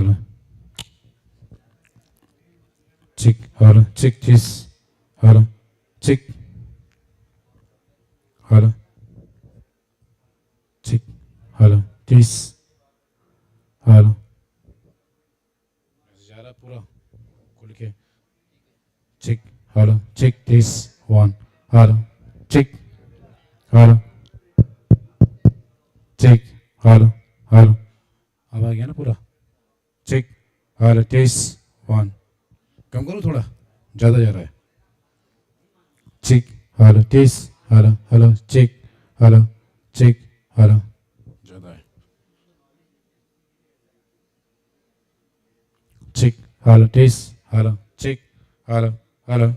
hello, check, hello, check this, hello, check, hello, check, hello, this, hello. जा रहा पूरा खुल के check, hello, check this one, hello, check, hello, check, hello, hello. अब आ गया ना पूरा check, hello, this one. कम करो थोड़ा ज़्यादा जा रहा है check, hello, this, hello, hello, check, hello, check, hello. ज़्यादा है check, hello, this, hello, check, hello, hello.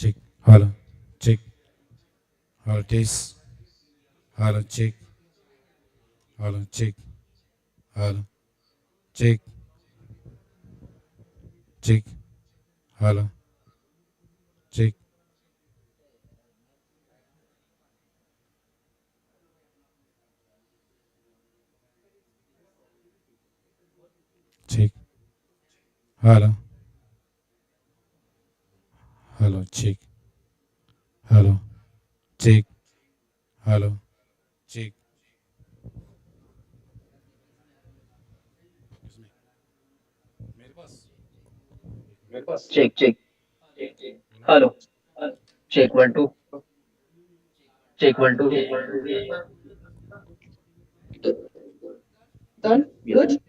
Check, hello, check, hello, this, hello, check, hello, check, hello, check, check, hello, check, check, hello, hello, check, hello, check, hello, check. मेरे पास Check, check. Hello. Check one, two. Check one, two. Done. Good.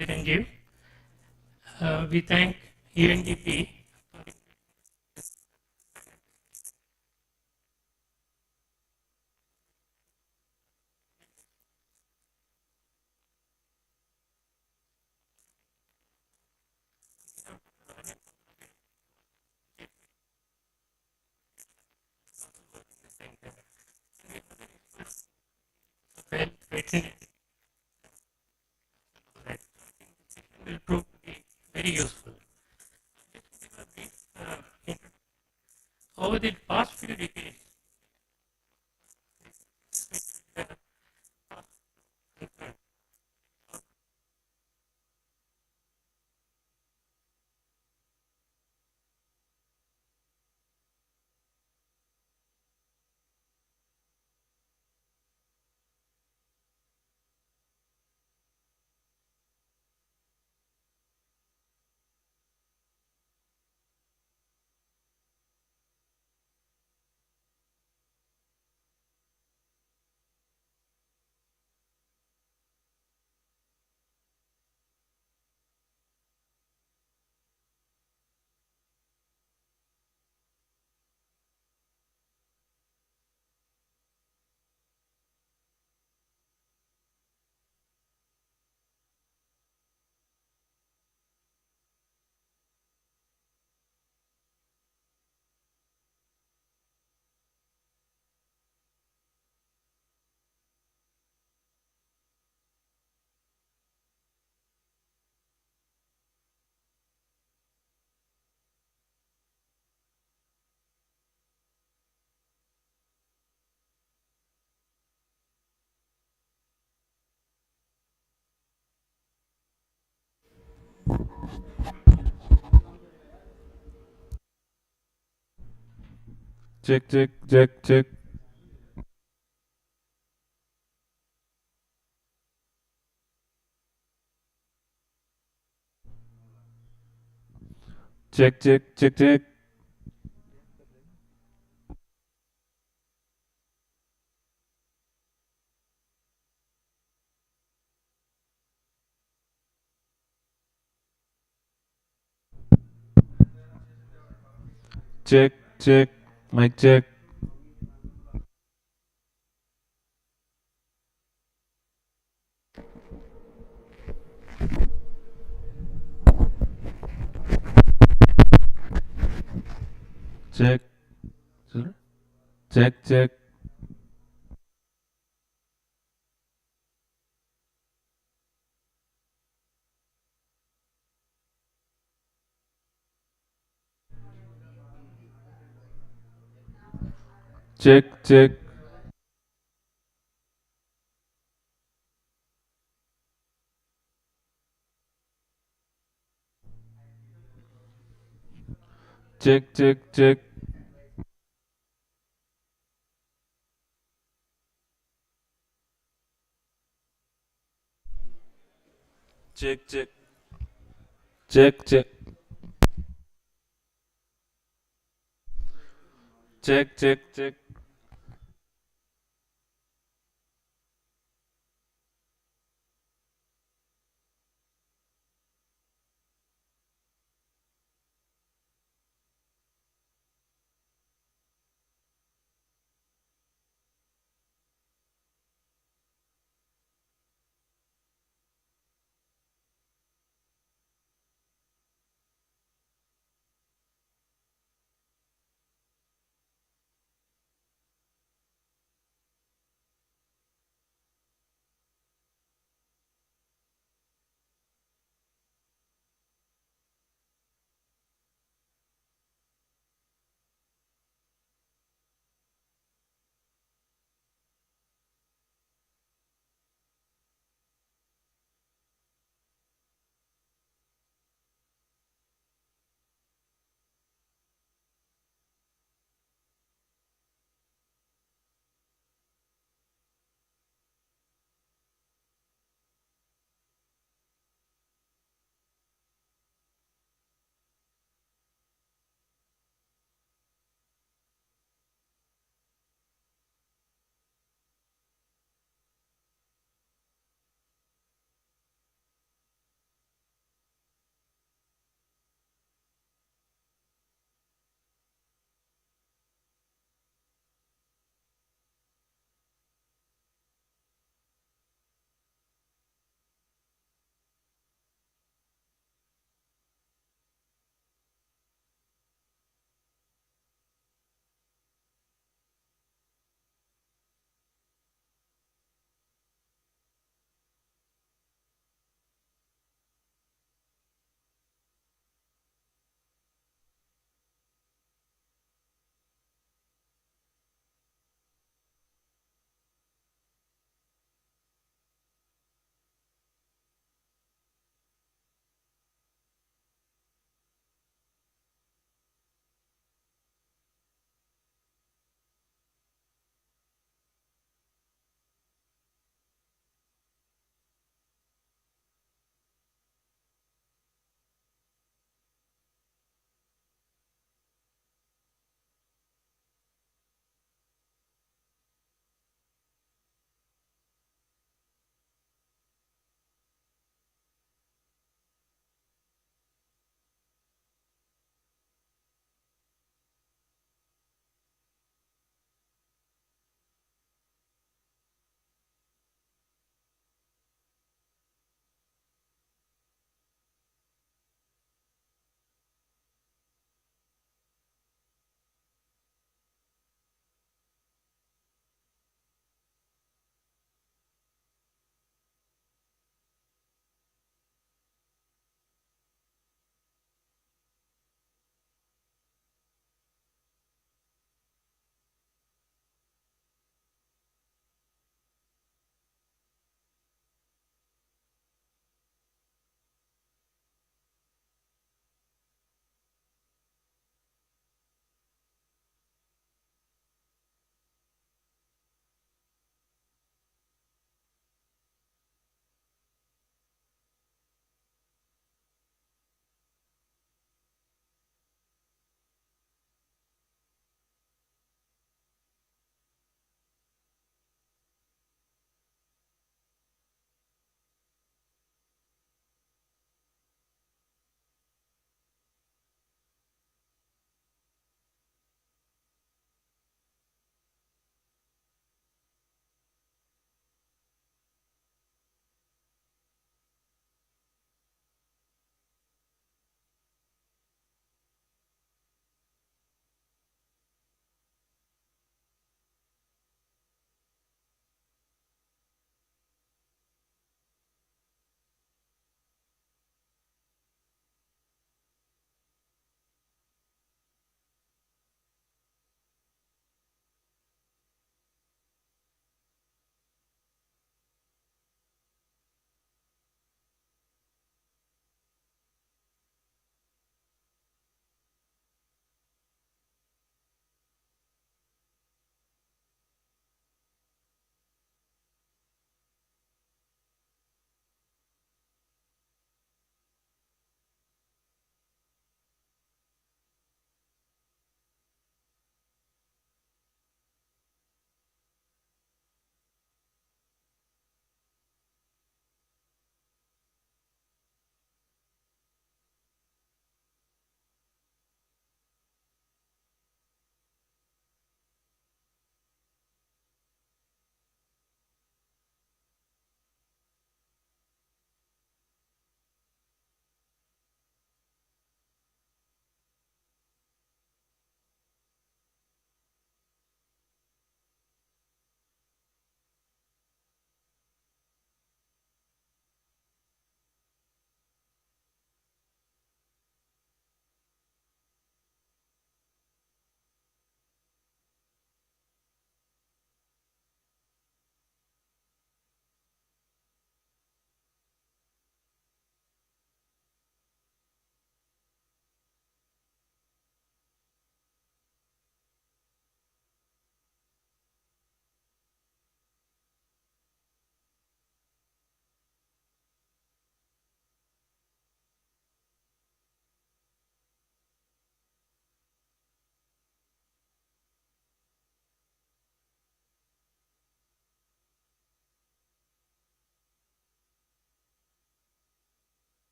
Chiranjeev. We thank UNDP. Well, patent will prove to be very useful. Over the past few decades, Check, check, check, check. Check, check, check, check. Check, check. Mic check. Check. Check, check. Check, check. Check, check, check. Check, check. Check, check. Check, check, check.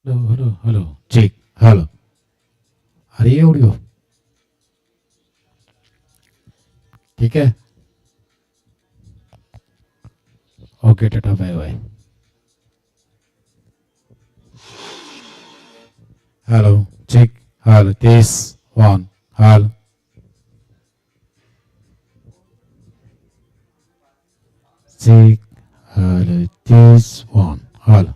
Hello check hello आ रही है audio ठीक है okay tata bye bye hello check hello test one hello check hello test one hello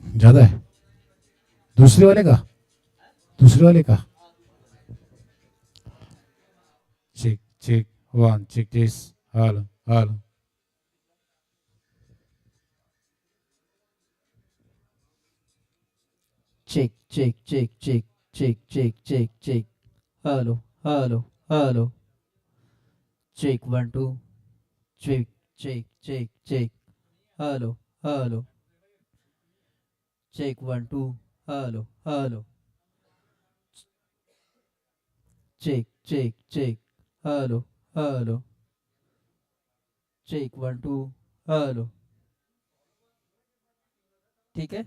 ज़्यादा है दूसरे वाले का check check one check test hello hello Check, check, check, check, check, check, check, check. Hello, hello, hello. Check 1 2. Check, check, check, check. Hello, hello. Check 1 2. Hello, hello. Check, check, check. Hello, hello. Check 1 2. Hello. ठीक है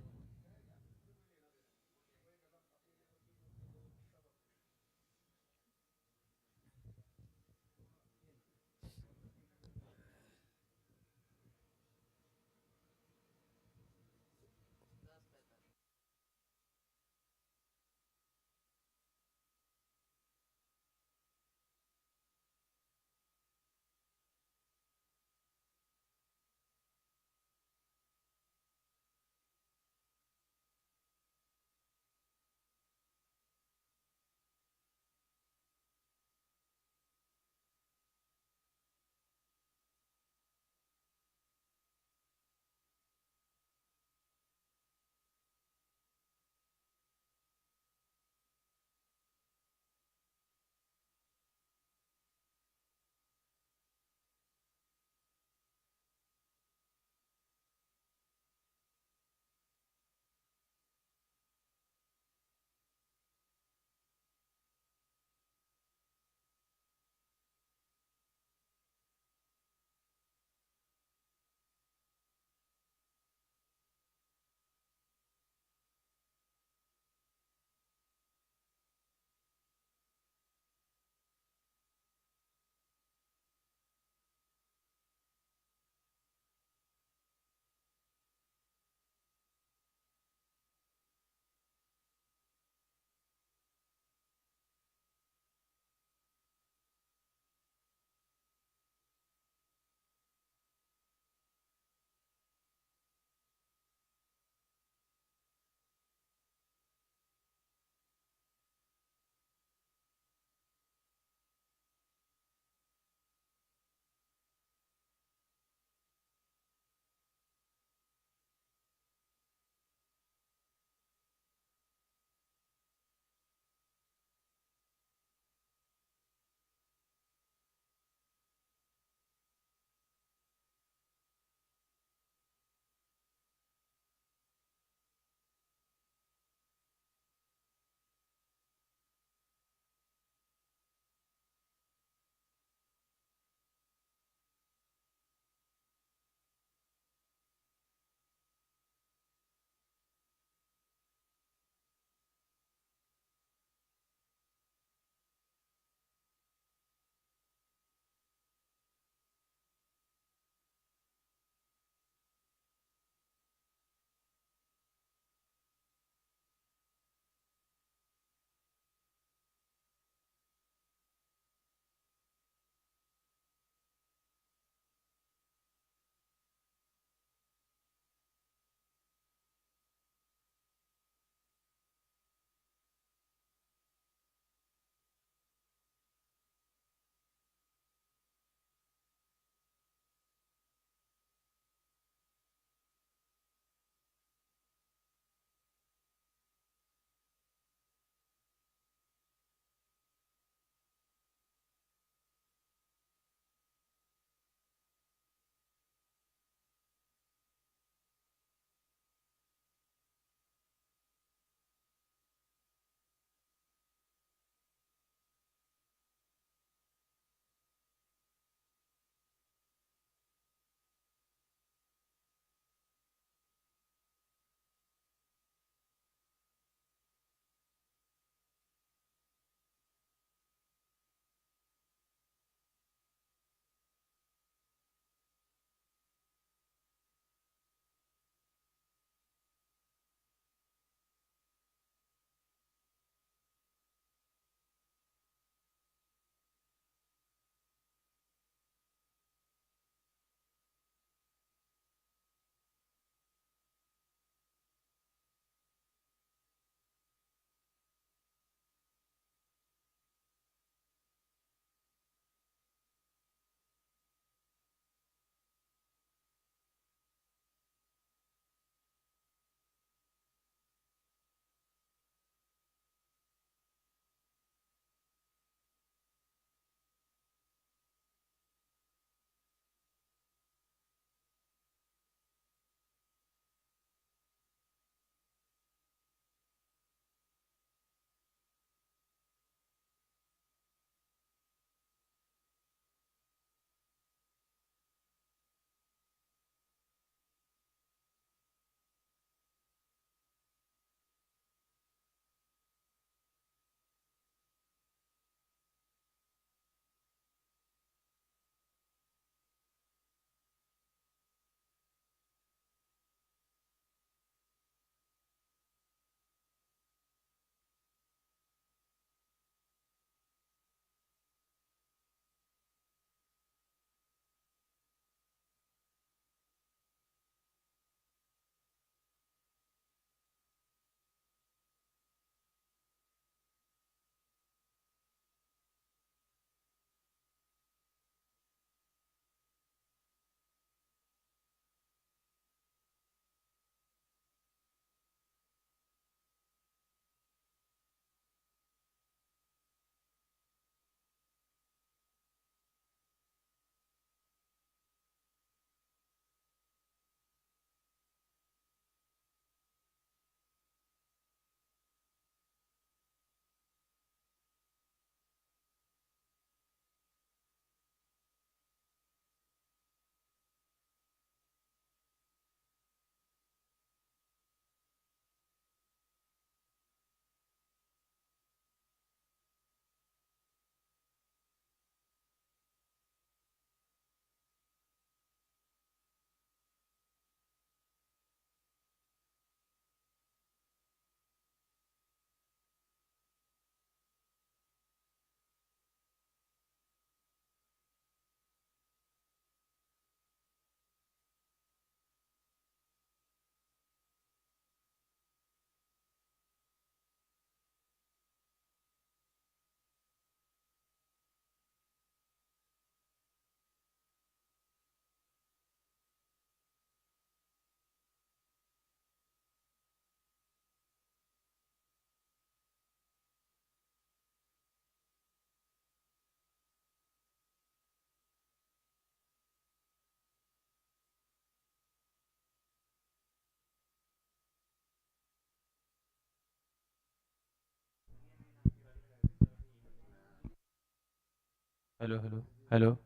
Hello, hello, hello.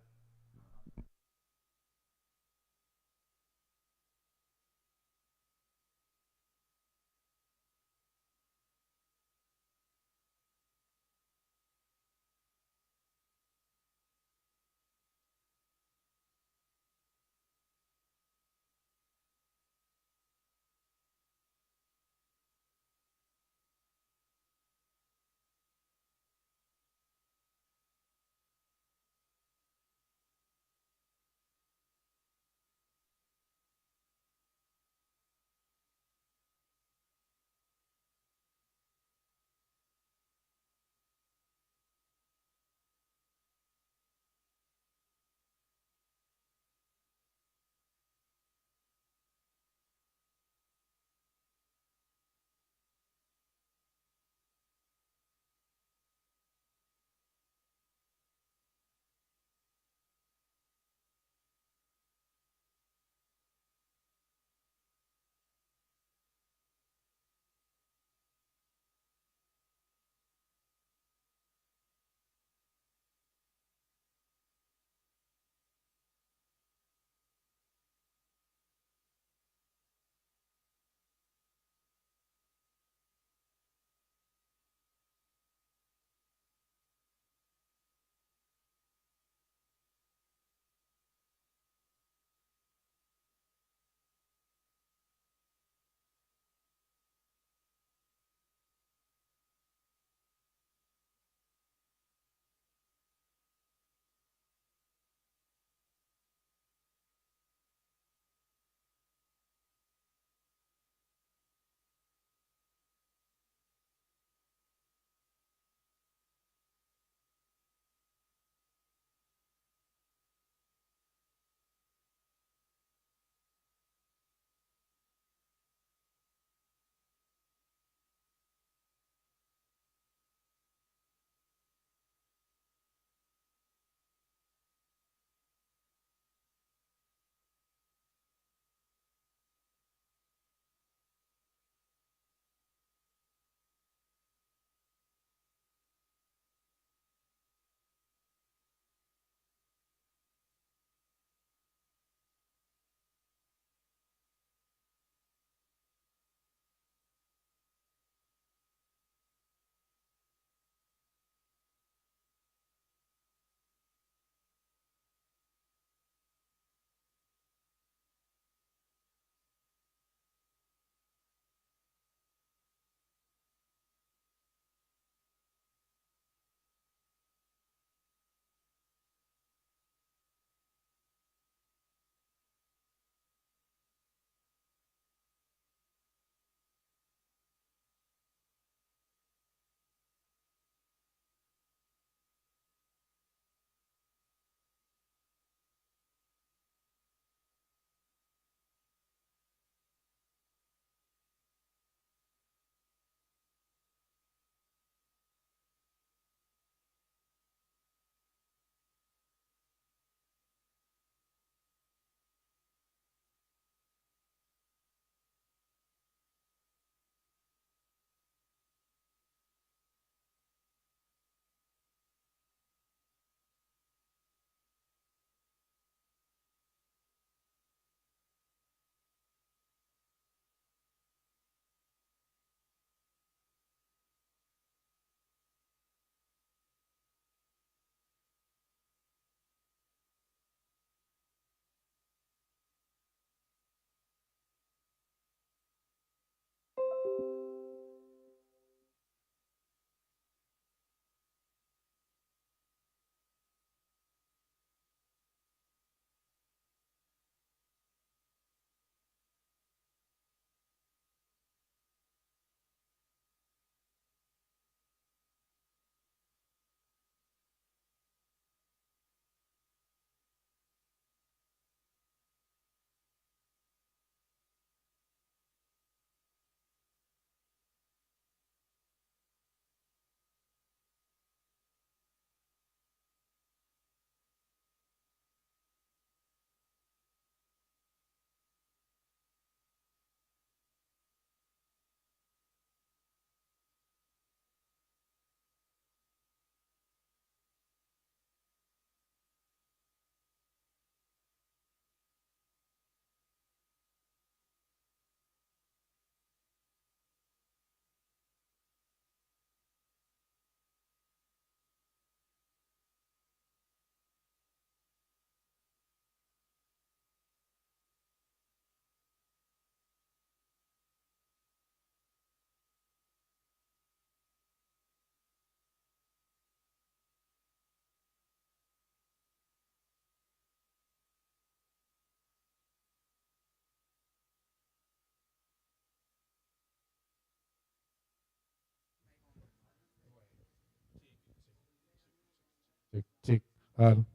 hello,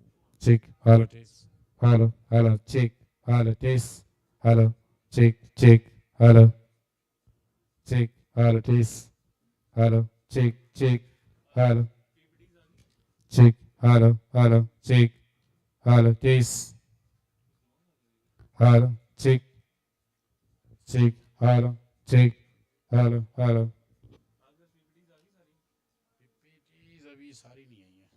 check, hello, test, hello, hello, check, hello, test, hello, check, check, hello, check, hello, test, hello, check, check, hello, check, hello, hello, check, hello, test, hello, check, check, hello, check, hello, hello. PPTs अभी सारी नहीं आई है.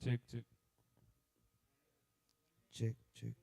check, check. check, check.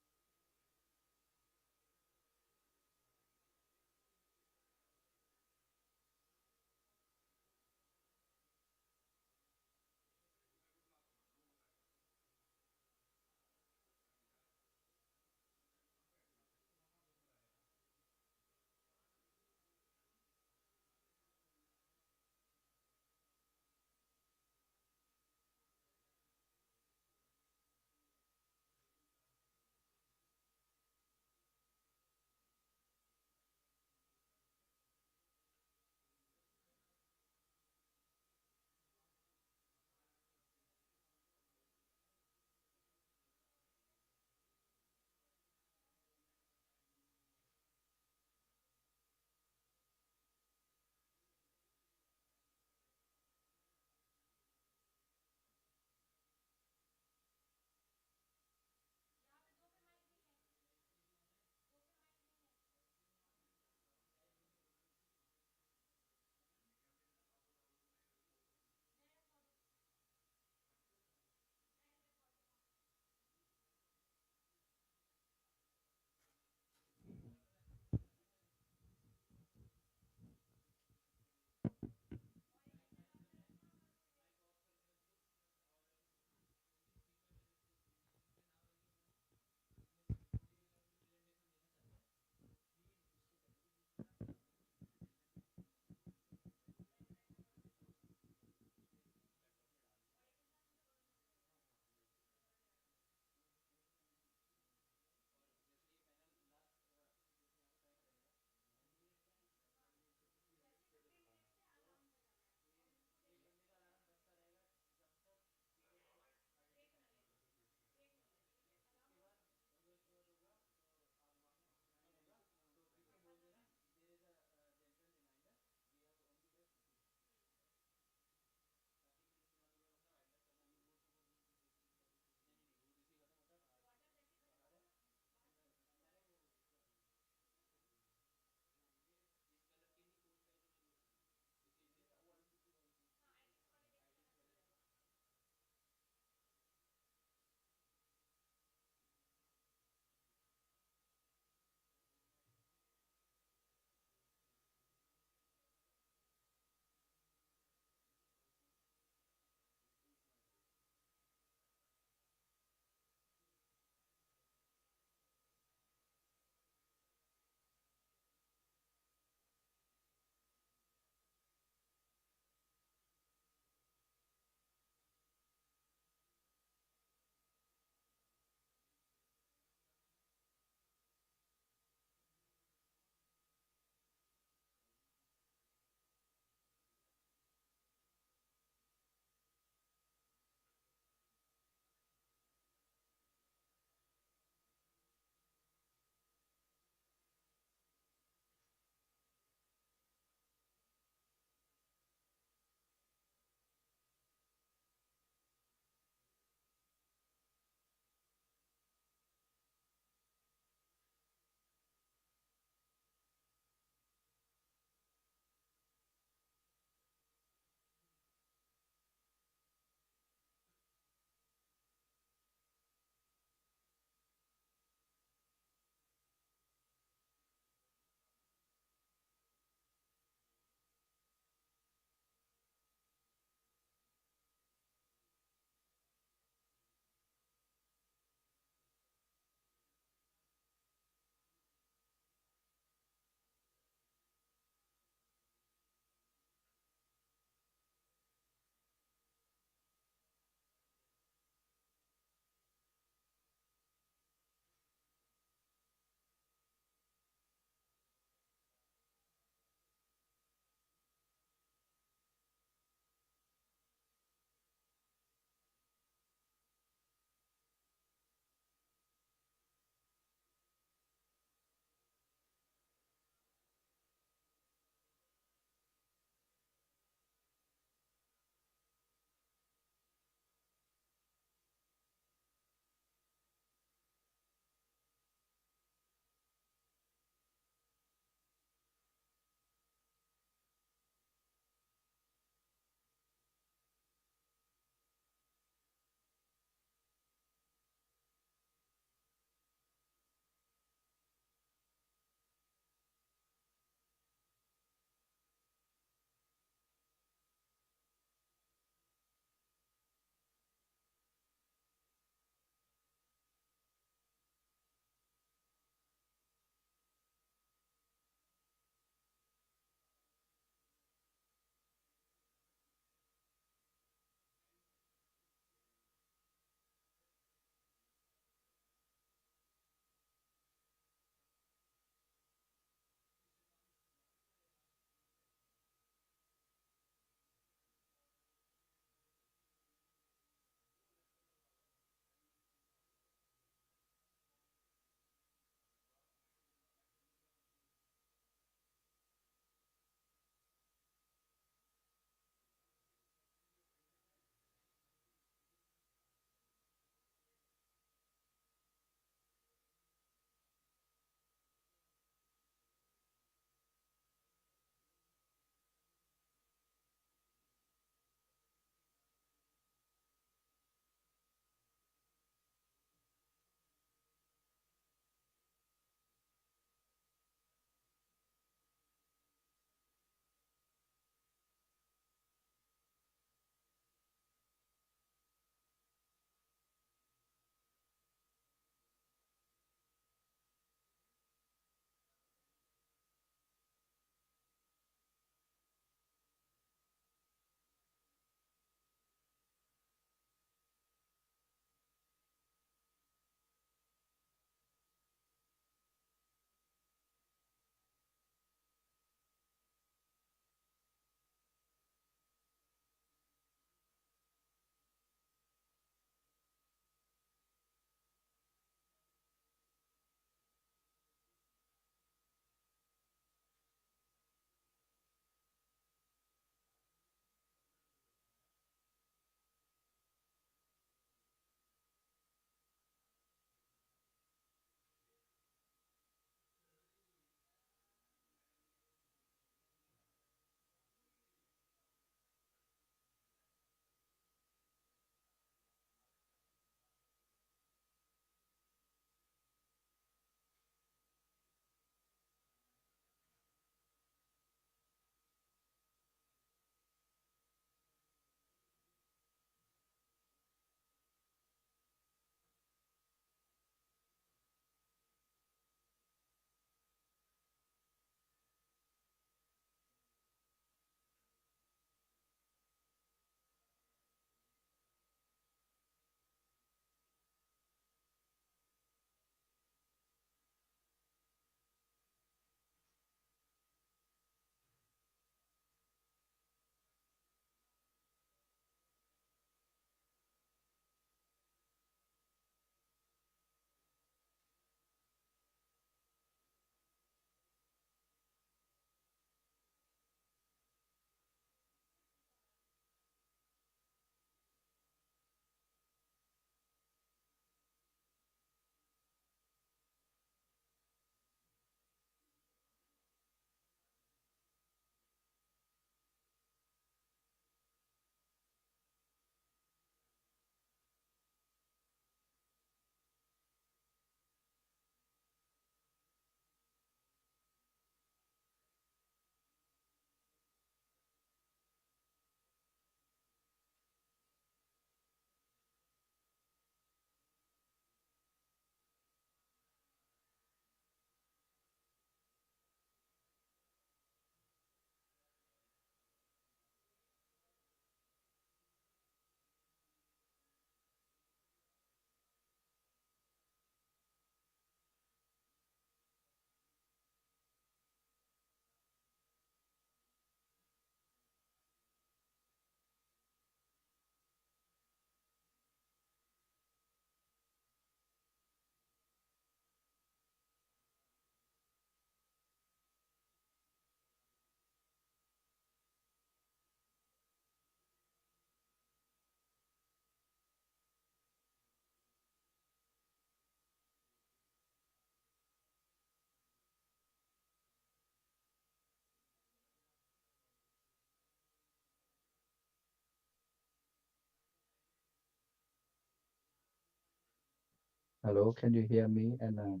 Hello, can you hear me? And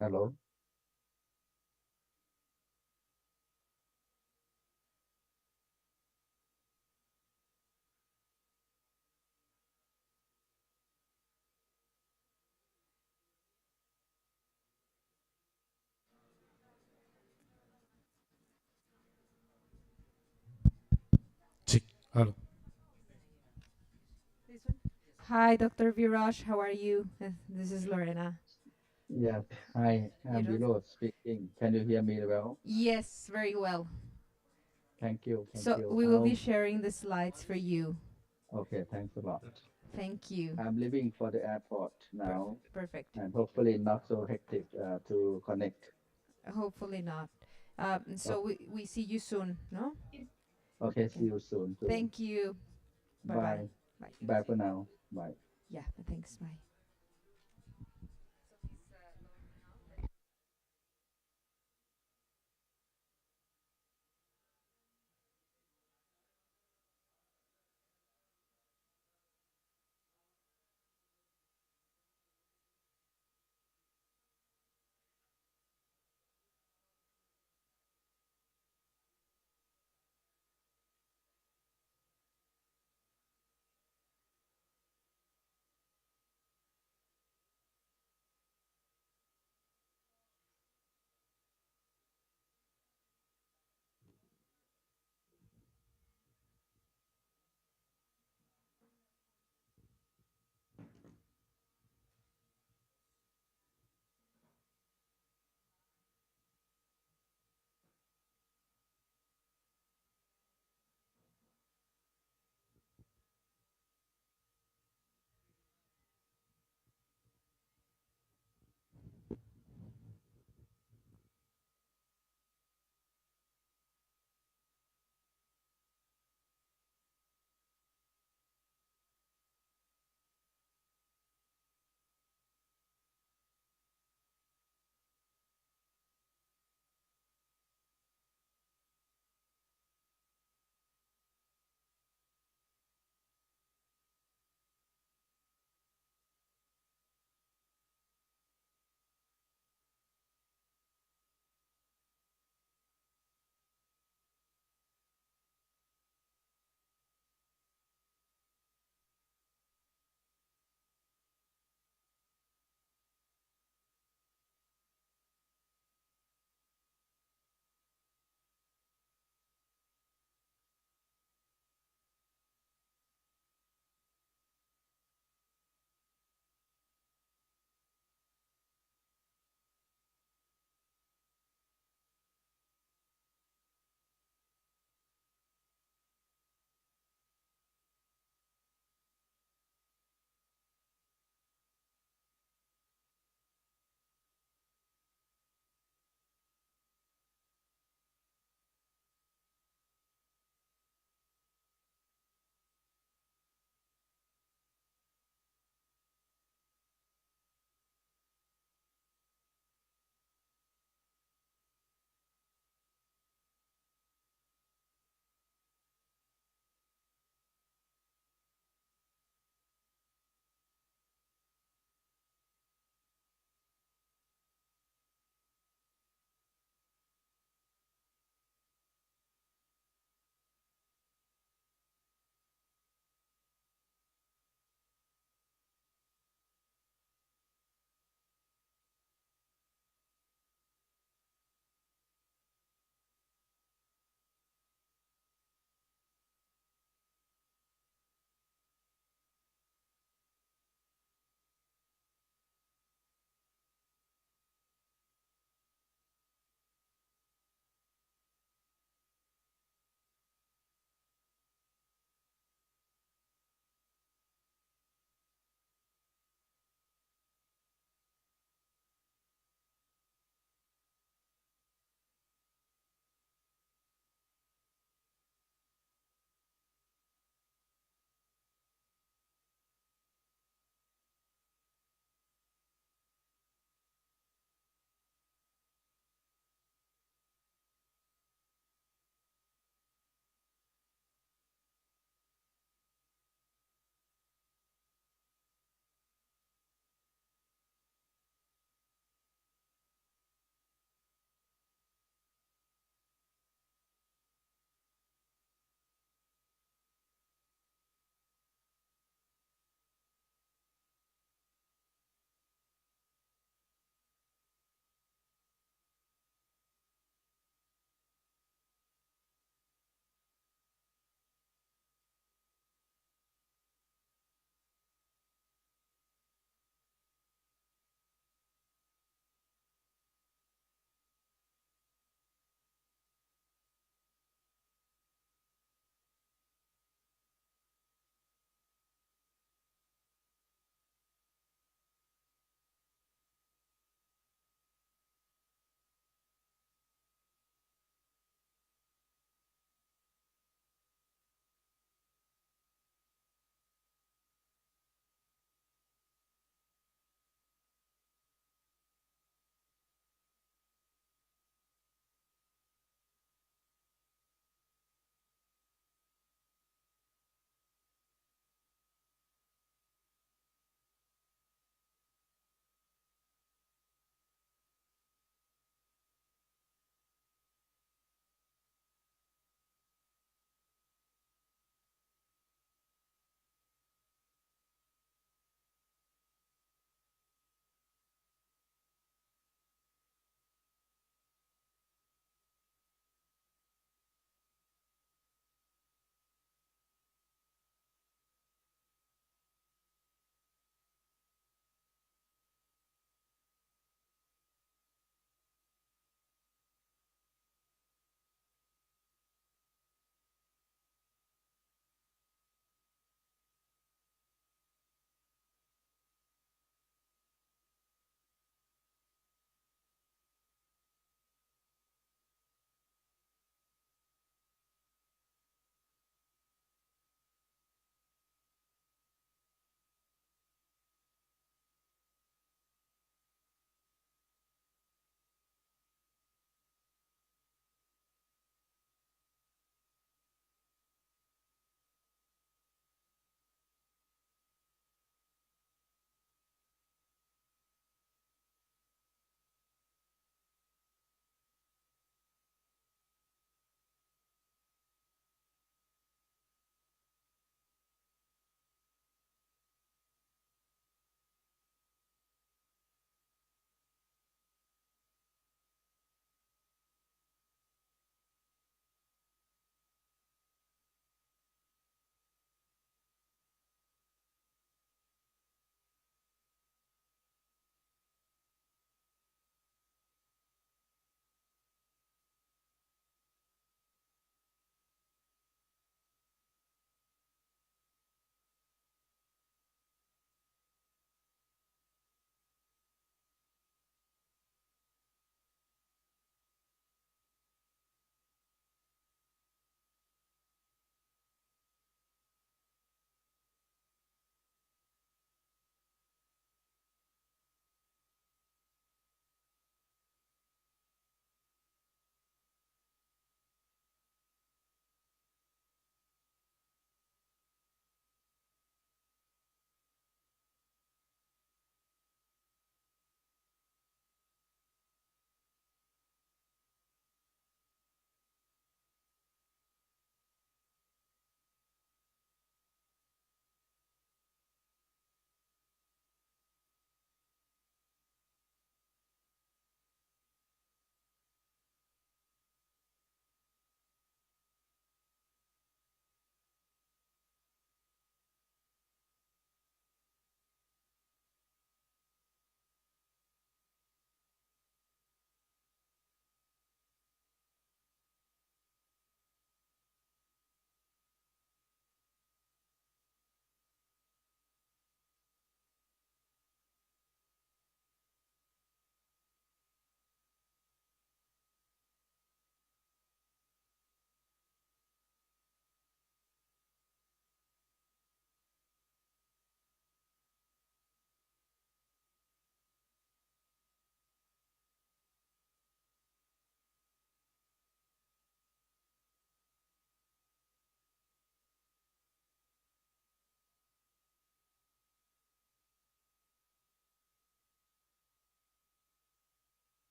hello. Check. Hello. This one? Hi, Dr. Viraj. How are you? This is Lorena. Yes. Hi, You I'm don't? Vilo speaking. Can you hear me well? Yes, very well. Thank you. Thank So you. we will be sharing the slides for you. Okay. Thanks a lot. Thank you. I'm leaving for the airport now, Perfect. and hopefully not so hectic to connect. Hopefully not. So Oh, we see you soon, no? okay. Yeah. See you soon too. Thank you. Bye-bye. Bye. Bye. Bye for now. Bye. Yeah, thanks. Bye.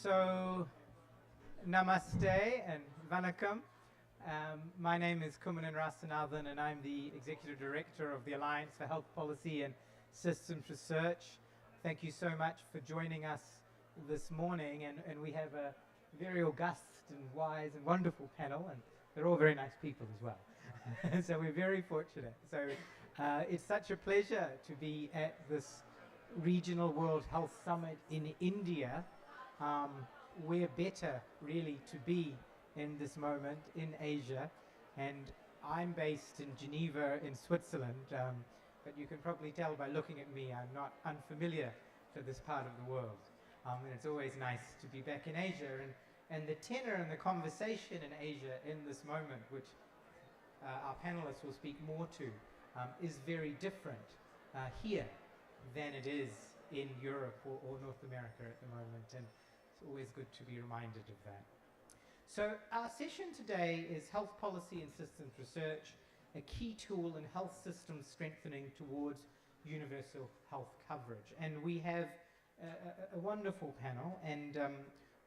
So, namaste and vanakkam. My name is Kumanan Rasanathan, and I'm the Executive Director of the Alliance for Health Policy and Systems Research. Thank you so much for joining us this morning, and we have a very august and wise and wonderful panel, and they're all very nice people as well. So we're very fortunate. So it's such a pleasure to be at this Regional World Health Summit in India. We're better really to be in this moment in Asia, and I'm based in Geneva in Switzerland, but you can probably tell by looking at me I'm not unfamiliar to this part of the world, and it's always nice to be back in Asia, and the tenor and the conversation in Asia in this moment, which our panelists will speak more to, is very different here than it is in Europe or North America at the moment, and it's always good to be reminded of that. So our session today is Health Policy and Systems Research, a key tool in health systems strengthening towards universal health coverage. And we have a wonderful panel, and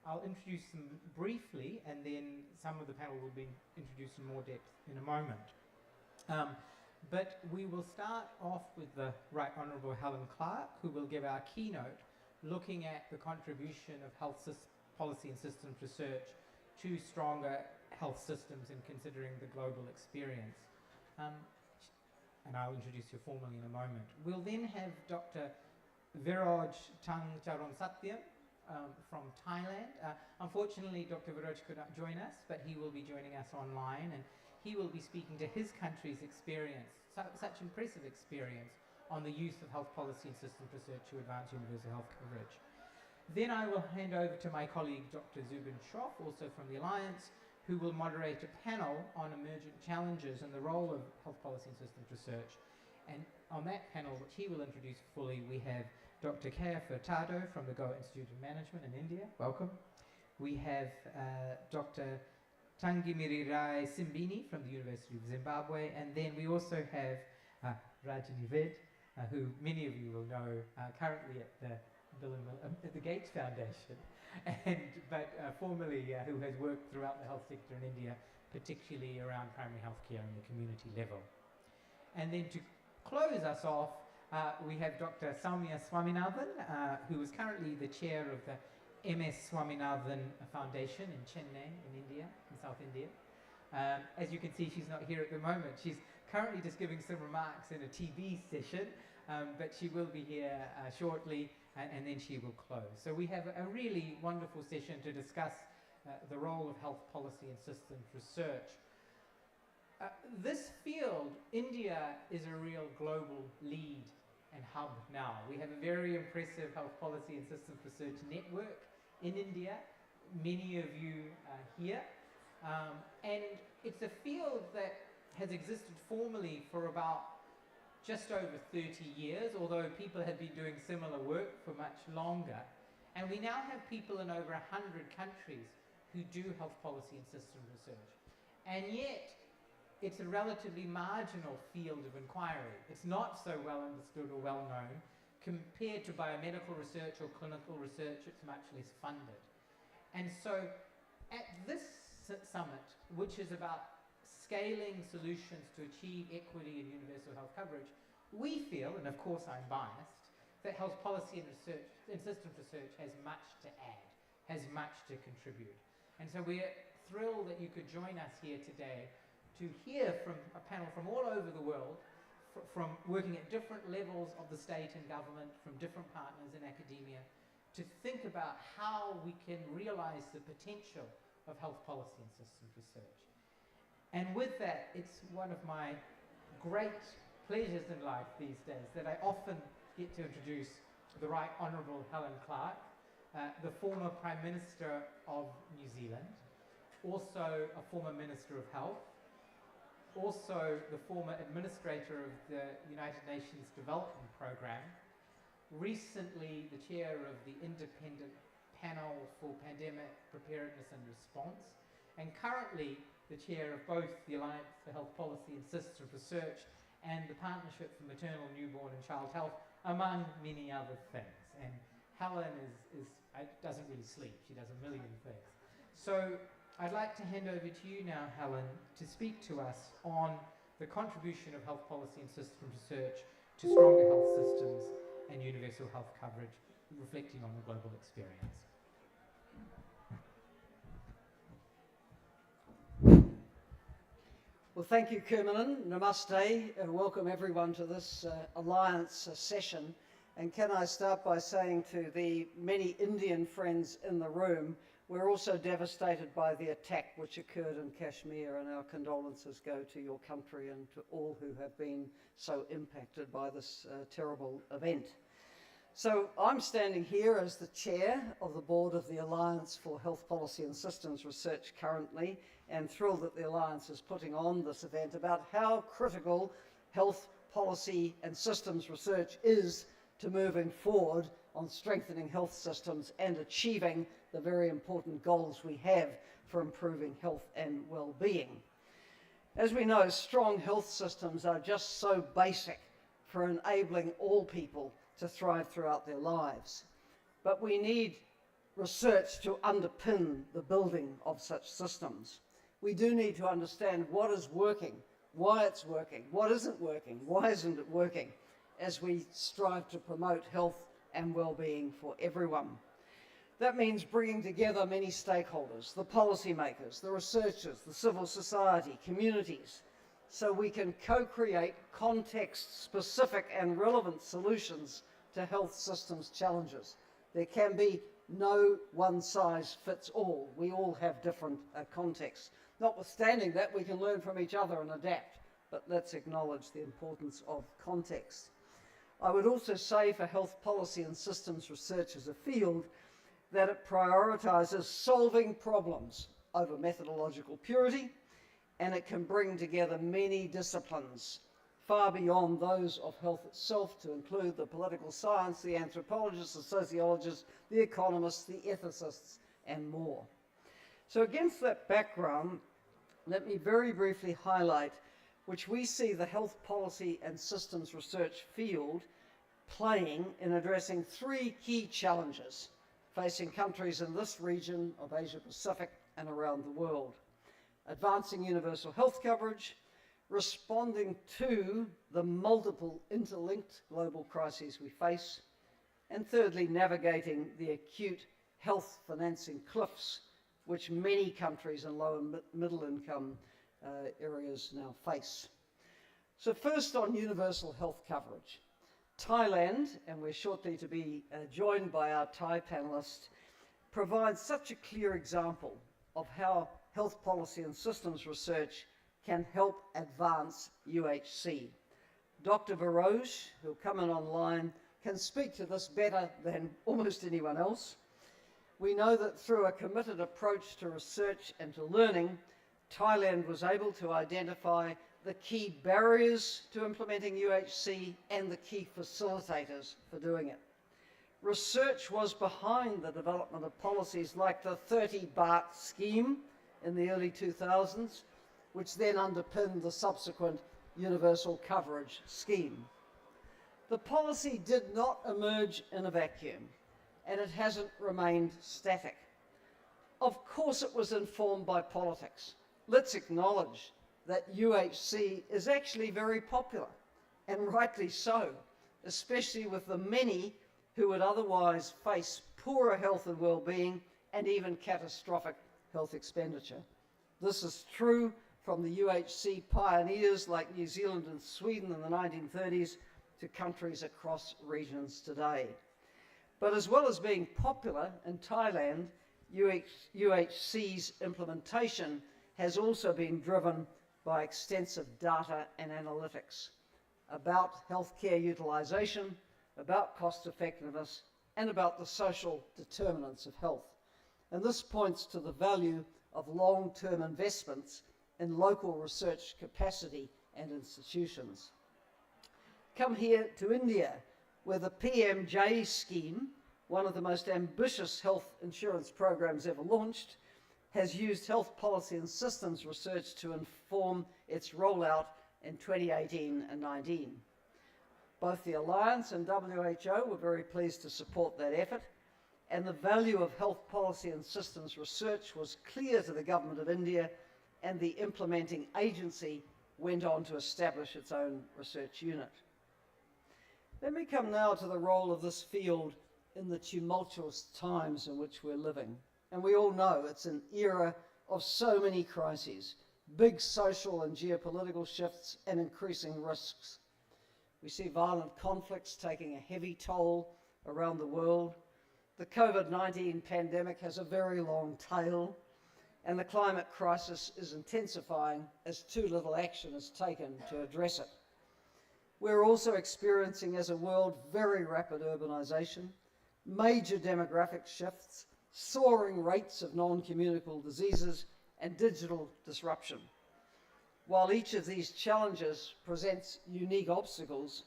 I'll introduce them briefly, and then some of the panel will be introduced in more depth in a moment. But we will start off with the Right Honourable Helen Clark, who will give our keynote looking at the contribution of health policy and systems research to stronger health systems and considering the global experience. And I'll introduce you formally in a moment. We'll then have Dr. Viraj Tangcharon Satyam from Thailand. Unfortunately, Dr. Viraj could not join us, but he will be joining us online, and he will be speaking to his country's experience, such impressive experience on the use of health policy and systems research to advance universal health coverage. Then I will hand over to my colleague Dr. Zubin Shroff, also from the Alliance, who will moderate a panel on emergent challenges and the role of health policy and systems research. And on that panel, which he will introduce fully, we have Dr. Kaya Furtado from the Goa Institute of Management in India. Welcome. We have Dr. Tangimiri Rai Simbini from the University of Zimbabwe, and then we also have Rajani Ved, who many of you will know currently at the at the Gates Foundation, but formerly who has worked throughout the health sector in India, particularly around primary health care and the community level. And then to close us off, we have Dr. Soumya Swaminathan, who is currently the chair of the MS Swaminathan Foundation in Chennai, in India, in South India. As you can see, she's not here at the moment. She's currently just giving some remarks in a TB session, but she will be here shortly, and then she will close. So we have a really wonderful session to discuss the role of health policy and systems research. This field, India, is a real global lead and hub now. We have a very impressive health policy and systems research network in India, many of you here, and it's a field that has existed formally for about just over 30 years, although people have been doing similar work for much longer. And we now have people in over 100 countries who do health policy and systems research. And yet, it's a relatively marginal field of inquiry. It's not so well understood or well known. Compared to biomedical research or clinical research, it's much less funded. And so, at this summit, which is about scaling solutions to achieve equity and universal health coverage, we feel, and of course I'm biased, that health policy and research and systems research has much to add, has much to contribute. And so we're thrilled that you could join us here today to hear from a panel from all over the world, from working at different levels of the state and government, from different partners in academia, to think about how we can realize the potential of health policy and systems research. And with that, it's one of my great pleasures in life these days that I often get to introduce the Right Honourable Helen Clark, the former Prime Minister of New Zealand, also a former Minister of Health, also the former Administrator of the United Nations Development Programme, recently the chair of the Independent Panel for Pandemic Preparedness and Response, and currently the chair of both the Alliance for Health Policy and Systems Research and the Partnership for Maternal, Newborn and Child Health, among many other things. And Helen is doesn't really sleep. She does a million things. So I'd like to hand over to you now, Helen, to speak to us on the contribution of health policy and systems research to stronger health systems and universal health coverage, reflecting on the global experience. Well, thank you, Kermanan. Namaste. Welcome everyone to this Alliance session. And can I start by saying to the many Indian friends in the room, we're also devastated by the attack which occurred in Kashmir, and our condolences go to your country and to all who have been so impacted by this terrible event. So I'm standing here as the chair of the board of the Alliance for Health Policy and Systems Research currently, and thrilled that the Alliance is putting on this event about how critical health policy and systems research is to moving forward on strengthening health systems and achieving the very important goals we have for improving health and well-being. As we know, strong health systems are just so basic for enabling all people to thrive throughout their lives. But we need research to underpin the building of such systems. We do need to understand what is working, why it's working, what isn't working, why isn't it working, as we strive to promote health and well-being for everyone. That means bringing together many stakeholders, the policymakers, the researchers, the civil society, communities, so we can co-create context-specific and relevant solutions to health systems challenges. There can be no one-size-fits-all. We all have different contexts. Notwithstanding that, we can learn from each other and adapt, but let's acknowledge the importance of context. I would also say for health policy and systems research as a field that it prioritises solving problems over methodological purity, and it can bring together many disciplines far beyond those of health itself, to include the political science, the anthropologists, the sociologists, the economists, the ethicists, and more. So against that background, let me very briefly highlight which we see the health policy and systems research field playing in addressing three key challenges facing countries in this region of Asia Pacific and around the world: advancing universal health coverage, responding to the multiple interlinked global crises we face, and thirdly, navigating the acute health financing cliffs which many countries in low and middle income areas now face. So first, on universal health coverage. Thailand, and we're shortly to be joined by our Thai panelist, provides such a clear example of how health policy and systems research can help advance UHC. Dr. Viroj, who'll come in online, can speak to this better than almost anyone else. We know that through a committed approach to research and to learning, Thailand was able to identify the key barriers to implementing UHC and the key facilitators for doing it. Research was behind the development of policies like the 30 baht scheme in the early 2000s, which then underpinned the subsequent universal coverage scheme. The policy did not emerge in a vacuum, and it hasn't remained static. Of course it was informed by politics. Let's acknowledge that UHC is actually very popular, and rightly so, especially with the many who would otherwise face poorer health and well-being and even catastrophic health expenditure. This is true from the UHC pioneers like New Zealand and Sweden in the 1930s to countries across regions today. But as well as being popular in Thailand, UHC's implementation has also been driven by extensive data and analytics about healthcare utilisation, about cost effectiveness, and about the social determinants of health. And this points to the value of long-term investments in local research capacity and institutions. Come here to India, where the PMJ scheme, one of the most ambitious health insurance programs ever launched, has used health policy and systems research to inform its rollout in 2018 and 19. Both the Alliance and WHO were very pleased to support that effort, and the value of health policy and systems research was clear to the Government of India, and the implementing agency went on to establish its own research unit. Let me come now to the role of this field in the tumultuous times in which we're living. And we all know it's an era of so many crises, big social and geopolitical shifts and increasing risks. We see violent conflicts taking a heavy toll around the world. The COVID-19 pandemic has a very long tail, and the climate crisis is intensifying as too little action is taken to address it. We're also experiencing as a world very rapid urbanisation, major demographic shifts, soaring rates of non-communicable diseases, and digital disruption. While each of these challenges presents unique obstacles,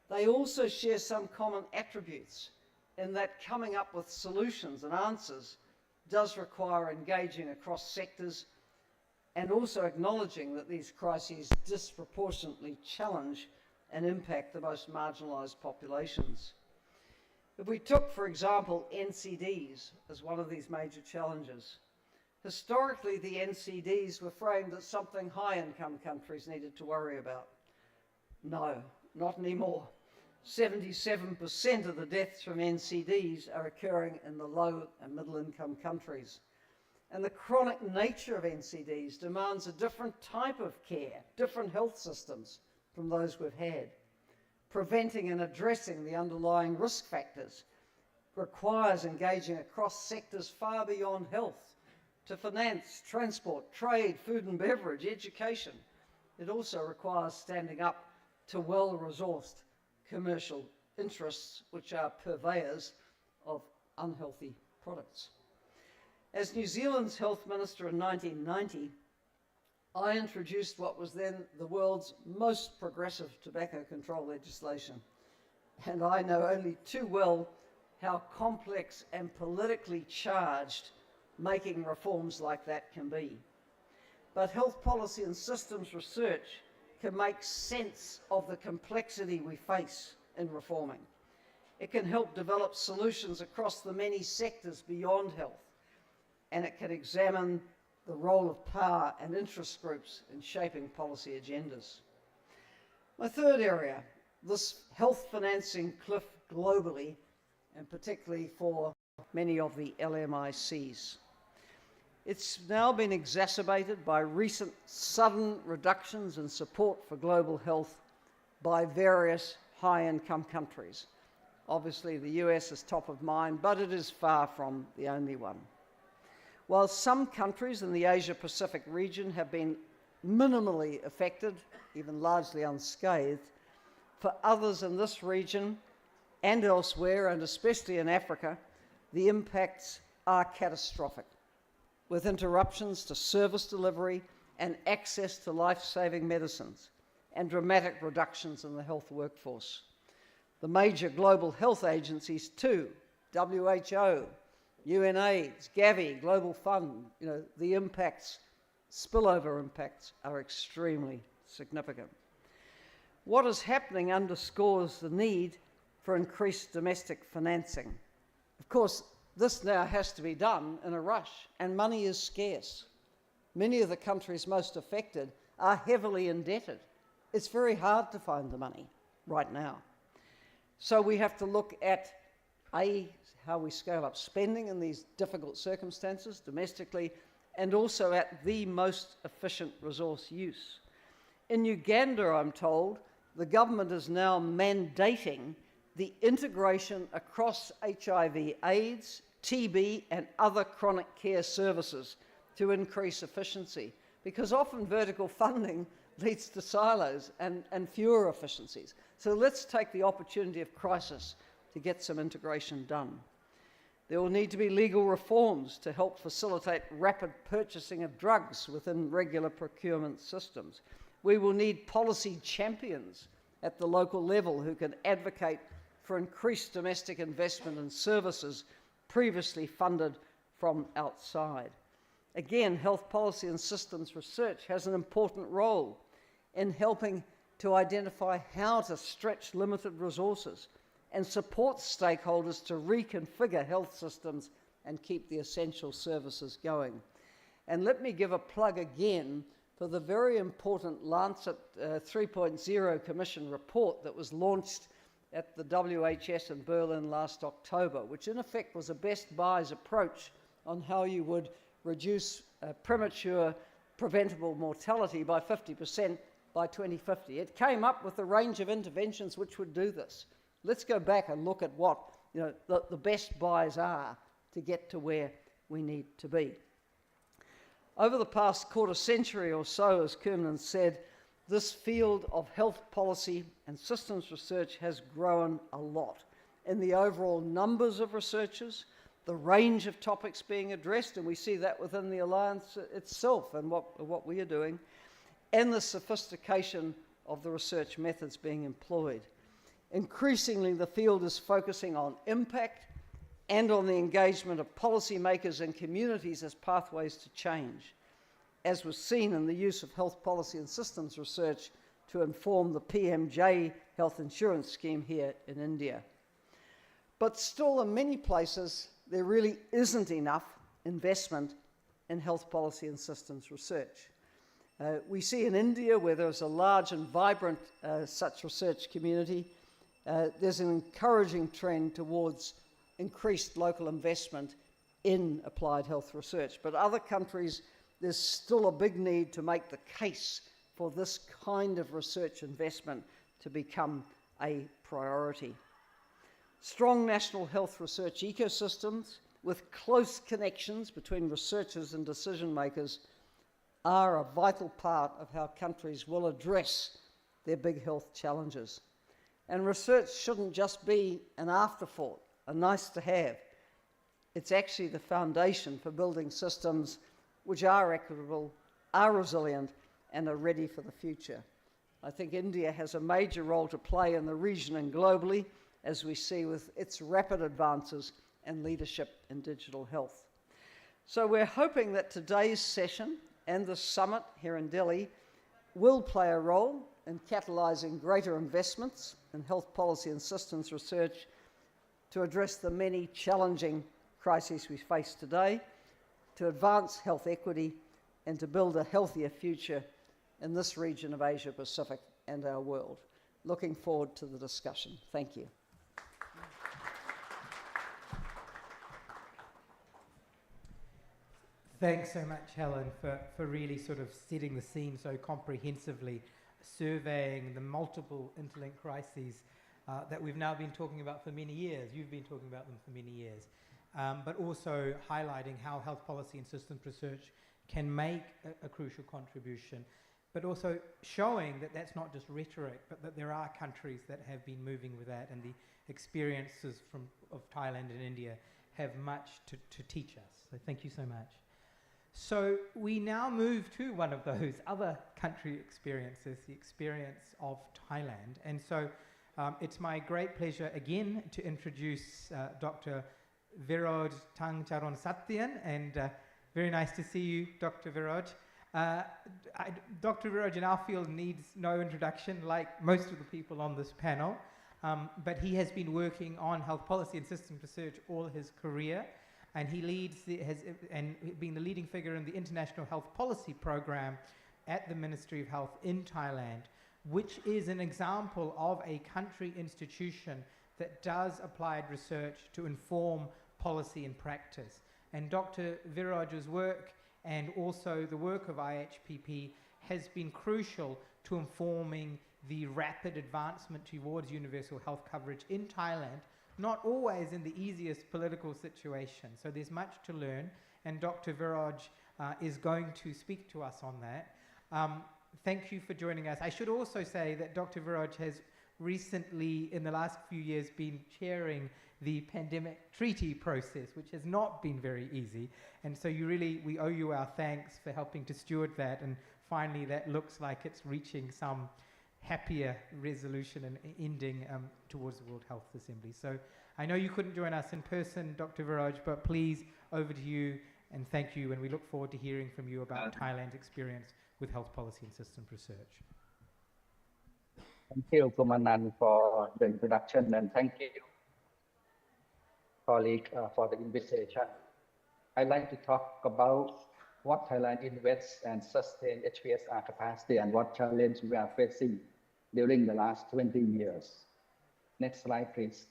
they also share some common attributes in that coming up with solutions and answers does require engaging across sectors and also acknowledging that these crises disproportionately challenge and impact the most marginalised populations. If we took, for example, NCDs as one of these major challenges, historically the NCDs were framed as something high-income countries needed to worry about. No, not anymore. 77% of the deaths from NCDs are occurring in the low and middle-income countries. And the chronic nature of NCDs demands a different type of care, different health systems from those we've had. Preventing and addressing the underlying risk factors requires engaging across sectors far beyond health to finance, transport, trade, food and beverage, education. It also requires standing up to well-resourced commercial interests, which are purveyors of unhealthy products. As New Zealand's health minister in 1990, I introduced what was then the world's most progressive tobacco control legislation. And I know only too well how complex and politically charged making reforms like that can be. But health policy and systems research can make sense of the complexity we face in reforming. It can help develop solutions across the many sectors beyond health, and it can examine the role of power and interest groups in shaping policy agendas. My third area, this health financing cliff globally, and particularly for many of the LMICs. It's now been exacerbated by recent sudden reductions in support for global health by various high-income countries. Obviously, the US is top of mind, but it is far from the only one. While some countries in the Asia-Pacific region have been minimally affected, even largely unscathed, for others in this region and elsewhere, and especially in Africa, the impacts are catastrophic, with interruptions to service delivery and access to life-saving medicines, and dramatic reductions in the health workforce. The major global health agencies too, WHO, UNAIDS, Gavi, Global Fund, the impacts, spillover impacts, are extremely significant. What is happening underscores the need for increased domestic financing. Of course, this now has to be done in a rush, and money is scarce. Many of the countries most affected are heavily indebted. It's very hard to find the money right now. So we have to look at how we scale up spending in these difficult circumstances domestically, and also at the most efficient resource use. In Uganda, I'm told, the government is now mandating the integration across HIV/AIDS, TB, and other chronic care services to increase efficiency, because often vertical funding leads to silos and fewer efficiencies. So let's take the opportunity of crisis to get some integration done. There will need to be legal reforms to help facilitate rapid purchasing of drugs within regular procurement systems. We will need policy champions at the local level who can advocate for increased domestic investment in services previously funded from outside. Again, health policy and systems research has an important role in helping to identify how to stretch limited resources and supports stakeholders to reconfigure health systems and keep the essential services going. And let me give a plug again for the very important Lancet 3.0 Commission report that was launched at the WHS in Berlin last October, which in effect was a best buys approach on how you would reduce premature preventable mortality by 50% by 2050. It came up with a range of interventions which would do this. Let's go back and look at what the best buys are to get to where we need to be. Over the past quarter century or so, as Kernan said, this field of health policy and systems research has grown a lot in the overall numbers of researchers, the range of topics being addressed, and we see that within the Alliance itself and what we are doing, and the sophistication of the research methods being employed. Increasingly, the field is focusing on impact and on the engagement of policymakers and communities as pathways to change, as was seen in the use of health policy and systems research to inform the PMJ health insurance scheme here in India. But still, in many places, there really isn't enough investment in health policy and systems research. We see in India, where there's a large and vibrant such research community, there's an encouraging trend towards increased local investment in applied health research. But other countries, there's still a big need to make the case for this kind of research investment to become a priority. Strong national health research ecosystems with close connections between researchers and decision makers are a vital part of how countries will address their big health challenges. And research shouldn't just be an afterthought, a nice to have. It's actually the foundation for building systems which are equitable, are resilient, and are ready for the future. I think India has a major role to play in the region and globally, as we see with its rapid advances and leadership in digital health. So we're hoping that today's session and the summit here in Delhi will play a role in catalysing greater investments in health policy and systems research to address the many challenging crises we face today, to advance health equity, and to build a healthier future in this region of Asia Pacific and our world. Looking forward to the discussion. Thank you. Thanks so much, Helen, for really sort of setting the scene so comprehensively, surveying the multiple interlinked crises that we've now been talking about for many years. You've been talking about them for many years. But also highlighting how health policy and systems research can make a crucial contribution, but also showing that that's not just rhetoric, but that there are countries that have been moving with that, and the experiences of Thailand and India have much to teach us. So thank you so much. So we now move to one of those other country experiences, the experience of Thailand. And so it's my great pleasure again to introduce Dr. Viraj Tangcharon Satyan, and very nice to see you, Dr. Viraj. Dr. Viraj in our field needs no introduction, like most of the people on this panel, but he has been working on health policy and systems research all his career, and he has been the leading figure in the International Health Policy Program at the Ministry of Health in Thailand, which is an example of a country institution that does applied research to inform policy and practice. And Dr. Viraj's work and also the work of IHPP has been crucial to informing the rapid advancement towards universal health coverage in Thailand, not always in the easiest political situation. So there's much to learn, and Dr. Viraj is going to speak to us on that. Thank you for joining us. I should also say that Dr. Viraj has recently, in the last few years, been chairing the pandemic treaty process, which has not been very easy. And so we owe you our thanks for helping to steward that. And finally, that looks like it's reaching some happier resolution and ending towards the World Health Assembly. So I know you couldn't join us in person, Dr. Viraj, but please, over to you, and thank you. And we look forward to hearing from you about Thailand's experience with health policy and systems research. Thank you, Kumanan, for the introduction, and thank you, colleague, for the invitation. I'd like to talk about what Thailand invests and sustain HPSR capacity and what challenge we are facing during the last 20 years. Next slide, please.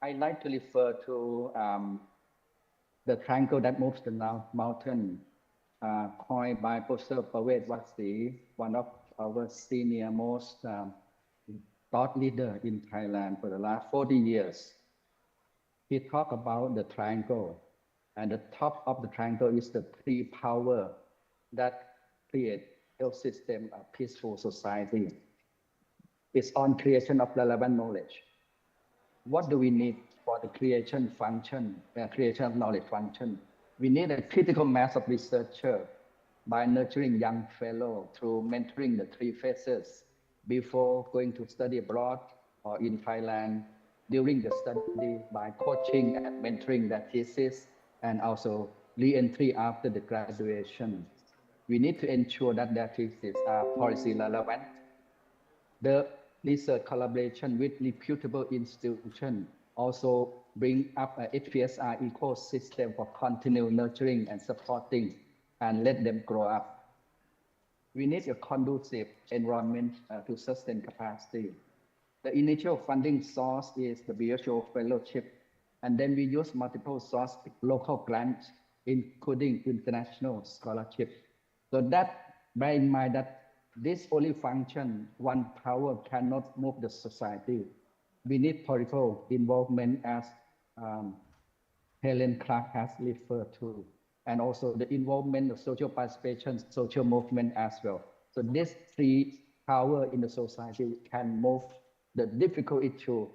I'd like to refer to the triangle that moves the mountain, coined by Professor Pawet Watsi, one of our senior most thought leader in Thailand for the last 40 years. He talked about the triangle, and the top of the triangle is the three power that create health system, a peaceful society. It's on creation of relevant knowledge. What do we need for the creation of knowledge function? We need a critical mass of researchers by nurturing young fellows through mentoring the three phases before going to study abroad or in Thailand, during the study by coaching and mentoring their thesis, and also re-entry after the graduation. We need to ensure that their thesis are policy relevant. The research collaboration with reputable institutions also bring up a HPSR ecosystem for continued nurturing and supporting and let them grow up. We need a conducive environment to sustain capacity. The initial funding source is the WHO fellowship, and then we use multiple source local grants, including international scholarship. So that, bear in mind that this only function, one power cannot move the society. We need political involvement, as Helen Clark has referred to, and also the involvement of social participation, social movement as well. So these three power in the society can move the difficult issue,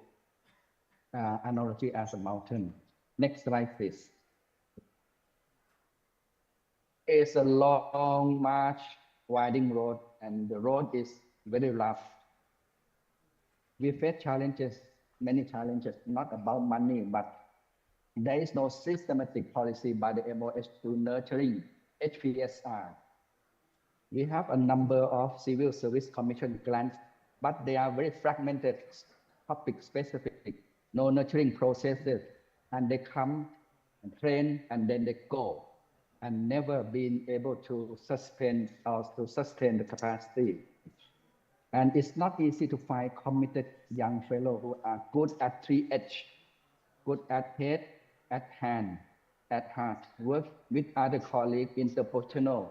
analogy as a mountain. Next slide, please. It's a long march, winding road, and the road is very rough. We face challenges, many challenges, not about money, but there is no systematic policy by the MOH to nurturing HPSR. We have a number of civil service commission grants, but they are very fragmented, topic specific, no nurturing processes, and they come and train and then they go, and never been able to sustain the capacity. And it's not easy to find committed young fellows who are good at 3H, good at head, at hand, at heart, work with other colleagues, interprofessional,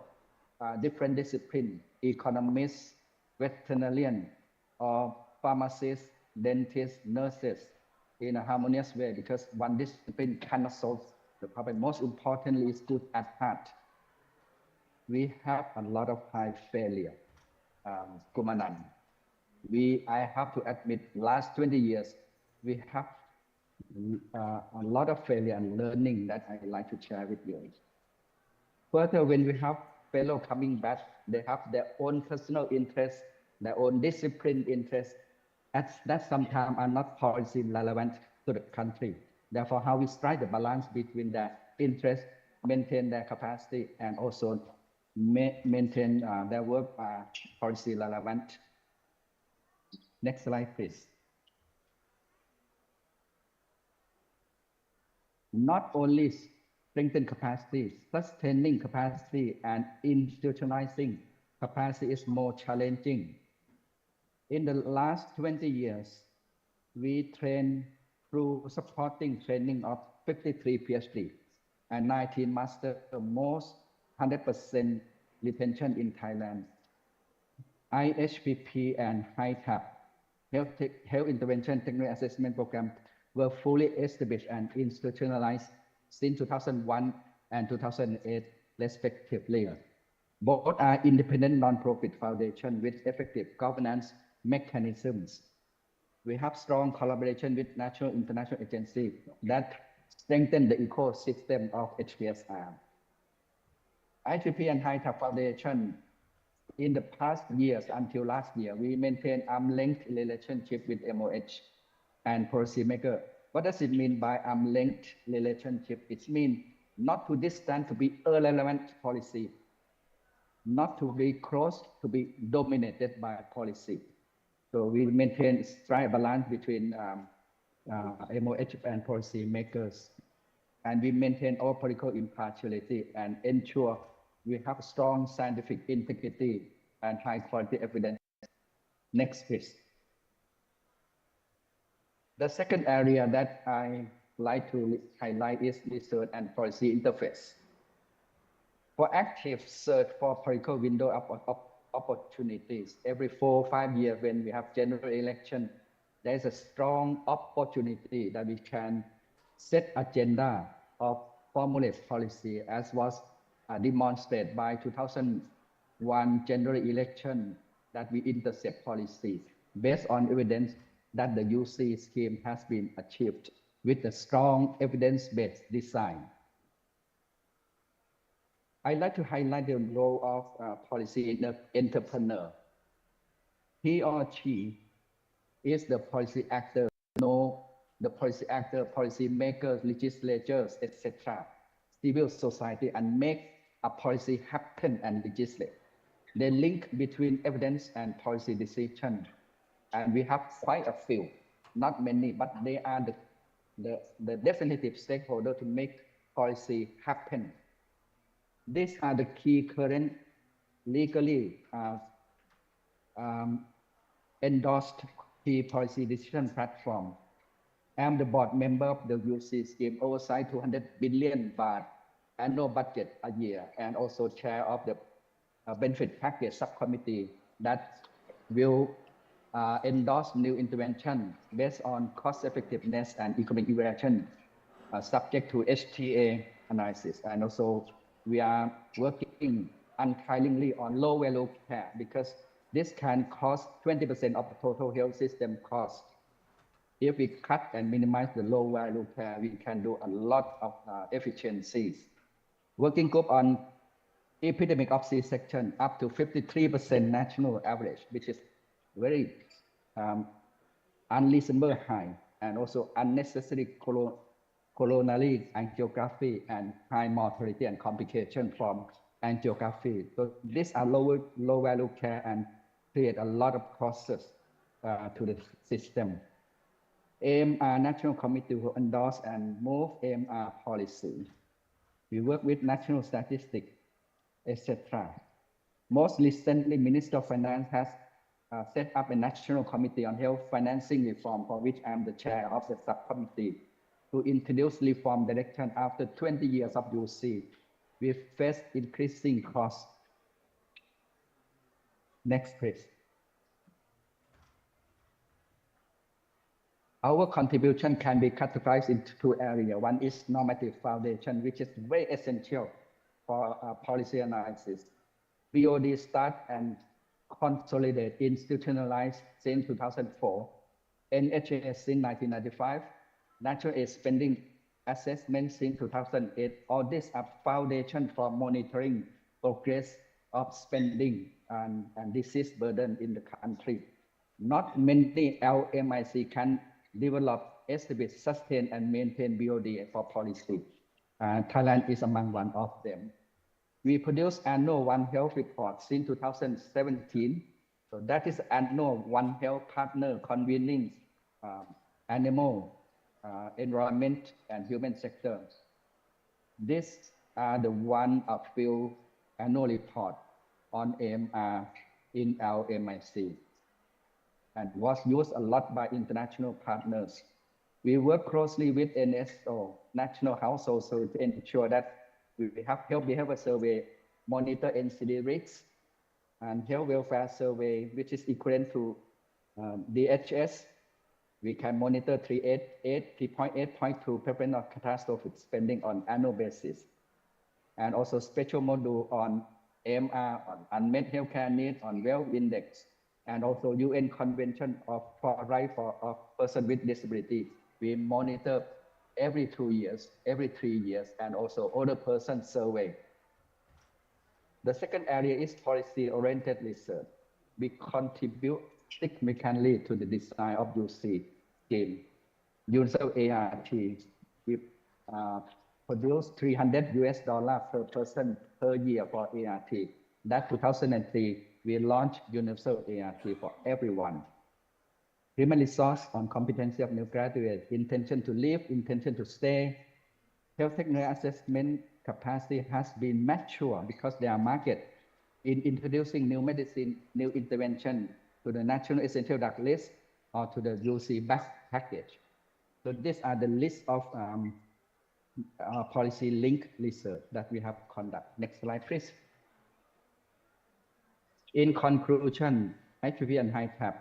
different discipline, economists, veterinarian, or pharmacists, dentists, nurses, in a harmonious way, because one discipline cannot solve the problem. Most importantly, is good at heart. We have a lot of high failure, Kumanan. I have to admit, last 20 years, we have a lot of failure and learning that I'd like to share with you. Further, when we have fellow coming back, they have their own personal interests, their own discipline interests, that sometimes are not policy relevant to the country. Therefore, how we strike the balance between their interests, maintain their capacity, and also maintain their work policy relevant. Next slide, please. Not only strengthen capacity, sustaining capacity and institutionalizing capacity is more challenging. In the last 20 years, we trained through supporting training of 53 PhD and 19 master, most 100% retention in Thailand. IHPP and HITAP, Health Intervention Technical Assessment Program, were fully established and institutionalized since 2001 and 2008, respectively. Both are independent non-profit foundations with effective governance mechanisms. We have strong collaboration with national and international agencies that strengthen the ecosystem of HPSR. IHPP and HITAP Foundation, in the past years until last year, we maintain arm-length relationship with MOH and policymaker. What does it mean by arm-length relationship? It means not too distant to be irrelevant policy. not to be close to be dominated by policy. So we maintain strike balance between MOH and policy makers. And we maintain our political impartiality and ensure we have strong scientific integrity and high quality evidence. Next, please. The second area that I like to highlight is research and policy interface. For active search for political window of opportunities, every 4 or 5 years when we have general election, there is a strong opportunity that we can set agenda of formulate policy as was demonstrated by 2001 general election that we intercept policies based on evidence that the UC scheme has been achieved with a strong evidence-based design. I'd like to highlight the role of policy entrepreneur. He or she is the policy actor, know the policy actor, policy makers, legislators, etc., civil society, and make a policy happen and legislate. They link between evidence and policy decision. And we have quite a few, not many, but they are the definitive stakeholder to make policy happen. These are the key current legally endorsed key policy decision platform. I'm the board member of the UC scheme, oversight 200 billion baht annual budget a year, and also chair of the benefit package subcommittee that will endorse new intervention based on cost effectiveness and economic evaluation subject to HTA analysis. And also we are working untiringly on low value care because this can cost 20% of the total health system cost. If we cut and minimize the low value care, we can do a lot of efficiencies. Working group on epidemic of C-section up to 53% national average, which is very unreasonable high, and also unnecessary coronary angiography and high mortality and complication from angiography. So these are low value care and create a lot of costs to the system. AMR National Committee will endorse and move AMR policy. We work with national statistics, etc. Most recently, Minister of Finance has set up a National Committee on Health Financing Reform, for which I am the chair of the subcommittee, to introduce reform direction after 20 years of UC. We face increasing costs. Next, please. Our contribution can be categorized into two areas. One is normative foundation, which is very essential for policy analysis. BOD start and consolidate, institutionalized since 2004, NHS since 1995, National Aid Spending Assessment since 2008. All these are foundation for monitoring progress of spending and disease burden in the country. Not many LMIC can develop, establish, sustain, and maintain BOD for policy. Thailand is among one of them. We produce annual One Health report since 2017. So that is annual One Health partner convening animal, environment, and human sectors. These are the one of few annual report on AMR in LMIC and was used a lot by international partners. We work closely with NSO, National Household Survey, to ensure that we have health behavior survey, monitor NCD risks, and health welfare survey, which is equivalent to DHS. We can monitor 3.8.2 prevalence of catastrophic spending on annual basis. And also special module on AMR, on unmet healthcare needs, on wealth index, and also UN Convention for Rights of Persons with Disability. We monitor every 2 years, every 3 years, and also older person survey. The second area is policy-oriented research. We contribute significantly to the design of UC scheme. Universal ART, we produce $300 per person per year for ART. That 2003, we launched universal ART for everyone. Human resource on competency of new graduates, intention to live, intention to stay. Health technical assessment capacity has been mature because there are market in introducing new medicine, new intervention to the National Essential Drug List or to the UC BAC package. So these are the list of policy link research that we have conducted. Next slide, please. In conclusion, IPP and HITAP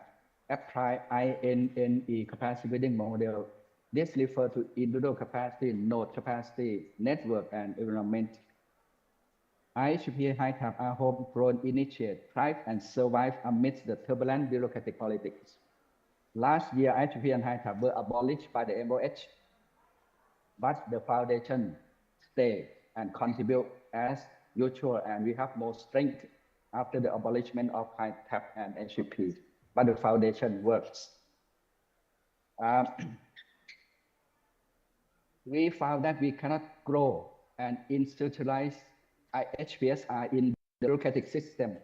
apply INNE capacity building model. This refers to individual capacity, node capacity, network, and environment. IHP HITAP are homegrown, initiate, thrive, and survive amidst the turbulent bureaucratic politics. Last year, IHP and HITAP were abolished by the MOH, but the foundation stay and contribute as usual, and we have more strength after the abolishment of HITAP and HPP, but the foundation works. We found that we cannot grow and institutionalize HPSR in the bureaucratic system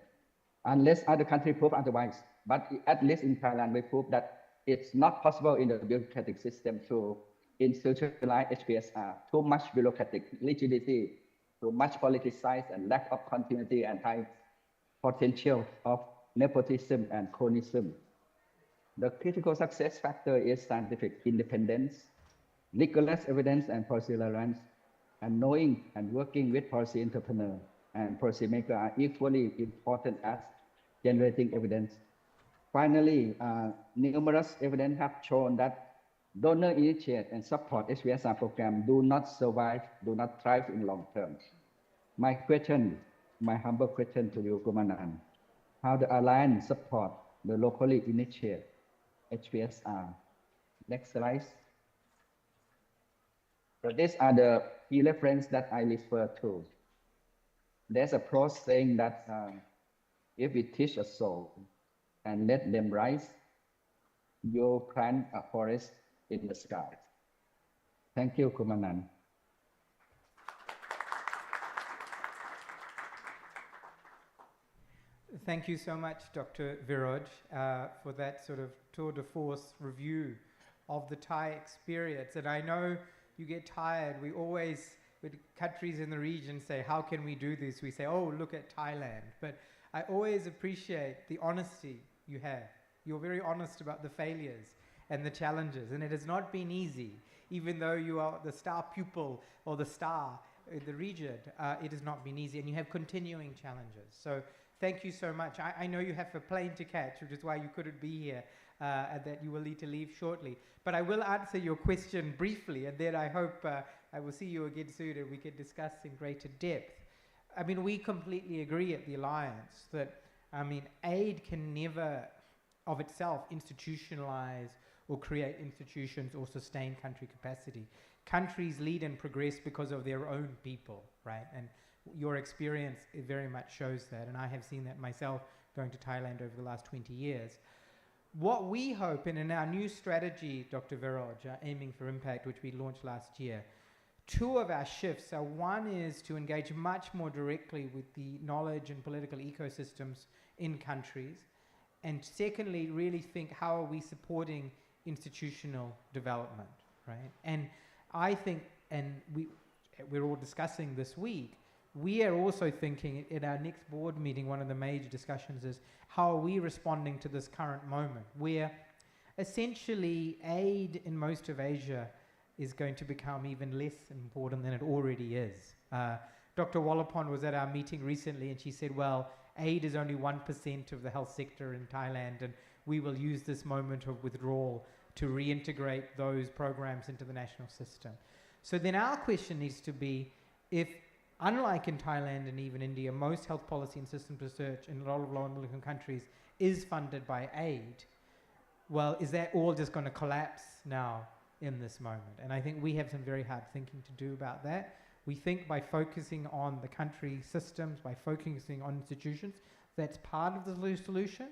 unless other countries prove otherwise. But at least in Thailand, we prove that it's not possible in the bureaucratic system to institutionalize HPSR. Too much bureaucratic rigidity, too much politicized, and lack of continuity and high potential of nepotism and cronyism. The critical success factor is scientific independence, rigorous evidence and policy relevance, and knowing and working with policy entrepreneurs and policy makers are equally important as generating evidence. Finally, numerous evidence have shown that donor initiate and support HPSR program do not survive, do not thrive in long term. My question, my humble question to you, Kumanan, how the alliance support the locally initiated HPSR? Next slide. So these are the key references that I refer to. There's a prose saying that if we teach a soul and let them rise, you'll plant a forest in the sky. Thank you, Kumanan. Thank you so much, Dr. Viraj, for that sort of tour de force review of the Thai experience. And I know you get tired. We always, with countries in the region, say, how can we do this? We say, oh, look at Thailand. But I always appreciate the honesty you have. You're very honest about the failures and the challenges. And it has not been easy, even though you are the star pupil or the star in the region. It has not been easy, and you have continuing challenges. So thank you so much. I know you have a plane to catch, which is why you couldn't be here, and that you will need to leave shortly. But I will answer your question briefly, and then I hope I will see you again soon and we can discuss in greater depth. I mean, we completely agree at the Alliance that, I mean, aid can never of itself institutionalize or create institutions or sustain country capacity. Countries lead and progress because of their own people, right? And your experience, it very much shows that, and I have seen that myself going to Thailand over the last 20 years. What we hope, and in our new strategy, Dr. Viraj, Aiming for Impact, which we launched last year, two of our shifts are, one is to engage much more directly with the knowledge and political ecosystems in countries, and secondly, really think how are we supporting institutional development, right? And I think, and we're all discussing this week, we are also thinking at our next board meeting, one of the major discussions is how are we responding to this current moment where essentially aid in most of Asia is going to become even less important than it already is. Dr. Wallapon was at our meeting recently and she said, well, aid is only 1% of the health sector in Thailand, and we will use this moment of withdrawal to reintegrate those programs into the national system. So then our question needs to be, if unlike in Thailand and even India, most health policy and systems research in a lot of low-income countries is funded by aid, well, is that all just going to collapse now in this moment? And I think we have some very hard thinking to do about that. We think by focusing on the country systems, by focusing on institutions, that's part of the solution.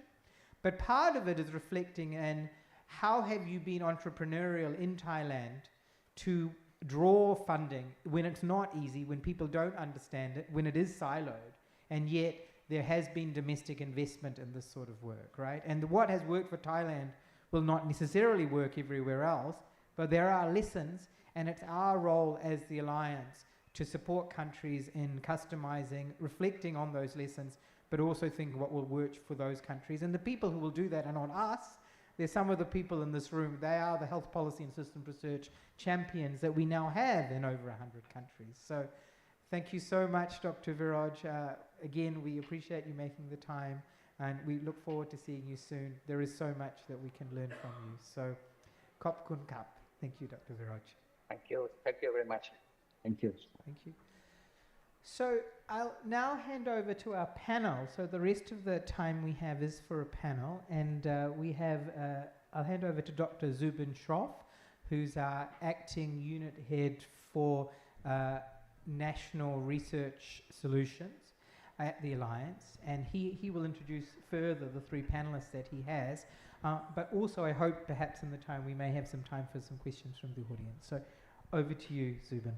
But part of it is reflecting in how have you been entrepreneurial in Thailand to draw funding when it's not easy, when people don't understand it, when it is siloed, and yet there has been domestic investment in this sort of work, right? And what has worked for Thailand will not necessarily work everywhere else, but there are lessons, and it's our role as the Alliance to support countries in customizing, reflecting on those lessons, but also think what will work for those countries. And the people who will do that are not us. There's some of the people in this room, they are the health policy and systems research champions that we now have in over 100 countries. So thank you so much, Dr. Viraj. Again, we appreciate you making the time, and we look forward to seeing you soon. There is so much that we can learn from you. So, Kop Kun Kap. Thank you, Dr. Viraj. Thank you. Thank you very much. Thank you. Thank you. So I'll now hand over to our panel. So the rest of the time we have is for a panel, and I'll hand over to Dr. Zubin Shroff, who's our acting unit head for National Research Solutions at the Alliance, and he will introduce further the three panelists that he has, but also I hope perhaps in the time we may have some time for some questions from the audience. So over to you, Zubin.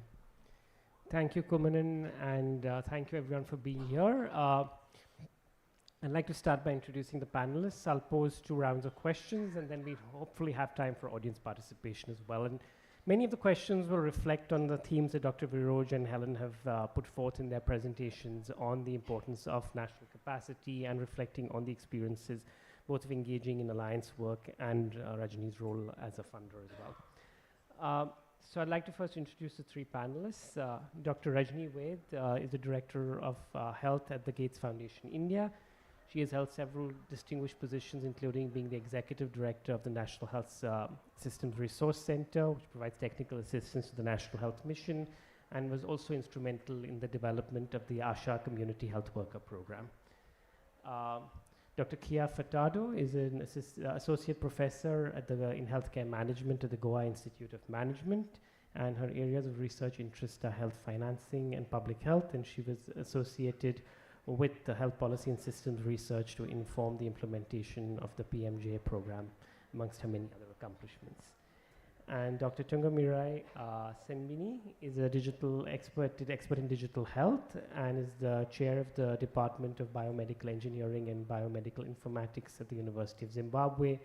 Thank you, Kumanan, and thank you everyone for being here. I'd like to start by introducing the panelists. I'll pose 2 rounds of questions, and then we hopefully have time for audience participation as well. And many of the questions will reflect on the themes that Dr. Viraj and Helen have put forth in their presentations on the importance of national capacity and reflecting on the experiences both of engaging in alliance work and Rajni's role as a funder as well. So I'd like to first introduce the 3 panelists. Dr. Rajni Ved is the Director of Health at the Gates Foundation India. She has held several distinguished positions, including being the Executive Director of the National Health Systems Resource Center, which provides technical assistance to the National Health Mission, and was also instrumental in the development of the ASHA Community Health Worker Program. Dr. Kia Furtado is an Associate Professor in Healthcare Management at the Goa Institute of Management, and her areas of research interest are health financing and public health, and she was associated with the health policy and systems research to inform the implementation of the PMJ program, amongst her many other accomplishments. And Dr. Tungamirai Senbini is a digital expert in digital health, and is the chair of the Department of Biomedical Engineering and Biomedical Informatics at the University of Zimbabwe.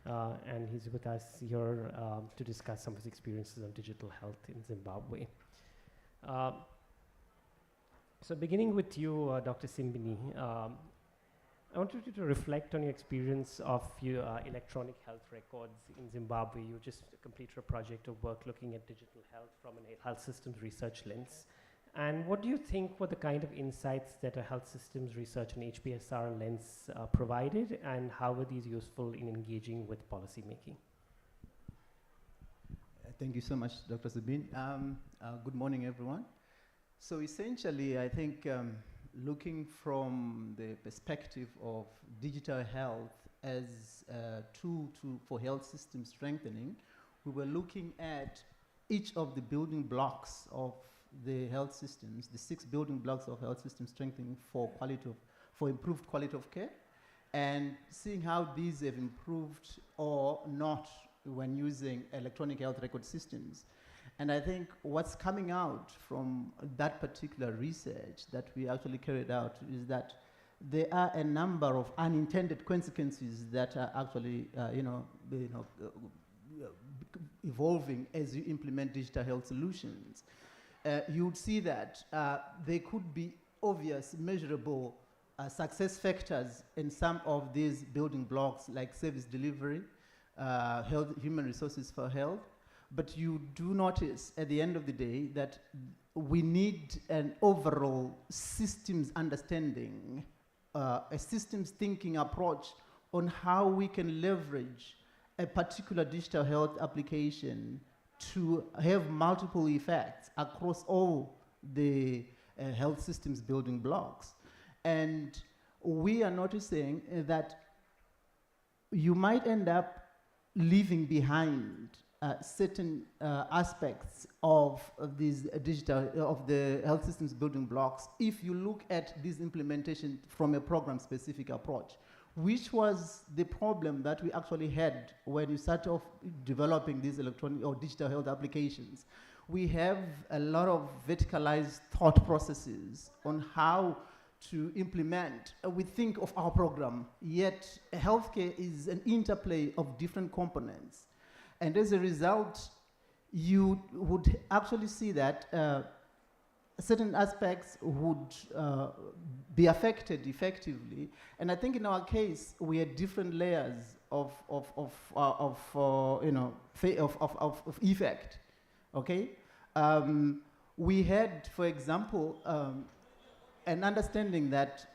And he's with us here to discuss some of his experiences on digital health in Zimbabwe. So beginning with you, Dr. Simbini, I wanted you to reflect on your experience of your electronic health records in Zimbabwe. You just completed a project of work looking at digital health from a health systems research lens. And what do you think were the kind of insights that a health systems research and HPSR lens provided, and how were these useful in engaging with policymaking? Thank you so much, Dr. Sabin. Good morning, everyone. So essentially, I think looking from the perspective of digital health as a tool for health system strengthening, we were looking at each of the building blocks of the health systems, the 6 building blocks of health system strengthening for improved quality of care, and seeing how these have improved or not when using electronic health record systems. And I think what's coming out from that particular research that we actually carried out is that there are a number of unintended consequences that are actually, evolving as you implement digital health solutions. You would see that there could be obvious, measurable success factors in some of these building blocks, like service delivery, health, human resources for health. But you do notice at the end of the day that we need an overall systems understanding, a systems thinking approach on how we can leverage a particular digital health application to have multiple effects across all the health systems building blocks. And we are noticing that you might end up leaving behind certain aspects of these of the health systems building blocks if you look at this implementation from a program-specific approach, which was the problem that we actually had when you start off developing these electronic or digital health applications. We have a lot of verticalized thought processes on how to implement, we think of our program, yet healthcare is an interplay of different components. And as a result, you would actually see that certain aspects would be affected effectively. And I think in our case, we had different layers of effect, okay? We had, for example, an understanding that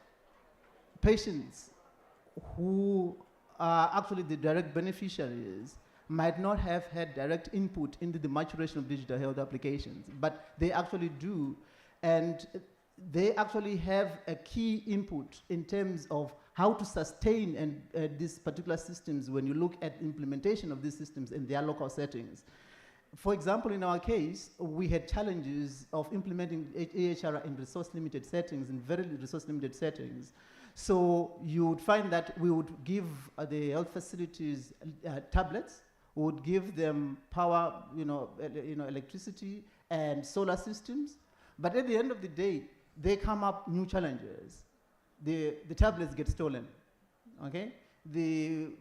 patients who are actually the direct beneficiaries might not have had direct input into the maturation of digital health applications, but they actually do, and they actually have a key input in terms of how to sustain these particular systems when you look at implementation of these systems in their local settings. For example, in our case, we had challenges of implementing AHR in resource-limited settings, in very resource-limited settings. So you would find that we would give the health facilities tablets, we would give them power, electricity and solar systems. But at the end of the day, they come up new challenges. The tablets get stolen, okay? The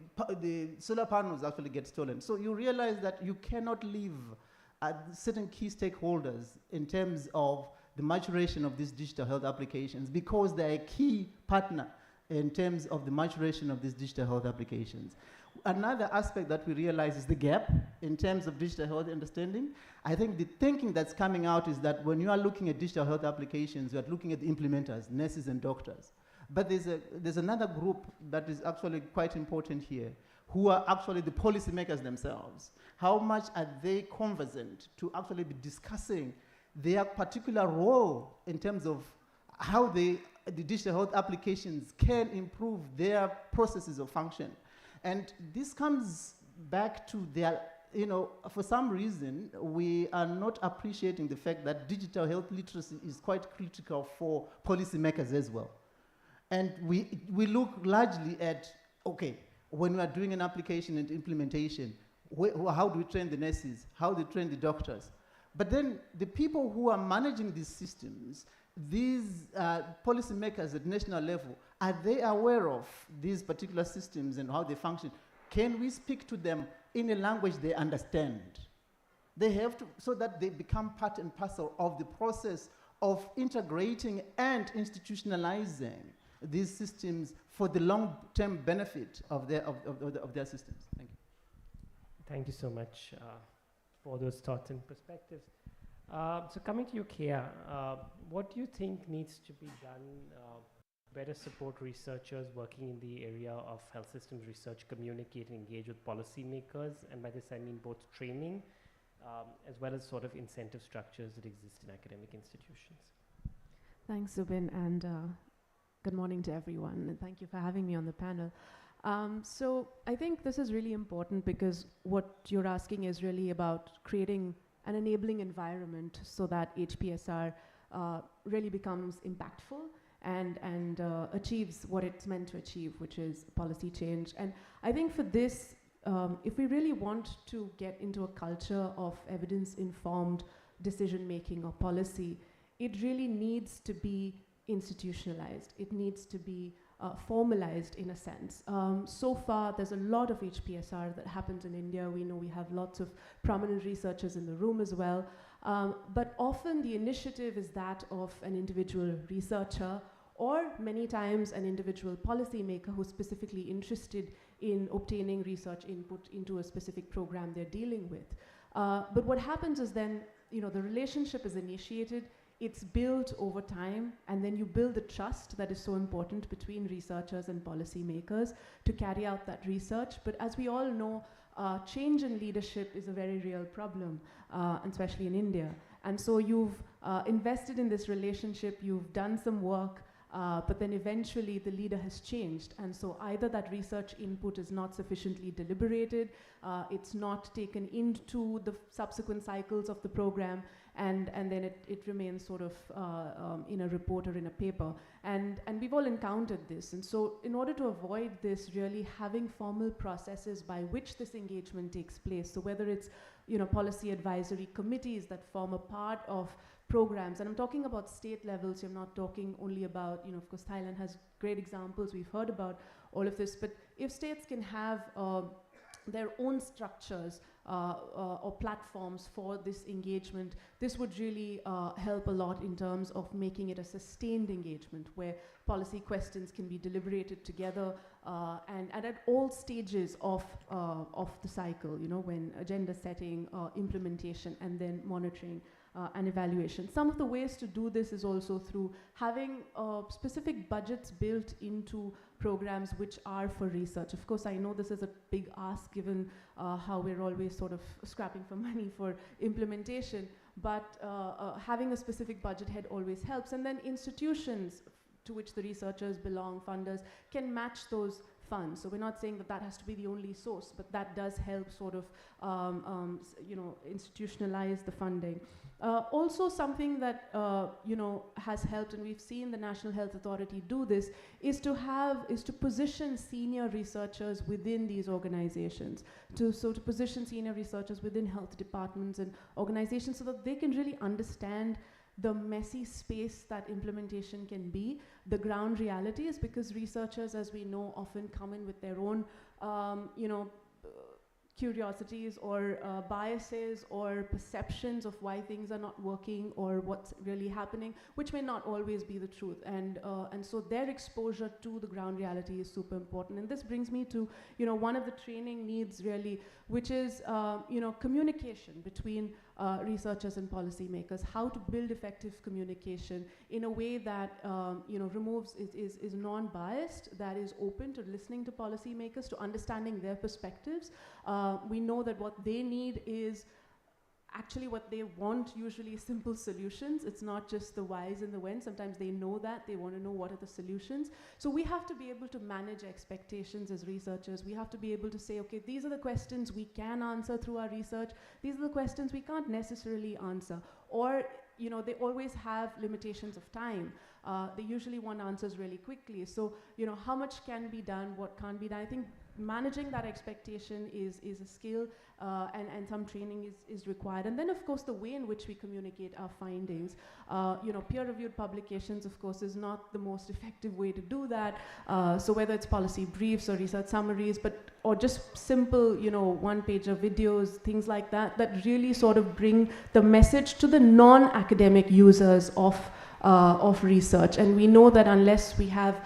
solar panels actually get stolen. So you realize that you cannot leave certain key stakeholders in terms of the maturation of these digital health applications because they're a key partner in terms of the maturation of these digital health applications. Another aspect that we realize is the gap in terms of digital health understanding. I think the thinking that's coming out is that when you are looking at digital health applications, you are looking at the implementers, nurses and doctors. But there's another group that is actually quite important here, who are actually the policymakers themselves. How much are they conversant to actually be discussing their particular role in terms of how the digital health applications can improve their processes of function? And this comes back to their, for some reason, we are not appreciating the fact that digital health literacy is quite critical for policymakers as well. And we look largely at, okay, when we are doing an application and implementation, how do we train the nurses? How do we train the doctors? But then the people who are managing these systems, these policymakers at national level, are they aware of these particular systems and how they function? Can we speak to them in a language they understand? They have to, so that they become part and parcel of the process of integrating and institutionalizing these systems for the long-term benefit of their systems. Thank you. Thank you so much for those thoughts and perspectives. So coming to you, Kia, what do you think needs to be done to better support researchers working in the area of health systems research, communicate and engage with policymakers? And by this I mean both training as well as sort of incentive structures that exist in academic institutions. Thanks, Zubin, and good morning to everyone, and thank you for having me on the panel. So I think this is really important because what you're asking is really about creating an enabling environment so that HPSR really becomes impactful and achieves what it's meant to achieve, which is policy change. And I think for this, if we really want to get into a culture of evidence-informed decision-making or policy, it really needs to be institutionalized. It needs to be formalized in a sense. So far, there's a lot of HPSR that happens in India. We know we have lots of prominent researchers in the room as well. But often the initiative is that of an individual researcher or many times an individual policymaker who's specifically interested in obtaining research input into a specific program they're dealing with. But what happens is then, the relationship is initiated, it's built over time, and then you build the trust that is so important between researchers and policymakers to carry out that research. But as we all know, change in leadership is a very real problem, especially in India. And so you've invested in this relationship, you've done some work, but then eventually the leader has changed. And so either that research input is not sufficiently deliberated, it's not taken into the subsequent cycles of the program, and then it remains sort of in a report or in a paper. And we've all encountered this. And so in order to avoid this, really having formal processes by which this engagement takes place, so whether it's policy advisory committees that form a part of programs. And I'm talking about state levels. I'm not talking only about, of course, Thailand has great examples. We've heard about all of this. But if states can have their own structures or platforms for this engagement, this would really help a lot in terms of making it a sustained engagement where policy questions can be deliberated together and at all stages of the cycle, when agenda setting, implementation, and then monitoring and evaluation. Some of the ways to do this is also through having specific budgets built into programs which are for research. Of course, I know this is a big ask given how we're always sort of scrapping for money for implementation, but having a specific budget head always helps. And then institutions to which the researchers belong, funders, can match those funds. So we're not saying that that has to be the only source, but that does help sort of institutionalize the funding. Also something that has helped, and we've seen the National Health Authority do this, is to position senior researchers within these organizations, to position senior researchers within health departments and organizations so that they can really understand the messy space that implementation can be, the ground realities, because researchers, as we know, often come in with their own curiosities or biases or perceptions of why things are not working or what's really happening, which may not always be the truth. And so their exposure to the ground reality is super important. And this brings me to one of the training needs really, which is communication between researchers and policymakers, how to build effective communication in a way that is non-biased, that is open to listening to policymakers, to understanding their perspectives. We know that what they need is actually what they want, usually simple solutions. It's not just the whys and the when. Sometimes they know that, they want to know what are the solutions. So we have to be able to manage expectations as researchers. We have to be able to say, okay, these are the questions we can answer through our research. These are the questions we can't necessarily answer. Or, they always have limitations of time. They usually want answers really quickly. So, how much can be done, what can't be done? I think managing that expectation is a skill, and some training is required. And then, of course, the way in which we communicate our findings. Peer-reviewed publications, of course, is not the most effective way to do that. So whether it's policy briefs or research summaries, or just simple, one-pager videos, things like that, that really sort of bring the message to the non-academic users of research. And we know that unless we have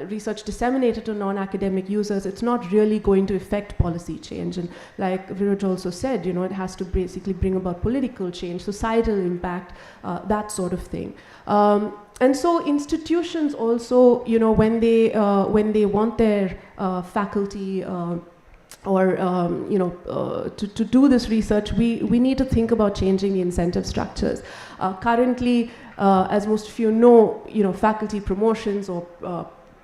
research disseminated to non-academic users, it's not really going to affect policy change. And like Viraj also said, it has to basically bring about political change, societal impact, that sort of thing. And so institutions also, when they want their faculty to do this research, we need to think about changing the incentive structures. Currently, as most of you know, faculty promotions or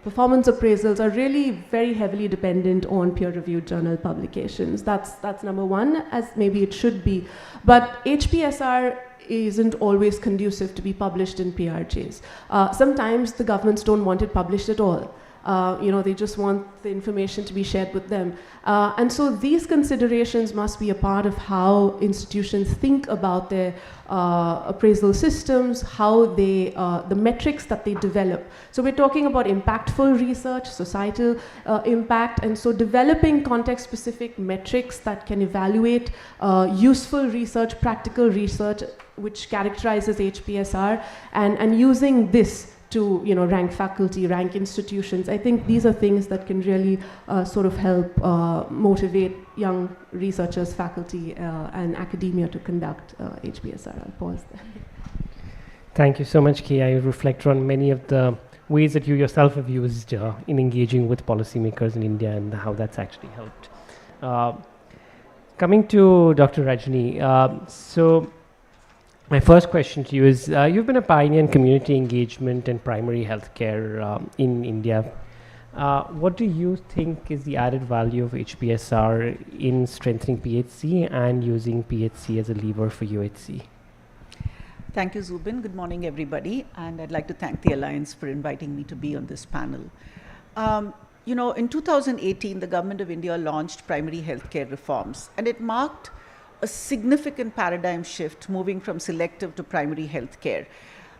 performance appraisals are really very heavily dependent on peer-reviewed journal publications. That's number one, as maybe it should be. But HPSR isn't always conducive to be published in PRJs. Sometimes the governments don't want it published at all. They just want the information to be shared with them. And so these considerations must be a part of how institutions think about their appraisal systems, how they, the metrics that they develop. So we're talking about impactful research, societal impact, and so developing context-specific metrics that can evaluate useful research, practical research, which characterizes HPSR, and using this to rank faculty, rank institutions. I think these are things that can really sort of help motivate young researchers, faculty, and academia to conduct HPSR. I'll pause there. Thank you so much, Kay. I reflect on many of the ways that you yourself have used in engaging with policymakers in India and how that's actually helped. Coming to Dr. Rajni, so my first question to you is, you've been a pioneer in community engagement and primary healthcare in India. What do you think is the added value of HPSR in strengthening PHC and using PHC as a lever for UHC? Thank you, Zubin. Good morning, everybody. And I'd like to thank the Alliance for inviting me to be on this panel. In 2018, the Government of India launched primary healthcare reforms, and it marked a significant paradigm shift moving from selective to primary health care.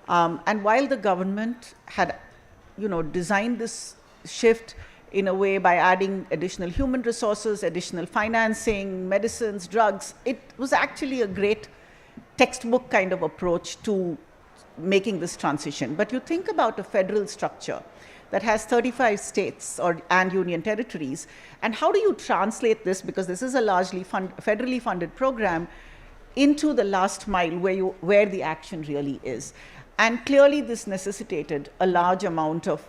And while the government had, designed this shift in a way by adding additional human resources, additional financing, medicines, drugs, it was actually a great textbook kind of approach to making this transition. But you think about a federal structure that has 35 states and union territories, and how do you translate this, because this is a largely federally funded program, into the last mile where the action really is. And clearly this necessitated a large amount of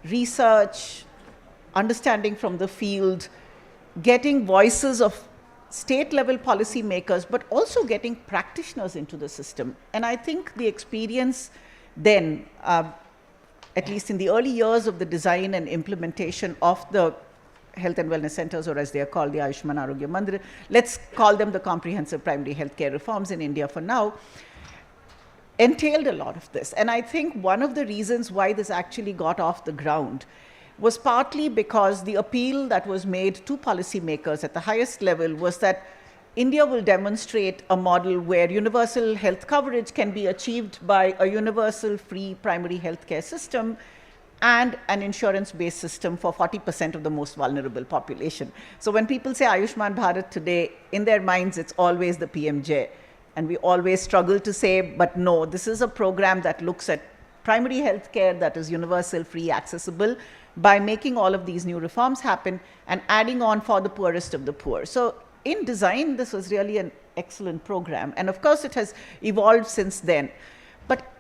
research, understanding from the field, getting voices of state-level policymakers, but also getting practitioners into the system. And I think the experience then, at least in the early years of the design and implementation of the health and wellness centers, or as they are called, the Ayushman Arogya Mandir, let's call them the comprehensive primary healthcare reforms in India for now, entailed a lot of this. And I think one of the reasons why this actually got off the ground was partly because the appeal that was made to policymakers at the highest level was that India will demonstrate a model where universal health coverage can be achieved by a universal free primary healthcare system and an insurance-based system for 40% of the most vulnerable population. So when people say Ayushman Bharat today, in their minds it's always the PMJ. And we always struggle to say, but no, this is a program that looks at primary healthcare that is universal, free, accessible, by making all of these new reforms happen and adding on for the poorest of the poor. So in design, this was really an excellent program. And of course, it has evolved since then. But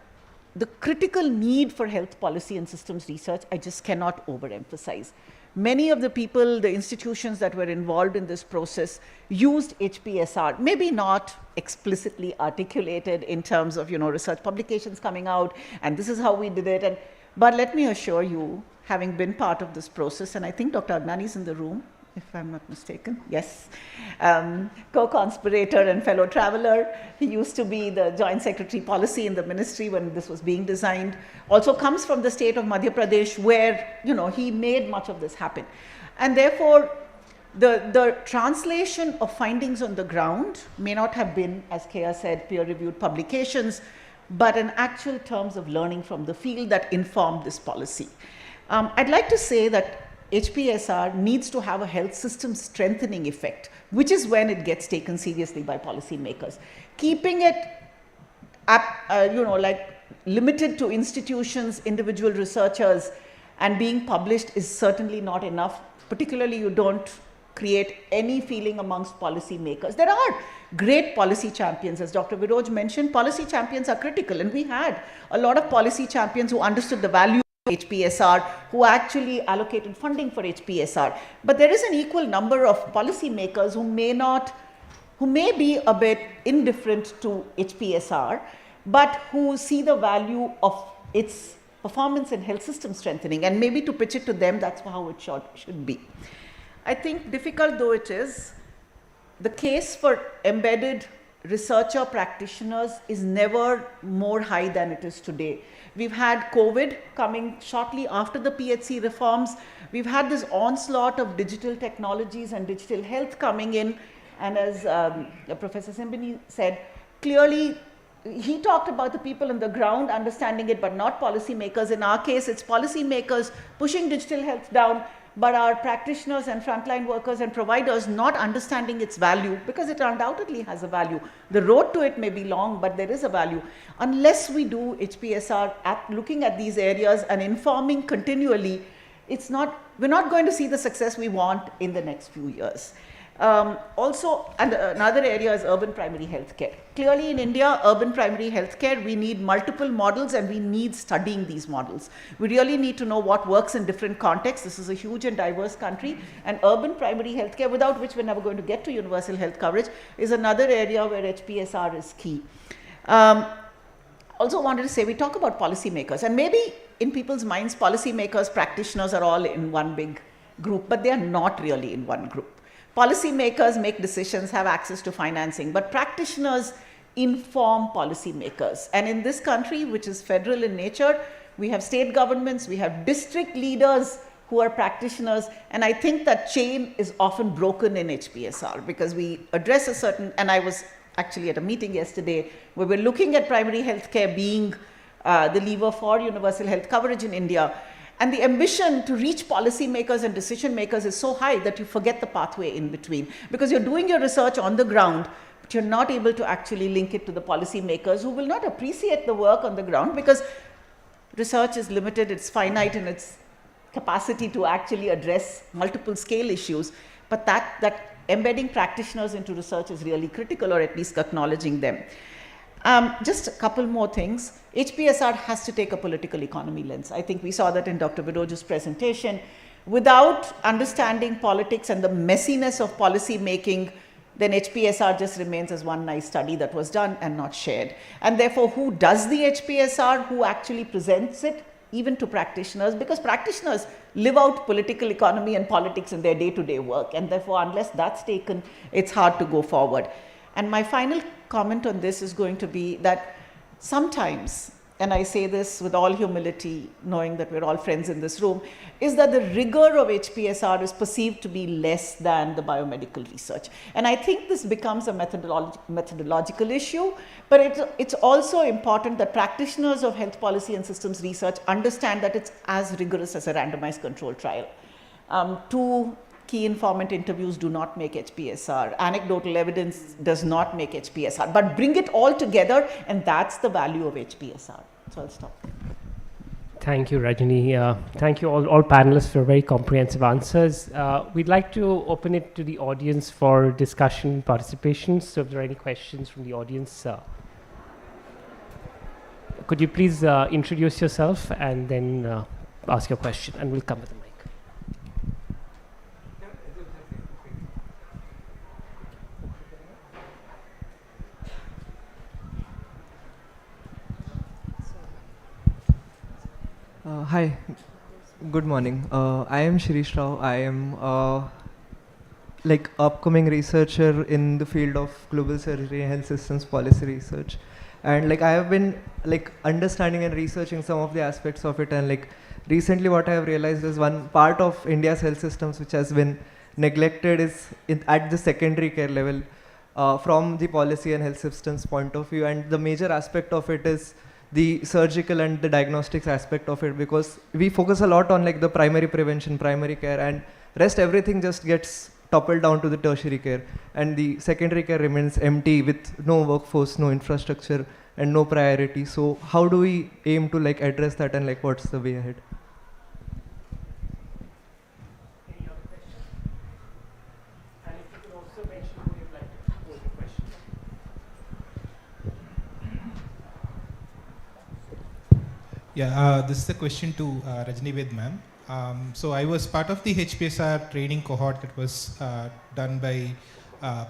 the critical need for health policy and systems research, I just cannot overemphasize. Many of the people, the institutions that were involved in this process used HPSR, maybe not explicitly articulated in terms of, research publications coming out, and this is how we did it. But let me assure you, having been part of this process, and I think Dr. Agnani is in the room, if I'm not mistaken, yes, co-conspirator and fellow traveler. He used to be the Joint Secretary Policy in the ministry when this was being designed. Also comes from the state of Madhya Pradesh where, he made much of this happen. And therefore, the translation of findings on the ground may not have been, as Kea said, peer-reviewed publications, but in actual terms of learning from the field that informed this policy. I'd like to say that HPSR needs to have a health system strengthening effect, which is when it gets taken seriously by policymakers. Keeping it limited to institutions, individual researchers, and being published is certainly not enough. Particularly, you don't create any feeling amongst policymakers. There are great policy champions, as Dr. Viroj mentioned. Policy champions are critical, and we had a lot of policy champions who understood the value HPSR, who actually allocated funding for HPSR. But there is an equal number of policymakers who may be a bit indifferent to HPSR, but who see the value of its performance in health system strengthening, and maybe to pitch it to them, that's how it should be. I think, difficult though it is, the case for embedded researcher practitioners is never more high than it is today. We've had COVID coming shortly after the PHC reforms. We've had this onslaught of digital technologies and digital health coming in. And as Professor Simbini said, clearly he talked about the people on the ground understanding it, but not policymakers. In our case, it's policymakers pushing digital health down, but our practitioners and frontline workers and providers not understanding its value, because it undoubtedly has a value. The road to it may be long, but there is a value. Unless we do HPSR looking at these areas and informing continually, we're not going to see the success we want in the next few years. Also, and another area is urban primary healthcare. Clearly in India, urban primary healthcare, we need multiple models and we need studying these models. We really need to know what works in different contexts. This is a huge and diverse country, and urban primary healthcare, without which we're never going to get to universal health coverage, is another area where HPSR is key. Also wanted to say, we talk about policymakers, and maybe in people's minds, policymakers, practitioners are all in one big group, but they are not really in one group. Policymakers make decisions, have access to financing, but practitioners inform policymakers. And in this country, which is federal in nature, we have state governments, we have district leaders who are practitioners, and I think that chain is often broken in HPSR because we address a certain, and I was actually at a meeting yesterday where we're looking at primary healthcare being the lever for universal health coverage in India. And the ambition to reach policymakers and decision makers is so high that you forget the pathway in between, because you're doing your research on the ground, but you're not able to actually link it to the policymakers who will not appreciate the work on the ground, because research is limited, it's finite in its capacity to actually address multiple scale issues. But that embedding practitioners into research is really critical, or at least acknowledging them. Just a couple more things. HPSR has to take a political economy lens. I think we saw that in Dr. Viroju's presentation. Without understanding politics and the messiness of policy making, then HPSR just remains as one nice study that was done and not shared. And therefore, who does the HPSR? Who actually presents it, even to practitioners? Because practitioners live out political economy and politics in their day-to-day work. And therefore, unless that's taken, it's hard to go forward. And my final comment on this is going to be that sometimes, and I say this with all humility, knowing that we're all friends in this room, is that the rigor of HPSR is perceived to be less than the biomedical research. And I think this becomes a methodological issue, but it's also important that practitioners of health policy and systems research understand that it's as rigorous as a randomized control trial. Two key informant interviews do not make HPSR. Anecdotal evidence does not make HPSR. But bring it all together, and that's the value of HPSR. So I'll stop. Thank you, Rajani. Thank you all panelists for very comprehensive answers. We'd like to open it to the audience for discussion, participation. So if there are any questions from the audience, could you please introduce yourself and then ask your question, and we'll come with the mic. Hi, good morning. I am Shirish Rao. I am like upcoming researcher in the field of global surgery and health systems policy research, and like I have been like understanding and researching some of the aspects of it, and like recently what I have realized is one part of India's health systems which has been neglected is at the secondary care level from the policy and health systems point of view, and the major aspect of it is the surgical and the diagnostics aspect of it, because we focus a lot on like the primary prevention, primary care, and rest everything just gets toppled down to the tertiary care, and the secondary care remains empty with no workforce, no infrastructure, and no priority. So how do we aim to like address that, and like what's the way ahead? Any other questions? And if you could also mention who you'd like to pose the question. Yeah, this is a question to Rajni Ved ma'am. So I was part of the HPSR training cohort that was done by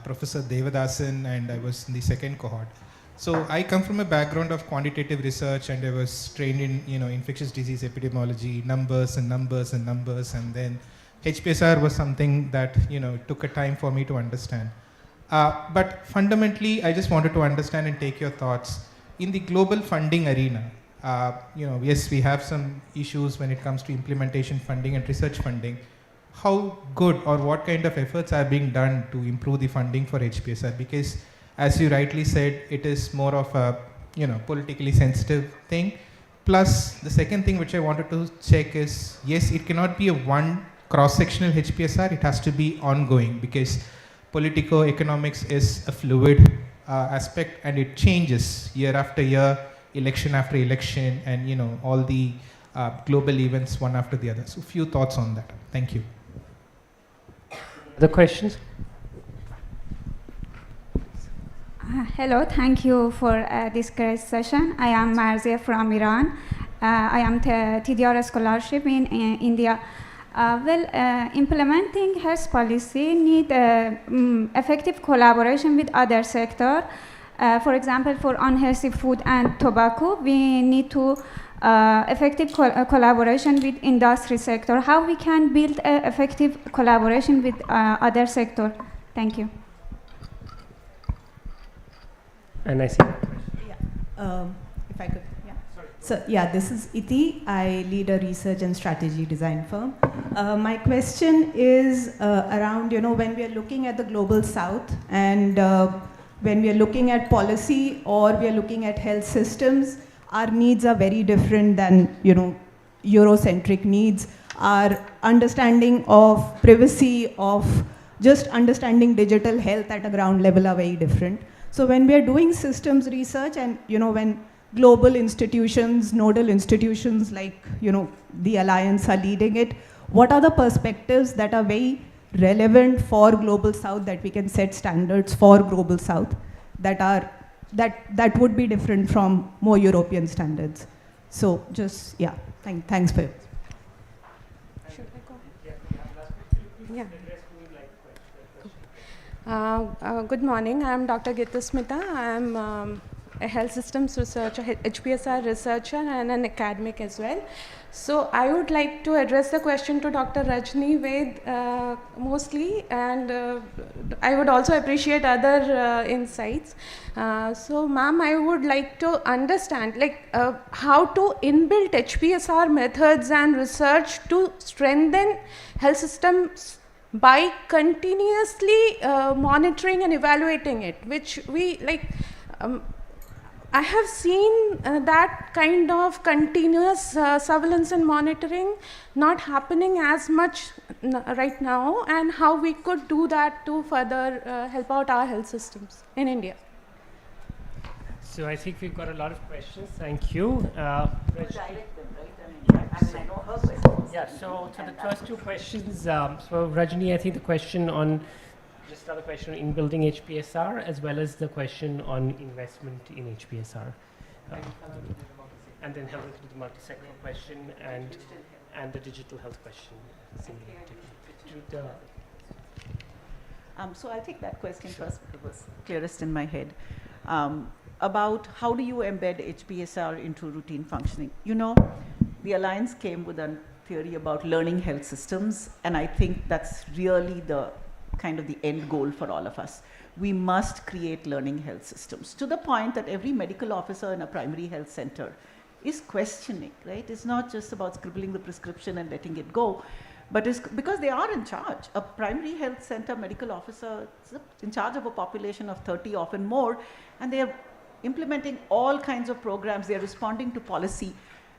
Professor Devadasan, and I was in the second cohort. So I come from a background of quantitative research, and I was trained in infectious disease epidemiology, numbers and numbers and numbers, and then HPSR was something that took a time for me to understand. But fundamentally, I just wanted to understand and take your thoughts in the global funding arena. Yes, we have some issues when it comes to implementation funding and research funding. How good or what kind of efforts are being done to improve the funding for HPSR? Because as you rightly said, it is more of a politically sensitive thing. Plus, the second thing which I wanted to check is, yes, it cannot be a one cross-sectional HPSR. It has to be ongoing, because politico-economics is a fluid aspect, and it changes year after year, election after election, and all the global events one after the other. So a few thoughts on that. Thank you. Other questions? Hello, thank you for this great session. I am Marzia from Iran. I am TDR scholarship in India. Implementing health policy need effective collaboration with other sectors. For example, for unhealthy food and tobacco, we need to effective collaboration with industry sector. How we can build effective collaboration with other sector? Thank you. And I see. Yeah. If I could. Yeah. So yeah, this is Iti. I lead a research and strategy design firm. My question is around, when we are looking at the global south and when we are looking at policy or we are looking at health systems, our needs are very different than, Eurocentric needs. Our understanding of privacy, of just understanding digital health at a ground level are very different. So when we are doing systems research and, when global institutions, nodal institutions like, the Alliance are leading it, what are the perspectives that are very relevant for Global South that we can set standards for Global South that would be different from more European standards? So just, yeah, thanks for it. Should I go? Yeah. Good morning. I am Dr. Gita Smita. I am a health systems researcher, HPSR researcher, and an academic as well. So I would like to address the question to Dr. Rajni Ved mostly, and I would also appreciate other insights. So ma'am, I would like to understand how to inbuilt HPSR methods and research to strengthen health systems by continuously monitoring and evaluating it, which we I have seen that kind of continuous surveillance and monitoring not happening as much right now, and how we could do that to further help out our health systems in India. So I think we've got a lot of questions. Thank you. Yeah, so the first two questions, so Rajni, I think the question on, just another question in building HPSR, as well as the question on investment in HPSR. And then Helen to the multi-sector question and the digital health question. So I'll take that question first, because it was clearest in my head. About how do you embed HPSR into routine functioning. The Alliance came with a theory about learning health systems, and I think that's really the kind of the end goal for all of us. We must create learning health systems to the point that every medical officer in a primary health center is questioning, right? It's not just about scribbling the prescription and letting it go, but it's because they are in charge. A primary health center medical officer is in charge of a population of 30, often more, and they are implementing all kinds of programs. They are responding to policy.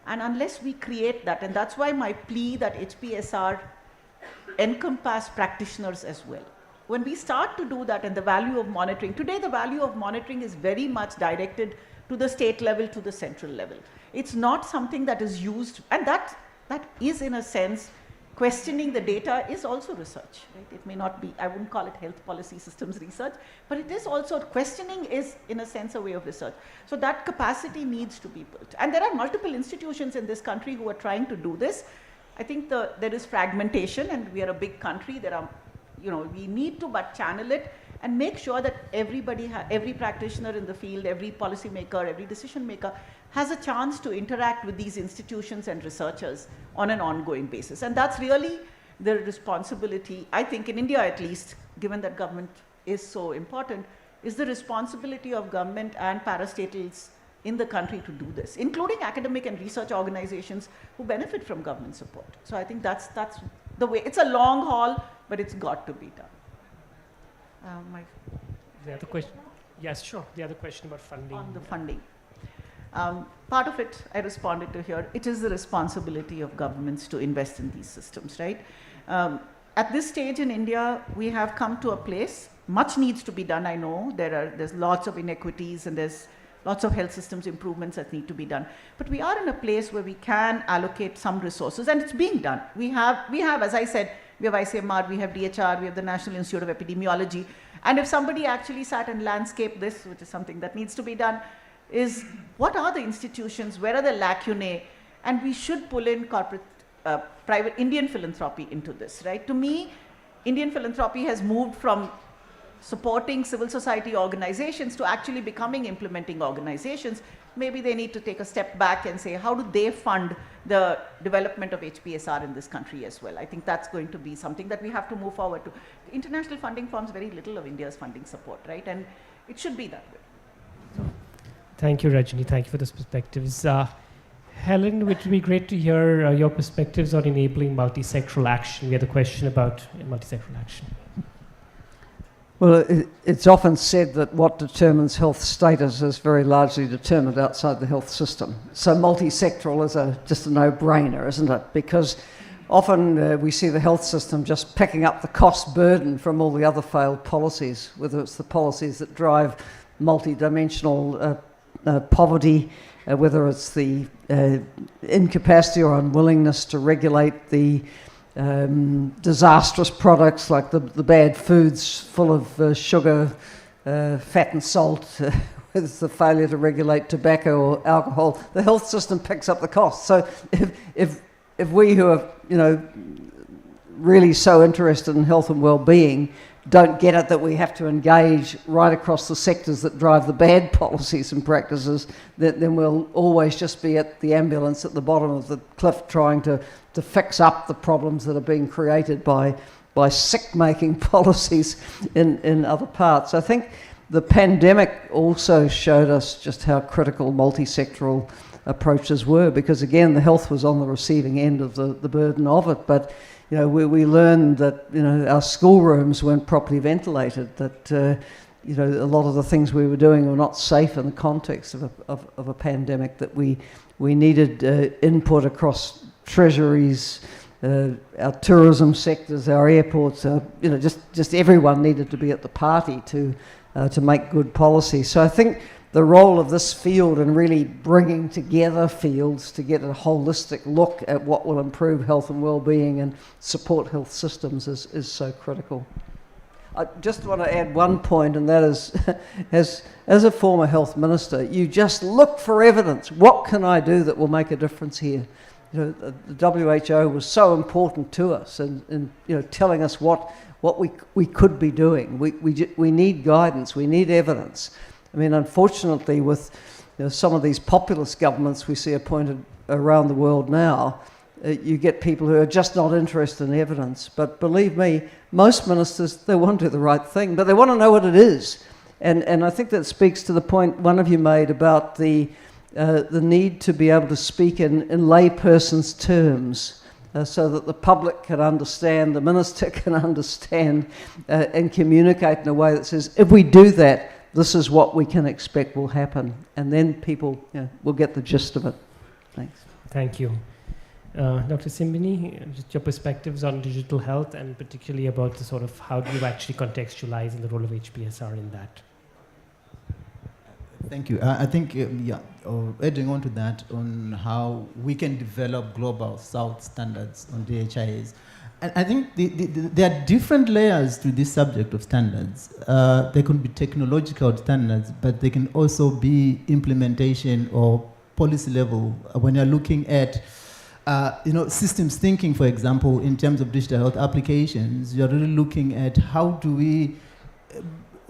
And unless we create that, and that's why my plea that HPSR encompass practitioners as well. When we start to do that, and the value of monitoring, today the value of monitoring is very much directed to the state level, to the central level. It's not something that is used, and that is in a sense, questioning the data is also research, right? It may not be, I wouldn't call it health policy systems research, but it is also, questioning is in a sense a way of research. So that capacity needs to be built. And there are multiple institutions in this country who are trying to do this. I think there is fragmentation, and we are a big country. There are, we need to but channel it and make sure that everybody, every practitioner in the field, every policymaker, every decision maker has a chance to interact with these institutions and researchers on an ongoing basis. And that's really the responsibility, I think in India at least, given that government is so important, is the responsibility of government and parastatals in the country to do this, including academic and research organizations who benefit from government support. So I think that's the way. It's a long haul, but it's got to be done. The other question, yes, sure. The other question about funding. On the funding. Part of it I responded to here. It is the responsibility of governments to invest in these systems, right? At this stage in India, we have come to a place, much needs to be done, I know. There's lots of inequities, and there's lots of health systems improvements that need to be done. But we are in a place where we can allocate some resources, and it's being done. We have, as I said, we have ICMR, we have DHR, we have the National Institute of Epidemiology. And if somebody actually sat and landscaped this, which is something that needs to be done, is what are the institutions, where are the lacunae, and we should pull in corporate, private Indian philanthropy into this, right? To me, Indian philanthropy has moved from supporting civil society organizations to actually becoming implementing organizations. Maybe they need to take a step back and say, how do they fund the development of HPSR in this country as well? I think that's going to be something that we have to move forward to. International funding forms very little of India's funding support, right? And it should be that way. Thank you, Rajni. Thank you for those perspectives. Helen, it would be great to hear your perspectives on enabling multi-sectoral action. We had a question about multi-sectoral action. Well, it's often said that what determines health status is very largely determined outside the health system. So multi-sectoral is just a no-brainer, isn't it? Because often we see the health system just picking up the cost burden from all the other failed policies, whether it's the policies that drive multi-dimensional poverty, whether it's the incapacity or unwillingness to regulate the disastrous products like the bad foods full of sugar, fat and salt, it's the failure to regulate tobacco or alcohol. The health system picks up the cost. So if we who are, really so interested in health and well-being don't get it that we have to engage right across the sectors that drive the bad policies and practices, then we'll always just be at the ambulance at the bottom of the cliff trying to fix up the problems that are being created by sick-making policies in other parts. I think the pandemic also showed us just how critical multi-sectoral approaches were, because again, the health was on the receiving end of the burden of it, but we learned that our schoolrooms weren't properly ventilated, that a lot of the things we were doing were not safe in the context of a pandemic, that we needed input across treasuries, our tourism sectors, our airports, just everyone needed to be at the party to make good policy. So I think the role of this field in really bringing together fields to get a holistic look at what will improve health and well-being and support health systems is so critical. I just want to add one point, and that is, as a former health minister, you just look for evidence. What can I do that will make a difference here? The WHO was so important to us in telling us what we could be doing. We need guidance. We need evidence. I mean, unfortunately, with some of these populist governments we see appointed around the world now, you get people who are just not interested in evidence. But believe me, most ministers, they want to do the right thing, but they want to know what it is. And I think that speaks to the point one of you made about the need to be able to speak in layperson's terms, so that the public can understand, the minister can understand, and communicate in a way that says, if we do that, this is what we can expect will happen. And then people will get the gist of it. Thanks. Thank you. Dr. Simbini, just your perspectives on digital health, and particularly about the sort of how do you actually contextualize in the role of HPSR in that? Thank you. I think, adding on to that, on how we can develop global South standards on DHIAs. And I think there are different layers to this subject of standards. They can be technological standards, but they can also be implementation or policy level. When you're looking at systems thinking, for example, in terms of digital health applications, you're really looking at how do we,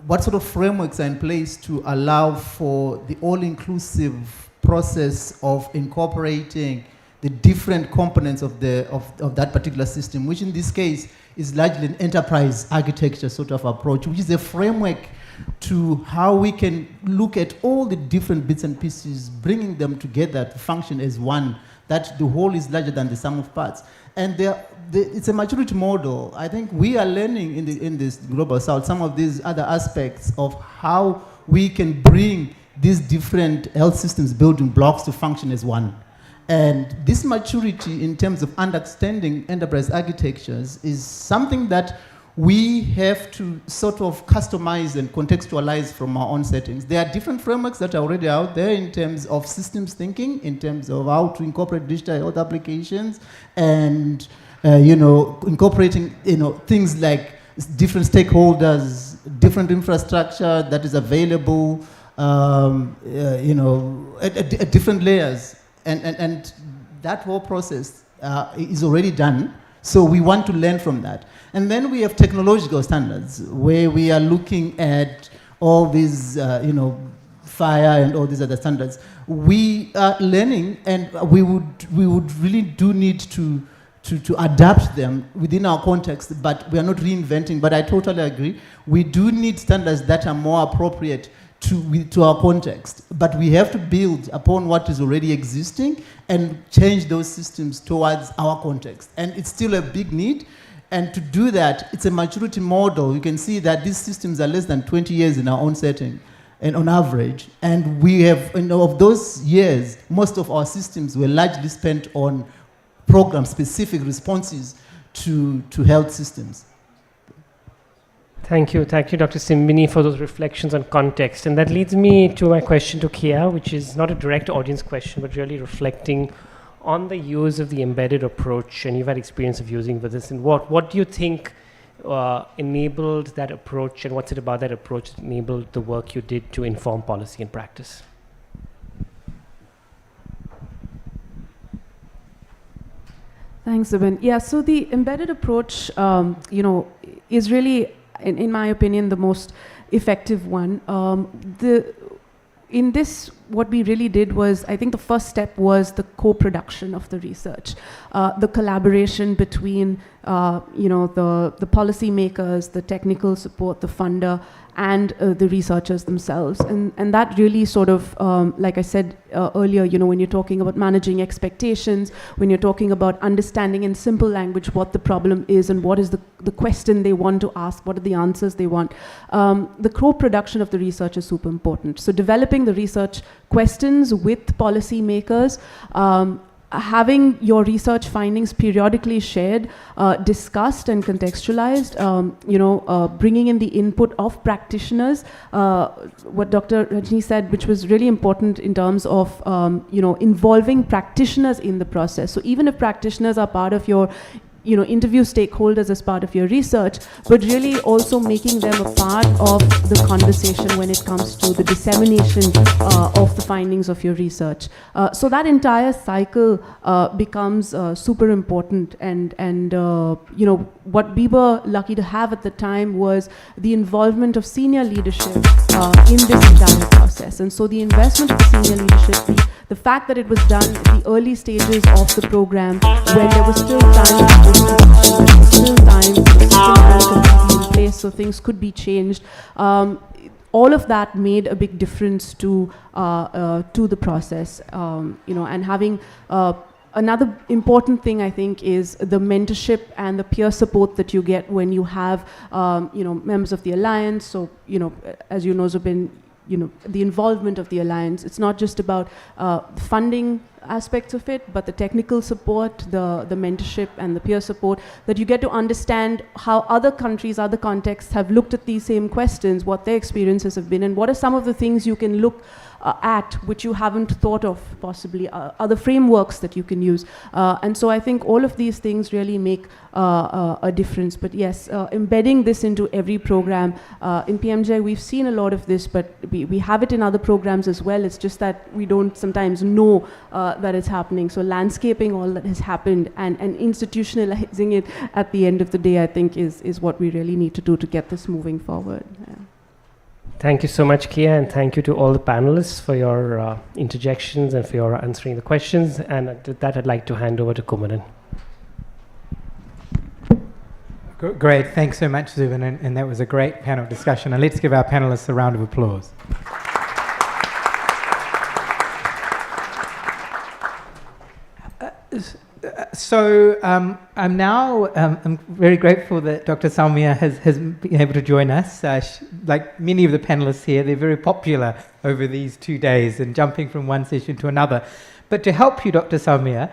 what sort of frameworks are in place to allow for the all-inclusive process of incorporating the different components of that particular system, which in this case is largely an enterprise architecture sort of approach, which is a framework to how we can look at all the different bits and pieces, bringing them together to function as one, that the whole is larger than the sum of parts. And it's a maturity model. I think we are learning in this Global South some of these other aspects of how we can bring these different health systems building blocks to function as one. And this maturity in terms of understanding enterprise architectures is something that we have to sort of customize and contextualize from our own settings. There are different frameworks that are already out there in terms of systems thinking, in terms of how to incorporate digital health applications, and incorporating things like different stakeholders, different infrastructure that is available, at different layers. And that whole process is already done, so we want to learn from that. And then we have technological standards, where we are looking at all these, fire and all these other standards. We are learning, and we would really do need to adapt them within our context, but we are not reinventing. But I totally agree. We do need standards that are more appropriate to our context, but we have to build upon what is already existing and change those systems towards our context. And it's still a big need. And to do that, it's a maturity model. You can see that these systems are less than 20 years in our own setting, and on average. And we have, of those years, most of our systems were largely spent on program-specific responses to health systems. Thank you, Dr. Simbini, for those reflections on context. And that leads me to my question to Kia, which is not a direct audience question, but really reflecting on the use of the embedded approach. And you've had experience of using this. And what do you think enabled that approach, and what's it about that approach that enabled the work you did to inform policy and practice? Thanks, Zubin. Yeah, so the embedded approach, is really, in my opinion, the most effective one. In this, what we really did was, I think the first step was the co-production of the research, the collaboration between, the policy makers, the technical support, the funder, and the researchers themselves. And that really sort of, like I said earlier, when you're talking about managing expectations, when you're talking about understanding in simple language what the problem is and what is the question they want to ask, what are the answers they want, the co-production of the research is super important. So developing the research questions with policy makers, having your research findings periodically shared, discussed and contextualized, bringing in the input of practitioners, what Dr. Rajni said, which was really important in terms of, involving practitioners in the process. So even if practitioners are part of your interview stakeholders as part of your research, but really also making them a part of the conversation when it comes to the dissemination of the findings of your research. So that entire cycle becomes super important. And what we were lucky to have at the time was the involvement of senior leadership in this entire process. And so the investment of the senior leadership, the fact that it was done at the early stages of the program when there was still time, in place, so things could be changed. All of that made a big difference to the process, and having another important thing, I think, is the mentorship and the peer support that you get when you have, members of the alliance. So, as you know, Zubin, the involvement of the alliance. It's not just about funding aspects of it, but the technical support, the mentorship and the peer support, that you get to understand how other countries, other contexts have looked at these same questions, what their experiences have been, and what are some of the things you can look at which you haven't thought of possibly, other frameworks that you can use. And so I think all of these things really make a difference. But yes, embedding this into every program. In PMJ, we've seen a lot of this, but we have it in other programs as well. It's just that we don't sometimes know that it's happening. So landscaping all that has happened and institutionalizing it at the end of the day, I think is what we really need to do to get this moving forward. Yeah. Thank you so much, Kia, and thank you to all the panelists for your interjections and for your answering the questions. And with that, I'd like to hand over to Kumaran. Great, thanks so much, Zubin, and that was a great panel discussion. And let's give our panelists a round of applause. So I'm now I'm very grateful that Dr. Salmia has been able to join us. Like many of the panelists here, they're very popular over these 2 days and jumping from one session to another. But to help you, Dr. Salmia,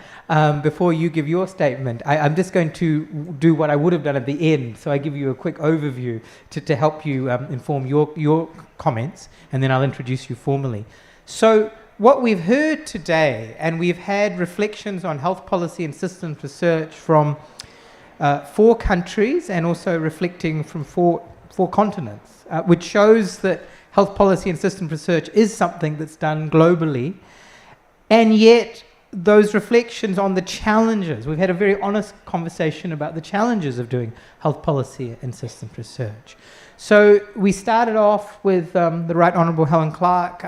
before you give your statement, I'm just going to do what I would have done at the end. So I give you a quick overview to help you inform your comments, and then I'll introduce you formally. So what we've heard today, and we've had reflections on health policy and systems research from 4 countries, and also reflecting from four continents, which shows that health policy and systems research is something that's done globally. And yet, those reflections on the challenges, we've had a very honest conversation about the challenges of doing health policy and systems research. So we started off with the Right Honourable Helen Clark,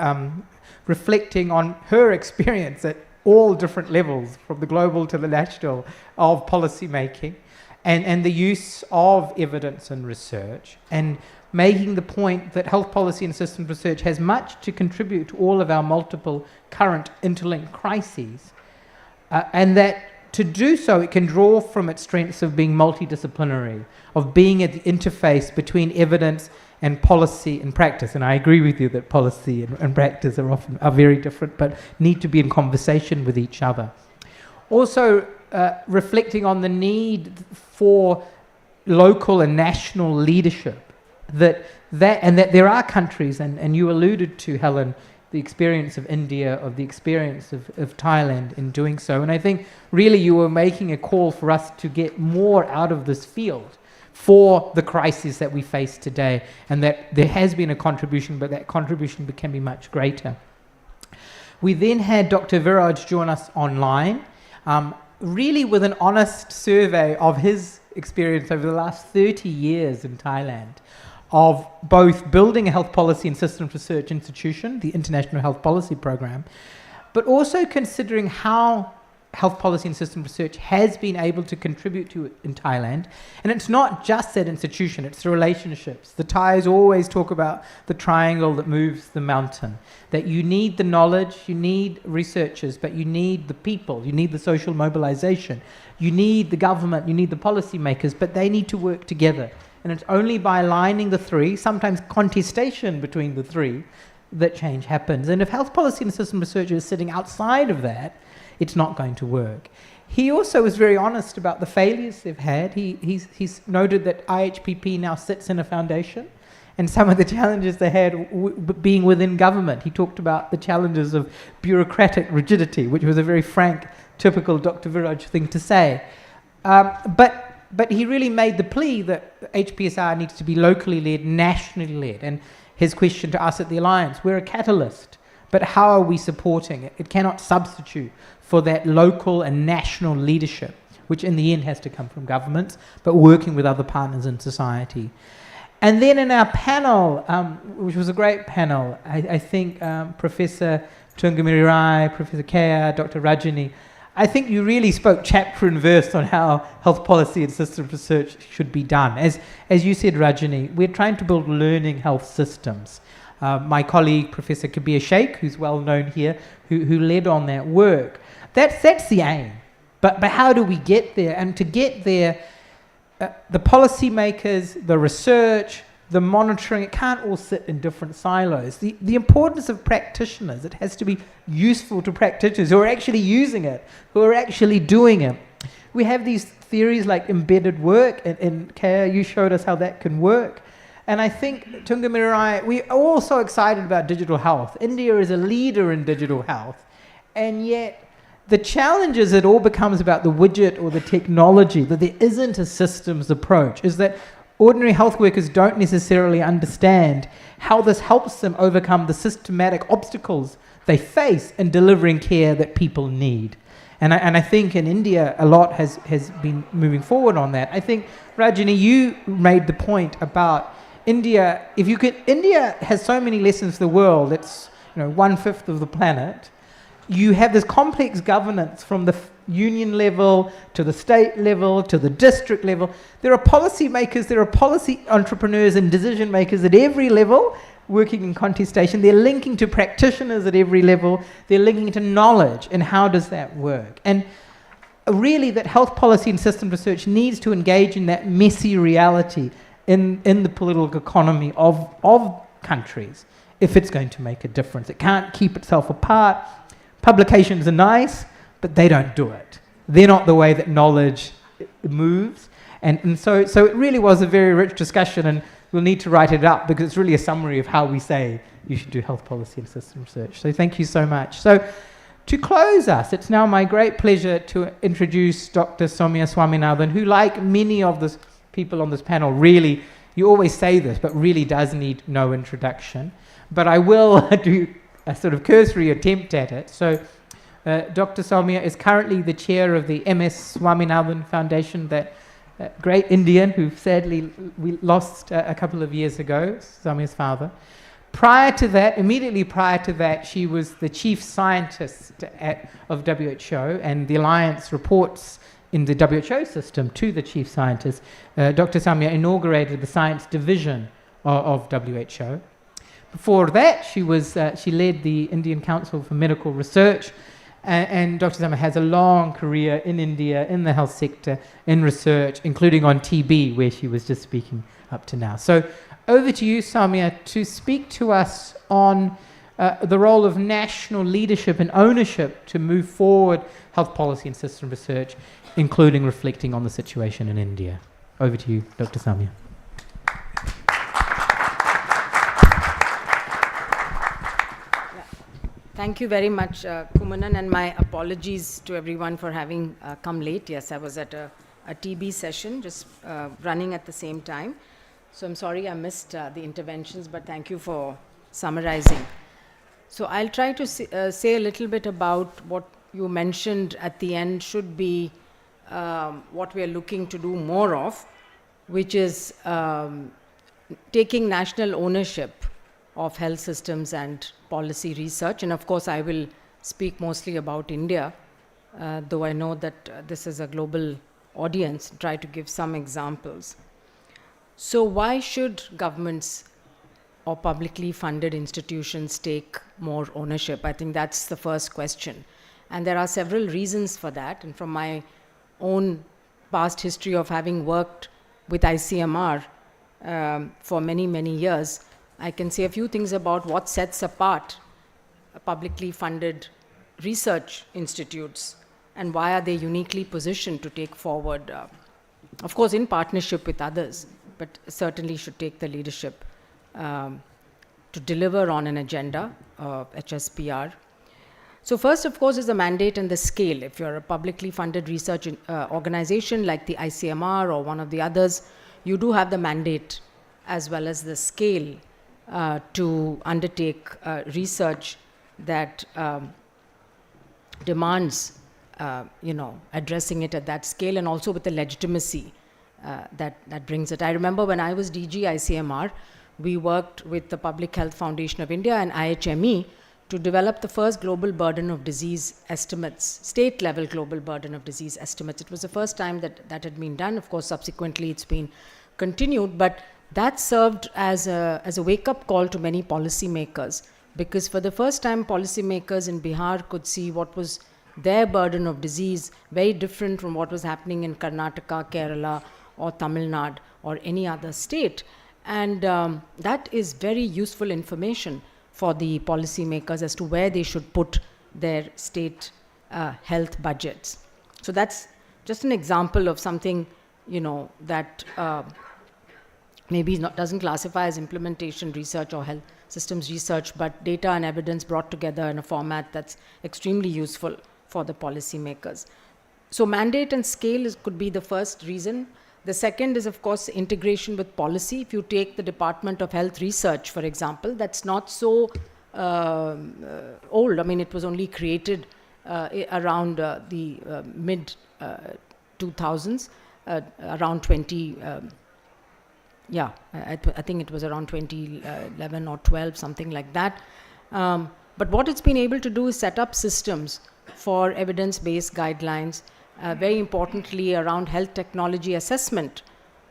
reflecting on her experience at all different levels, from the global to the national, of policy making and the use of evidence and research. And making the point that health policy and systems research has much to contribute to all of our multiple current interlinked crises, and that to do so it can draw from its strengths of being multidisciplinary, of being at the interface between evidence and policy and practice. And I agree with you that policy and practice are very different, but need to be in conversation with each other. Also, reflecting on the need for local and national leadership, that there are countries, and you alluded to, Helen, the experience of India, of the experience of Thailand in doing so. And I think really you were making a call for us to get more out of this field for the crisis that we face today, and that there has been a contribution, but that contribution can be much greater. We then had Dr. Viraj join us online, really with an honest survey of his experience over the last 30 years in Thailand, of both building a health policy and systems research institution, the International Health Policy Program, but also considering how health policy and systems research has been able to contribute to it in Thailand. And it's not just that institution, it's the relationships. The Thais always talk about the triangle that moves the mountain, that you need the knowledge, you need researchers, but you need the people, you need the social mobilization, you need the government, you need the policymakers, but they need to work together. And it's only by aligning the three, sometimes contestation between the three, that change happens. And if health policy and systems research is sitting outside of that, it's not going to work. He also was very honest about the failures they've had. He's noted that IHPP now sits in a foundation, and some of the challenges they had being within government. He talked about the challenges of bureaucratic rigidity, which was a very frank, typical Dr. Viraj thing to say. But he really made the plea that HPSR needs to be locally led, nationally led. And his question to us at the Alliance, we're a catalyst, but how are we supporting it? It cannot substitute for that local and national leadership, which in the end has to come from governments, but working with other partners in society. And then in our panel, which was a great panel, I think Professor Tungamiri Rai, Professor Kaya, Dr. Rajani, I think you really spoke chapter and verse on how health policy and systems research should be done. As you said, Rajani, we're trying to build learning health systems. My colleague, Professor Kabir Sheikh, who's well known here, who led on that work. That's the aim. But how do we get there? And to get there, the policymakers, the research, the monitoring, it can't all sit in different silos. The importance of practitioners, it has to be useful to practitioners who are actually using it, who are actually doing it. We have these theories like embedded work, and Kaya, you showed us how that can work. And I think, Tungamiri Rai, we're all so excited about digital health. India is a leader in digital health. And yet, the challenge is it all becomes about the widget or the technology, that there isn't a systems approach, is that ordinary health workers don't necessarily understand how this helps them overcome the systematic obstacles they face in delivering care that people need. And I think in India, a lot has been moving forward on that. I think, Rajani, you made the point about India. India has so many lessons for the world. It's 1/5 of the planet. You have this complex governance from the union level to the state level to the district level. There are policymakers, there are policy entrepreneurs and decision makers at every level working in contestation. They're linking to practitioners at every level. They're linking to knowledge. And how does that work? And really that health policy and systems research needs to engage in that messy reality in the political economy of countries if it's going to make a difference. It can't keep itself apart. Publications are nice, but they don't do it. They're not the way that knowledge moves. And so it really was a very rich discussion, and we'll need to write it up because it's really a summary of how we say you should do health policy and systems research. So thank you so much. So to close us, it's now my great pleasure to introduce Dr. Soumya Swaminathan, who, like many of the people on this panel, really, you always say this, but really does need no introduction. But I will do a sort of cursory attempt at it. So Dr. Soumya is currently the chair of the MS Swaminathan Foundation, that great Indian who sadly we lost a couple of years ago, Soumya's father. Immediately prior to that, she was the chief scientist of WHO, and the Alliance reports in the WHO system to the chief scientist. Dr. Soumya inaugurated the science division of WHO. Before that, she led the Indian Council for Medical Research, and Dr. Sama has a long career in India, in the health sector, in research, including on TB, where she was just speaking up to now. So over to you, Samia, to speak to us on the role of national leadership and ownership to move forward health policy and system research, including reflecting on the situation in India. Over to you, Dr. Samia. Thank you very much, Kumanan, and my apologies to everyone for having come late. Yes, I was at a TB session, just running at the same time. So I'm sorry I missed the interventions, but thank you for summarizing. So I'll try to say a little bit about what you mentioned at the end should be what we are looking to do more of, which is taking national ownership of health systems and policy research. And of course, I will speak mostly about India, though I know that this is a global audience, try to give some examples. So why should governments or publicly funded institutions take more ownership? I think that's the first question. And there are several reasons for that. And from my own past history of having worked with ICMR for many, many years, I can say a few things about what sets apart publicly funded research institutes and why are they uniquely positioned to take forward, of course, in partnership with others, but certainly should take the leadership to deliver on an agenda of HSPR. So first, of course, is the mandate and the scale. If you're a publicly funded research organization like the ICMR or one of the others, you do have the mandate as well as the scale to undertake research that demands, addressing it at that scale, and also with the legitimacy that brings it. I remember when I was DG ICMR, we worked with the Public Health Foundation of India and IHME to develop the first global burden of disease estimates, state-level global burden of disease estimates. It was the first time that had been done. Of course, subsequently it's been continued, but that served as a wake-up call to many policymakers, because for the first time, policymakers in Bihar could see what was their burden of disease, very different from what was happening in Karnataka, Kerala, or Tamil Nadu, or any other state. And that is very useful information for the policymakers as to where they should put their state health budgets. So that's just an example of something, that maybe doesn't classify as implementation research or health systems research, but data and evidence brought together in a format that's extremely useful for the policymakers. So mandate and scale could be the first reason. The second is, of course, integration with policy. If you take the Department of Health Research, for example, that's not so old. I mean, it was only created around the mid-2000s, around 20... I think it was around 2011 or 12, something like that. But what it's been able to do is set up systems for evidence-based guidelines, very importantly around health technology assessment.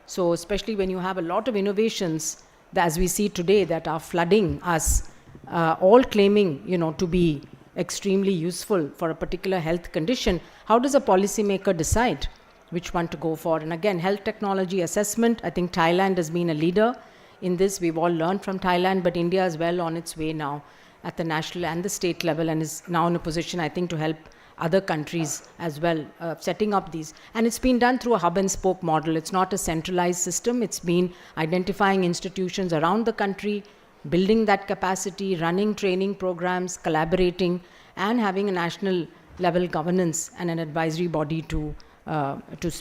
So especially when you have a lot of innovations, as we see today, that are flooding us, all claiming, to be extremely useful for a particular health condition, how does a policymaker decide which one to go for? And again, health technology assessment, I think Thailand has been a leader in this. We've all learned from Thailand, but India is well on its way now at the national and the state level, and is now in a position, I think, to help other countries as well, setting up these. And it's been done through a hub and spoke model. It's not a centralized system. It's been identifying institutions around the country, building that capacity, running training programs, collaborating, and having a national level governance and an advisory body to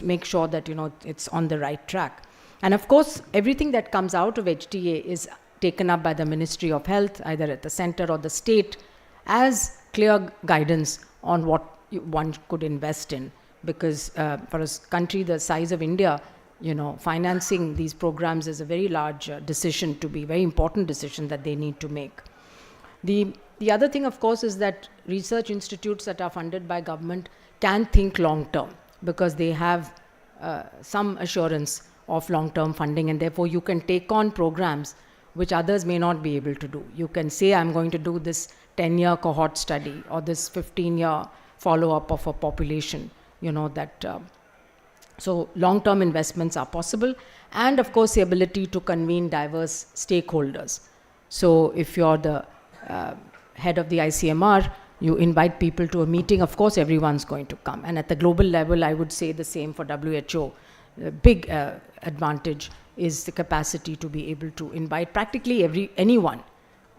make sure that it's on the right track. And of course, everything that comes out of HTA is taken up by the Ministry of Health, either at the center or the state, as clear guidance on what one could invest in. Because for a country the size of India, financing these programs is a very large decision, to be very important decision that they need to make. The other thing, of course, is that research institutes that are funded by government can think long term, because they have some assurance of long-term funding, and therefore you can take on programs which others may not be able to do. You can say, I'm going to do this 10-year cohort study or this 15-year follow-up of a population, so long-term investments are possible, and of course the ability to convene diverse stakeholders. So if you're the head of the ICMR, you invite people to a meeting, of course everyone's going to come. And at the global level, I would say the same for WHO. The big advantage is the capacity to be able to invite practically anyone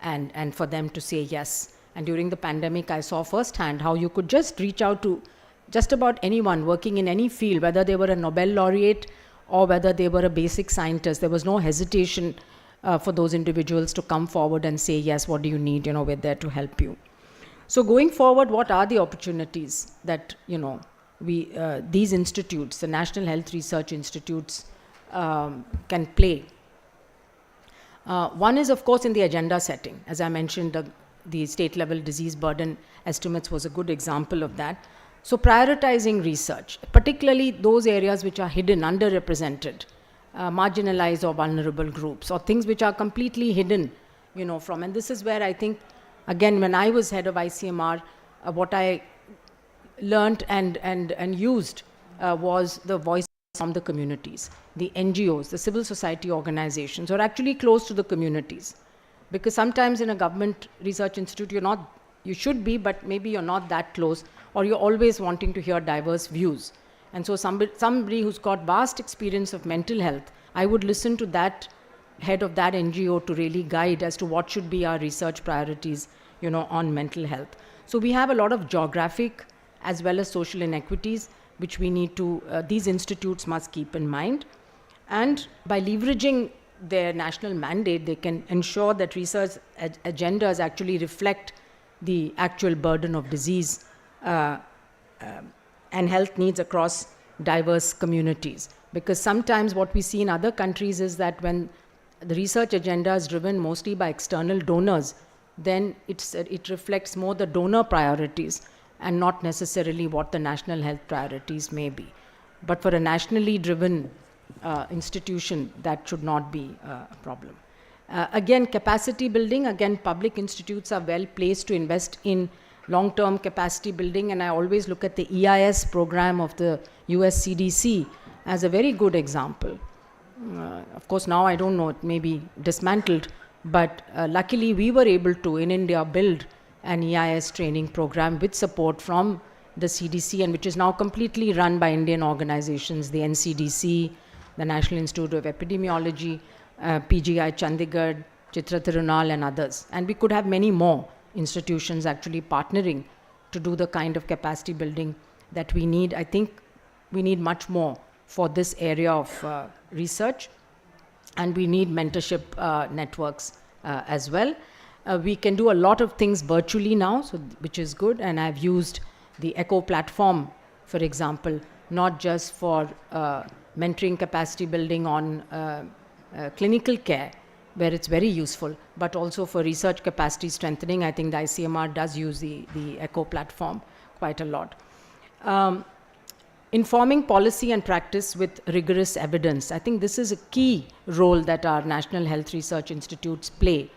and for them to say yes. And during the pandemic, I saw firsthand how you could just reach out to just about anyone working in any field, whether they were a Nobel laureate or whether they were a basic scientist. There was no hesitation for those individuals to come forward and say, yes, what do you need? We're there to help you. So going forward, what are the opportunities that, these institutes, the National Health Research Institutes, can play? One is, of course, in the agenda setting. As I mentioned, the state-level disease burden estimates was a good example of that. So prioritizing research, particularly those areas which are hidden, underrepresented, marginalized or vulnerable groups, or things which are completely hidden, from. And this is where I think, again, when I was head of ICMR, what I learned and used was the voice from the communities. The NGOs, the civil society organizations, are actually close to the communities. Because sometimes in a government research institute, you should be, but maybe you're not that close, or you're always wanting to hear diverse views. And so somebody who's got vast experience of mental health, I would listen to that head of that NGO to really guide as to what should be our research priorities, on mental health. So we have a lot of geographic as well as social inequities, which we need to, these institutes must keep in mind. And by leveraging their national mandate, they can ensure that research agendas actually reflect the actual burden of disease and health needs across diverse communities. Because sometimes what we see in other countries is that when the research agenda is driven mostly by external donors, then it reflects more the donor priorities and not necessarily what the national health priorities may be. But for a nationally driven institution, that should not be a problem. Again, capacity building, public institutes are well placed to invest in long-term capacity building, and I always look at the EIS program of the US CDC as a very good example. Of course, now I don't know, it may be dismantled, but luckily we were able to, in India, build an EIS training program with support from the CDC, and which is now completely run by Indian organizations, the NCDC, the National Institute of Epidemiology, PGI Chandigarh, Chitra Tirunal, and others. And we could have many more institutions actually partnering to do the kind of capacity building that we need. I think we need much more for this area of research, and we need mentorship networks as well. We can do a lot of things virtually now, which is good, and I've used the ECHO platform, for example, not just for mentoring capacity building on clinical care, where it's very useful, but also for research capacity strengthening. I think the ICMR does use the ECHO platform quite a lot. Informing policy and practice with rigorous evidence. I think this is a key role that our National Health Research Institutes play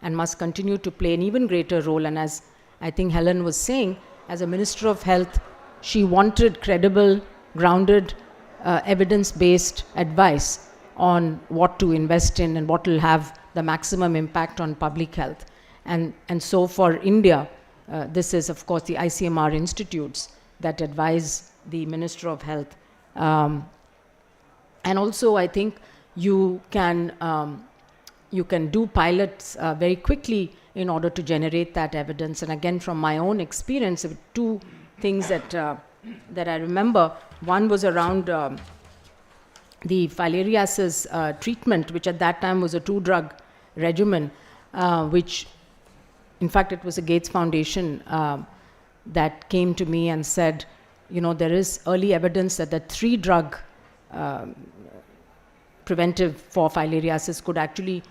and must continue to play an even greater role. And as I think Helen was saying, as a Minister of Health, she wanted credible, grounded, evidence-based advice on what to invest in and what will have the maximum impact on public health. And so for India, this is, of course, the ICMR institutes that advise the Minister of Health. And also, I think you can do pilots very quickly in order to generate that evidence. And again, from my own experience, two things that I remember. One was around the filariasis treatment, which at that time was a 2-drug regimen, which, in fact, it was a Gates Foundation that came to me and said, there is early evidence that the 3-drug preventive for filariasis could actually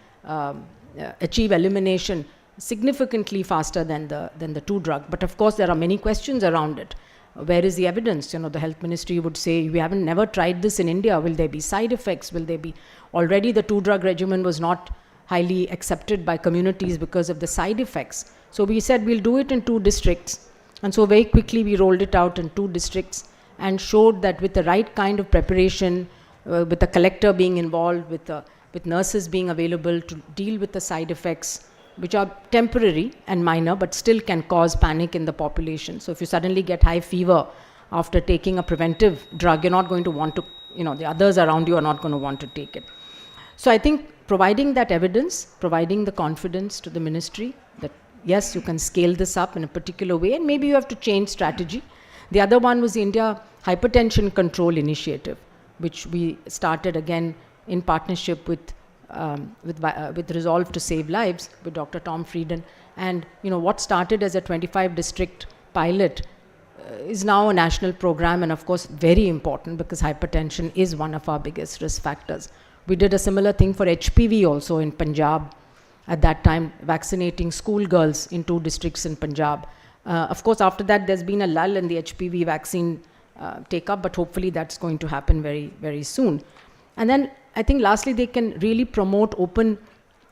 achieve elimination significantly faster than the 2-drug. But of course, there are many questions around it. where is the evidence? You know, the health ministry would say, we haven't never tried this in India. Will there be side effects? Will there be, already the 2-drug regimen was not highly accepted by communities because of the side effects. So we said we'll do it in 2 districts. And so very quickly we rolled it out in 2 districts and showed that with the right kind of preparation, with the collector being involved, with nurses being available to deal with the side effects, which are temporary and minor, but still can cause panic in the population. So if you suddenly get high fever after taking a preventive drug, you're not going to want to, you know, the others around you are not going to want to take it. So I think providing that evidence, providing the confidence to the ministry that yes, you can scale this up in a particular way, and maybe you have to change strategy. The other one was the India Hypertension Control Initiative, which we started again in partnership with Resolve to Save Lives with Dr. Tom Frieden. And you know, what started as a 25 district pilot is now a national program, and of course very important because hypertension is one of our biggest risk factors. We did a similar thing for HPV also in Punjab at that time, vaccinating schoolgirls in 2 districts in Punjab. Of course, after that, there's been a lull in the HPV vaccine take-up, but hopefully that's going to happen very, very soon. And then I think lastly, they can really promote open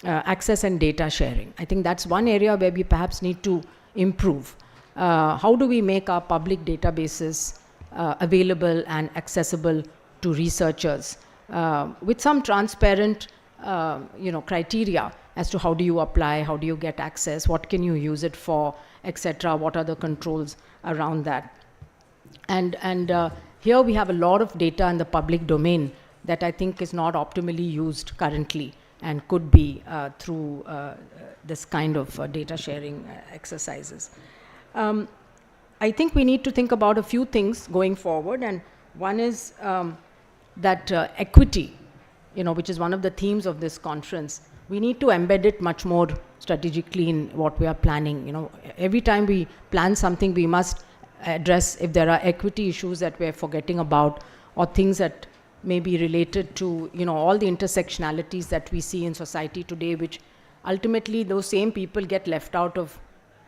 access and data sharing. I think that's one area where we perhaps need to improve. How do we make our public databases available and accessible to researchers with some transparent criteria as to how do you apply, how do you get access, what can you use it for, etc. What are the controls around that? And here we have a lot of data in the public domain that I think is not optimally used currently and could be through this kind of data sharing exercises. I think we need to think about a few things going forward, and one is that equity, you know, which is one of the themes of this conference. We need to embed it much more strategically in what we are planning. You know, every time we plan something, we must address if there are equity issues that we're forgetting about, or things that may be related to, you know, all the intersectionalities that we see in society today, which ultimately those same people get left out of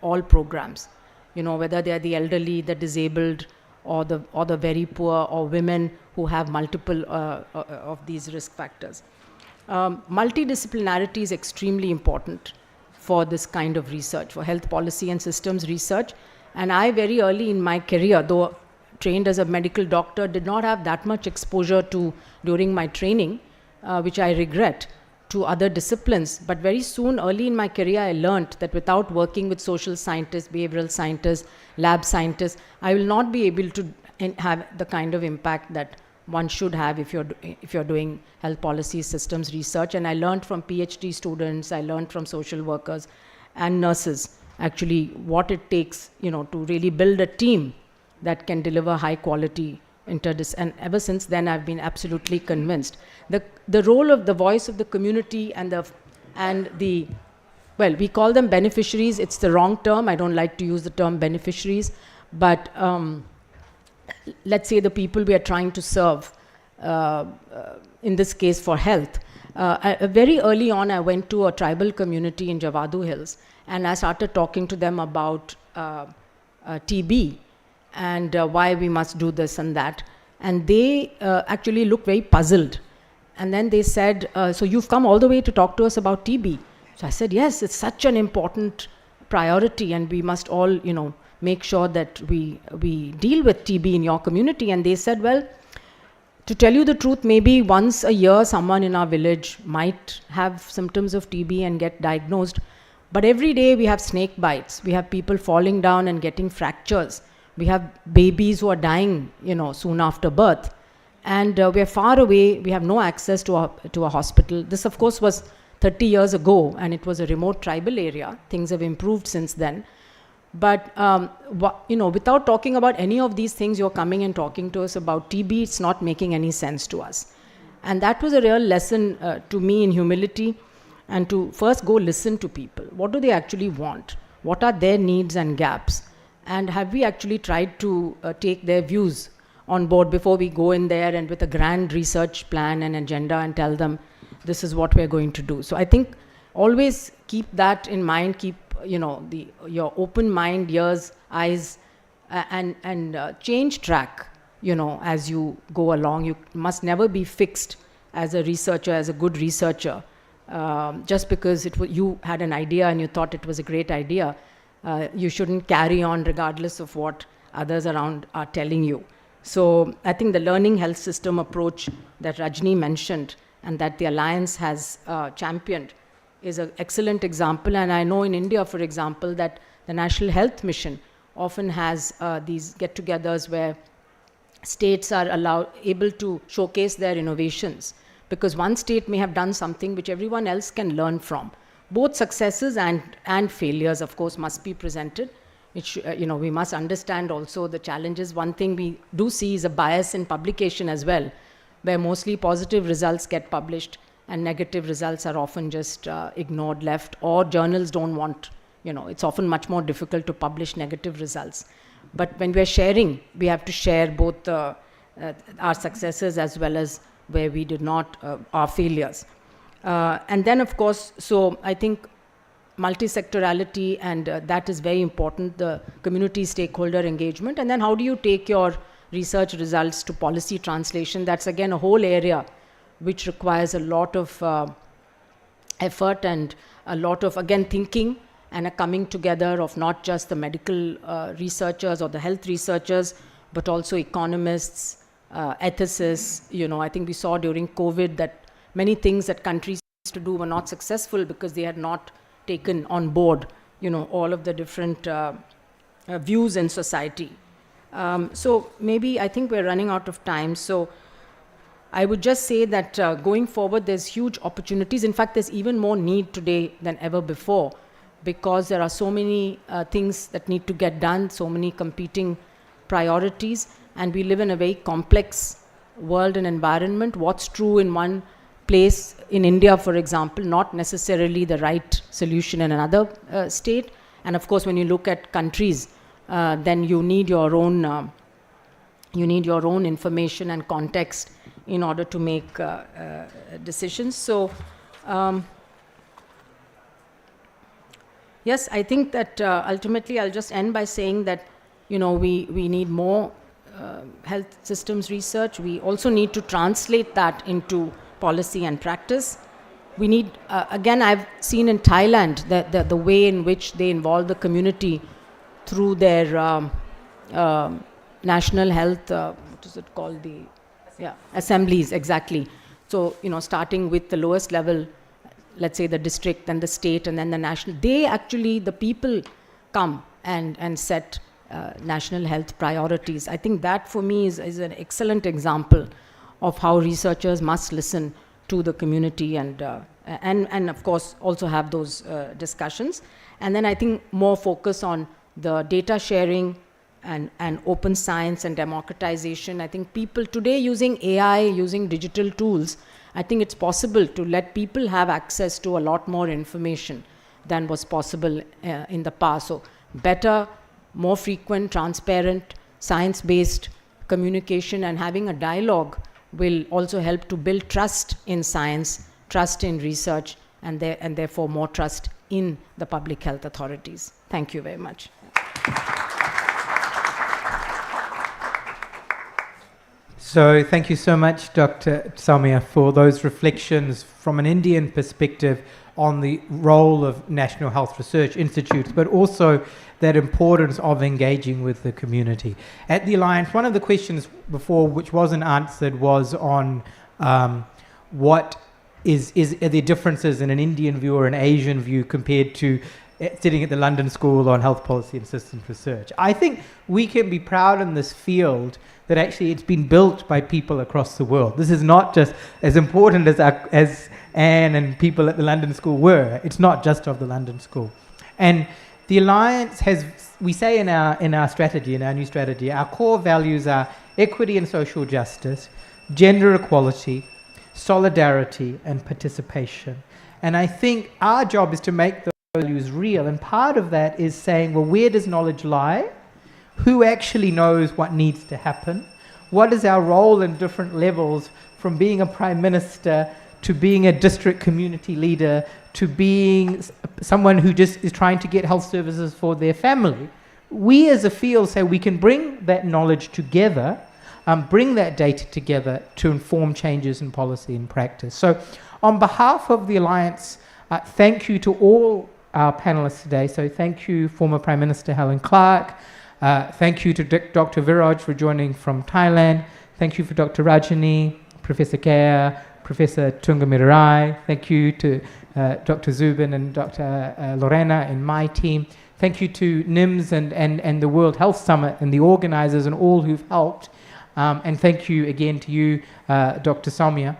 all programs. You know, whether they're the elderly, the disabled, or the very poor, or women who have multiple of these risk factors. Multidisciplinarity is extremely important for this kind of research, for health policy and systems research. And I, very early in my career, though trained as a medical doctor, did not have that much exposure to, during my training, which I regret, to other disciplines. But very soon, early in my career, I learned that without working with social scientists, behavioral scientists, lab scientists, I will not be able to have the kind of impact that one should have if you're doing health policy systems research. And I learned from PhD students, I learned from social workers and nurses, actually what it takes, you know, to really build a team that can deliver high quality and ever since then I've been absolutely convinced. The role of the voice of the community and the well, we call them beneficiaries. It's the wrong term. I don't like to use the term beneficiaries, but let's say the people we are trying to serve, in this case for health. Very early on, I went to a tribal community in Javadu Hills, and I started talking to them about TB and why we must do this and that. And they actually looked very puzzled. And then they said, so you've come all the way to talk to us about TB. So I said, yes, it's such an important priority, and we must all, you know, make sure that we deal with TB in your community. And they said, well, to tell you the truth, maybe once a year someone in our village might have symptoms of TB and get diagnosed. But every day we have snake bites. We have people falling down and getting fractures. We have babies who are dying, you know, soon after birth. And we are far away. We have no access to a hospital. This, of course, was 30 years ago, and it was a remote tribal area. Things have improved since then. But, you know, without talking about any of these things, you're coming and talking to us about TB, it's not making any sense to us. And that was a real lesson to me in humility, and to first go listen to people. What do they actually want? What are their needs and gaps? And have we actually tried to take their views on board before we go in there and with a grand research plan and agenda and tell them this is what we're going to do? So I think always keep that in mind, keep, you know, your open mind, ears, eyes and change track, as you go along. You must never be fixed as a researcher, as a good researcher. Just because you had an idea and you thought it was a great idea, you shouldn't carry on regardless of what others around are telling you. So I think the learning health system approach that Rajni mentioned and that the Alliance has championed is an excellent example. And I know in India, for example, that the National Health Mission often has these get-togethers where states are able to showcase their innovations, because one state may have done something which everyone else can learn from. Both successes and failures, of course, must be presented. We must understand also the challenges. One thing we do see is a bias in publication as well, where mostly positive results get published and negative results are often just ignored, left, or journals don't want, it's often much more difficult to publish negative results. But when we're sharing, we have to share both our successes as well as where we did not, our failures. And then, of course, so I think multi-sectorality, and that is very important, the community stakeholder engagement. And then how do you take your research results to policy translation? That's again a whole area which requires a lot of effort and a lot of, again, thinking and a coming together of not just the medical researchers or the health researchers, but also economists, ethicists. I think we saw during COVID that many things that countries used to do were not successful because they had not taken on board, all of the different views in society. So maybe I think we're running out of time. So I would just say that going forward, there's huge opportunities. In fact, there's even more need today than ever before, because there are so many things that need to get done, so many competing priorities, and we live in a very complex world and environment. What's true in one place, in India, for example, not necessarily the right solution in another state. And of course, when you look at countries, then you need your own information and context in order to make decisions. So yes, I think that ultimately I'll just end by saying that we need more health systems research. We also need to translate that into policy and practice. We need, again, I've seen in Thailand the way in which they involve the community through their national health, what is it called? Assemblies, exactly. So, starting with the lowest level, let's say the district, then the state, and then the national. The people come and set national health priorities. I think that for me is an excellent example of how researchers must listen to the community and of course also have those discussions. And then I think more focus on the data sharing and open science and democratization. I think people today using AI, using digital tools, I think it's possible to let people have access to a lot more information than was possible in the past. So better, more frequent, transparent, science-based communication and having a dialogue will also help to build trust in science, trust in research, and therefore more trust in the public health authorities. Thank you very much. So thank you so much, Dr. Soumya, for those reflections from an Indian perspective on the role of National Health Research Institutes, but also that importance of engaging with the community. At the Alliance, one of the questions before which wasn't answered was on what are the differences in an Indian view or an Asian view compared to sitting at the London School on Health Policy and Systems Research. I think we can be proud in this field that actually it's been built by people across the world. This is not just as important as Anne and people at the London School were. It's not just of the London School. And the Alliance has, we say in our strategy, in our new strategy, our core values are equity and social justice, gender equality, solidarity, and participation. And I think our job is to make those values real. And part of that is saying, well, where does knowledge lie? Who actually knows what needs to happen? What is our role in different levels, from being a prime minister to being a district community leader to being someone who just is trying to get health services for their family? we as a field say we can bring that knowledge together, bring that data together to inform changes in policy and practice. So on behalf of the Alliance, thank you to all our panelists today. So thank you, former Prime Minister Helen Clark. Thank you to Dr. Viraj for joining from Thailand. Thank you for Dr. Rajani, Professor Kaya, Professor Tungamirai. Thank you to Dr. Zubin and Dr. Lorena and my team. Thank you to NIMS and the World Health Summit and the organizers and all who've helped. And thank you again to you, Dr. Soumya.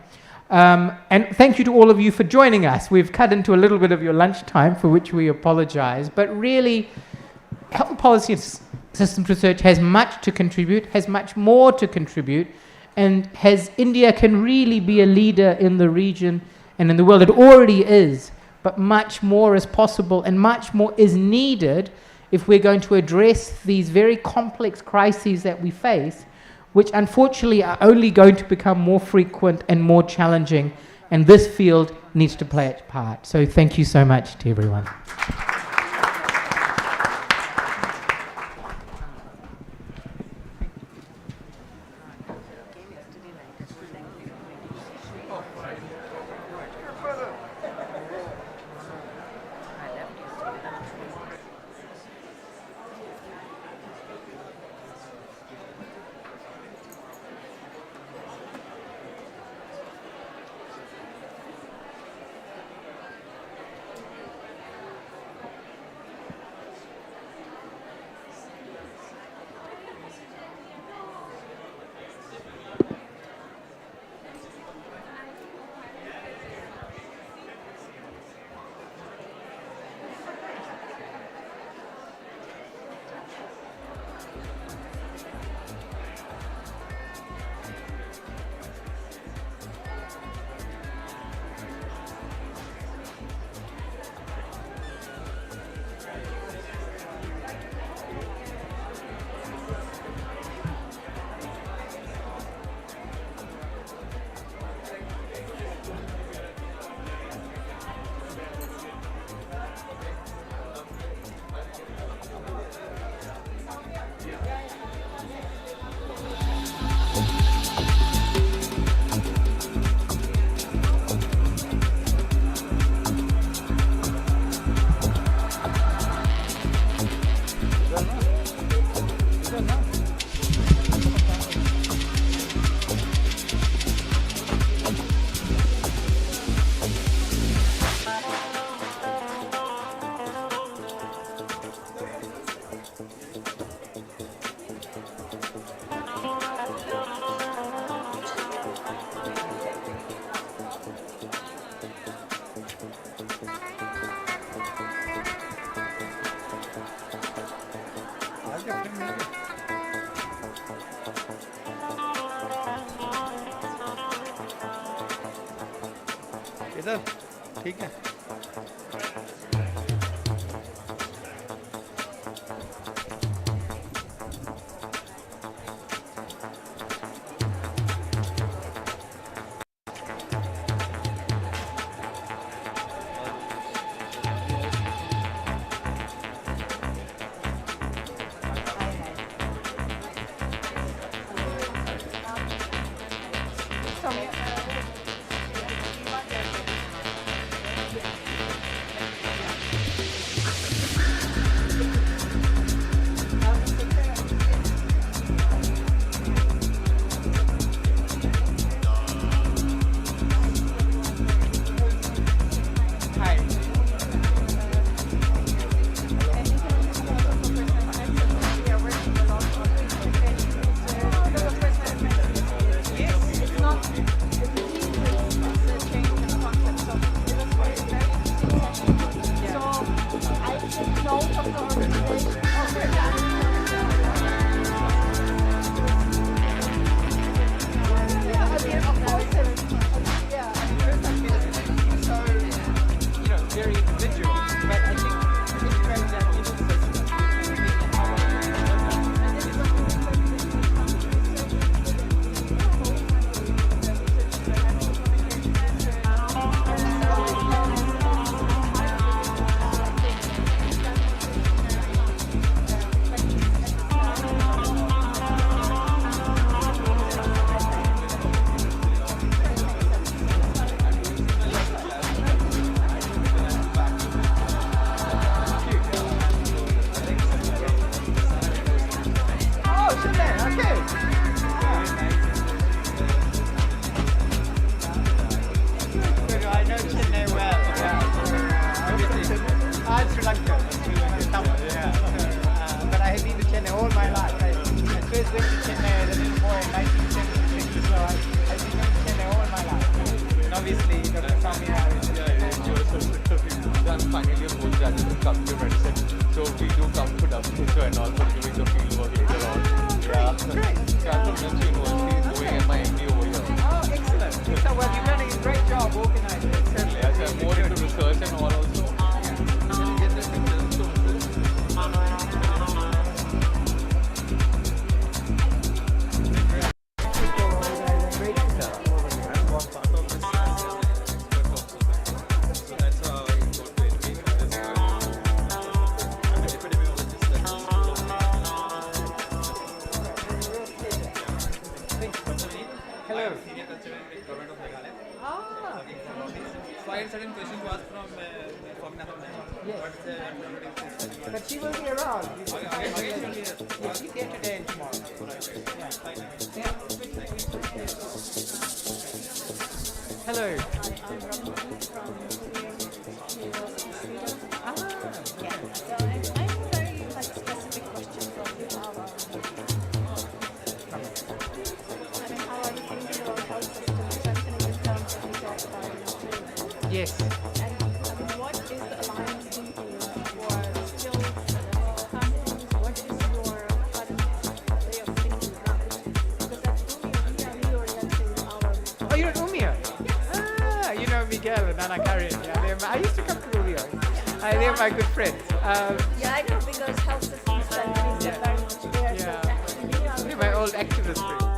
And thank you to all of you for joining us. We've cut into a little bit of your lunchtime, for which we apologize. But really, health policy and systems research has much to contribute, has much more to contribute, and India can really be a leader in the region and in the world. It already is, but much more is possible and much more is needed if we're going to address these very complex crises that we face, which unfortunately are only going to become more frequent and more challenging, and this field needs to play its part. So thank you so much to everyone. इधर ठीक है It's not went to Chennai as a little boy in 1976, so I've been coming to Chennai all my life. And obviously, Dr. Samia is done finally a postgraduate in computer medicine. So we do come to WHO and also doing the field work later on. Yeah. Great. So I'm from University doing my MD over here. Oh, excellent. So, well, you've done a great job organizing it. Certainly. Yes, I'm more into research and all also. Hello. So I had certain questions to ask from Yes. But she will be around. Yes, she's here today and tomorrow. Yeah. Hello. Yes. And what is the alliance thinking for skills companies? What is your current way of thinking about it? Because that's Umia orienting our. Oh, you're at Umia? Ah, you know Miguel and Anna Karin. Yeah, I used to come to Umia. They're my good friends. Yeah, I know because health systems companies are very much there. Yeah. So they're my old activist friends.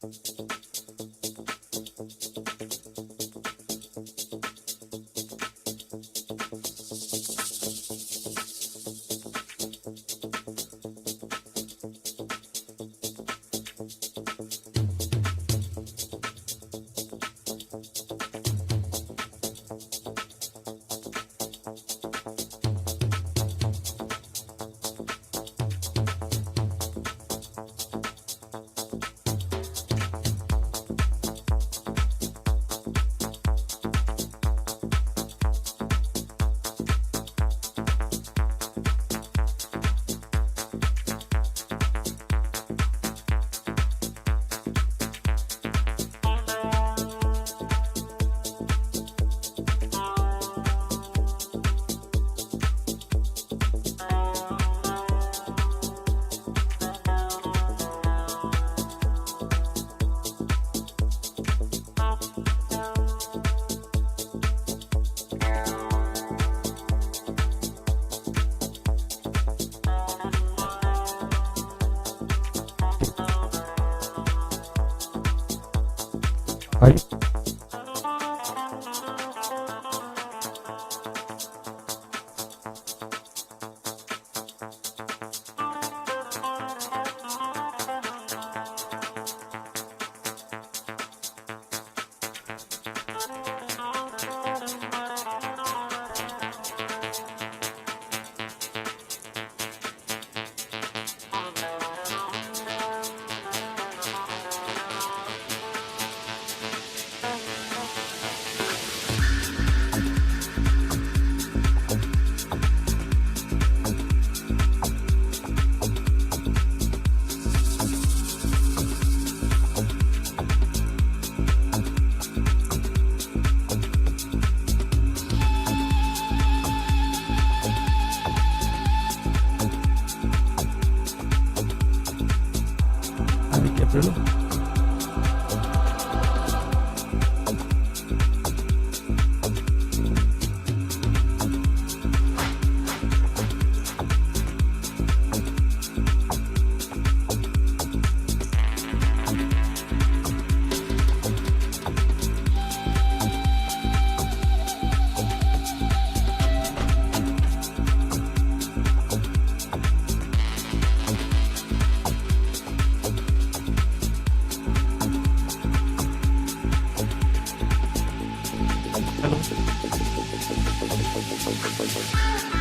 Hi. April.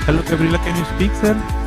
Hello, Gabriela, can you speak, sir?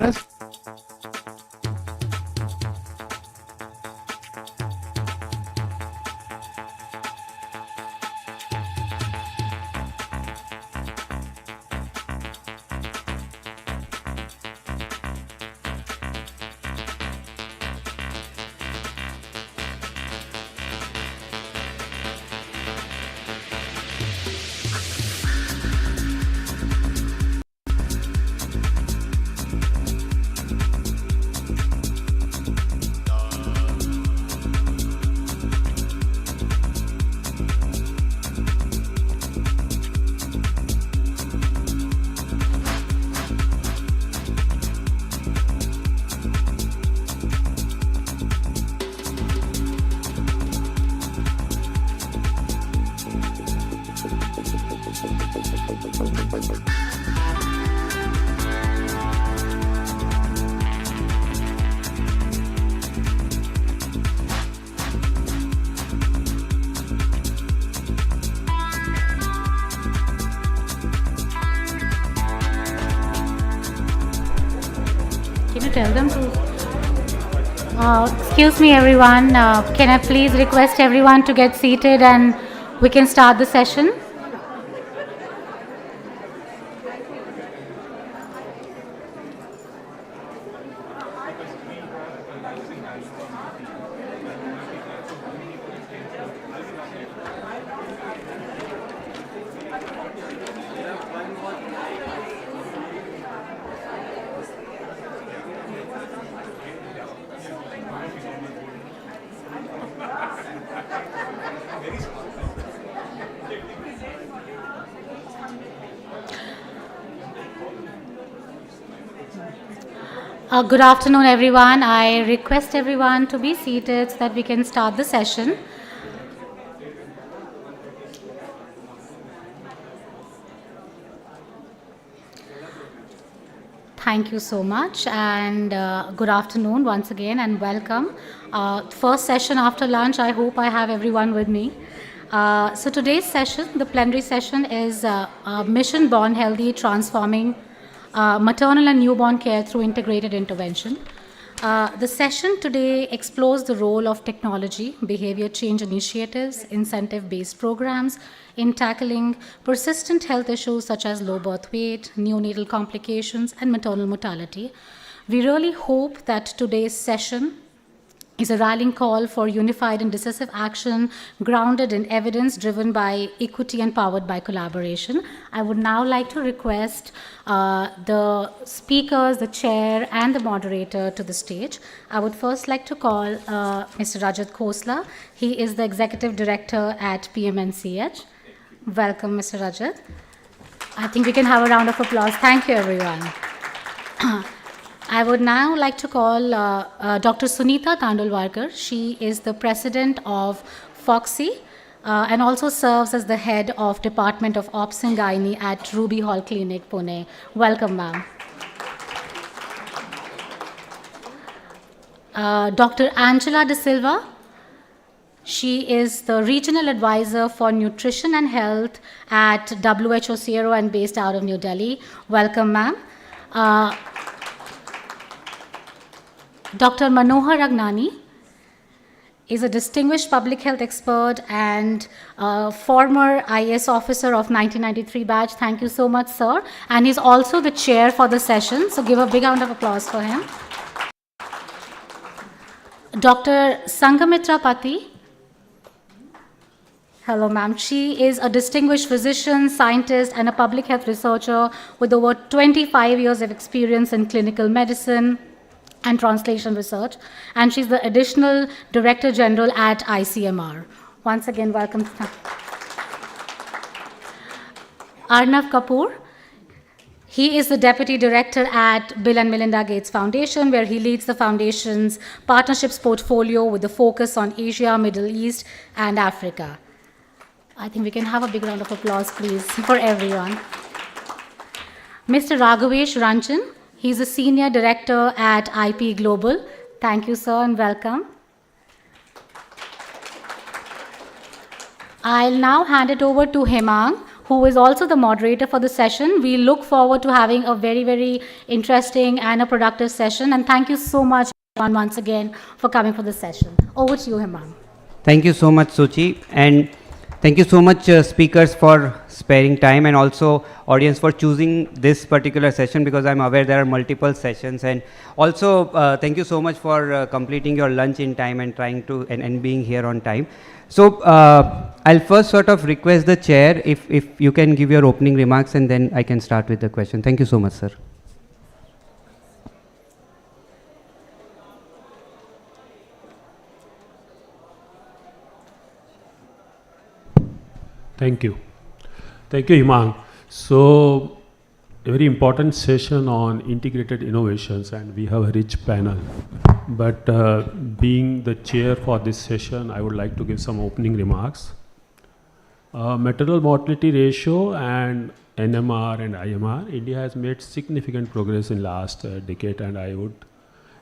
Yes. Can you tell them to? Excuse me, everyone. Can I please request everyone to get seated and we can start the session? Good afternoon, everyone. I request everyone to be seated so that we can start the session. Thank you so much, and good afternoon once again, and welcome. First session after lunch. I hope I have everyone with me. So today's session, the plenary session, is Mission Born Healthy, Transforming Maternal and Newborn Care Through Integrated Intervention. The session today explores the role of technology, behavior change initiatives, incentive-based programs in tackling persistent health issues such as low birth weight, neonatal complications, and maternal mortality. We really hope that today's session is a rallying call for unified and decisive action grounded in evidence, driven by equity and powered by collaboration. I would now like to request the speakers, the chair, and the moderator to the stage. I would first like to call Mr. Rajat Khosla. He is the Executive Director at PMNCH. Welcome, Mr. Rajat. I think we can have a round of applause. Thank you, everyone. I would now like to call Dr. Sunita Tandulwarkar. She is the president of FOXY and also serves as the head of Department of Ops and Gynae at Ruby Hall Clinic, Pune. Welcome, ma'am. Dr. Angela De Silva. She is the regional advisor for nutrition and health at WHO CRO and based out of New Delhi. Welcome, ma'am. Dr. Manohar Agnani is a distinguished public health expert and former IAS officer of 1993 batch. Thank you so much, sir. And he's also the chair for the session, so give a big round of applause for him. Dr. Sangamitra Pati. Hello, ma'am. She is a distinguished physician, scientist, and a public health researcher with over 25 years of experience in clinical medicine and translation research, and she's the additional Director General at ICMR. Once again, welcome. Arnav Kapoor. He is the Deputy Director at Bill and Melinda Gates Foundation, where he leads the foundation's partnerships portfolio with a focus on Asia, Middle East, and Africa. I think we can have a big round of applause, please, for everyone. Mr. Raghavesh Ranchan. He's a Senior Director at IP Global. Thank you, sir, and welcome. I'll now hand it over to Hemang, who is also the moderator for the session. We look forward to having a very, very interesting and a productive session. And thank you so much once again for coming for the session. Over to you, Hemang. Thank you so much, Suchi. And thank you so much, speakers, for sparing time, and also audience for choosing this particular session, because I'm aware there are multiple sessions. And also thank you so much for completing your lunch in time and trying to and being here on time. So I'll first sort of request the chair if you can give your opening remarks, and then I can start with the question. Thank you so much, sir. Thank you. Thank you, Hemang. So, a very important session on integrated innovations, and we have a rich panel. But being the chair for this session, I would like to give some opening remarks. Maternal mortality ratio and NMR and IMR, India has made significant progress in last decade, and I would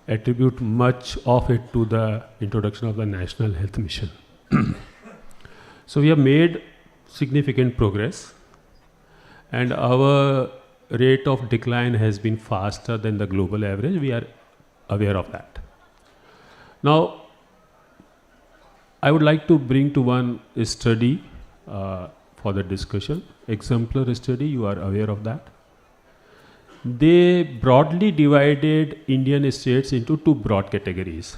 attribute much of it to the introduction of the National Health Mission. So we have made significant progress, and our rate of decline has been faster than the global average. We are aware of that. Now, I would like to bring to one study for the discussion. Exemplar study, you are aware of that. They broadly divided Indian states into two broad categories.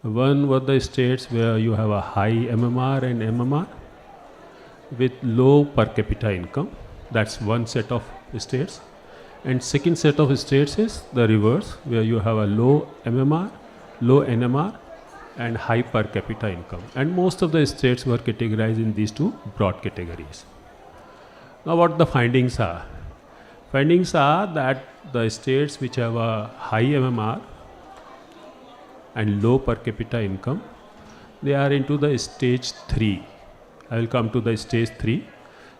One were the states where you have a high MMR and MMR with low per capita income. That's one set of states. And second set of states is the reverse, where you have a low MMR, low NMR, and high per capita income. And most of the states were categorized in these two broad categories. Now what the findings are? Findings are that the states which have a high MMR and low per capita income, they are into the stage 3. I will come to the stage 3,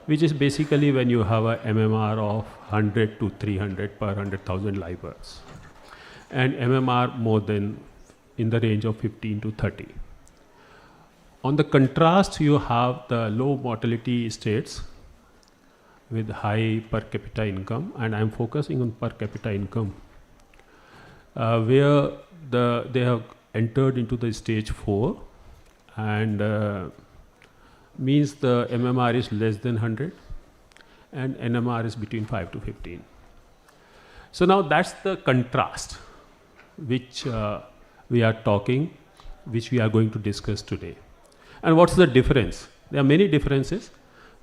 which is basically when you have a MMR of 100 to 300 per 100,000 live births, and MMR more than in the range of 15 to 30. On the contrast, you have the low mortality states with high per capita income, and I am focusing on per capita income, where they have entered into the stage 4, and means the MMR is less than 100 and NMR is between 5 to 15. So now that's the contrast which we are talking, which we are going to discuss today. And what's the difference? There are many differences,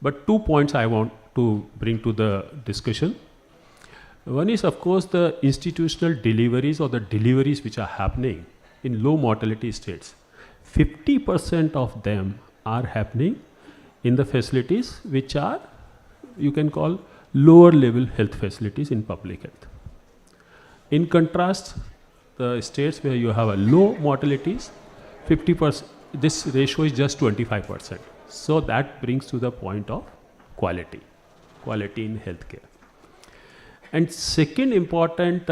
but 2 points I want to bring to the discussion. One is, of course, the institutional deliveries or the deliveries which are happening in low mortality states. 50% of them are happening in the facilities which are, you can call, lower level health facilities in public health. In contrast, the states where you have a low mortalities, 50%, this ratio is just 25%. So that brings to the point of quality in healthcare. And second important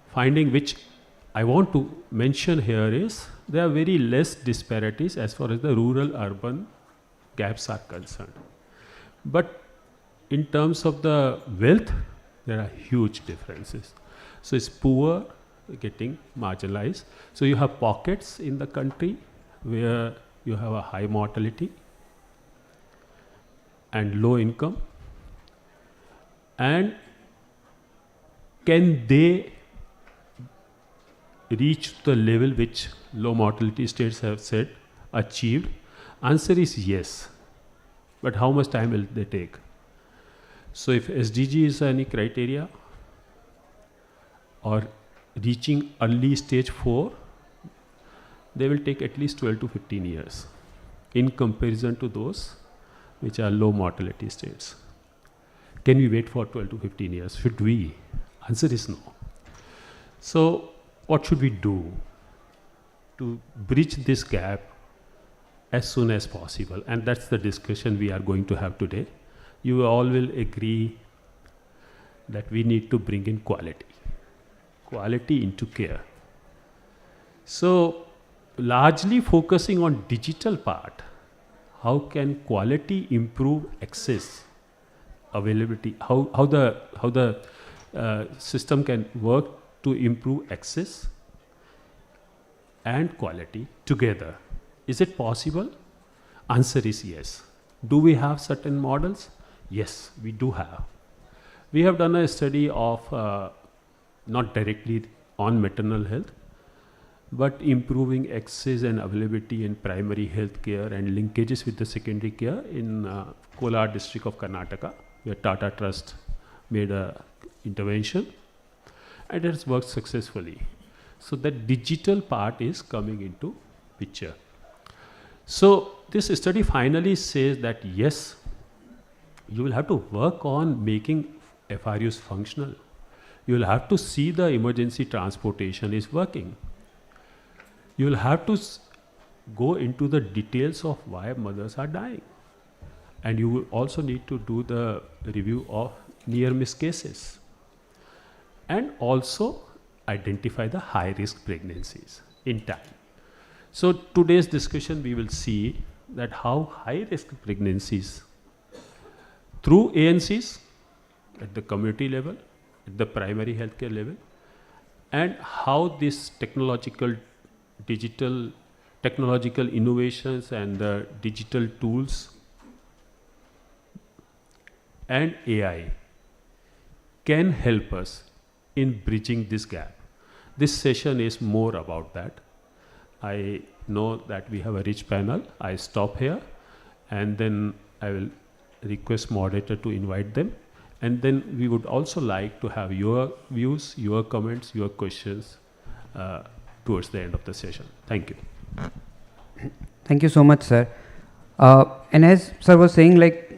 finding which I want to mention here is there are very less disparities as far as the rural-urban gaps are concerned. But in terms of the wealth, there are huge differences. So it's poor getting marginalized. So you have pockets in the country where you have a high mortality and low income. And can they reach the level which low mortality states have said achieved? Answer is yes. But how much time will they take? So if SDG is any criteria, or reaching early stage 4, they will take at least 12 to 15 years in comparison to those which are low mortality states. Can we wait for 12 to 15 years? Should we? Answer is no. So what should we do to bridge this gap as soon as possible? And that's the discussion we are going to have today. You all will agree that we need to bring in quality into care. So largely focusing on digital part, how can quality improve access, availability, how the system can work to improve access and quality together. Is it possible? Answer is yes. Do we have certain models? Yes, we do have. We have done a study of not directly on maternal health, but improving access and availability in primary health care and linkages with the secondary care in Kolar district of Karnataka, where Tata Trust made a intervention, and it has worked successfully. So that digital part is coming into picture. So this study finally says that yes, you will have to work on making FRUs functional. You will have to see the emergency transportation is working. You will have to go into the details of why mothers are dying. And you will also need to do the review of near miss cases. And also identify the high risk pregnancies in time. So today's discussion we will see that how high risk pregnancies through ANCs at the community level, at the primary healthcare level, and how this technological innovations and the digital tools and AI can help us in bridging this gap. This session is more about that. I know that we have a rich panel. I stop here and then I will request moderator to invite them. And then we would also like to have your views, your comments, your questions towards the end of the session. Thank you. Thank you so much, sir. And as sir was saying, like,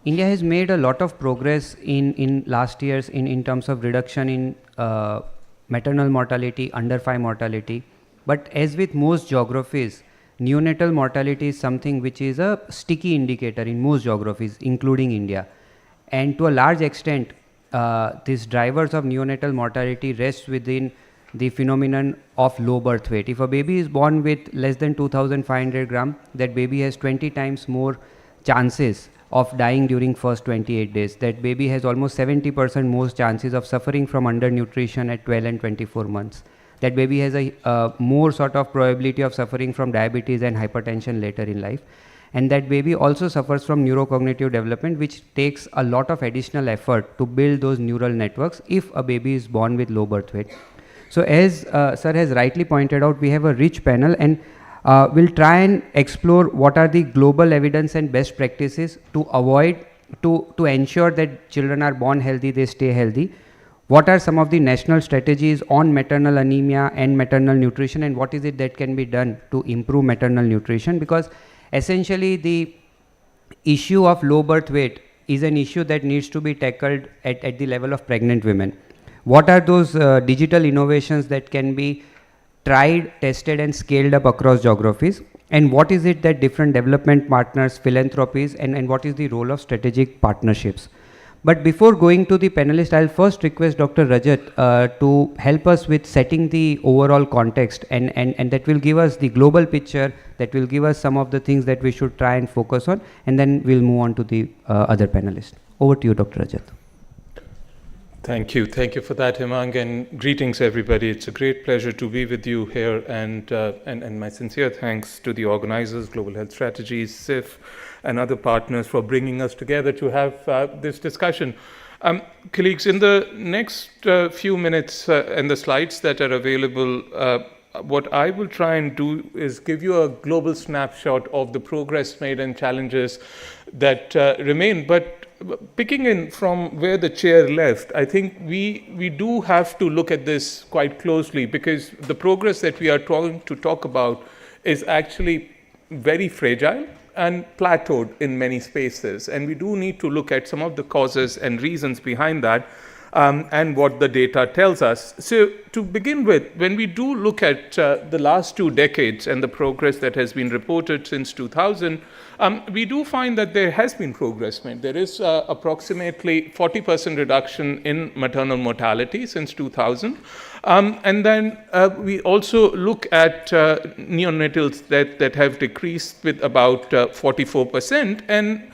India has made a lot of progress in last years in terms of reduction in maternal mortality, under 5 mortality. But as with most geographies, neonatal mortality is something which is a sticky indicator in most geographies, including India. And to a large extent, these drivers of neonatal mortality rest within the phenomenon of low birth weight. If a baby is born with less than 2,500 grams, that baby has 20 times more chances of dying during first 28 days. That baby has almost 70% more chances of suffering from undernutrition at 12 and 24 months. That baby has a more sort of probability of suffering from diabetes and hypertension later in life. And that baby also suffers from neurocognitive development, which takes a lot of additional effort to build those neural networks if a baby is born with low birth weight. So as sir has rightly pointed out, we have a rich panel, and we'll try and explore what are the global evidence and best practices to avoid, to ensure that children are born healthy, they stay healthy. What are some of the national strategies on maternal anemia and maternal nutrition, and what is it that can be done to improve maternal nutrition? Because essentially the issue of low birth weight is an issue that needs to be tackled at the level of pregnant women. What are those digital innovations that can be tried, tested and scaled up across geographies? And what is it that different development partners, philanthropies, and what is the role of strategic partnerships? But before going to the panelists, I'll first request Dr. Rajat to help us with setting the overall context, and that will give us the global picture, that will give us some of the things that we should try and focus on, and then we'll move on to the other panelists. Over to you, Dr. Rajat. Thank you. Thank you for that, Himang, and greetings, everybody. It's a great pleasure to be with you here, and my sincere thanks to the organizers, Global Health Strategies, SIF, and other partners for bringing us together to have this discussion. Colleagues, in the next few minutes and the slides that are available, what I will try and do is give you a global snapshot of the progress made and challenges that remain. But picking in from where the chair left, I think we do have to look at this quite closely, because the progress that we are trying to talk about is actually very fragile and plateaued in many spaces. And we do need to look at some of the causes and reasons behind that, and what the data tells us. So to begin with, when we do look at the last 2 decades and the progress that has been reported since 2000, we do find that there has been progress made. There is approximately 40% reduction in maternal mortality since 2000. And then we also look at neonatals that have decreased with about 44%. And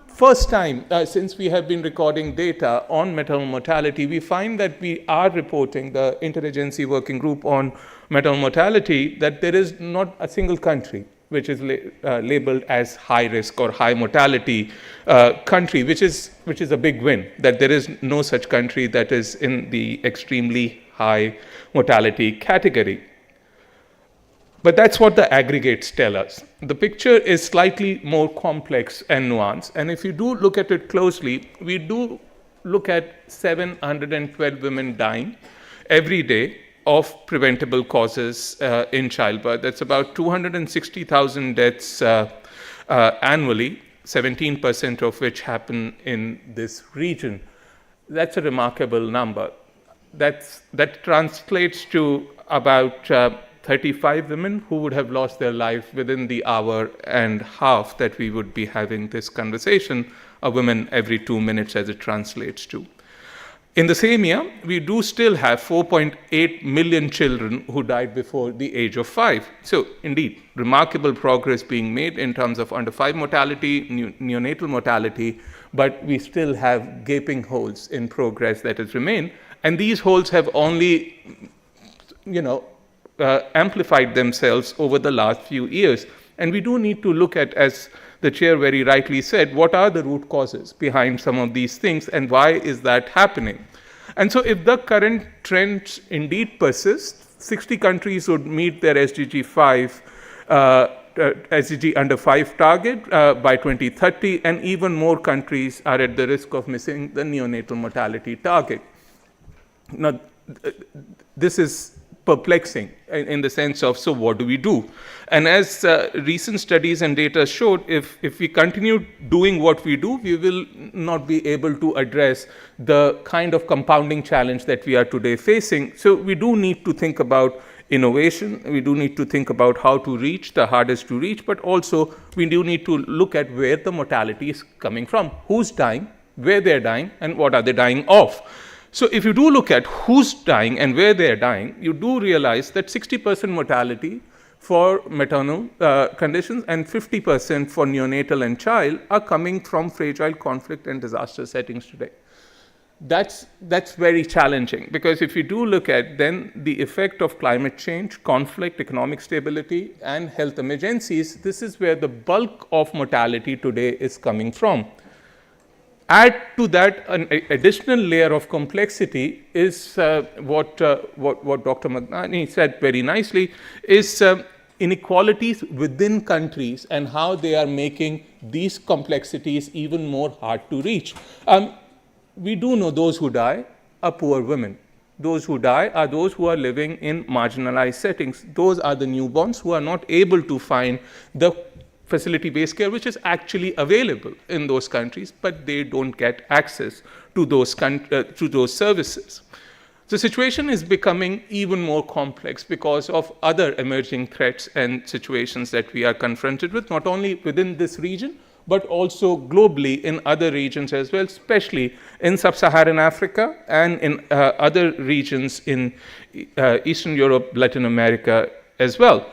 first time since we have been recording data on maternal mortality, we find that we are reporting, the Interagency Working Group on Maternal Mortality, that there is not a single country which is labeled as high risk or high mortality country, which is a big win, that there is no such country that is in the extremely high mortality category. But that's what the aggregates tell us. The picture is slightly more complex and nuanced. And if you do look at it closely, we do look at 712 women dying every day of preventable causes in childbirth. That's about 260,000 deaths annually, 17% of which happen in this region. That's a remarkable number. That translates to about 35 women who would have lost their life within the hour and half that we would be having this conversation, a woman every 2 minutes as it translates to. In the same year, we do still have 4.8 million children who died before the age of 5. So indeed, remarkable progress being made in terms of under 5 mortality, neonatal mortality, but we still have gaping holes in progress that has remained. And these holes have only, amplified themselves over the last few years. And we do need to look at, as the chair very rightly said, what are the root causes behind some of these things and why is that happening? And so if the current trends indeed persist, 60 countries would meet their SDG under 5 target by 2030, and even more countries are at the risk of missing the neonatal mortality target. Now, this is perplexing in the sense of, so what do we do? And as recent studies and data showed, if we continue doing what we do, we will not be able to address the kind of compounding challenge that we are today facing. So we do need to think about innovation. We do need to think about how to reach the hardest to reach, but also we do need to look at where the mortality is coming from, who's dying, where they're dying, and what are they dying of. So if you do look at who's dying and where they're dying, you do realize that 60% mortality for maternal conditions and 50% for neonatal and child are coming from fragile conflict and disaster settings today. That's very challenging, because if you do look at then the effect of climate change, conflict, economic stability, and health emergencies, this is where the bulk of mortality today is coming from. Add to that an additional layer of complexity is what Dr. Magdani said very nicely, is inequalities within countries and how they are making these complexities even more hard to reach. We do know those who die are poor women. Those who die are those who are living in marginalized settings. Those are the newborns who are not able to find the facility-based care which is actually available in those countries, but they don't get access to those services. The situation is becoming even more complex because of other emerging threats and situations that we are confronted with, not only within this region, but also globally in other regions as well, especially in sub-Saharan Africa and in other regions in Eastern Europe, Latin America as well.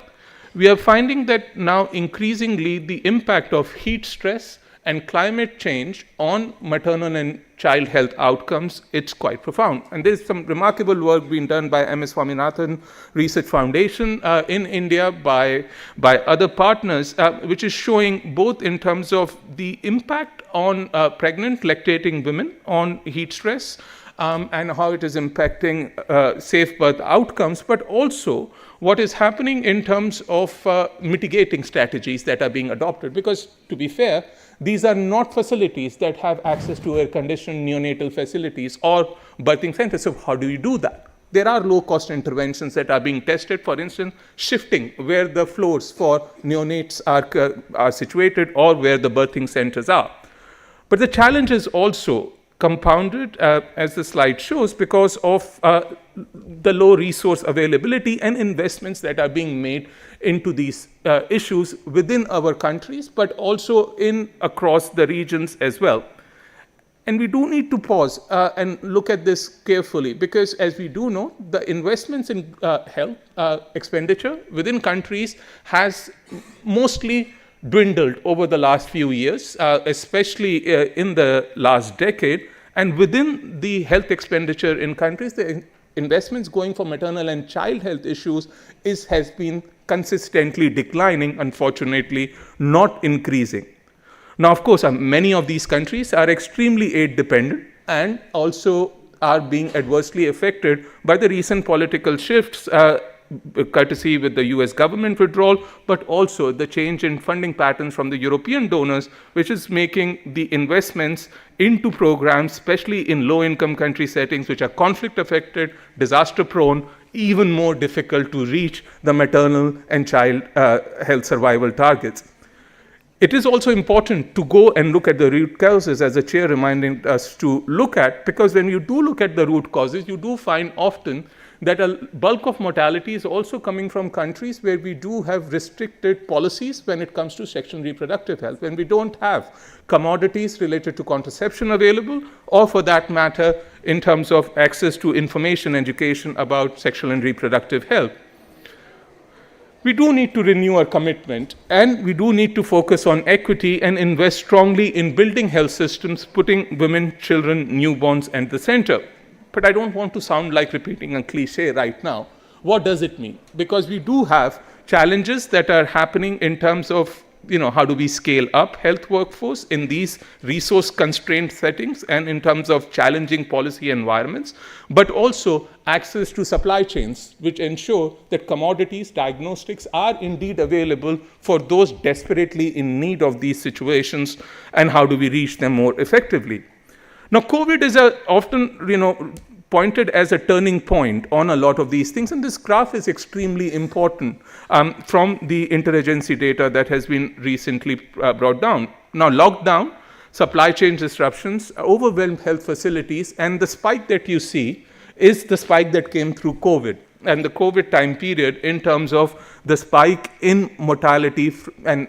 We are finding that now increasingly the impact of heat stress and climate change on maternal and child health outcomes, it's quite profound. And there's some remarkable work being done by MS Swaminathan Research Foundation in India by other partners, which is showing both in terms of the impact on pregnant lactating women on heat stress and how it is impacting safe birth outcomes, but also what is happening in terms of mitigating strategies that are being adopted. Because to be fair, these are not facilities that have access to air-conditioned neonatal facilities or birthing centers. So how do you do that? There are low-cost interventions that are being tested, for instance, shifting where the floors for neonates are situated or where the birthing centers are. But the challenge is also compounded, as the slide shows, because of the low resource availability and investments that are being made into these issues within our countries, but also across the regions as well. And we do need to pause and look at this carefully, because as we do know, the investments in health expenditure within countries has mostly dwindled over the last few years, especially in the last decade. And within the health expenditure in countries, the investments going for maternal and child health issues has been consistently declining, unfortunately, not increasing. Now, of course, many of these countries are extremely aid dependent and also are being adversely affected by the recent political shifts, courtesy with the US government withdrawal, but also the change in funding patterns from the European donors, which is making the investments into programs, especially in low-income country settings, which are conflict-affected, disaster-prone, even more difficult to reach the maternal and child health survival targets. It is also important to go and look at the root causes, as the chair reminded us to look at, because when you do look at the root causes, you do find often that a bulk of mortality is also coming from countries where we do have restricted policies when it comes to sexual and reproductive health, when we don't have commodities related to contraception available, or for that matter, in terms of access to information, education about sexual and reproductive health. We do need to renew our commitment, and we do need to focus on equity and invest strongly in building health systems, putting women, children, newborns at the center. But I don't want to sound like repeating a cliche right now. What does it mean? Because we do have challenges that are happening in terms of, how do we scale up health workforce in these resource-constrained settings and in terms of challenging policy environments, but also access to supply chains, which ensure that commodities, diagnostics are indeed available for those desperately in need of these situations, and how do we reach them more effectively. Now, COVID is often, pointed as a turning point on a lot of these things, and this graph is extremely important from the interagency data that has been recently brought down. Now, lockdown, supply chain disruptions overwhelmed health facilities, and the spike that you see is the spike that came through COVID, and the COVID time period in terms of the spike in mortality. And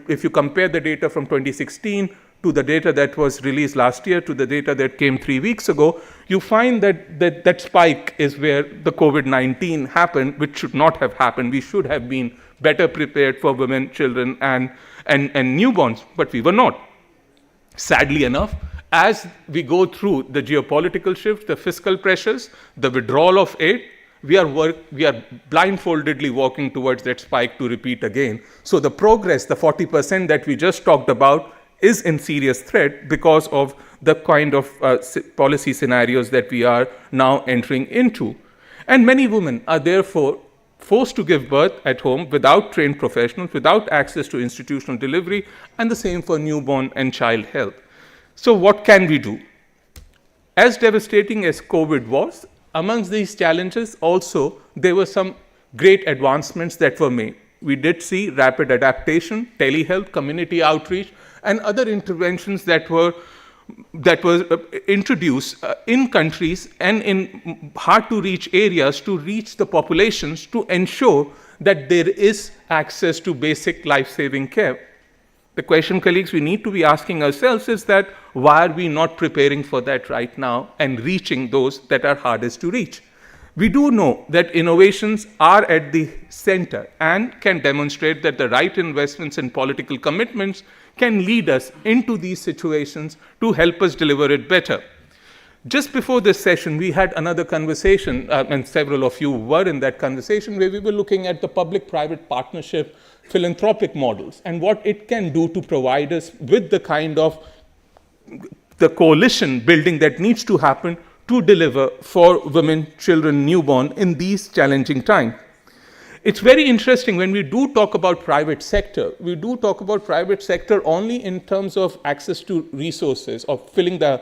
if you compare the data from 2016 to the data that was released last year to the data that came 3 weeks ago, you find that spike is where the COVID-19 happened, which should not have happened. We should have been better prepared for women, children, and newborns, but we were not. Sadly enough, as we go through the geopolitical shift, the fiscal pressures, the withdrawal of aid, we are blindfoldedly walking towards that spike to repeat again. So the progress, the 40% that we just talked about, is in serious threat because of the kind of policy scenarios that we are now entering into. And many women are therefore forced to give birth at home without trained professionals, without access to institutional delivery, and the same for newborn and child health. So what can we do? As devastating as COVID was, amongst these challenges also, there were some great advancements that were made. We did see rapid adaptation, telehealth, community outreach, and other interventions that were introduced in countries and in hard-to-reach areas to reach the populations to ensure that there is access to basic life-saving care. The question, colleagues, we need to be asking ourselves is that why are we not preparing for that right now and reaching those that are hardest to reach? We do know that innovations are at the center and can demonstrate that the right investments and political commitments can lead us into these situations to help us deliver it better. Just before this session, we had another conversation, and several of you were in that conversation, where we were looking at the public-private partnership philanthropic models and what it can do to provide us with the kind of the coalition building that needs to happen to deliver for women, children, newborn in these challenging times. It's very interesting when we do talk about private sector, we do talk about private sector only in terms of access to resources or filling the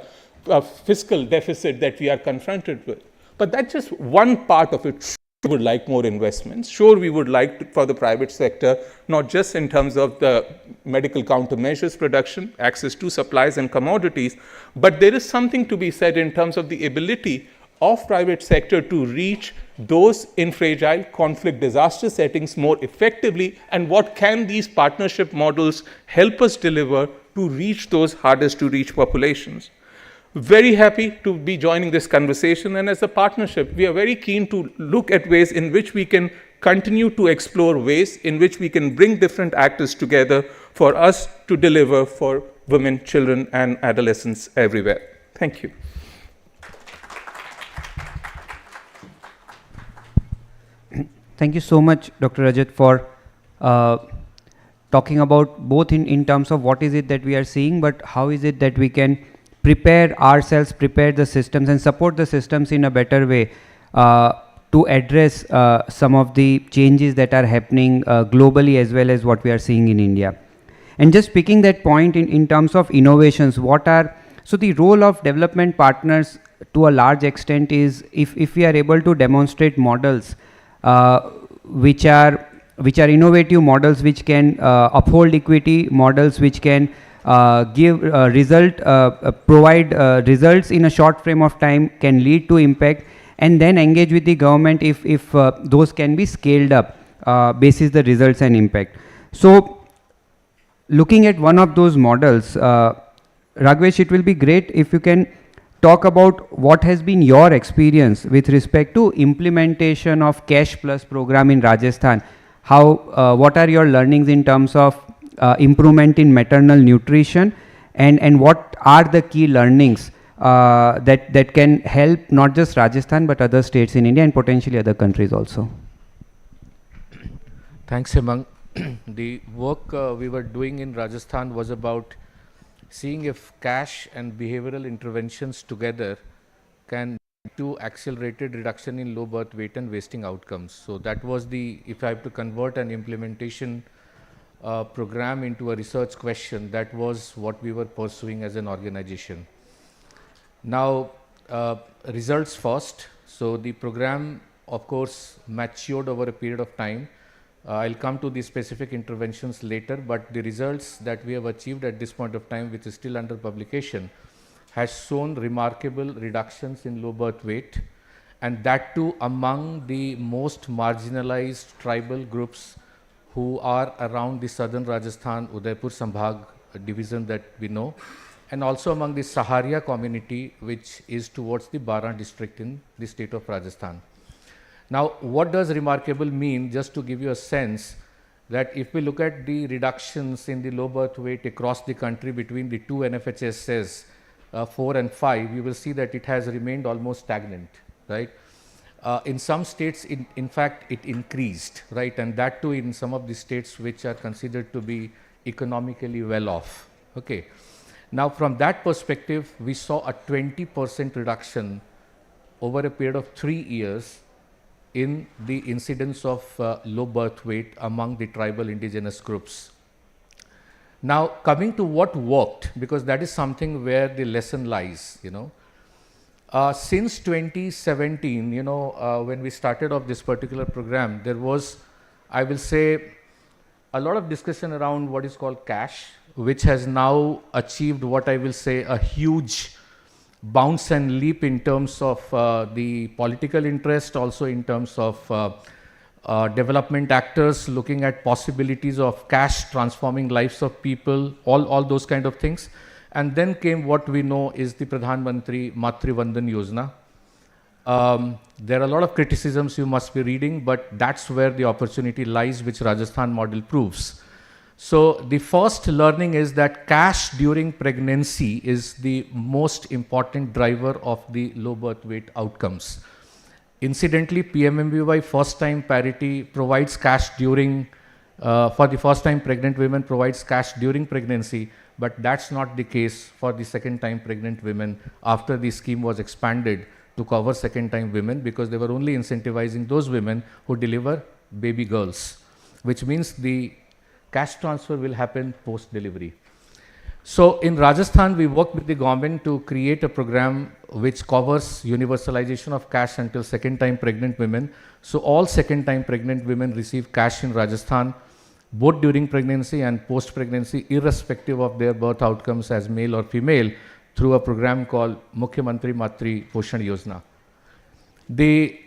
fiscal deficit that we are confronted with. But that's just one part of it. Sure, we would like more investments. Sure, we would like for the private sector, not just in terms of the medical countermeasures production, access to supplies and commodities, but there is something to be said in terms of the ability of private sector to reach those in fragile conflict disaster settings more effectively, and what can these partnership models help us deliver to reach those hardest to reach populations. Very happy to be joining this conversation, and as a partnership, we are very keen to look at ways in which we can continue to explore ways in which we can bring different actors together for us to deliver for women, children, and adolescents everywhere. Thank you. Thank you so much, Dr. Rajat, for talking about both in terms of what is it that we are seeing, but how is it that we can prepare ourselves, prepare the systems, and support the systems in a better way to address some of the changes that are happening globally as well as what we are seeing in India. And just picking that point in terms of innovations, so the role of development partners to a large extent is if we are able to demonstrate models which are innovative models, which can uphold equity, models which can provide results in a short frame of time, can lead to impact, and then engage with the government if those can be scaled up basis the results and impact. So looking at one of those models, Raghavesh, it will be great if you can talk about what has been your experience with respect to implementation of Cash Plus program in Rajasthan. How, what are your learnings in terms of improvement in maternal nutrition, and what are the key learnings that can help not just Rajasthan but other states in India and potentially other countries also? Thanks, Hemang. The work we were doing in Rajasthan was about seeing if cash and behavioral interventions together can lead to accelerated reduction in low birth weight and wasting outcomes. So that was the, if I have to convert an implementation program into a research question, that was what we were pursuing as an organization. Now, results first. So the program, of course, matured over a period of time. I'll come to the specific interventions later, but the results that we have achieved at this point of time, which is still under publication, has shown remarkable reductions in low birth weight, and that too among the most marginalized tribal groups who are around the southern Rajasthan, Udaipur Sambhag division that we know, and also among the Saharia community, which is towards the Baran district in the state of Rajasthan. Now, what does remarkable mean? Just to give you a sense, that if we look at the reductions in the low birth weight across the country between the two NFHSs, 4 and 5, you will see that it has remained almost stagnant, right? In some states, in fact, it increased, right? And that too in some of the states which are considered to be economically well off, okay? Now, from that perspective, we saw a 20% reduction over a period of 3 years in the incidence of low birth weight among the tribal indigenous groups. Now, coming to what worked, because that is something where the lesson lies, you know. Since 2017, you know, when we started off this particular program, there was, I will say, a lot of discussion around what is called cash, which has now achieved what I will say a huge bounce and leap in terms of the political interest, also in terms of development actors looking at possibilities of cash transforming lives of people, all those kind of things. And then came what we know is the Pradhan Mantri Matri Vandan Yojana. There are a lot of criticisms you must be reading, but that's where the opportunity lies, which Rajasthan model proves. So the first learning is that cash during pregnancy is the most important driver of the low birth weight outcomes. Incidentally, PMMVY first time parity provides cash during, for the first time pregnant women provides cash during pregnancy, but that's not the case for the second time pregnant women after the scheme was expanded to cover second time women, because they were only incentivizing those women who deliver baby girls, which means the cash transfer will happen post delivery. So in Rajasthan, we worked with the government to create a program which covers universalization of cash until second time pregnant women. So all second time pregnant women receive cash in Rajasthan, both during pregnancy and post pregnancy, irrespective of their birth outcomes as male or female, through a program called Mukhyamantri Matri Poshan Yojana. The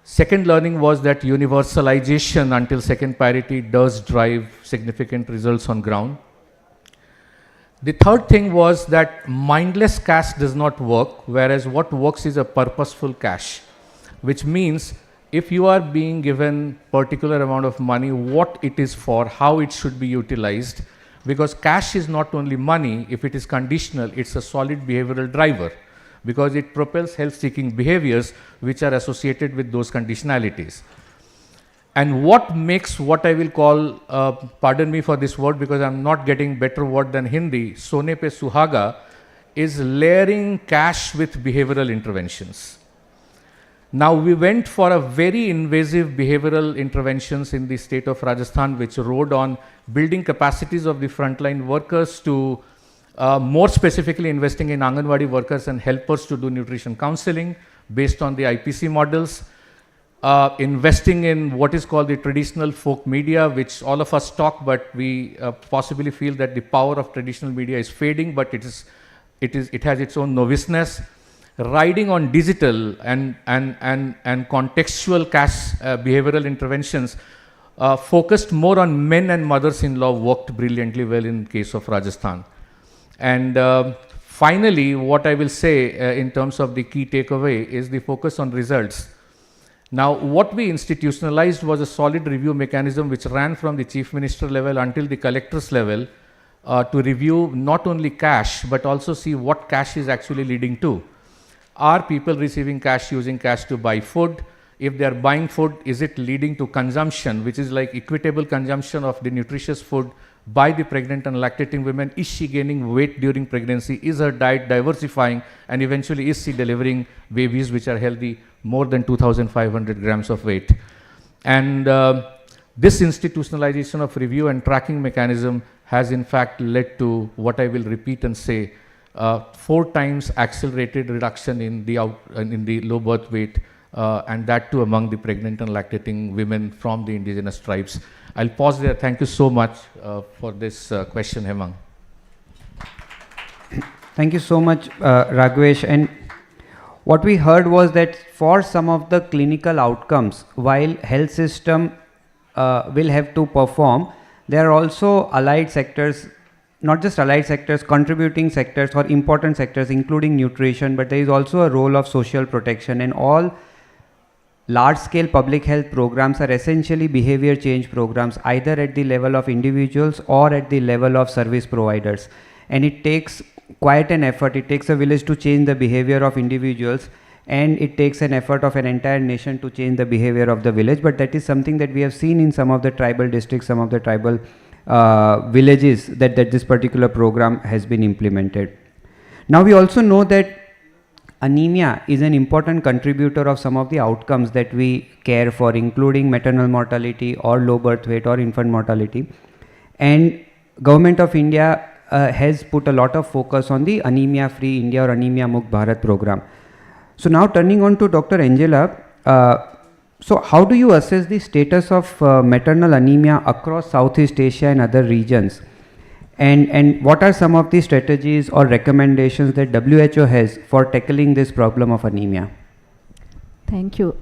second learning was that universalization until second parity does drive significant results on ground. The third thing was that mindless cash does not work, whereas what works is a purposeful cash, which means if you are being given particular amount of money, what it is for, how it should be utilized, because cash is not only money. If it is conditional, it's a solid behavioral driver, because it propels health-seeking behaviors which are associated with those conditionalities. And what makes what I will call, pardon me for this word because I'm not getting better word than Hindi, Sone Pe Suhaga, is layering cash with behavioral interventions. Now we went for a very invasive behavioral interventions in the state of Rajasthan, which rode on building capacities of the frontline workers to more specifically investing in Anganwadi workers and helpers to do nutrition counseling based on the IPC models, investing in what is called the traditional folk media, which all of us talk, but we possibly feel that the power of traditional media is fading, but it has its own noviceness. riding on digital and contextual cash behavioral interventions focused more on men and mothers-in-law worked brilliantly well in case of Rajasthan. And finally, what I will say in terms of the key takeaway is the focus on results. Now, what we institutionalized was a solid review mechanism which ran from the chief minister level until the collector's level to review not only cash, but also see what cash is actually leading to. Are people receiving cash, using cash to buy food? If they are buying food, is it leading to consumption, which is like equitable consumption of the nutritious food by the pregnant and lactating women? Is she gaining weight during pregnancy? Is her diet diversifying? And eventually, is she delivering babies which are healthy, more than 2,500 grams of weight? And this institutionalization of review and tracking mechanism has in fact led to what I will repeat and say, 4 times accelerated reduction in the low birth weight, and that too among the pregnant and lactating women from the indigenous tribes. I'll pause there. Thank you so much for this question, Hemang. Thank you so much, Raghavesh. And what we heard was that for some of the clinical outcomes, while health system will have to perform, there are also allied sectors, not just allied sectors, contributing sectors or important sectors, including nutrition, but there is also a role of social protection, and all large-scale public health programs are essentially behavior change programs, either at the level of individuals or at the level of service providers. And it takes quite an effort. It takes a village to change the behavior of individuals, and it takes an effort of an entire nation to change the behavior of the village. But that is something that we have seen in some of the tribal districts, some of the tribal villages, that this particular program has been implemented. Now we also know that anemia is an important contributor of some of the outcomes that we care for, including maternal mortality or low birth weight or infant mortality. And Government of India has put a lot of focus on the Anemia Free India or Anemia Mukt Bharat program. So now turning on to Dr. Angela, so how do you assess the status of maternal anemia across Southeast Asia and other regions? And what are some of the strategies or recommendations that WHO has for tackling this problem of anemia? Thank you.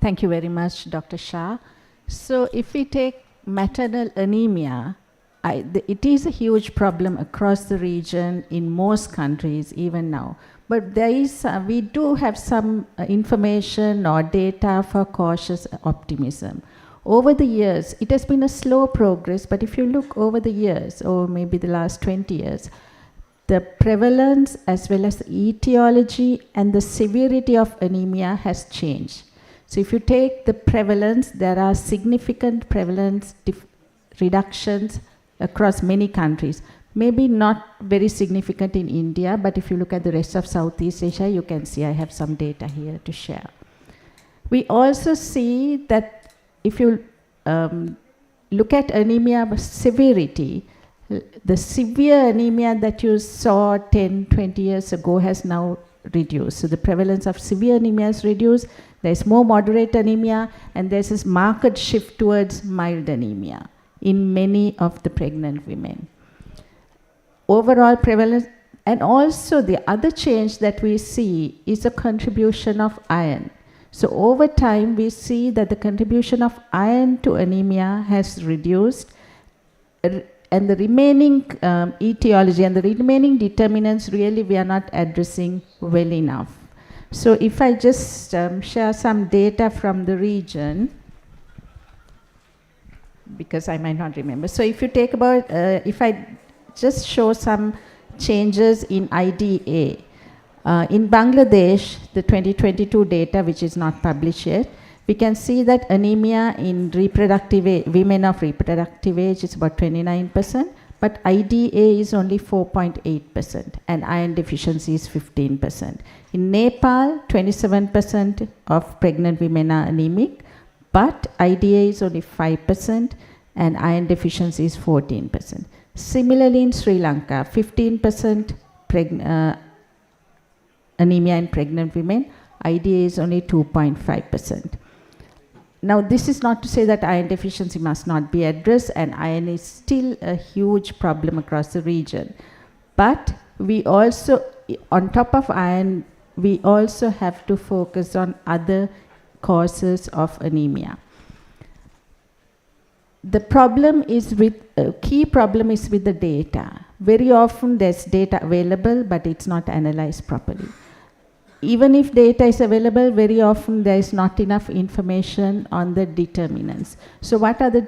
Thank you very much, Dr. Shah. So if we take maternal anemia, it is a huge problem across the region in most countries even now. But there is, we do have some information or data for cautious optimism. Over the years, it has been a slow progress, but if you look over the years, or maybe the last 20 years, the prevalence as well as the etiology and the severity of anemia has changed. So if you take the prevalence, there are significant prevalence reductions across many countries. Maybe not very significant in India, but if you look at the rest of Southeast Asia, you can see I have some data here to share. We also see that if you look at anemia severity, the severe anemia that you saw 10, 20 years ago has now reduced. So the prevalence of severe anemia has reduced. There's more moderate anemia, and there's this marked shift towards mild anemia in many of the pregnant women. Overall prevalence, and also the other change that we see is a contribution of iron. So over time, we see that the contribution of iron to anemia has reduced, and the remaining etiology and the remaining determinants really we are not addressing well enough. So if I just share some data from the region, because I might not remember. So if you take about, if I just show some changes in IDA. In Bangladesh, the 2022 data, which is not published yet, we can see that anemia in reproductive age, women of reproductive age is about 29%, but IDA is only 4.8%, and iron deficiency is 15%. In Nepal, 27% of pregnant women are anemic, but IDA is only 5%, and iron deficiency is 14%. Similarly, in Sri Lanka, 15% anemia in pregnant women, IDA is only 2.5%. Now, this is not to say that iron deficiency must not be addressed, and iron is still a huge problem across the region. But we also, on top of iron, we also have to focus on other causes of anemia. The problem is key problem is with the data. Very often there's data available, but it's not analyzed properly. Even if data is available, very often there is not enough information on the determinants. So what are the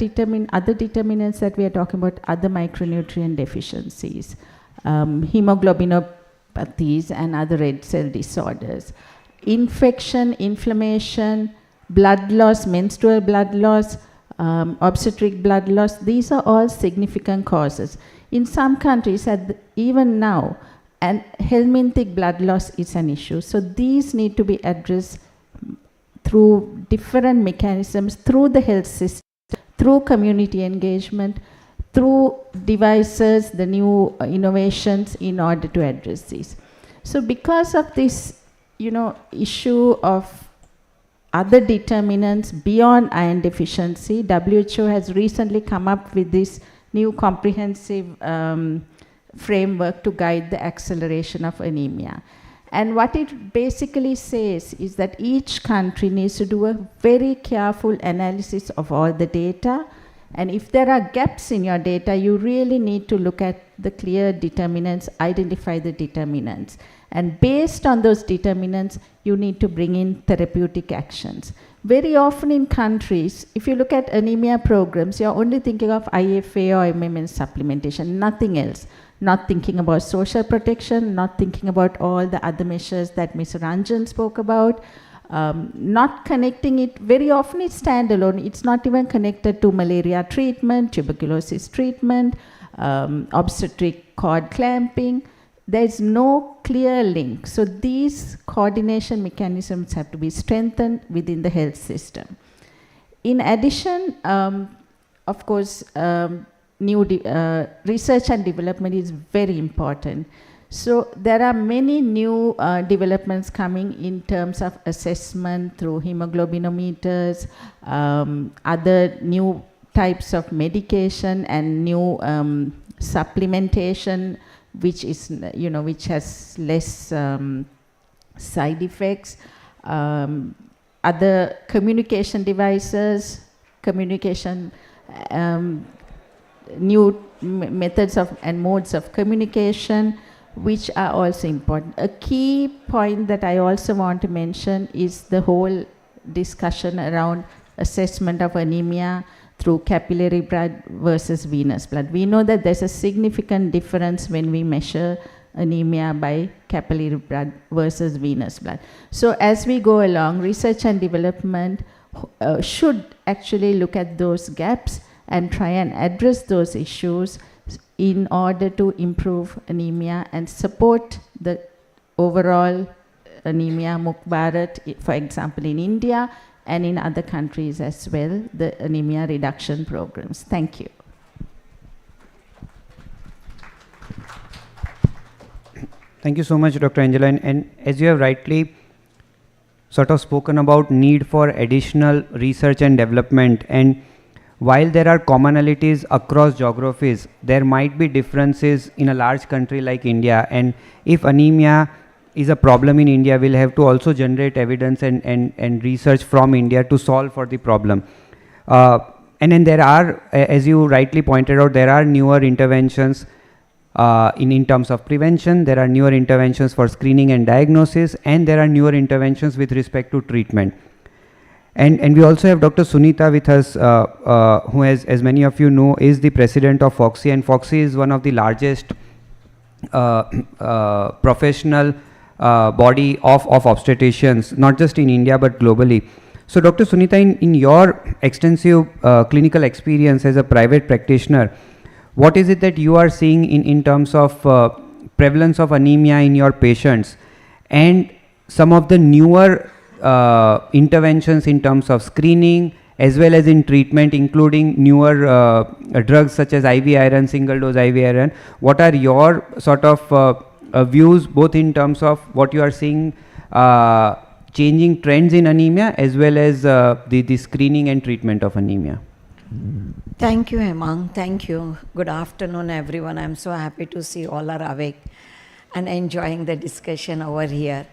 other determinants that we are talking about? Other micronutrient deficiencies, hemoglobinopathies and other red cell disorders, infection, inflammation, blood loss, menstrual blood loss, obstetric blood loss. These are all significant causes. In some countries, even now, and helminthic blood loss is an issue. So these need to be addressed through different mechanisms, through the health system, through community engagement, through devices, the new innovations in order to address these. So because of this, issue of other determinants beyond iron deficiency, WHO has recently come up with this new comprehensive framework to guide the acceleration of anemia. And what it basically says is that each country needs to do a very careful analysis of all the data. And if there are gaps in your data, you really need to look at the clear determinants, identify the determinants. And based on those determinants, you need to bring in therapeutic actions. Very often in countries, if you look at anemia programs, you're only thinking of IFA or MMN supplementation, nothing else. Not thinking about social protection, not thinking about all the other measures that Mr. Ranjan spoke about, not connecting it. Very often it's standalone. It's not even connected to malaria treatment, tuberculosis treatment, obstetric cord clamping. There's no clear link. So these coordination mechanisms have to be strengthened within the health system. In addition, of course, new research and development is very important. So there are many new developments coming in terms of assessment through hemoglobinometers, other new types of medication and new supplementation, which is, which has less side effects, other communication devices, new methods and modes of communication, which are also important. A key point that I also want to mention is the whole discussion around assessment of anemia through capillary blood versus venous blood. We know that there's a significant difference when we measure anemia by capillary blood versus venous blood. So as we go along, research and development should actually look at those gaps and try and address those issues in order to improve anemia and support the overall anemia Mukh Bharat, for example, in India and in other countries as well, the anemia reduction programs. Thank you. Thank you so much, Dr. Angela. And as you have rightly sort of spoken about need for additional research and development, and while there are commonalities across geographies, there might be differences in a large country like India. And if anemia is a problem in India, we'll have to also generate evidence and research from India to solve for the problem. And then there are, as you rightly pointed out, there are newer interventions in terms of prevention, there are newer interventions for screening and diagnosis, and there are newer interventions with respect to treatment. And we also have Dr. Sunita with us, who, as many of you know, is the president of FOXI, and FOXI is one of the largest professional body of obstetricians, not just in India but globally. So Dr. Sunita, in your extensive clinical experience as a private practitioner, what is it that you are seeing in terms of prevalence of anemia in your patients, and some of the newer interventions in terms of screening as well as in treatment, including newer drugs such as IV iron, single dose IV iron? What are your sort of views, both in terms of what you are seeing changing trends in anemia as well as the screening and treatment of anemia? Thank you, Hemang. Thank you. Good afternoon, everyone. I'm so happy to see all are awake. and enjoying the discussion over here.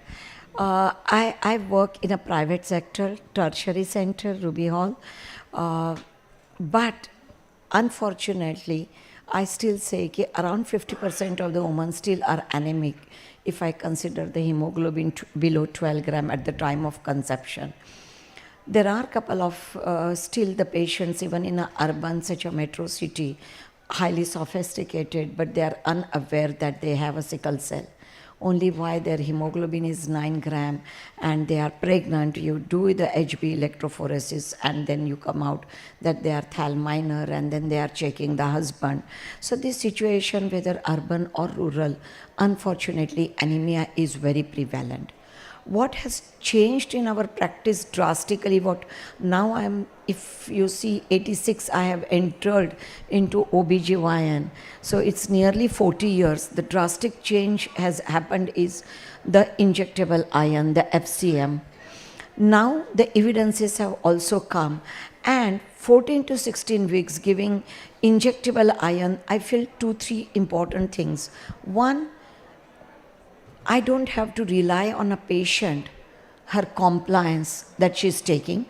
I work in a private sector, tertiary center, Ruby Hall, but unfortunately, I still say that around 50% of the women still are anemic if I consider the hemoglobin below 12 gram at the time of conception. There are a couple of still the patients even in a urban such a metro city, highly sophisticated, but they are unaware that they have a sickle cell. Only why their hemoglobin is 9 gram and they are pregnant, you do the HB electrophoresis and then you come out that they are thal minor and then they are checking the husband. So this situation, whether urban or rural, unfortunately anemia is very prevalent. What has changed in our practice drastically, what now if you see 86, I have entered into OBGYN. So it's nearly 40 years. The drastic change has happened is the injectable iron, the FCM. Now the evidences have also come and 14 to 16 weeks giving injectable iron, I feel 2-3 important things. One, I don't have to rely on a patient, her compliance that she's taking.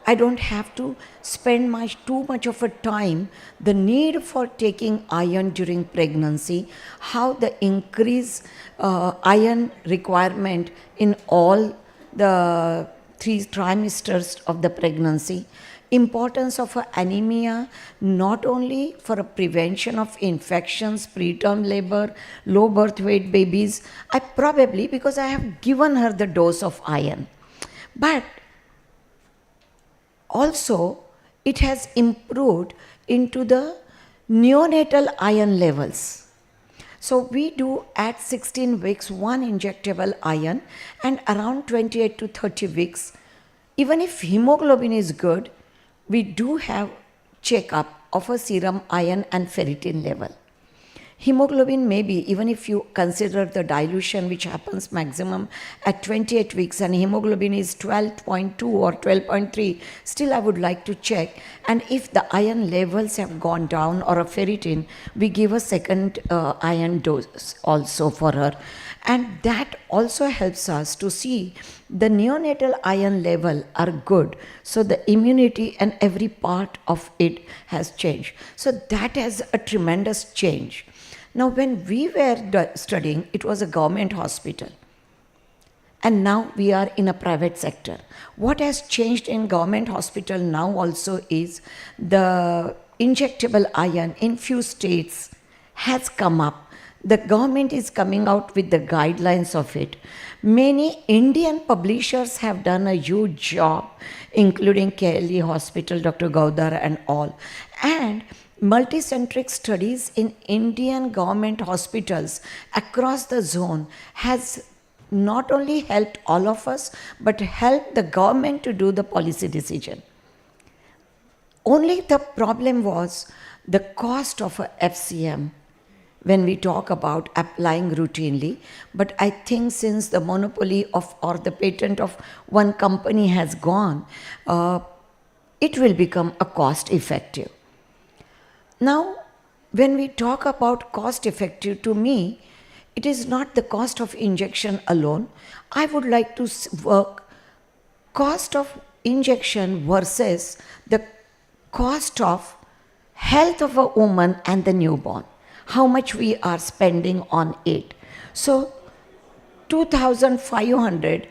I don't have to spend too much of a time, the need for taking iron during pregnancy, how the increased iron requirement in all the 3 trimesters of the pregnancy, importance of anemia not only for a prevention of infections, preterm labor, low birth weight babies, I probably because I have given her the dose of iron. But also it has improved into the neonatal iron levels. So we do at 16 weeks 1 injectable iron and around 28 to 30 weeks, even if hemoglobin is good, we do have checkup of a serum iron and ferritin level. Hemoglobin may be, even if you consider the dilution which happens maximum at 28 weeks and hemoglobin is 12.2 or 12.3, still I would like to check. And if the iron levels have gone down or a ferritin, we give a second iron dose also for her. And that also helps us to see the neonatal iron level are good. So the immunity and every part of it has changed. So that has a tremendous change. Now when we were studying, it was a government hospital. And now we are in a private sector. What has changed in government hospital now also is the injectable iron in few states has come up. The government is coming out with the guidelines of it. Many Indian publishers have done a huge job, including KLE Hospital, Dr. Gaudar and all. And multicentric studies in Indian government hospitals across the zone has not only helped all of us, but helped the government to do the policy decision. Only the problem was the cost of a FCM when we talk about applying routinely. But I think since the monopoly of or the patent of one company has gone, it will become a cost effective. Now, when we talk about cost effective, to me, it is not the cost of injection alone. I would like to work cost of injection versus the cost of health of a woman and the newborn. How much we are spending on it. So 2,500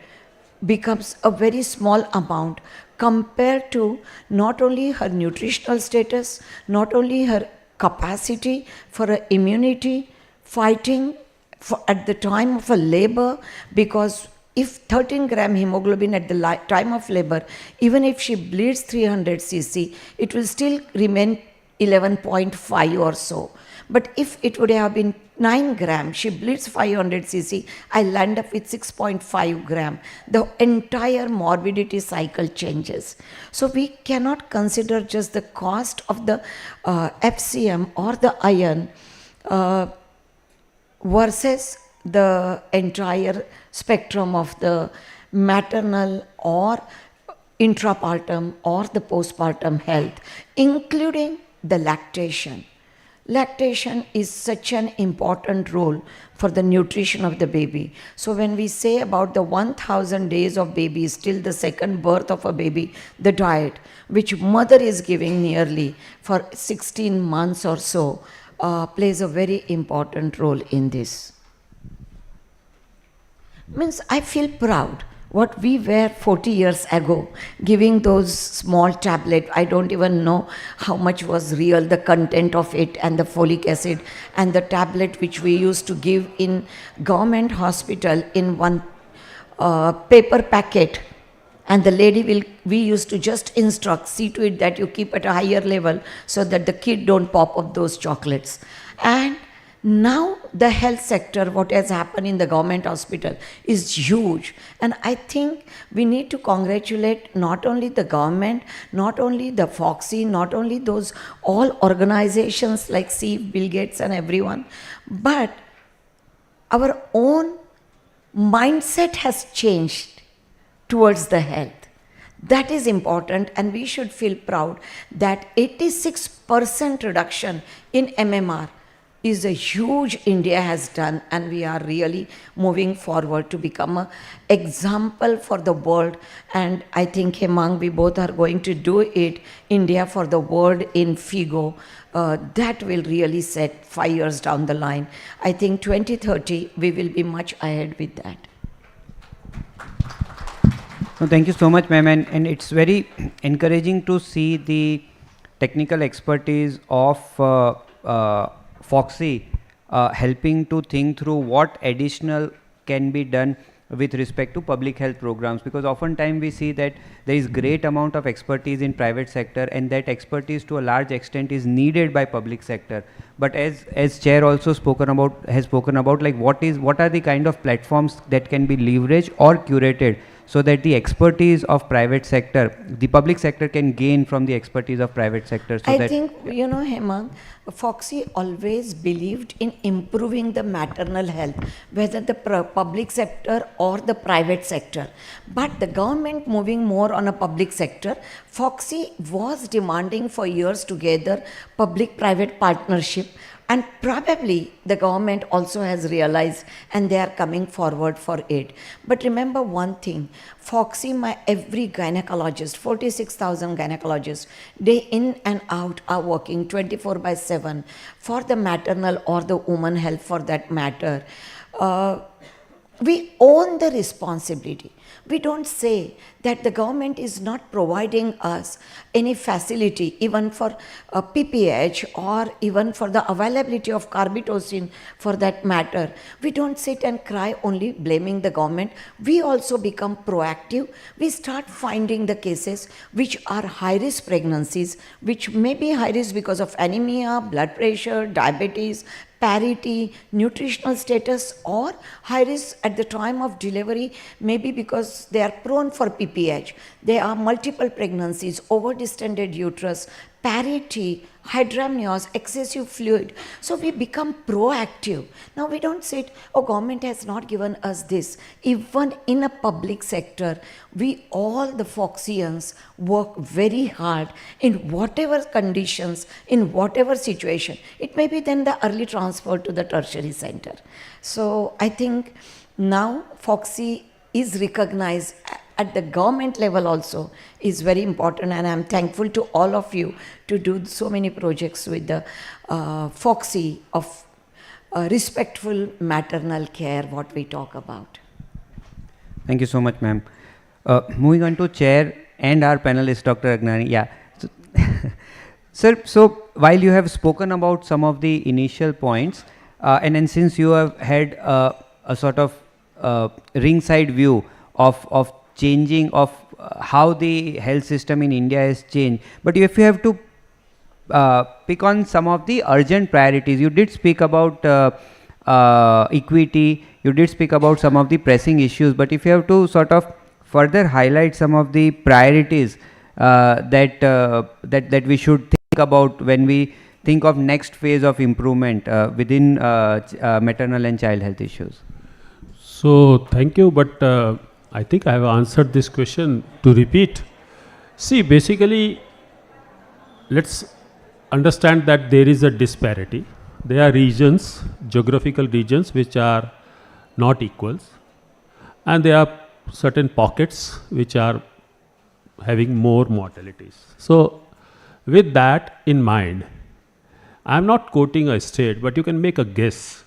becomes a very small amount compared to not only her nutritional status, not only her capacity for her immunity, fighting at the time of a labor, because if 13 gram hemoglobin at the time of labor, even if she bleeds 300 cc, it will still remain 11.5 or so. But if it would have been 9 gram, she bleeds 500 cc, I land up with 6.5 gram. The entire morbidity cycle changes. So we cannot consider just the cost of the FCM or the iron versus the entire spectrum of the maternal or intrapartum or the postpartum health, including the lactation. Lactation is such an important role for the nutrition of the baby. So when we say about the 1000 days of babies till the second birth of a baby, the diet which mother is giving nearly for 16 months or so plays a very important role in this. Means I feel proud what we were 40 years ago, giving those small tablets. I don't even know how much was real, the content of it, and the folic acid, and the tablet which we used to give in government hospital in one paper packet. And the lady we used to just instruct, see to it that you keep at a higher level so that the kid don't pop up those chocolates. And now the health sector, what has happened in the government hospital is huge. And I think we need to congratulate not only the government, not only the Foxy, not only those all organizations like Steve, Bill Gates and everyone, but our own mindset has changed towards the health. That is important, and we should feel proud that 86% reduction in MMR is a huge India has done, and we are really moving forward to become an example for the world. And I think, Hemang, we both are going to do it, India for the world in FIGO. That will really set 5 years down the line. I think 2030, we will be much ahead with that. No, thank you so much, ma'am. And it's very encouraging to see the technical expertise of Foxy helping to think through what additional can be done with respect to public health programs, because oftentimes we see that there is great amount of expertise in private sector, and that expertise to a large extent is needed by public sector. But as chair also has spoken about like what are the kind of platforms that can be leveraged or curated so that the expertise of private sector, the public sector can gain from the expertise of private sector. So I think, you know, Hemang, Foxy always believed in improving the maternal health, whether the public sector or the private sector. But the government moving more on a public sector, Foxy was demanding for years together public-private partnership. And probably the government also has realized, and they are coming forward for it. But remember one thing, Foxy, every gynecologist, 46,000 gynecologists, day in and out are working 24/7 for the maternal or the woman health for that matter. We own the responsibility. We don't say that the government is not providing us any facility, even for PPH or even for the availability of carbitocin for that matter. We don't sit and cry only blaming the government. We also become proactive. We start finding the cases which are high-risk pregnancies, which may be high-risk because of anemia, blood pressure, diabetes, parity, nutritional status, or high risk at the time of delivery, maybe because they are prone for PPH. There are multiple pregnancies, over-distended uterus, parity, hydramnios, excessive fluid. So we become proactive. Now we don't say, oh, government has not given us this. Even in a public sector, we all the Foxians work very hard in whatever conditions, in whatever situation. It may be then the early transfer to the tertiary center. So I think now Foxy is recognized at the government level also is very important, and I'm thankful to all of you to do so many projects with the Foxy of respectful maternal care, what we talk about. Thank you so much, ma'am. Moving on to chair and our panelist, Dr. Agnani. Yeah. So sir, so while you have spoken about some of the initial points, and then since you have had a sort of ringside view of changing of how the health system in India has changed, but if you have to pick on some of the urgent priorities, you did speak about equity, you did speak about some of the pressing issues, but if you have to sort of further highlight some of the priorities that we should think about when we think of next phase of improvement within maternal and child health issues. So thank you, but I think I have answered this question. To repeat, see, basically, let's understand that there is a disparity. There are regions, geographical regions, which are not equals, and there are certain pockets which are having more mortalities. So with that in mind, I'm not quoting a state, but you can make a guess.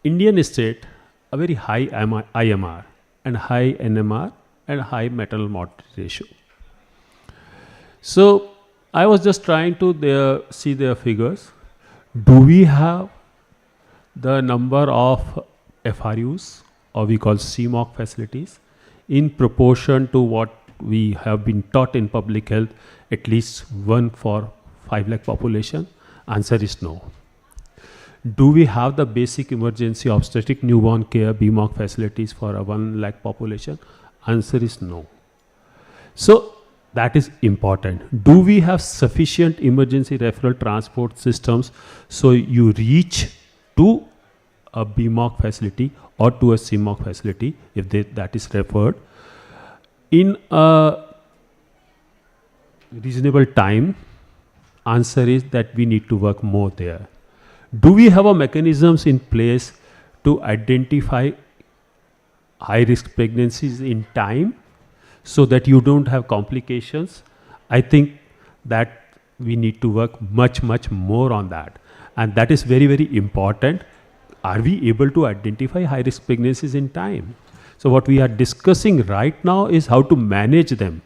Indian state, a very high IMR and high NMR and high maternal mortality ratio. So I was just trying to see their figures. Do we have the number of FRUs, or we call CMOC facilities, in proportion to what we have been taught in public health, at least 1 for 5 lakh population? Answer is no. Do we have the basic emergency obstetric newborn care BMOC facilities for a 1 lakh population? Answer is no. So that is important. Do we have sufficient emergency referral transport systems so you reach to a BMOC facility or to a CMOC facility if that is referred in a reasonable time? Answer is that we need to work more there. Do we have a mechanisms in place to identify high risk pregnancies in time so that you don't have complications? I think that we need to work much more on that, and that is very important. Are we able to identify high risk pregnancies in time? So what we are discussing right now is how to manage them.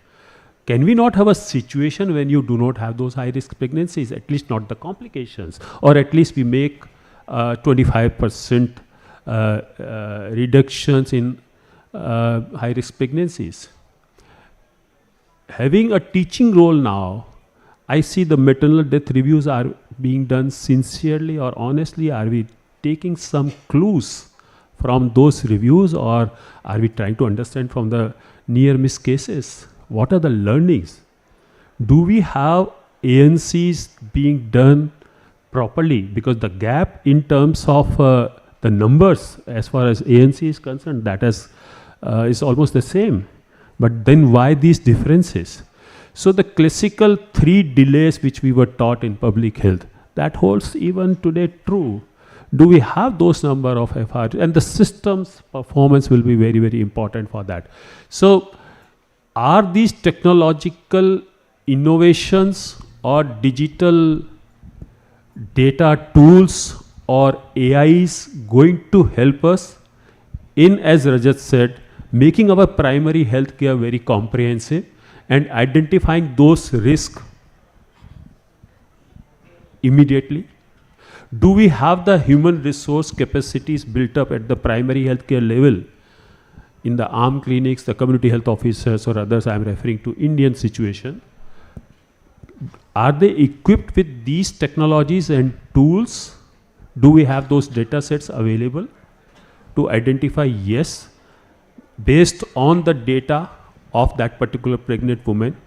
Can we not have a situation when you do not have those high risk pregnancies, at least not the complications, or at least we make 25% reductions in high risk pregnancies? Having a teaching role now, I see the maternal death reviews are being done sincerely or honestly. Are we taking some clues from those reviews, or are we trying to understand from the near miss cases? What are the learnings? Do we have ANCs being done properly? Because the gap in terms of the numbers as far as ANC is concerned, that is almost the same. But then why these differences? So the classical 3 delays which we were taught in public health, that holds even today true. Do we have those number of FR? And the system's performance will be very important for that. So are these technological innovations or digital data tools or AIs going to help us in, as Rajat said, making our primary health care very comprehensive and identifying those risks immediately? Do we have the human resource capacities built up at the primary healthcare level in the arm clinics, the community health officers or others? I am referring to Indian situation. Are they equipped with these technologies and tools? Do we have those data sets available to identify, yes, based on the data of that particular pregnant woman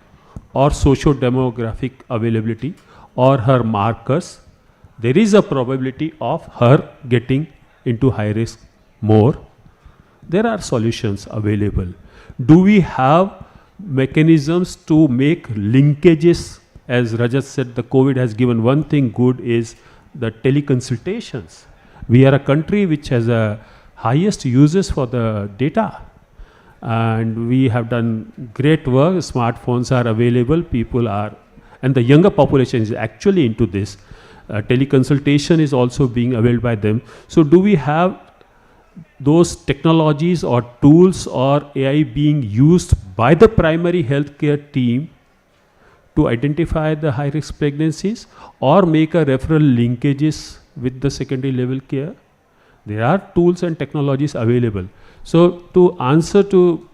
or socio-demographic availability or her markers, there is a probability of her getting into high risk more? There are solutions available. Do we have mechanisms to make linkages? As Rajat said, the COVID has given one thing good is the teleconsultations. We are a country which has a highest uses for the data, and we have done great work. Smartphones are available, people are, and the younger population is actually into this. Teleconsultation is also being availed by them. So do we have those technologies or tools or AI being used by the primary healthcare team to identify the high risk pregnancies or make a referral linkages with the secondary level care? There are tools and technologies available. So to answer to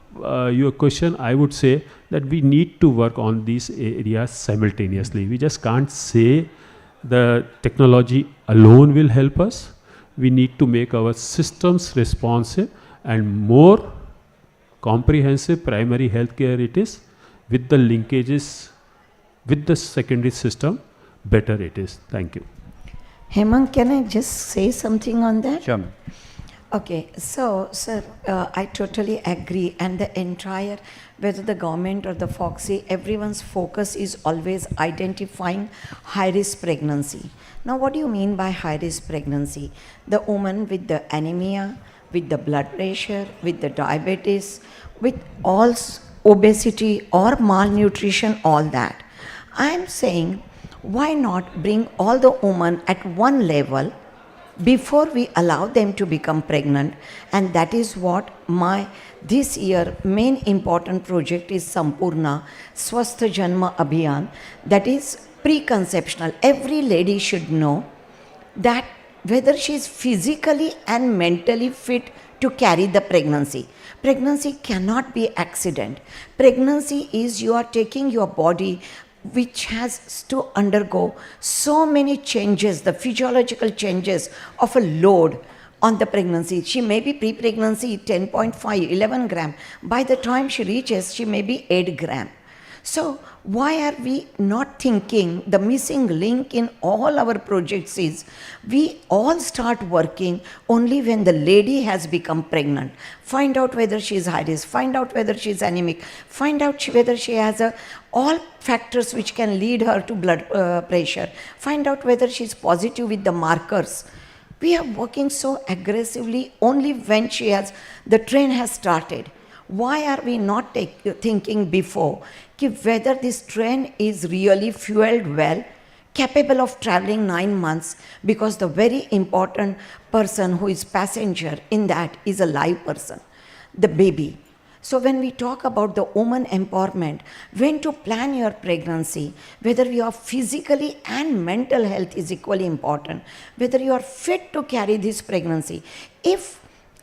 your question, I would say that we need to work on these areas simultaneously. We just can't say the technology alone will help us. We need to make our systems responsive and more comprehensive primary healthcare it is, with the linkages with the secondary system, better it is. Thank you. Hemant, can I just say something on that? Sure. Okay, so, sir, I totally agree. And the entire, whether the government or the Foxy, everyone's focus is always identifying high risk pregnancy. Now, what do you mean by high risk pregnancy? The woman with the anemia, with the blood pressure, with the diabetes, with all obesity or malnutrition, all that. I'm saying, why not bring all the women at one level before we allow them to become pregnant? And that is what my this year main important project is, Sampurna Swasth Janma Abhiyan, that is preconceptional. Every lady should know that whether she is physically and mentally fit to carry the pregnancy. Pregnancy cannot be accident. Pregnancy is you are taking your body which has to undergo so many changes, the physiological changes of a load on the pregnancy. She may be pre-pregnancy 10.5, 11 gram. By the time she reaches, she may be 8 gram. So why are we not thinking the missing link in all our projects is we all start working only when the lady has become pregnant. Find out whether she is high risk, find out whether she is anemic, find out whether she has all factors which can lead her to blood pressure, find out whether she is positive with the markers. We are working so aggressively only when the train has started. Why are we not thinking before whether this train is really fueled well, capable of traveling 9 months, because the very important person who is passenger in that is a live person, the baby. So when we talk about the woman empowerment, when to plan your pregnancy, whether your physically and mental health is equally important, whether you are fit to carry this pregnancy. If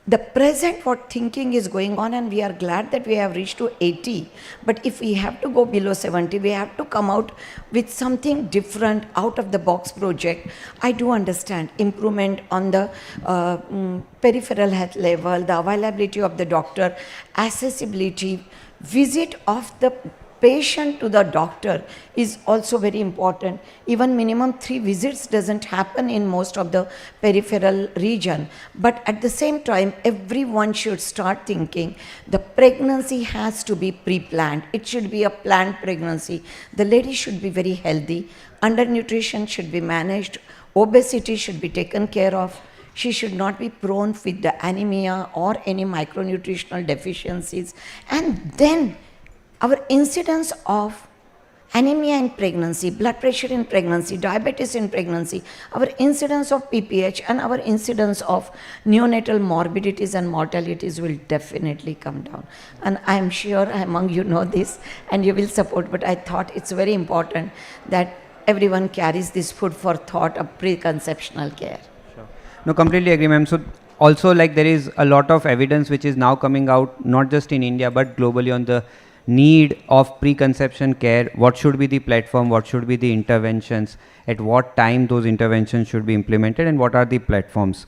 the present what thinking is going on, and we are glad that we have reached to 80, but if we have to go below 70, we have to come out with something different, out of the box project. I do understand improvement on the peripheral health level, the availability of the doctor, accessibility, visit of the patient to the doctor is also very important. Even minimum 3 visits doesn't happen in most of the peripheral region. But at the same time, everyone should start thinking the pregnancy has to be pre-planned. It should be a planned pregnancy. The lady should be very healthy. Undernutrition should be managed. Obesity should be taken care of. She should not be prone with the anemia or any micronutritional deficiencies. And then our incidence of anemia in pregnancy, blood pressure in pregnancy, diabetes in pregnancy, our incidence of PPH and our incidence of neonatal morbidities and mortalities will definitely come down. And I am sure among you know this and you will support, but I thought it's very important that everyone carries this food for thought of preconceptional care. Sure. No, completely agree, ma'am. So also, like, there is a lot of evidence which is now coming out, not just in India, but globally, on the need of preconception care. What should be the platform, what should be the interventions, at what time those interventions should be implemented, and what are the platforms.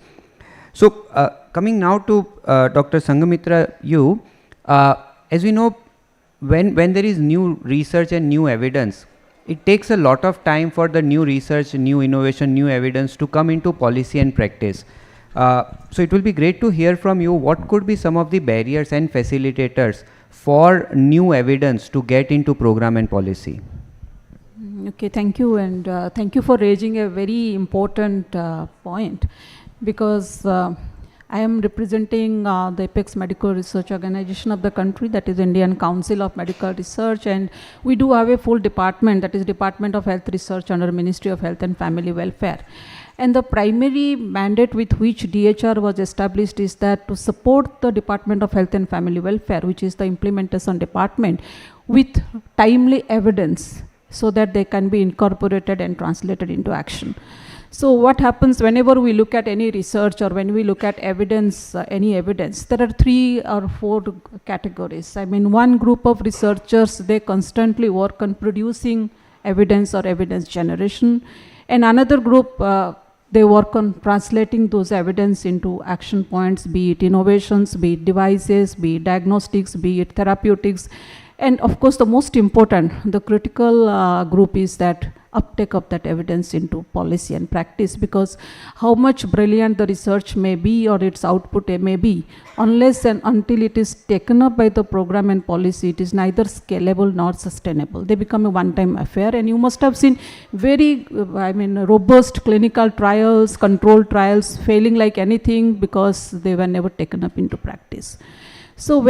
So coming now to Dr. Sanghamitra, you, as we know, when there is new research and new evidence, it takes a lot of time for the new research, new innovation, new evidence to come into policy and practice. So it will be great to hear from you what could be some of the barriers and facilitators for new evidence to get into program and policy. Okay, thank you, and thank you for raising a very important point, because I am representing the Apex Medical Research Organization of the country, that is Indian Council of Medical Research, and we do have a full department, that is Department of Health Research under Ministry of Health and Family Welfare. And the primary mandate with which DHR was established is that to support the Department of Health and Family Welfare, which is the implementation department, with timely evidence so that they can be incorporated and translated into action. So what happens whenever we look at any research or when we look at evidence, any evidence, there are 3 or 4 categories. I mean, one group of researchers, they constantly work on producing evidence or evidence generation, and another group, they work on translating those evidence into action points, be it innovations, be it devices, be it diagnostics, be it therapeutics. And of course, the most important, the critical group is that uptake of that evidence into policy and practice, because how much brilliant the research may be or its output may be, unless and until it is taken up by the program and policy, it is neither scalable nor sustainable. They become a one-time affair, and you must have seen very, robust clinical trials, controlled trials failing like anything because they were never taken up into practice. So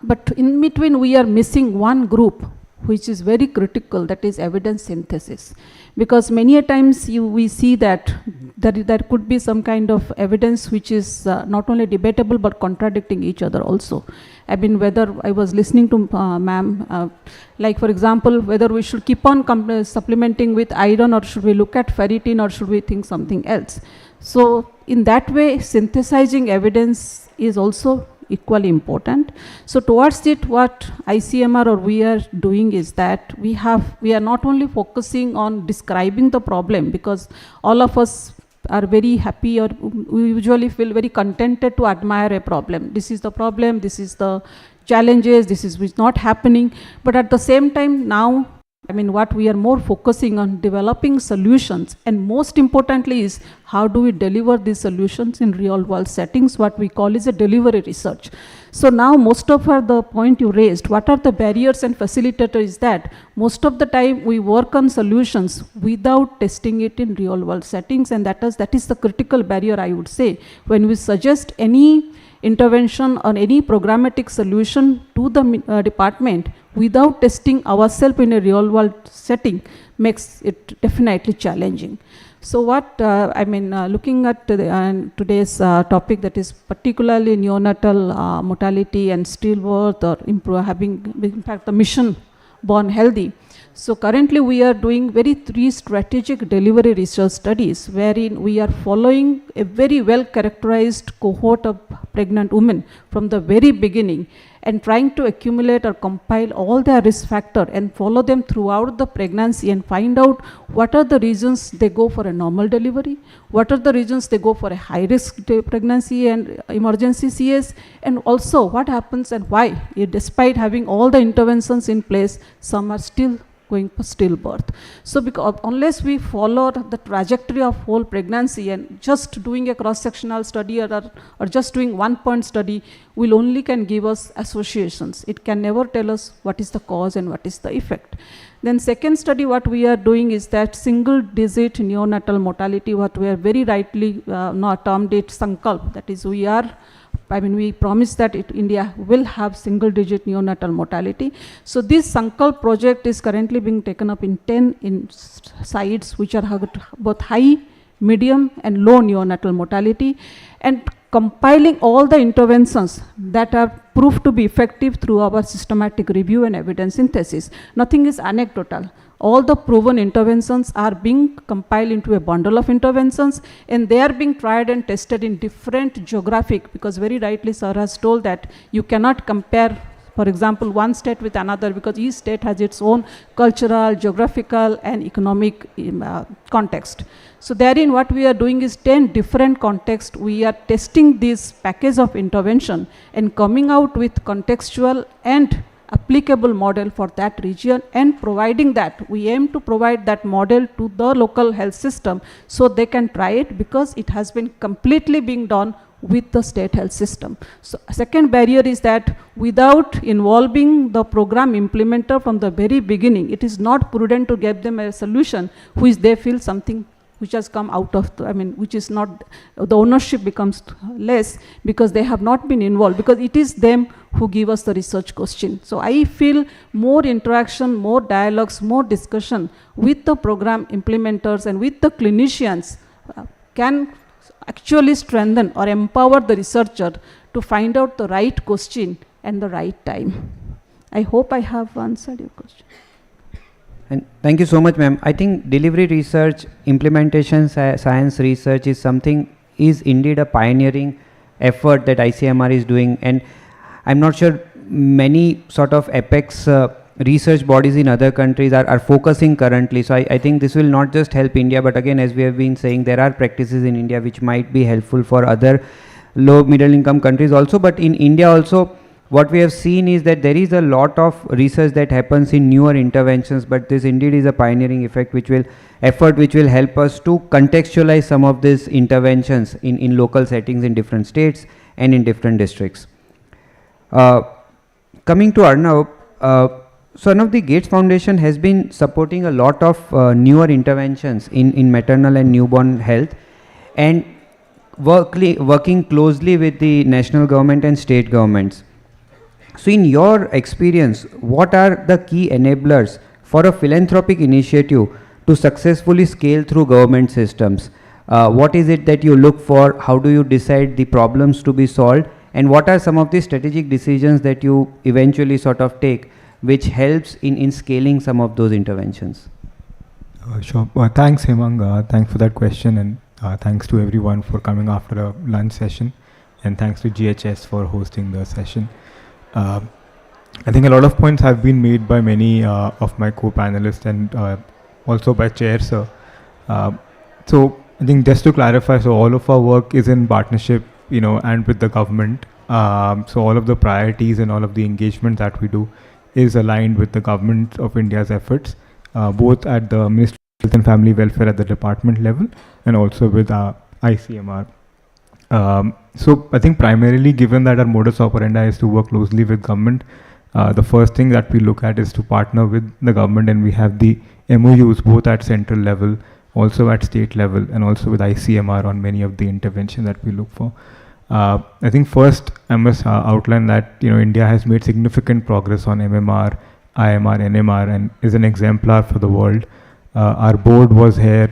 but in between we are missing one group which is very critical, that is evidence synthesis. Because many a times we see that there could be some kind of evidence which is not only debatable but contradicting each other also. I mean, whether I was listening to ma'am, like for example, whether we should keep on supplementing with iron, or should we look at ferritin, or should we think something else. So in that way, synthesizing evidence is also equally important. So towards it, what ICMR or we are doing is that we are not only focusing on describing the problem, because all of us are very happy, or we usually feel very contented to admire a problem. This is the problem, this is the challenges, this is what's not happening. But at the same time now, what we are more focusing on developing solutions, and most importantly is how do we deliver these solutions in real world settings, what we call is a delivery research. So now most of the point you raised, what are the barriers and facilitators, is that most of the time we work on solutions without testing it in real world settings, and that is the critical barrier, I would say. When we suggest any intervention on any programmatic solution to the department without testing ourselves in a real world setting makes it definitely challenging. So what, looking at today's topic, that is particularly neonatal mortality and stillbirth, or having impact the mission born healthy. So currently we are doing three strategic delivery research studies, wherein we are following a very well characterized cohort of pregnant women from the very beginning, and trying to accumulate or compile all their risk factors and follow them throughout the pregnancy, and find out what are the reasons they go for a normal delivery, what are the reasons they go for a high risk pregnancy and emergency CS, and also what happens and why, despite having all the interventions in place, some are still going for stillbirth. So because unless we follow the trajectory of whole pregnancy, and just doing a cross-sectional study or just doing one-point study will only can give us associations. It can never tell us what is the cause and what is the effect. Then second study, what we are doing is that single-digit neonatal mortality, what we are very rightly not termed it Sankalp. That is, we promise that India will have single-digit neonatal mortality. So this Sankalp project is currently being taken up in 10 sites, which are both high, medium, and low neonatal mortality, and compiling all the interventions that are proved to be effective through our systematic review and evidence synthesis. Nothing is anecdotal. All the proven interventions are being compiled into a bundle of interventions, and they are being tried and tested in different geographic, because very rightly sir has told that you cannot compare, for example, one state with another, because each state has its own cultural, geographical, and economic context. So therein what we are doing is 10 different contexts. We are testing this package of intervention and coming out with contextual and applicable model for that region, and providing that, we aim to provide that model to the local health system so they can try it, because it has been completely being done with the state health system. So second barrier is that without involving the program implementer from the very beginning, it is not prudent to give them a solution which they feel something which has come out of, which is not, the ownership becomes less because they have not been involved, because it is them who give us the research question. So I feel more interaction, more dialogues, more discussion with the program implementers and with the clinicians can actually strengthen or empower the researcher to find out the right question and the right time. I hope I have answered your question. And thank you so much, ma'am. I think delivery research, implementation science research is indeed a pioneering effort that ICMR is doing, and I'm not sure many sort of apex research bodies in other countries are focusing currently. So I think this will not just help India, but again, as we have been saying, there are practices in India which might be helpful for other low middle income countries also. But in India also, what we have seen is that there is a lot of research that happens in newer interventions, but this indeed is a pioneering effect which will help us to contextualize some of these interventions in local settings in different states and in different districts. Coming to Arnav, so Arnav, the Gates Foundation has been supporting a lot of newer interventions in maternal and newborn health, and working closely with the national government and state governments. So in your experience, what are the key enablers for a philanthropic initiative to successfully scale through government systems? What is it that you look for? How do you decide the problems to be solved? And what are some of the strategic decisions that you eventually sort of take, which helps in scaling some of those interventions? Sure. Thanks, Hemang. Thanks for that question, and thanks to everyone for coming after a lunch session, and thanks to GHS for hosting the session. I think a lot of points have been made by many of my co-panelists and also by Chair Sir. So I think just to clarify, so all of our work is in partnership, and with the government. So all of the priorities and all of the engagement that we do is aligned with the government of India's efforts, both at the Ministry of Health and Family Welfare at the department level and also with ICMR. So I think primarily, given that our modus operandi is to work closely with government, the first thing that we look at is to partner with the government, and we have the MOUs both at central level, also at state level, and also with ICMR on many of the interventions that we look for. I think first I must outline that India has made significant progress on MMR, IMR, NMR, and is an exemplar for the world. Our board was here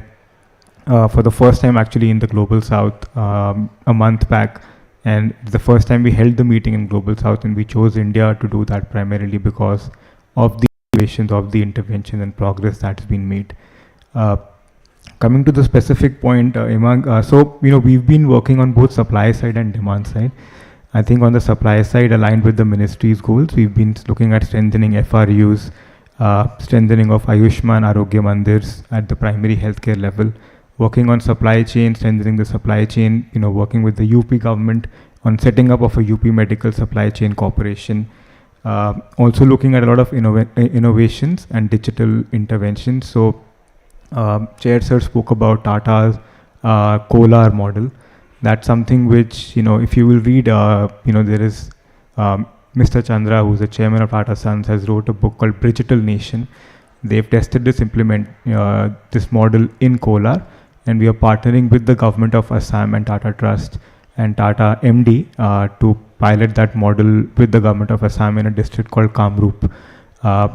for the first time actually in the Global South a month back, and the first time we held the meeting in Global South, and we chose India to do that primarily because of the innovations of the intervention and progress that's been made. Coming to the specific point, Imang, so we've been working on both supply side and demand side. I think on the supply side, aligned with the ministry's goals, we've been looking at strengthening FRUs, strengthening of Ayushman Arogya Mandirs at the primary healthcare level, working on supply chain, strengthening the supply chain, working with the UP government on setting up of a UP medical supply chain corporation. Also looking at a lot of innovations and digital interventions. So Chair Sir spoke about Tata's Kolar model. That's something which, if you will read, there is Mr. Chandra, who's the chairman of Tata Sons, has wrote a book called Digital Nation. They've tested this this model in Kolar, and we are partnering with the government of Assam and Tata Trust and Tata MD to pilot that model with the government of Assam in a district called Kamrup.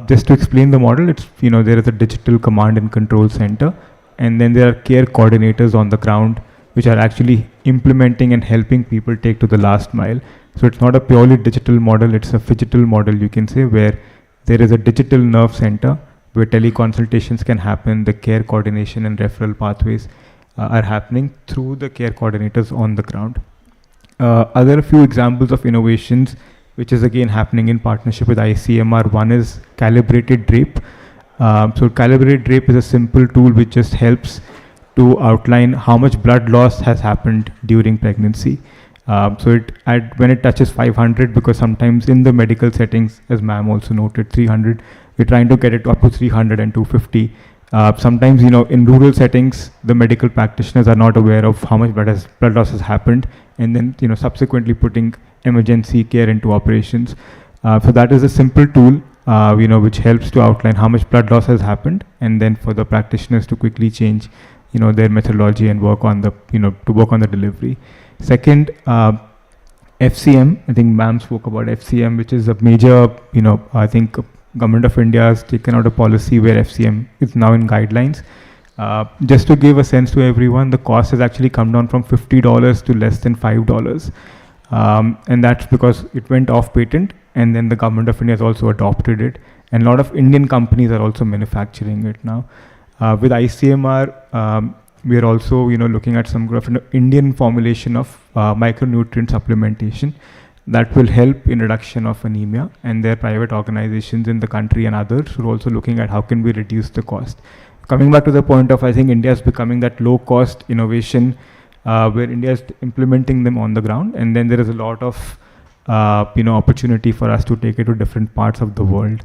Just to explain the model, it's there is a digital command and control center, and then there are care coordinators on the ground which are actually implementing and helping people take to the last mile. So it's not a purely digital model, it's a phygital model, you can say, where there is a digital nerve center where teleconsultations can happen, the care coordination and referral pathways are happening through the care coordinators on the ground. Other few examples of innovations which is again happening in partnership with ICMR. One is calibrated drape. So calibrated drape is a simple tool which just helps to outline how much blood loss has happened during pregnancy. So when it touches 500, because sometimes in the medical settings, as ma'am also noted, 300, we're trying to get it up to 300 and 250. Sometimes, in rural settings, the medical practitioners are not aware of how much blood loss has happened, and then, subsequently putting emergency care into operations. So that is a simple tool, which helps to outline how much blood loss has happened, and then for the practitioners to quickly change, their methodology and work on the, to work on the delivery. Second, FCM, I think ma'am spoke about FCM, which is a major, I think Government of India has taken out a policy where FCM is now in guidelines. Just to give a sense to everyone, the cost has actually come down from $50 to less than $5. And that's because it went off patent, and then the Government of India has also adopted it. And a lot of Indian companies are also manufacturing it now. With ICMR, we are also looking at some kind of Indian formulation of micronutrient supplementation that will help in reduction of anemia, and there are private organizations in the country and others who are also looking at how can we reduce the cost. Coming back to the point of, I think India is becoming that low cost innovation where India is implementing them on the ground, and then there is a lot of opportunity for us to take it to different parts of the world.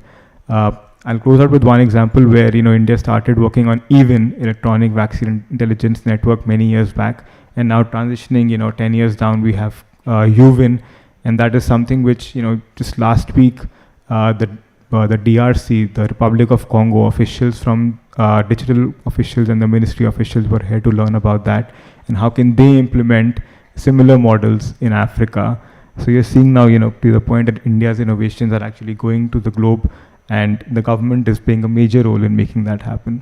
I'll close out with one example where India started working on EVIN, Electronic Vaccine Intelligence Network, many years back, and now transitioning 10 years down we have UVIN, and that is something which just last week the DRC, the Republic of Congo officials from digital officials and the ministry officials were here to learn about that and how can they implement similar models in Africa. So you're seeing now, to the point that India's innovations are actually going to the globe, and the government is playing a major role in making that happen.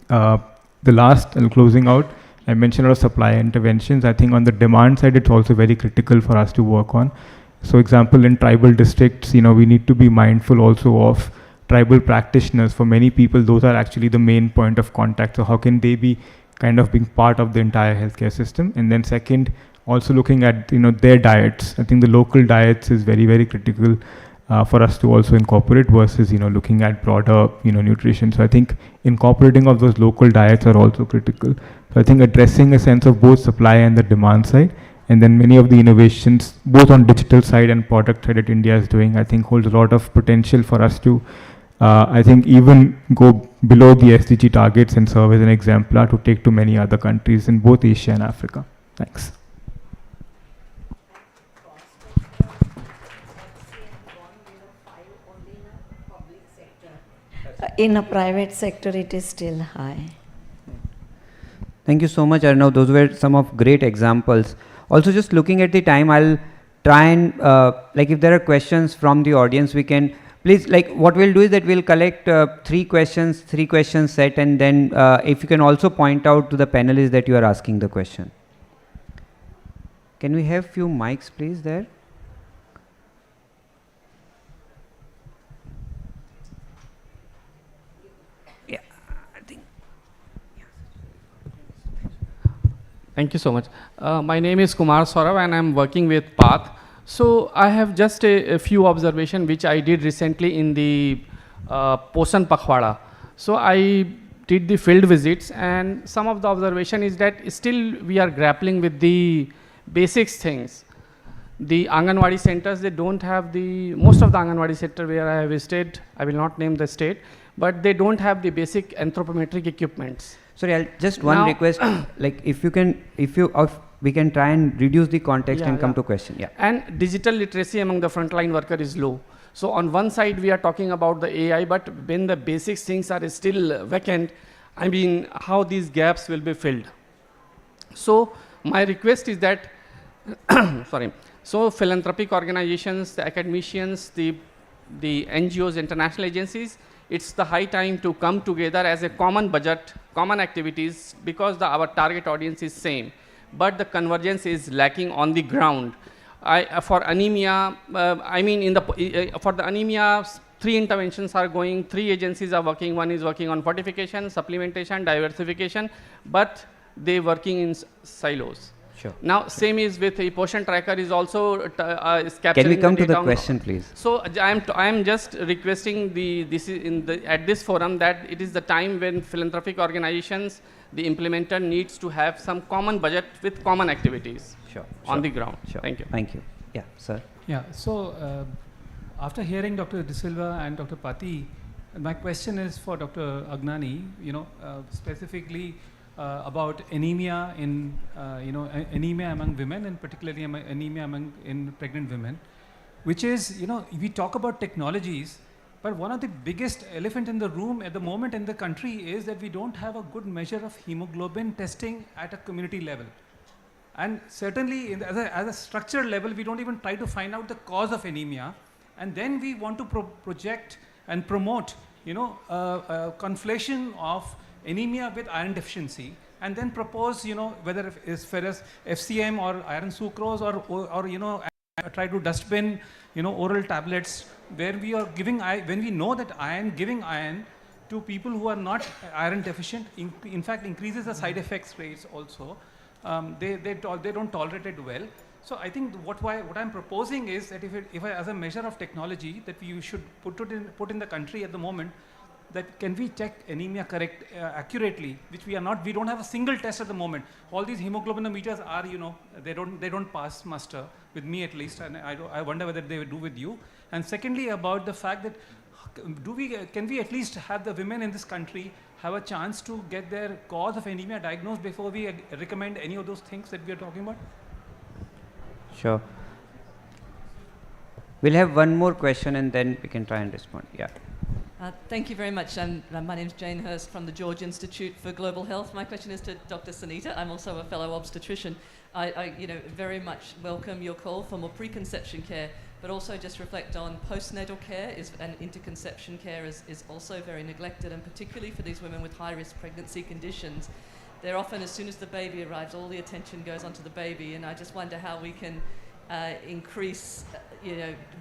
The last, closing out, I mentioned a lot of supply interventions. I think on the demand side, it's also very critical for us to work on. So example, in tribal districts, we need to be mindful also of tribal practitioners. For many people, those are actually the main point of contact. So how can they be kind of being part of the entire healthcare system? And then second, also looking at their diets. I think the local diets is very, very critical for us to also incorporate versus looking at broader nutrition. So I think incorporating of those local diets are also critical. So I think addressing a sense of both supply and the demand side, and then many of the innovations both on digital side and product side that India is doing, I think holds a lot of potential for us to I think even go below the SDG targets and serve as an exemplar to take to many other countries in both Asia and Africa. Thanks. In a private sector, it is still high. Thank you so much, Arnav. Those were some of great examples. Also, just looking at the time, I'll try and, if there are questions from the audience, we can, please, what we'll do is that we'll collect three questions set, and then if you can also point out to the panelists that you are asking the question. Can we have few mics, please, there? Thank you so much. My name is Kumar Saurav and I'm working with PATH. So I have just a few observations which I did recently in the Posan Pakhwada. So I did the field visits, and some of the observation is that still we are grappling with the basics things. The Anganwadi centers, they don't have most of the Anganwadi center where I have visited, I will not name the state, but they don't have the basic anthropometric equipments. Sorry, I'll just one request, if we can try and reduce the context and come to question. Yeah. And digital literacy among the frontline worker is low. So on one side we are talking about the AI, but when the basic things are still vacant, I mean, how these gaps will be filled. So my request is that, sorry, so philanthropic organizations, the academicians, the NGOs, international agencies, it's the high time to come together as a common budget, common activities, because our target audience is same, but the convergence is lacking on the ground. For anemia, for the anemia, 3 interventions are going, 3 agencies are working. One is working on fortification, supplementation, diversification, but they working in silos. Sure. Now, same is with the Potion Tracker is also is capturing. Can we come the to the question, please? So I am just requesting at this forum that it is the time when philanthropic organizations, the implementer needs to have some common budget with common activities on the ground. Sure. Thank you. Thank you. Yeah, sir. Yeah. So after hearing Dr. De Silva and Dr. Pati, my question is for Dr. Agnani. Specifically. About anemia in anemia among women, and particularly anemia in pregnant women, which is we talk about technologies, but one of the biggest elephant in the room at the moment in the country is that we don't have a good measure of hemoglobin testing at a community level, and certainly as a structural level we don't even try to find out the cause of anemia, and then we want to project and promote a conflation of anemia with iron deficiency, and then propose, whether it's ferrous FCM or iron sucrose or try to dustbin, oral tablets where we are giving when we know that giving iron to people who are not iron deficient, in fact, increases the side effects rates also. They don't tolerate it well. So I think what I'm proposing is that if as a measure of technology that we should put in the country at the moment, that can we check anemia accurately, which we don't have a single test at the moment. All these hemoglobinometers are, they don't pass muster, with me at least, and I wonder whether they do with you. And secondly, about the fact that can we at least have the women in this country have a chance to get their cause of anemia diagnosed before we recommend any of those things that we are talking about? Sure. We'll have one more question and then we can try and respond. Yeah. Thank you very much. My name is Jane Hurst from the George Institute for Global Health. My question is to Dr. Sunita. I'm also a fellow obstetrician. I very much welcome your call for more preconception care, but also just reflect on postnatal care and interconception care is also very neglected, and particularly for these women with high-risk pregnancy conditions. They're often, as soon as the baby arrives, all the attention goes onto the baby, and I just wonder how we can increase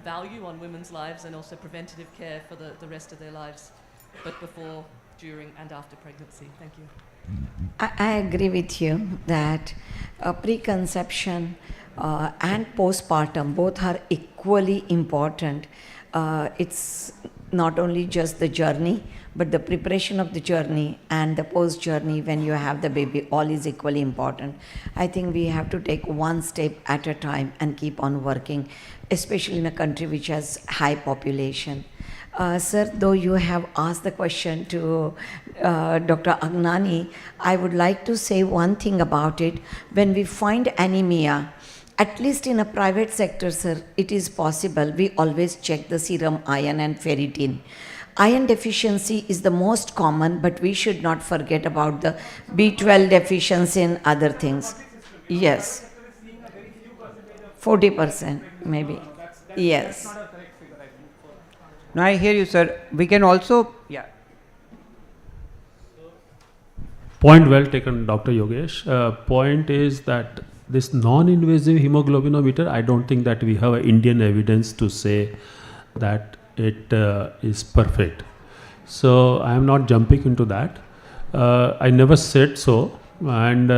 value on women's lives and also preventative care for the rest of their lives, but before, during and after pregnancy. Thank you. I agree with you that preconception and postpartum both are equally important. It's not only just the journey, but the preparation of the journey and the post journey when you have the baby, all is equally important. I think we have to take one step at a time and keep on working, especially in a country which has high population. Sir, though you have asked the question to Dr. Agnani, I would like to say one thing about it. When we find anemia, at least in a private sector, sir, it is possible. We always check the serum iron and ferritin. Iron deficiency is the most common, but we should not forget about the B12 deficiency and other things. Yes. 40% maybe. Yes. No, I hear you, sir. We can also, yeah. Point well taken, Dr. Yogesh. Point is that this non-invasive hemoglobinometer, I don't think that we have Indian evidence to say that it is perfect. So I am not jumping into that. I never said so. And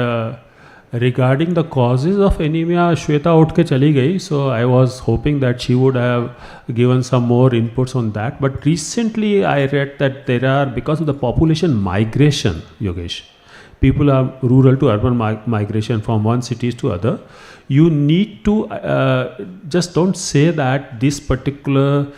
regarding the causes of anemia, Shweta out ke chali gayi, so I was hoping that she would have given some more inputs on that. But recently I read that there are, because of the population migration, Yogesh, people are rural to urban migration from one cities to other. You need to just don't say that this particular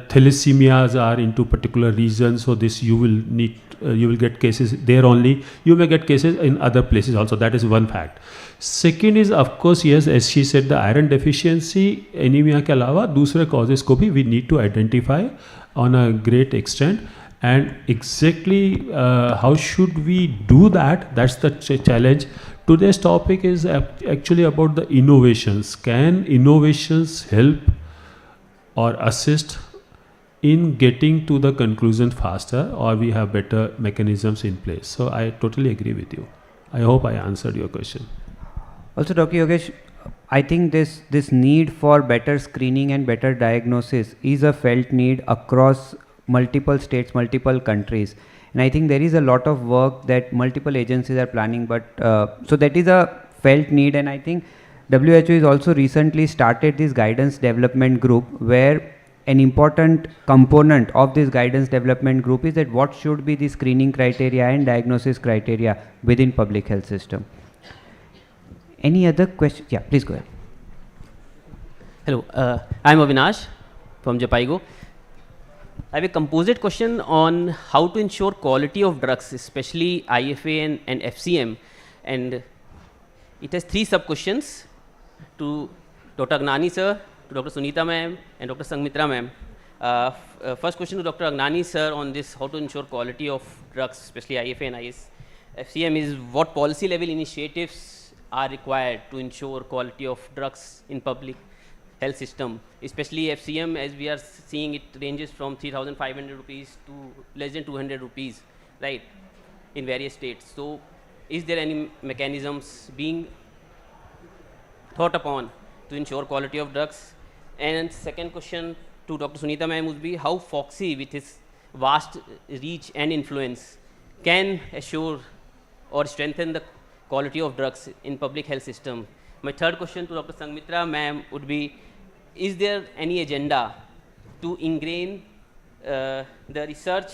thalassemias are into particular regions, so this you will get cases there only. You may get cases in other places also. That is one fact. Second is, of course, yes, as she said, the iron deficiency, anemia ke alawa, दूसरे causes को भी we need to identify on a great extent. And exactly how should we do that? That's the challenge. Today's topic is actually about the innovations. Can innovations help or assist in getting to the conclusion faster, or we have better mechanisms in place? So I totally agree with you. I hope I answered your question. Also, Dr. Yogesh, I think this need for better screening and better diagnosis is a felt need across multiple states, multiple countries. And I think there is a lot of work that multiple agencies are planning, but so that is a felt need. And I think WHO has also recently started this guidance development group, where an important component of this guidance development group is that what should be the screening criteria and diagnosis criteria within public health system. Any other questions? Yeah, please go ahead. Hello, I'm Avinash from Japaigo. I have a composite question on how to ensure quality of drugs, especially IFA and FCM, and it has 3 sub-questions to Dr. Agnani sir, to Dr. Sunita ma'am, and Dr. Sangmitra ma'am. First question to Dr. Agnani sir on this, how to ensure quality of drugs, especially IFA and FCM, is what policy level initiatives are required to ensure quality of drugs in public health system, especially FCM, as we are seeing it ranges from 3,500 rupees to less than 200 rupees, right, in various states. So is there any mechanisms being thought upon to ensure quality of drugs? And second question to Dr. Sunita ma'am would be how Foxy, with its vast reach and influence, can assure or strengthen the quality of drugs in public health system. My third question to Dr. Sangmitra ma'am would be, is there any agenda to ingrain the research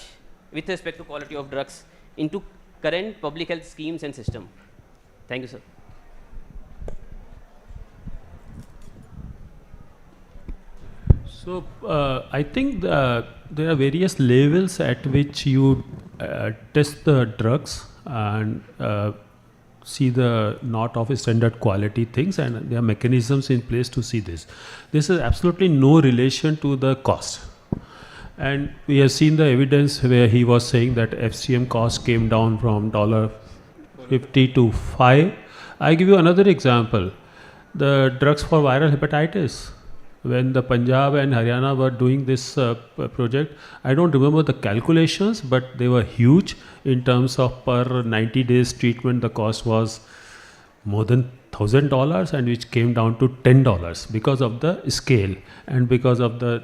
with respect to quality of drugs into current public health schemes and system? Thank you, sir. So I think there are various levels at which you test the drugs and see the not of a standard quality things, and there are mechanisms in place to see this. This is absolutely no relation to the cost. And we have seen the evidence where he was saying that FCM cost came down from $50 to $5. I give you another example. The drugs for viral hepatitis. When the Punjab and Haryana were doing this project, I don't remember the calculations, but they were huge in terms of per 90 days treatment. The cost was more than $1,000, and which came down to $10 because of the scale and because of the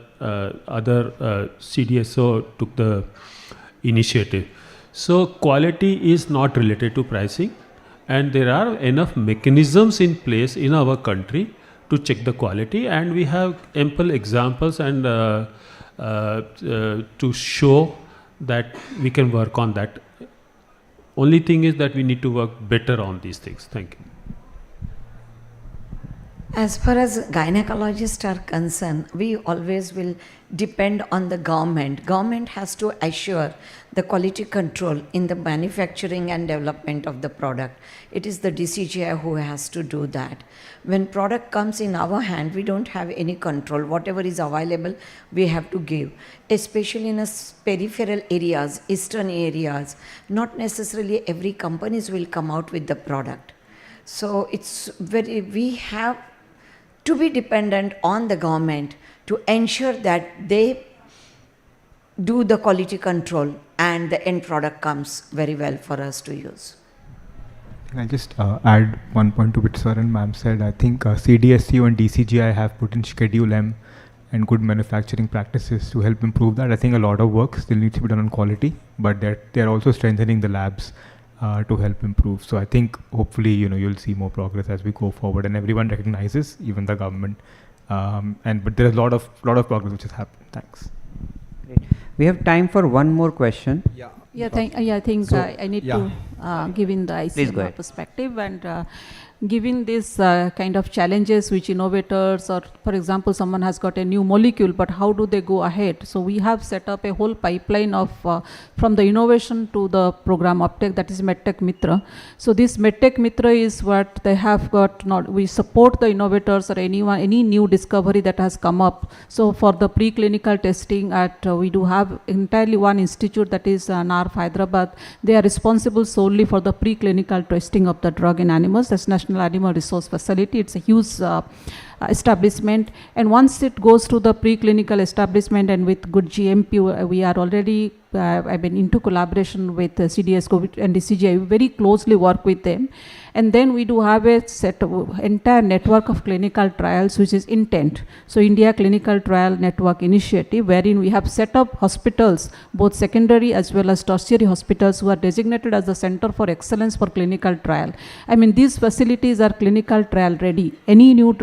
other CDSO took the initiative. So quality is not related to pricing, and there are enough mechanisms in place in our country to check the quality, and we have ample examples and to show that we can work on that. Only thing is that we need to work better on these things. Thank you. As far as gynecologists are concerned, we always will depend on the government. Government has to assure the quality control in the manufacturing and development of the product. It is the DCGI who has to do that. When product comes in our hand, we don't have any control. Whatever is available, we have to give. Especially in peripheral areas, eastern areas, not necessarily every companies will come out with the product. So it's we have to be dependent on the government to ensure that they do the quality control and the end product comes very well for us to use. I'll just add one point to what sir and ma'am said. I think CDSCO and DCGI have put in Schedule M and good manufacturing practices to help improve that. I think a lot of work still needs to be done on quality, but they're also strengthening the labs to help improve. So I think hopefully you'll see more progress as we go forward, and everyone recognizes, even the government. But there's a lot of progress which has happened. Thanks. Great. We have time for one more question. I think I need to give in the ICMR perspective, and given this kind of challenges which innovators, or for example someone has got a new molecule, but how do they go ahead? So we have set up a whole pipeline of from the innovation to the program uptake, that is MedTech Mitra. So this MedTech Mitra is what they have got. We support the innovators or any new discovery that has come up. So for the preclinical testing we do have entirely one institute, that is NARF Hyderabad. They are responsible solely for the preclinical testing of the drug in animals. That's National Animal Resource Facility. It's a huge establishment, and once it goes to the preclinical establishment and with good GMP, we are already into collaboration with CDSCO and DCGI. We very closely work with them, and then we do have a set of entire network of clinical trials, which is INTENT. So India Clinical Trial Network Initiative, wherein we have set up hospitals, both secondary as well as tertiary hospitals, who are designated as the Center for Excellence for Clinical Trial. I mean, these facilities are clinical trial ready. Any new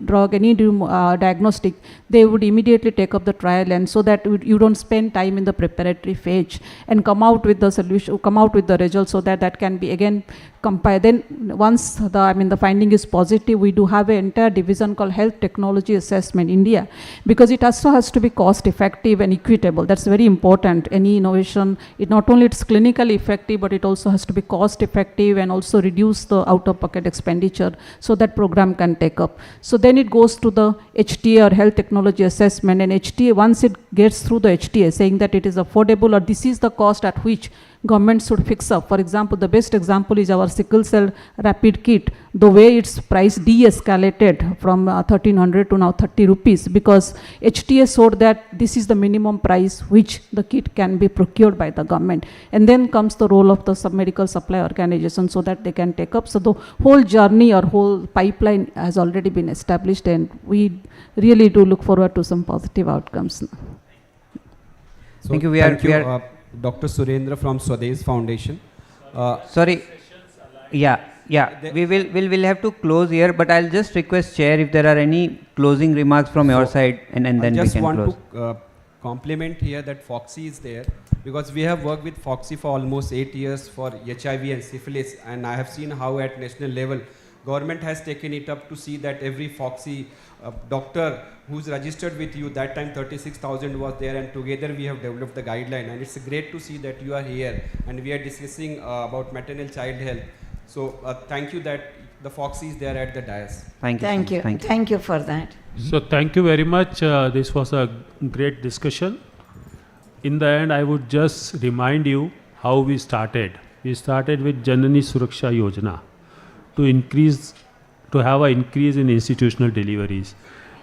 drug, any new diagnostic, they would immediately take up the trial, and so that you don't spend time in the preparatory phase and come out with the solution, come out with the results, so that can be again compile. Then once the finding is positive, we do have an entire division called Health Technology Assessment India, because it also has to be cost effective and equitable. That's very important. Any innovation, it not only it's clinically effective, but it also has to be cost effective and also reduce the out of pocket expenditure, so that program can take up. So then it goes to the HTA, or Health Technology Assessment, and HTA, once it gets through the HTA saying that it is affordable or this is the cost at which government should fix up. For example, the best example is our sickle cell rapid kit. The way its price de-escalated from 1300 to now 30 rupees, because HTA showed that this is the minimum price which the kit can be procured by the government. And then comes the role of the medical supply organization, so that they can take up. So the whole journey or whole pipeline has already been established, and we really do look forward to some positive outcomes. So thank you. Dr. Surendra from Swadesh Foundation. Sorry. We will have to close here, but I'll just request Chair if there are any closing remarks from your side, and then we can close. I just want to compliment here that Foxy is there, because we have worked with Foxy for almost 8 years for HIV and syphilis, and I have seen how at national level government has taken it up to see that every Foxy doctor who's registered with you, that time 36,000 was there, and together we have developed the guideline, and it's great to see that you are here and we are discussing about maternal child health. So thank you that the Foxy is there at the dais. Thank you. Thank you for that. So thank you very much. This was a great discussion. In the end, I would just remind you how we started. We started with Janani Suraksha Yojana to have an increase in institutional deliveries.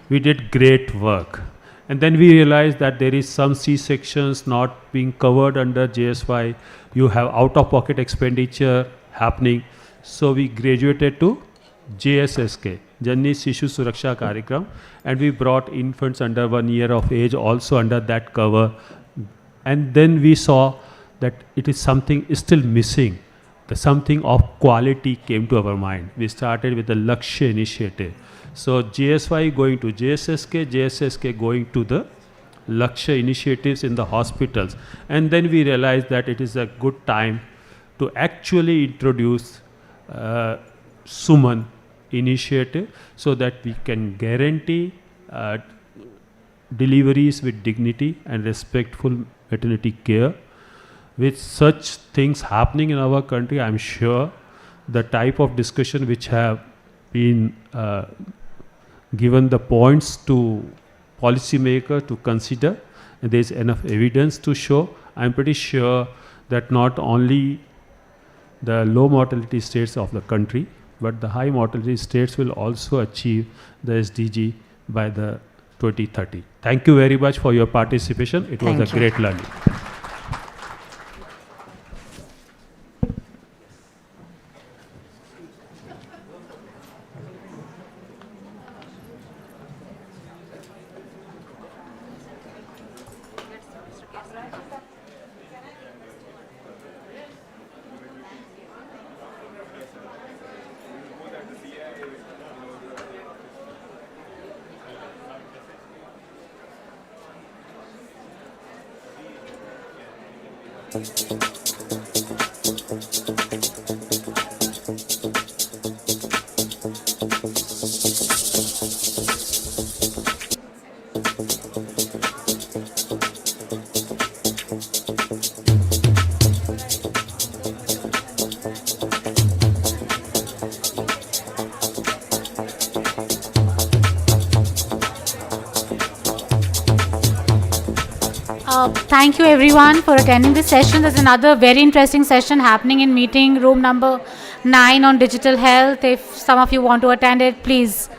We did great work. And then we realized that there is some C-sections not being covered under JSY. You have out-of-pocket expenditure happening. So we graduated to JSSK, Janani Sishu Suraksha Karikram, and we brought infants under 1 year of age also under that cover. And then we saw that it is something is still missing. Something of quality came to our mind. We started with the Lakshya initiative. So JSY going to JSSK, JSSK going to the Lakshya initiatives in the hospitals. And then we realized that it is a good time to actually introduce Suman initiative so that we can guarantee deliveries with dignity and respectful maternity care. With such things happening in our country, I'm sure the type of discussion which have been given the points to policymaker to consider, and there is enough evidence to show. I'm pretty sure that not only the low mortality states of the country, but the high mortality states will also achieve the SDG by the 2030. Thank you very much for your participation. It was a great learning. Thank you everyone for attending this session. There's another very interesting session happening in meeting room number 9 on digital health. If some of you want to attend it, please.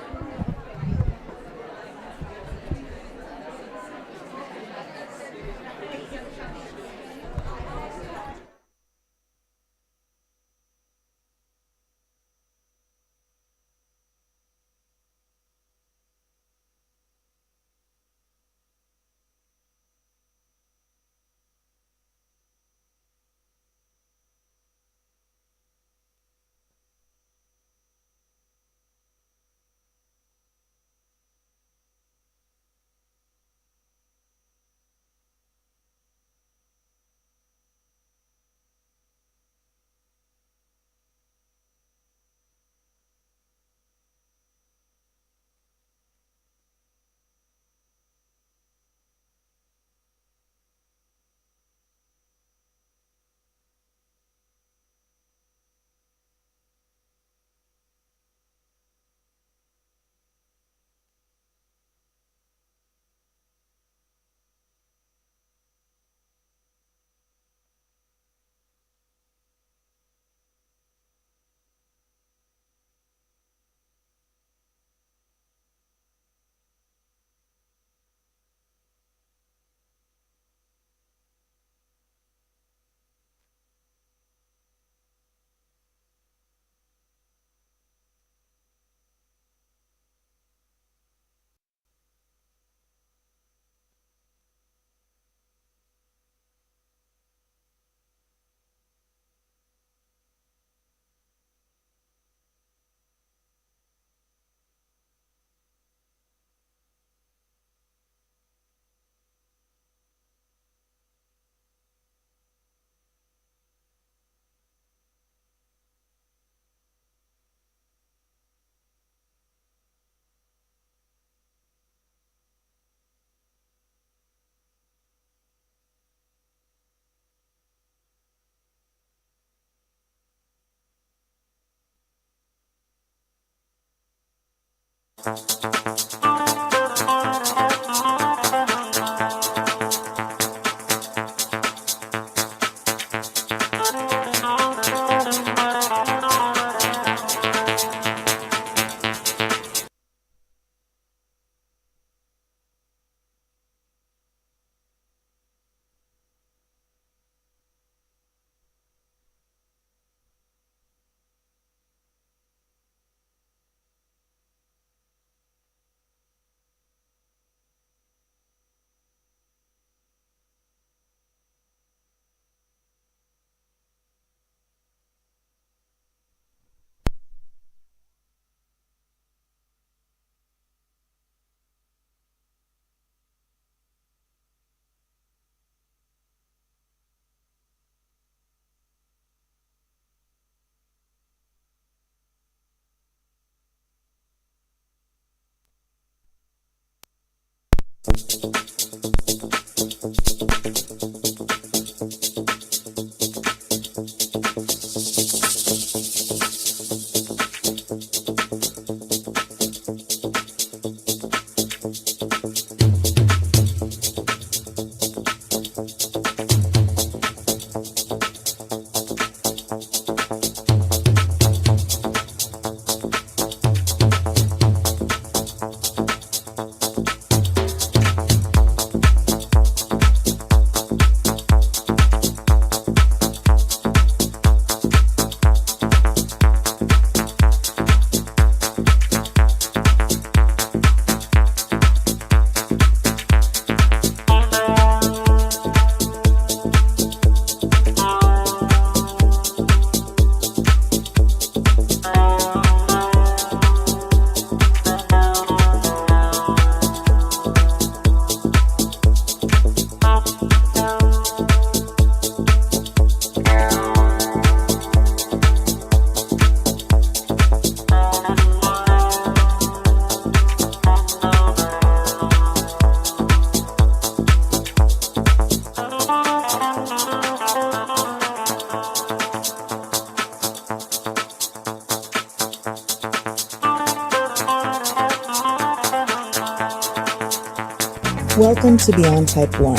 Welcome to Beyond Type 1.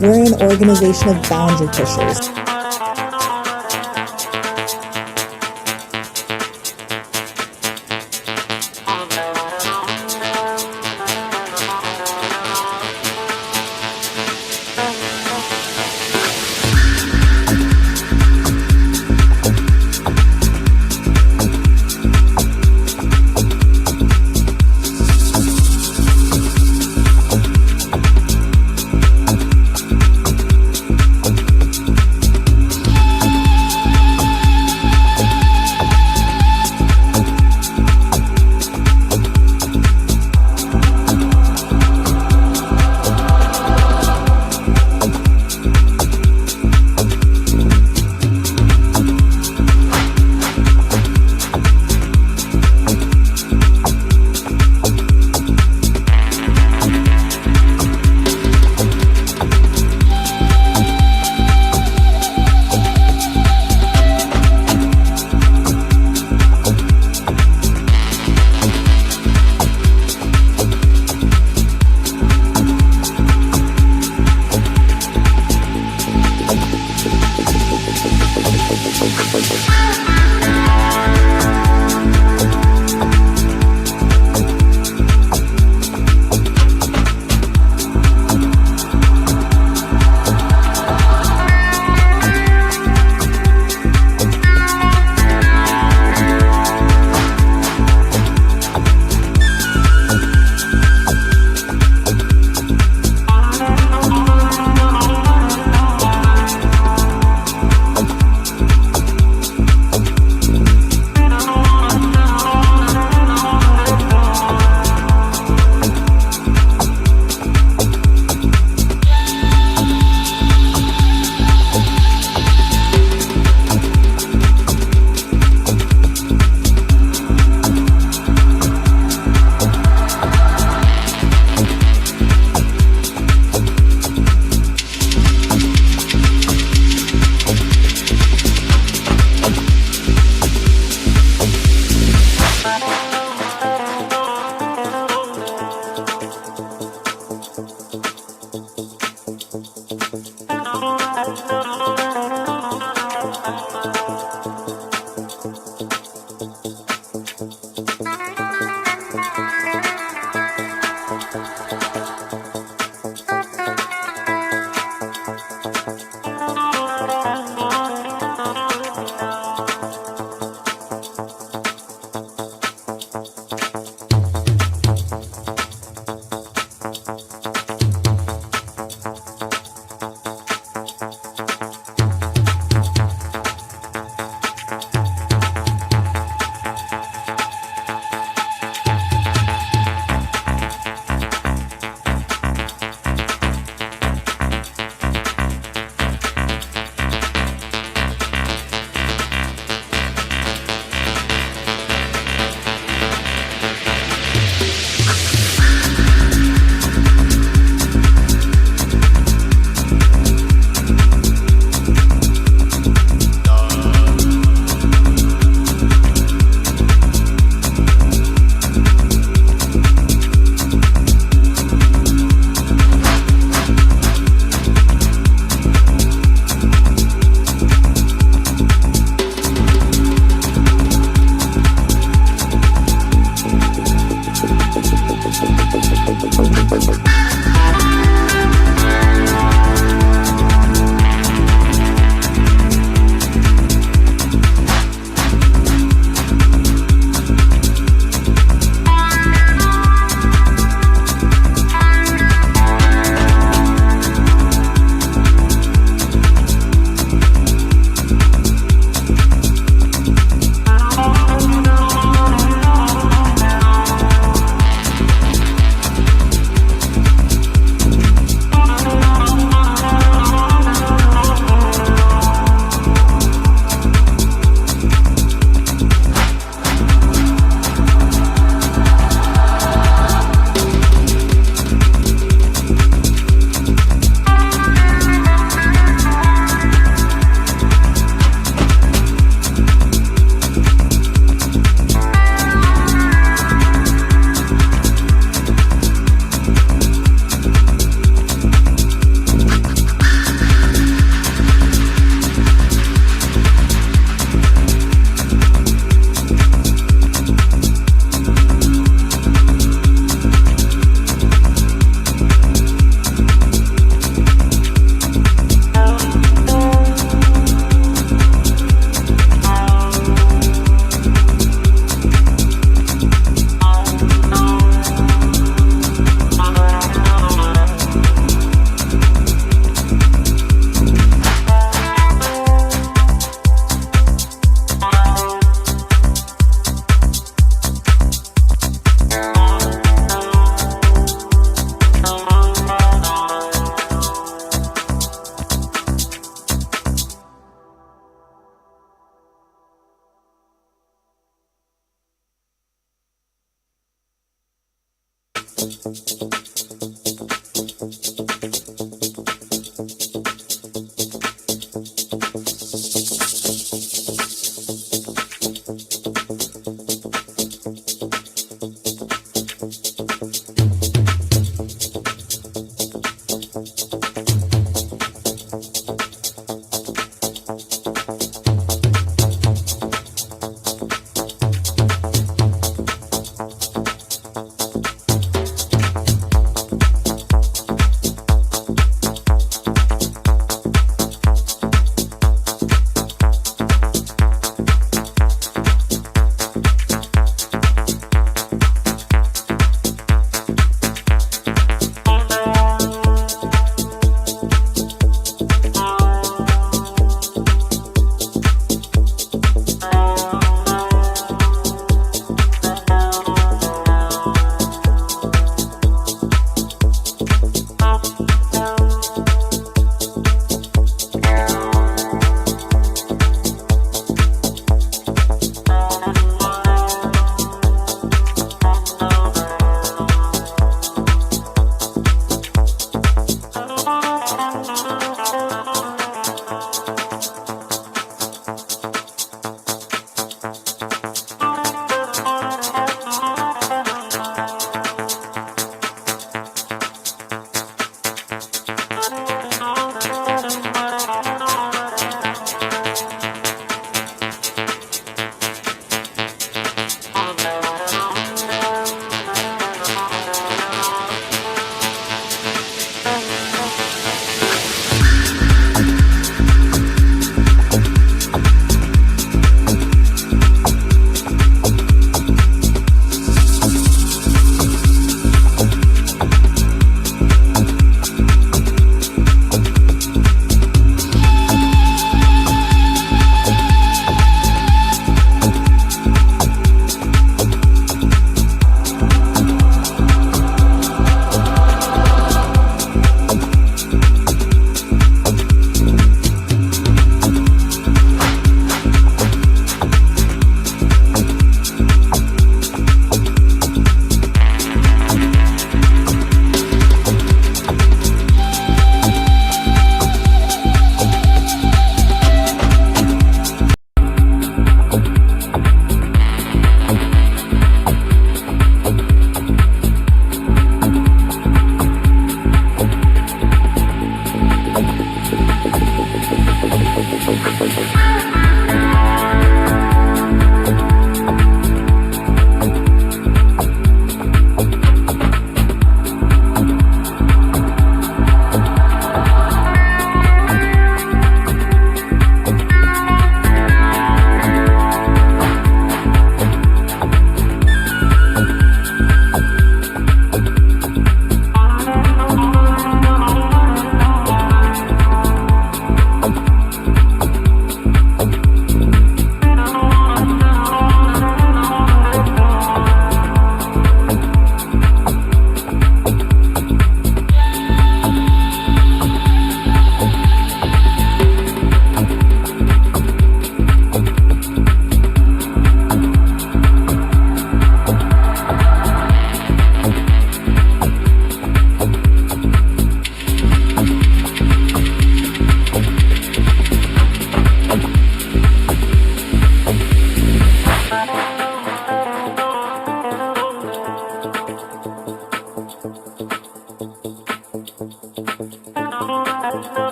We're an organization of boundary pushers.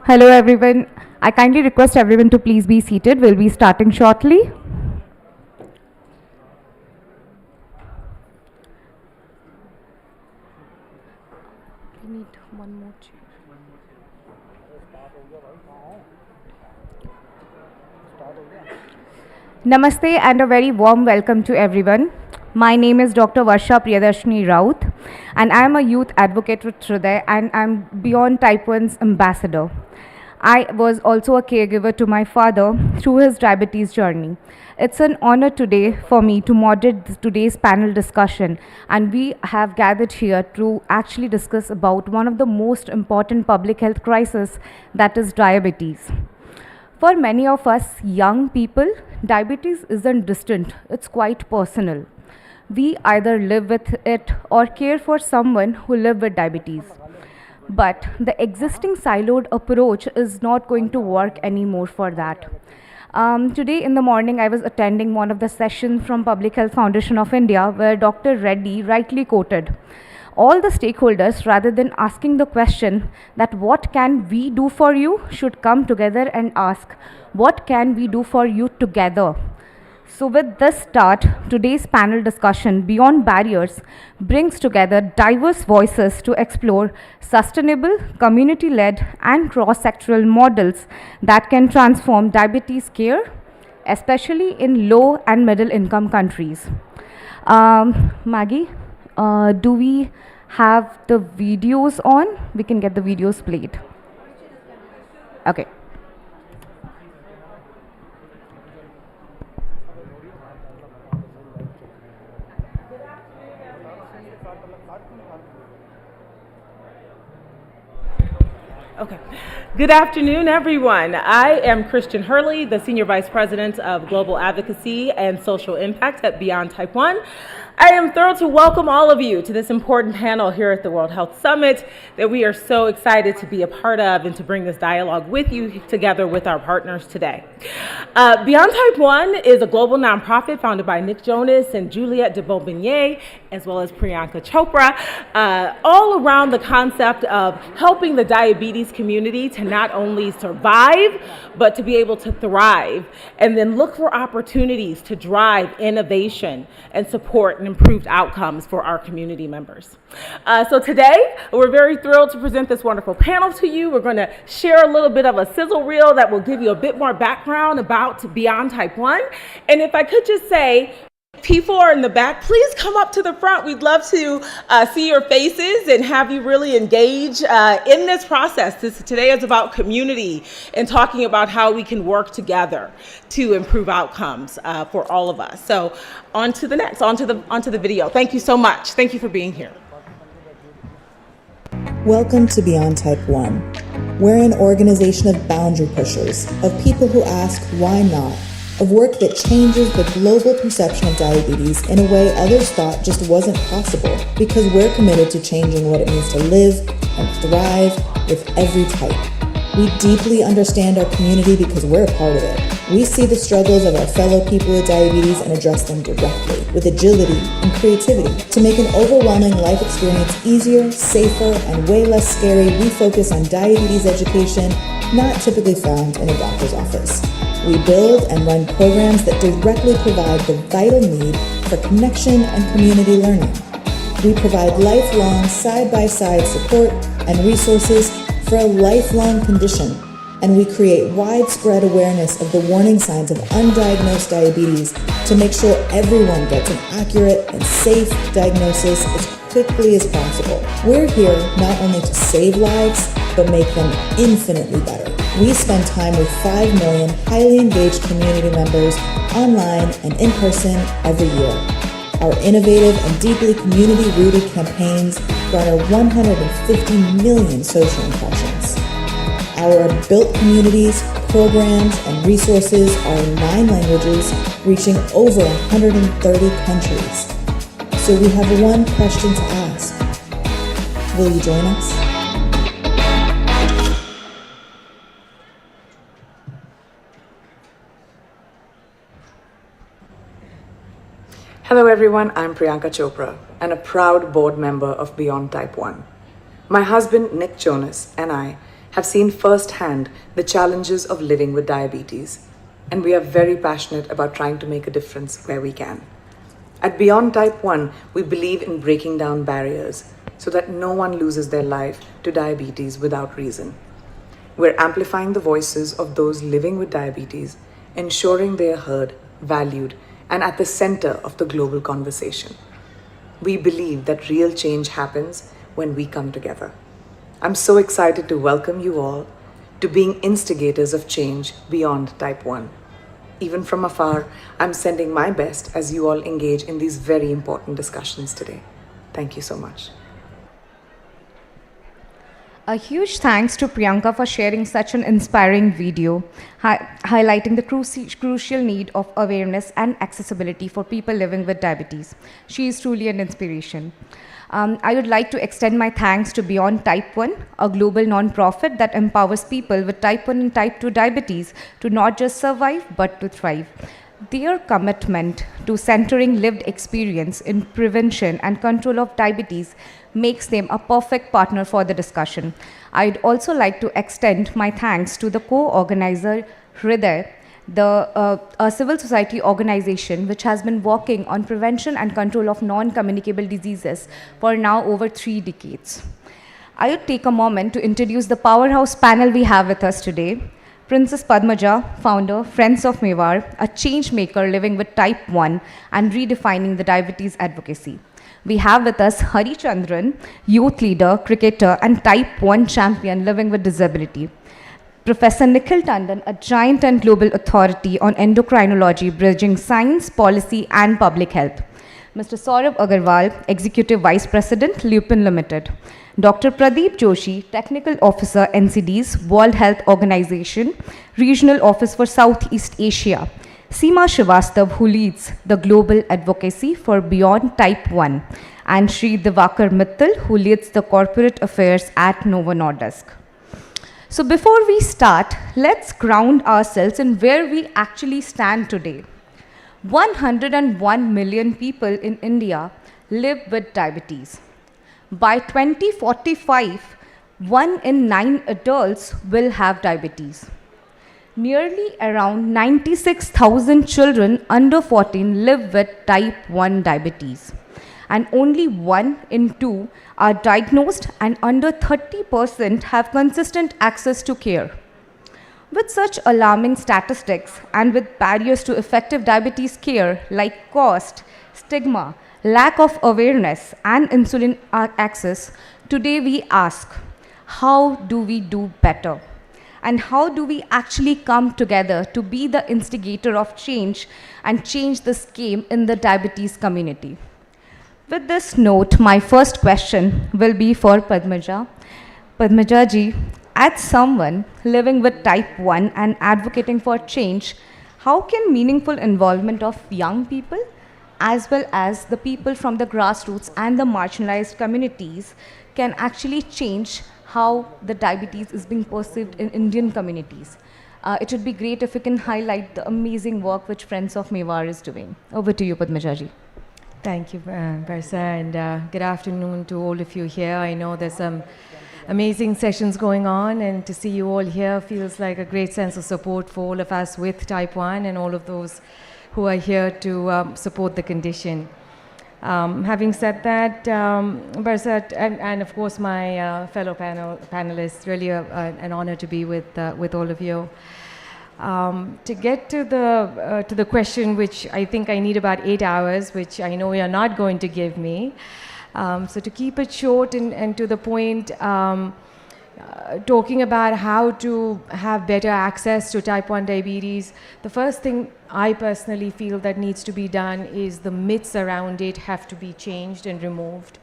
Hello everyone. I kindly request everyone to please be seated. We'll be starting shortly. We need one more chair. Namaste and a very warm welcome to everyone. My name is Dr. Varsha Priyadarshini Raut and I am a youth advocate with Hriday and I am Beyond Type 1's ambassador. I was also a caregiver to my father through his diabetes journey. It's an honor today for me to moderate today's panel discussion, and we have gathered here to actually discuss about one of the most important public health crises, that is diabetes. For many of us young people, diabetes isn't distant, it's quite personal. We either live with it or care for someone who lives with diabetes. But the existing siloed approach is not going to work anymore for that. Today in the morning, I was attending one of the sessions from Public Health Foundation of India where Dr. Reddy rightly quoted, all the stakeholders, rather than asking the question that what can we do for you, should come together and ask, what can we do for you together? So with this start, today's panel discussion, Beyond Barriers, brings together diverse voices to explore sustainable, community-led and cross-sectoral models that can transform diabetes care, especially in low and middle income countries. Maggie, do we have the videos on? We can get the videos played. Okay. Okay. Good afternoon, everyone. I am Christian Hurley, the Senior Vice President of Global Advocacy and Social Impact at Beyond Type 1. I am thrilled to welcome all of you to this important panel here at the World Health Summit that we are so excited to be a part of and to bring this dialogue with you together with our partners today. Beyond Type 1 is a global nonprofit founded by Nick Jonas and Juliette de Beaubigny, as well as Priyanka Chopra, all around the concept of helping the diabetes community to not only survive, but to be able to thrive, and then look for opportunities to drive innovation and support and improved outcomes for our community members. So today, we're very thrilled to present this wonderful panel to you. We're going to share a little bit of a sizzle reel that will give you a bit more background about Beyond Type 1. And if I could just say, P4 in the back, please come up to the front. We'd love to see your faces and have you really engage in this process. Today is about community and talking about how we can work together to improve outcomes for all of us. So on to the next, onto the video. Thank you so much. Thank you for being here. Welcome to Beyond Type 1. We're an organization of boundary pushers, of people who ask why not, of work that changes the global perception of diabetes in a way others thought just wasn't possible, because we're committed to changing what it means to live and thrive with every type. We deeply understand our community because we're a part of it. We see the struggles of our fellow people with diabetes and address them directly, with agility and creativity. To make an overwhelming life experience easier, safer, and way less scary, we focus on diabetes education, not typically found in a doctor's office. We build and run programs that directly provide the vital need for connection and community learning. We provide lifelong side-by-side support and resources for a lifelong condition, and we create widespread awareness of the warning signs of undiagnosed diabetes to make sure everyone gets an accurate and safe diagnosis as quickly as possible. We're here not only to save lives, but make them infinitely better. We spend time with 5 million highly engaged community members online and in person every year. Our innovative and deeply community-rooted campaigns garner 150 million social impressions. Our built communities, programs, and resources are in 9 languages, reaching over 130 countries. So we have one question to ask. Will you join us? Hello everyone, I'm Priyanka Chopra and a proud board member of Beyond Type 1. My husband Nick Jonas and I have seen firsthand the challenges of living with diabetes, and we are very passionate about trying to make a difference where we can. At Beyond Type 1, we believe in breaking down barriers so that no one loses their life to diabetes without reason. We're amplifying the voices of those living with diabetes, ensuring they are heard, valued, and at the center of the global conversation. We believe that real change happens when we come together. I'm so excited to welcome you all to being instigators of change beyond Type 1. Even from afar, I'm sending my best as you all engage in these very important discussions today. Thank you so much. A huge thanks to Priyanka for sharing such an inspiring video, highlighting the crucial need of awareness and accessibility for people living with diabetes. She is truly an inspiration. I would like to extend my thanks to Beyond Type 1, a global non-profit that empowers people with Type 1 and Type 2 diabetes to not just survive, but to thrive. Their commitment to centering lived experience in prevention and control of diabetes makes them a perfect partner for the discussion. I'd also like to extend my thanks to the co-organizer, Hriday, a civil society organization which has been working on prevention and control of non-communicable diseases for now over 3 decades. I would take a moment to introduce the powerhouse panel we have with us today. Princess Padmaja, founder, Friends of Mewar, a change maker living with Type 1 and redefining the diabetes advocacy. We have with us Hari Chandran, youth leader, cricketer, and Type 1 champion living with disability. Professor Nikhil Tandon, a giant and global authority on endocrinology, bridging science, policy, and public health. Mr. Saurabh Agarwal, Executive Vice President, Lupin Limited. Dr. Pradeep Joshi, Technical Officer, NCD's World Health Organization, Regional Office for Southeast Asia. Seema Srivastav, who leads the global advocacy for Beyond Type 1. And Sri Divakar Mittal, who leads the corporate affairs at Novo Nordisk. So before we start, let's ground ourselves in where we actually stand today. 101 million people in India live with diabetes. By 2045, 1 in 9 adults will have diabetes. Nearly around 96,000 children under 14 live with type 1 diabetes. And only 1 in 2 are diagnosed, and under 30% have consistent access to care. With such alarming statistics and with barriers to effective diabetes care like cost, stigma, lack of awareness, and insulin access, today we ask, how do we do better? And how do we actually come together to be the instigator of change and change this game in the diabetes community? With this note, my first question will be for Padmaja. Padmaja ji, as someone living with type 1 and advocating for change, how can meaningful involvement of young people as well as the people from the grassroots and the marginalized communities can actually change how the diabetes is being perceived in Indian communities. It would be great if you can highlight the amazing work which Friends of Mewar is doing. Over to you, Padmajaji. Thank you, Barsa, and good afternoon to all of you here. I know there's some amazing sessions going on, and to see you all here feels like a great sense of support for all of us with type 1 and all of those who are here to support the condition. Having said that, Barsa, and of course my fellow panelists, really an honor to be with all of you. To get to the question, which I think I need about 8 hours, which I know you're not going to give me. So to keep it short and to the point, talking about how to have better access to type 1 diabetes, the first thing I personally feel that needs to be done is the myths around it have to be changed and removed.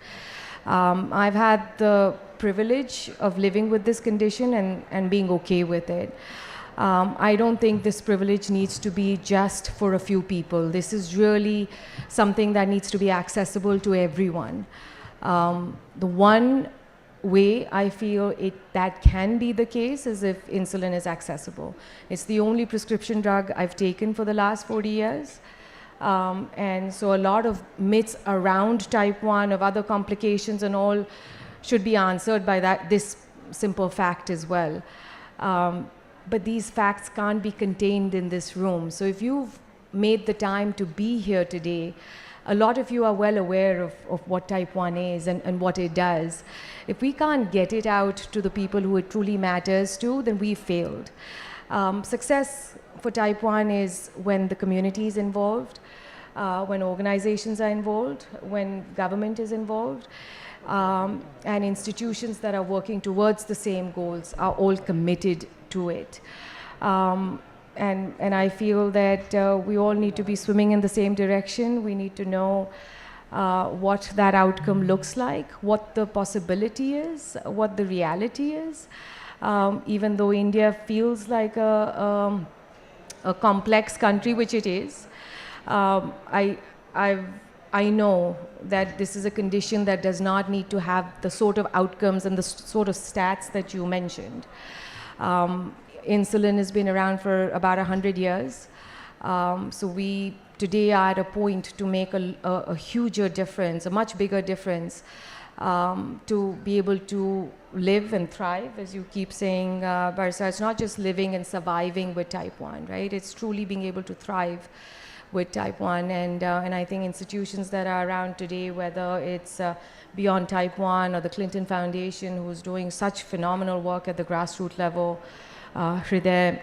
I've had the privilege of living with this condition and being okay with it. I don't think this privilege needs to be just for a few people. This is really something that needs to be accessible to everyone. The one way I feel that can be the case is if insulin is accessible. It's the only prescription drug I've taken for the last 40 years. And so a lot of myths around type 1, of other complications and all, should be answered by this simple fact as well. But these facts can't be contained in this room. So if you've made the time to be here today, a lot of you are well aware of what type 1 is and what it does. If we can't get it out to the people who it truly matters to, then we failed. Success for type 1 is when the community is involved, when organizations are involved, when government is involved, and institutions that are working towards the same goals are all committed to it. And I feel that we all need to be swimming in the same direction. We need to know what that outcome looks like, what the possibility is, what the reality is. Even though India feels like a complex country, which it is, I know that this is a condition that does not need to have the sort of outcomes and the sort of stats that you mentioned. Insulin has been around for about 100 years. So we today are at a point to make a huger difference, a much bigger difference, to be able to live and thrive, as you keep saying, Barsa. It's not just living and surviving with type 1, right? It's truly being able to thrive with type 1. And I think institutions that are around today, whether it's Beyond Type 1 or the Clinton Foundation, who's doing such phenomenal work at the grassroots level, Hriday,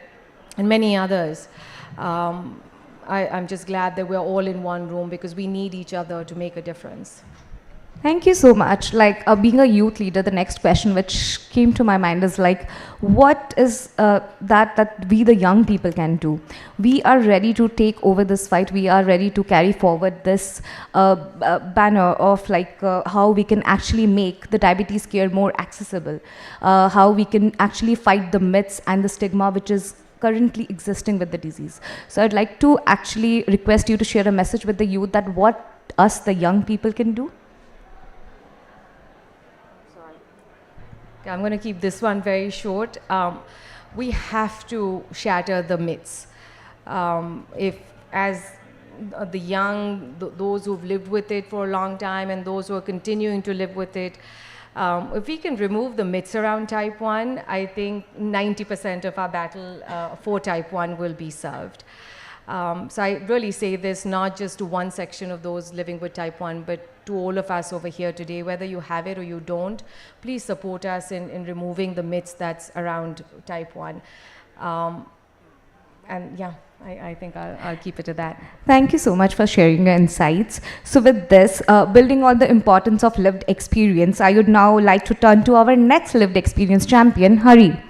and many others. I'm just glad that we're all in one room because we need each other to make a difference. Thank you so much. Like being a youth leader, the next question which came to my mind is like, what is that we the young people can do? We are ready to take over this fight. We are ready to carry forward this banner of like how we can actually make the diabetes care more accessible, how we can actually fight the myths and the stigma which is currently existing with the disease. So I'd like to actually request you to share a message with the youth that what us, the young people, can do. Okay, I'm going to keep this one very short. We have to shatter the myths. If as the young, those who've lived with it for a long time and those who are continuing to live with it, if we can remove the myths around type 1, I think 90% of our battle for type 1 will be served. So I really say this not just to one section of those living with type 1, but to all of us over here today, whether you have it or you don't, please support us in removing the myths that's around type 1. And yeah, I think I'll keep it to that. Thank you so much for sharing your insights. So with this, building on the importance of lived experience, I would now like to turn to our next lived experience champion, Hari.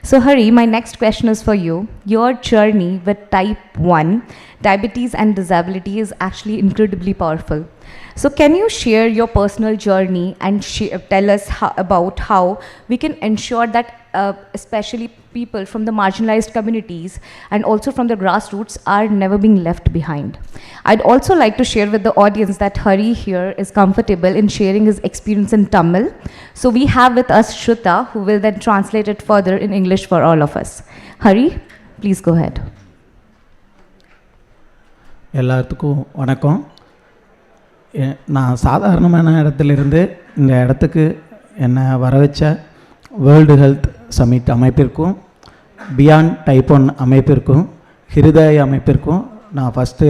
So Hari, my next question is for you. Your journey with type 1, diabetes and disability is actually incredibly powerful. So can you share your personal journey and tell us about how we can ensure that especially people from the marginalized communities and also from the grassroots are never being left behind? I'd also like to share with the audience that Hari here is comfortable in sharing his experience in Tamil. So we have with us Shruta, who will then translate it further in English for all of us. Hari, please go ahead. எல்லாத்துக்கும் வணக்கம். நான் சாதாரணமான இடத்துலேருந்து இந்த இடத்துக்கு என்னை வர வச்ச வேர்ல்டு ஹெல்த் சமிட் அமைப்பிற்கும் பியாண்ட் டைப் 1 அமைப்பிற்கும் ஹிருதய அமைப்பிற்கும் நான் ஃபஸ்ட்டு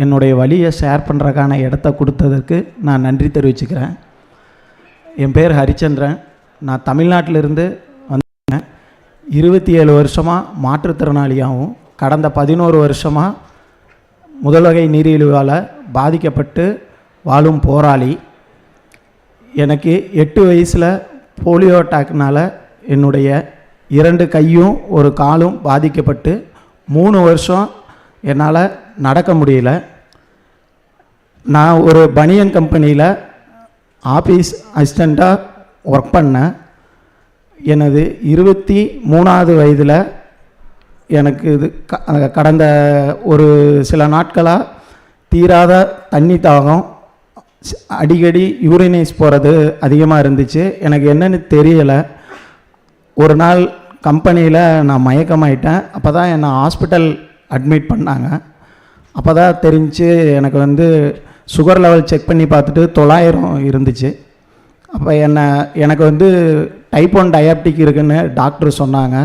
என்னுடைய வழியை ஷேர் பண்ணுறதுக்கான இடத்த கொடுத்ததற்கு நான் நன்றி தெரிவிச்சுக்கிறேன். என் பேர் ஹரிச்சந்திரன். நான் தமிழ்நாட்டிலிருந்து வந்தேன். 27 வருஷமாக மாற்றுத்திறனாளியாகவும் கடந்த 11 வருஷமாக முதல்வகை நீரிழிவால் பாதிக்கப்பட்டு வாழும் போராளி. எனக்கு 8 வயசில் போலியோ அட்டாக்னால் என்னுடைய 2 கையும் ஒரு காலும் பாதிக்கப்பட்டு 3 வருஷம் என்னால் நடக்க முடியல. நான் ஒரு பனியன் கம்பெனியில் ஆஃபீஸ் அசிஸ்டண்ட்டாக ஒர்க் பண்ணேன். எனது 23வது வயதில் எனக்கு இது கடந்த ஒரு சில நாட்களாக தீராத தண்ணி தாகம், அடிக்கடி யூரினைஸ் போகிறது அதிகமாக இருந்துச்சு. எனக்கு என்னென்னு தெரியலை. ஒரு நாள் கம்பெனியில் நான் மயக்கமாயிட்டேன். அப்போ தான் என்னை ஹாஸ்பிட்டல் அட்மிட் பண்ணாங்க. அப்போ தான் தெரிஞ்சு எனக்கு சுகர் லெவல் செக் பண்ணி பார்த்துட்டு 900 இருந்துச்சு. அப்போ எனக்கு டைப் 1 டயபெட்டிக் இருக்குன்னு டாக்டர் சொன்னாங்க.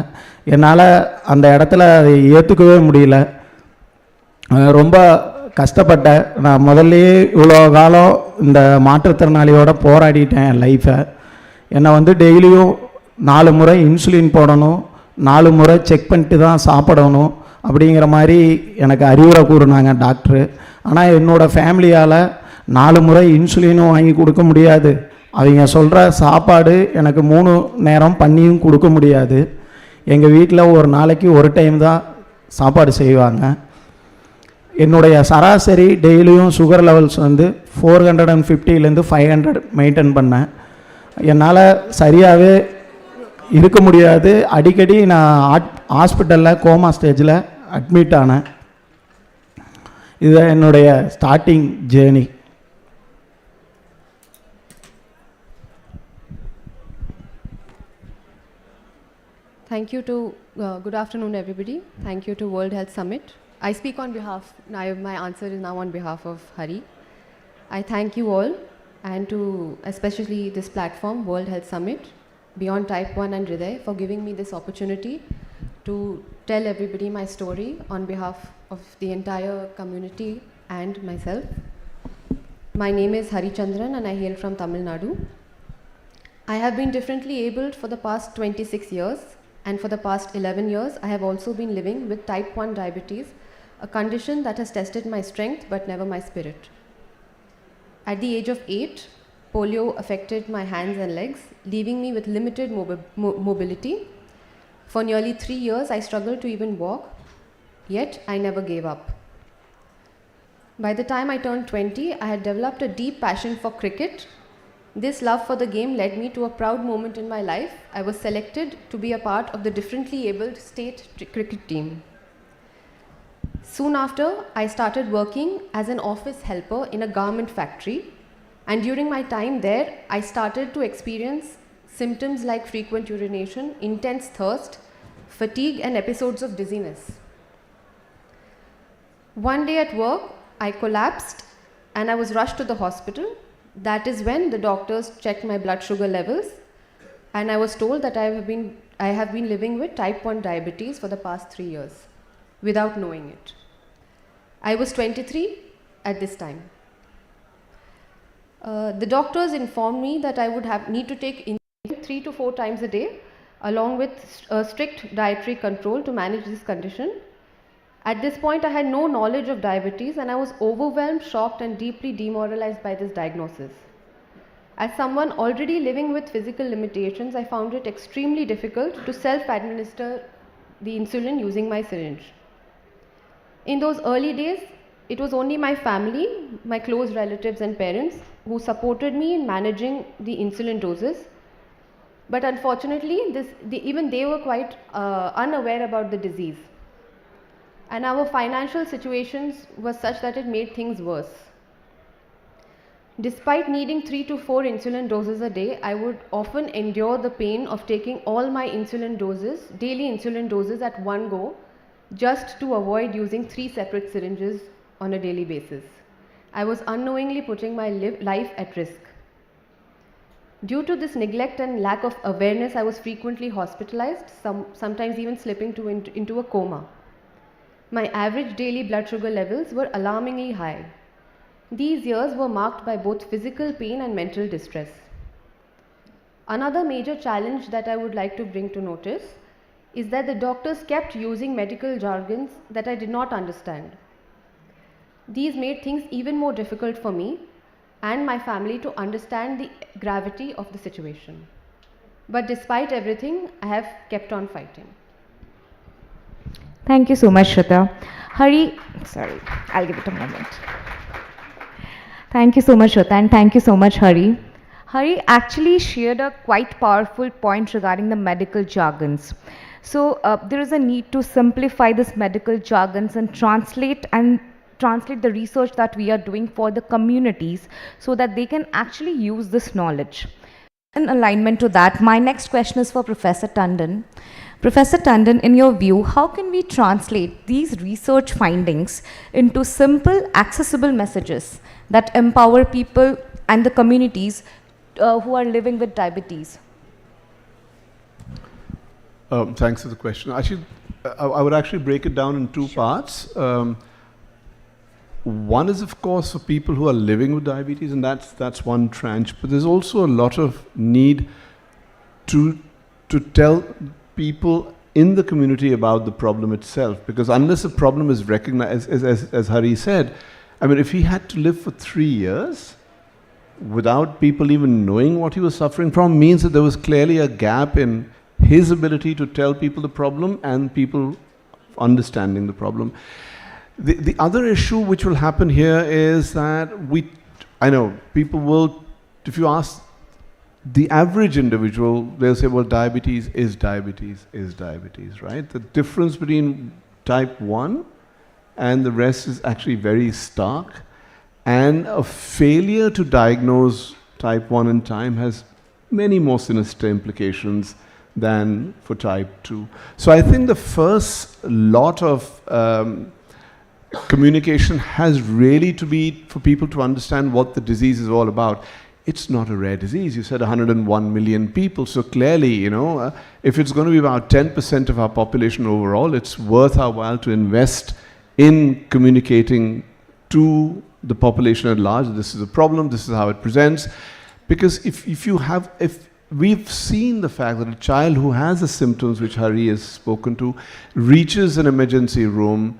என்னால் அந்த இடத்துல அதை ஏற்றுக்கவே முடியல. ரொம்ப கஷ்டப்பட்டேன். நான் முதல்லையே இவ்வளோ காலம் இந்த மாற்றுத்திறனாளியோடு போராடிட்டேன் என் லைஃப்பை. என்னை டெய்லியும் 4 முறை இன்சுலின் போடணும், 4 முறை செக் பண்ணிட்டு தான் சாப்பிடணும் அப்படிங்கிற மாதிரி எனக்கு அறிவுரை கூறினாங்க டாக்டரு. ஆனால் என்னோடய ஃபேமிலியால் 4 முறை இன்சுலினும் வாங்கி கொடுக்க முடியாது. அவங்க சொல்கிற சாப்பாடு எனக்கு 3 நேரம் பண்ணியும் கொடுக்க முடியாது. எங்கள் வீட்டில் ஒரு நாளைக்கு ஒரு டைம் தான் சாப்பாடு செய்வாங்க. என்னுடைய சராசரி டெய்லியும் சுகர் லெவல்ஸ் 450லேருந்து 500 மெயின்டைன் பண்ணேன். என்னால் சரியாகவே இருக்க முடியாது. அடிக்கடி நான் ஹாஸ்பிட்டலில் கோமா ஸ்டேஜில் அட்மிட் ஆனேன். இதுதான் என்னுடைய starting journey. Thank you to, good afternoon everybody. Thank you to World Health Summit. I speak on behalf, my answer is now on behalf of Hari. I thank you all and to especially this platform, World Health Summit, Beyond Type 1 and Hriday, for giving me this opportunity to tell everybody my story on behalf of the entire community and myself. My name is Hari Chandran and I hail from Tamil Nadu. I have been differently abled for the past 26 years. And for the past 11 years, I have also been living with type 1 diabetes, a condition that has tested my strength but never my spirit. At the age of 8, polio affected my hands and legs, leaving me with limited mobility. For nearly 3 years, I struggled to even walk, yet I never gave up. By the time I turned 20, I had developed a deep passion for cricket. This love for the game led me to a proud moment in my life. I was selected to be a part of the differently abled state cricket team. Soon after, I started working as an office helper in a garment factory, and during my time there, I started to experience symptoms like frequent urination, intense thirst, fatigue, and episodes of dizziness. One day at work, I collapsed and I was rushed to the hospital. That is when the doctors checked my blood sugar levels, and I was told that I have been living with type 1 diabetes for the past 3 years without knowing it. I was 23 at this time. The doctors informed me that I would need to take insulin 3 to 4 times a day, along with strict dietary control to manage this condition. At this point, I had no knowledge of diabetes and I was overwhelmed, shocked and deeply demoralized by this diagnosis. As someone already living with physical limitations, I found it extremely difficult to self-administer the insulin using my syringe. In those early days, It was only my family, my close relatives and parents who supported me in managing the insulin doses. But unfortunately, even they were quite unaware about the disease. And our financial situations were such that it made things worse. Despite needing 3 to 4 insulin doses a day, I would often endure the pain of taking all my insulin doses, daily insulin doses at one go, just to avoid using 3 separate syringes on a daily basis. I was unknowingly putting my life at risk. Due to this neglect and lack of awareness, I was frequently hospitalized, sometimes even slipping into a coma. My average daily blood sugar levels were alarmingly high. These years were marked by both physical pain and mental distress. Another major challenge that I would like to bring to notice is that the doctors kept using medical jargons that I did not understand. These made things even more difficult for me and my family to understand the gravity of the situation. But despite everything, I have kept on fighting. Thank you so much, Shruta. Hari, sorry, I'll give it a moment. Thank you so much, Shruta, and thank you so much, Hari. Hari actually shared a quite powerful point regarding the medical jargons. So there is a need to simplify this medical jargons and translate the research that we are doing for the communities so that they can actually use this knowledge. In alignment to that, my next question is for Professor Tandon. Professor Tandon, in your view, how can we translate these research findings into simple, accessible messages that empower people and the communities who are living with diabetes? Thanks for the question. Actually, I would actually break it down in two parts. One is, of course, for people who are living with diabetes, and that's one tranche. But there's also a lot of need to tell people in the community about the problem itself, because unless a problem is recognized, as Hari said, I mean, if he had to live for 3 years without people even knowing what he was suffering from, means that there was clearly a gap in his ability to tell people the problem and people understanding the problem. The other issue which will happen here is that I know people will, if you ask the average individual, they'll say, well, diabetes is diabetes is diabetes, right? The difference between type 1 and the rest is actually very stark. And a failure to diagnose type 1 in time has many more sinister implications than for type 2. So I think the first lot of communication has really to be for people to understand what the disease is all about. It's not a rare disease. You said 101 million people. So clearly, you know, if it's going to be about 10% of our population overall, it's worth our while to invest in communicating to the population at large. This is a problem. This is how it presents. Because if we've seen the fact that a child who has the symptoms which Hari has spoken to reaches an emergency room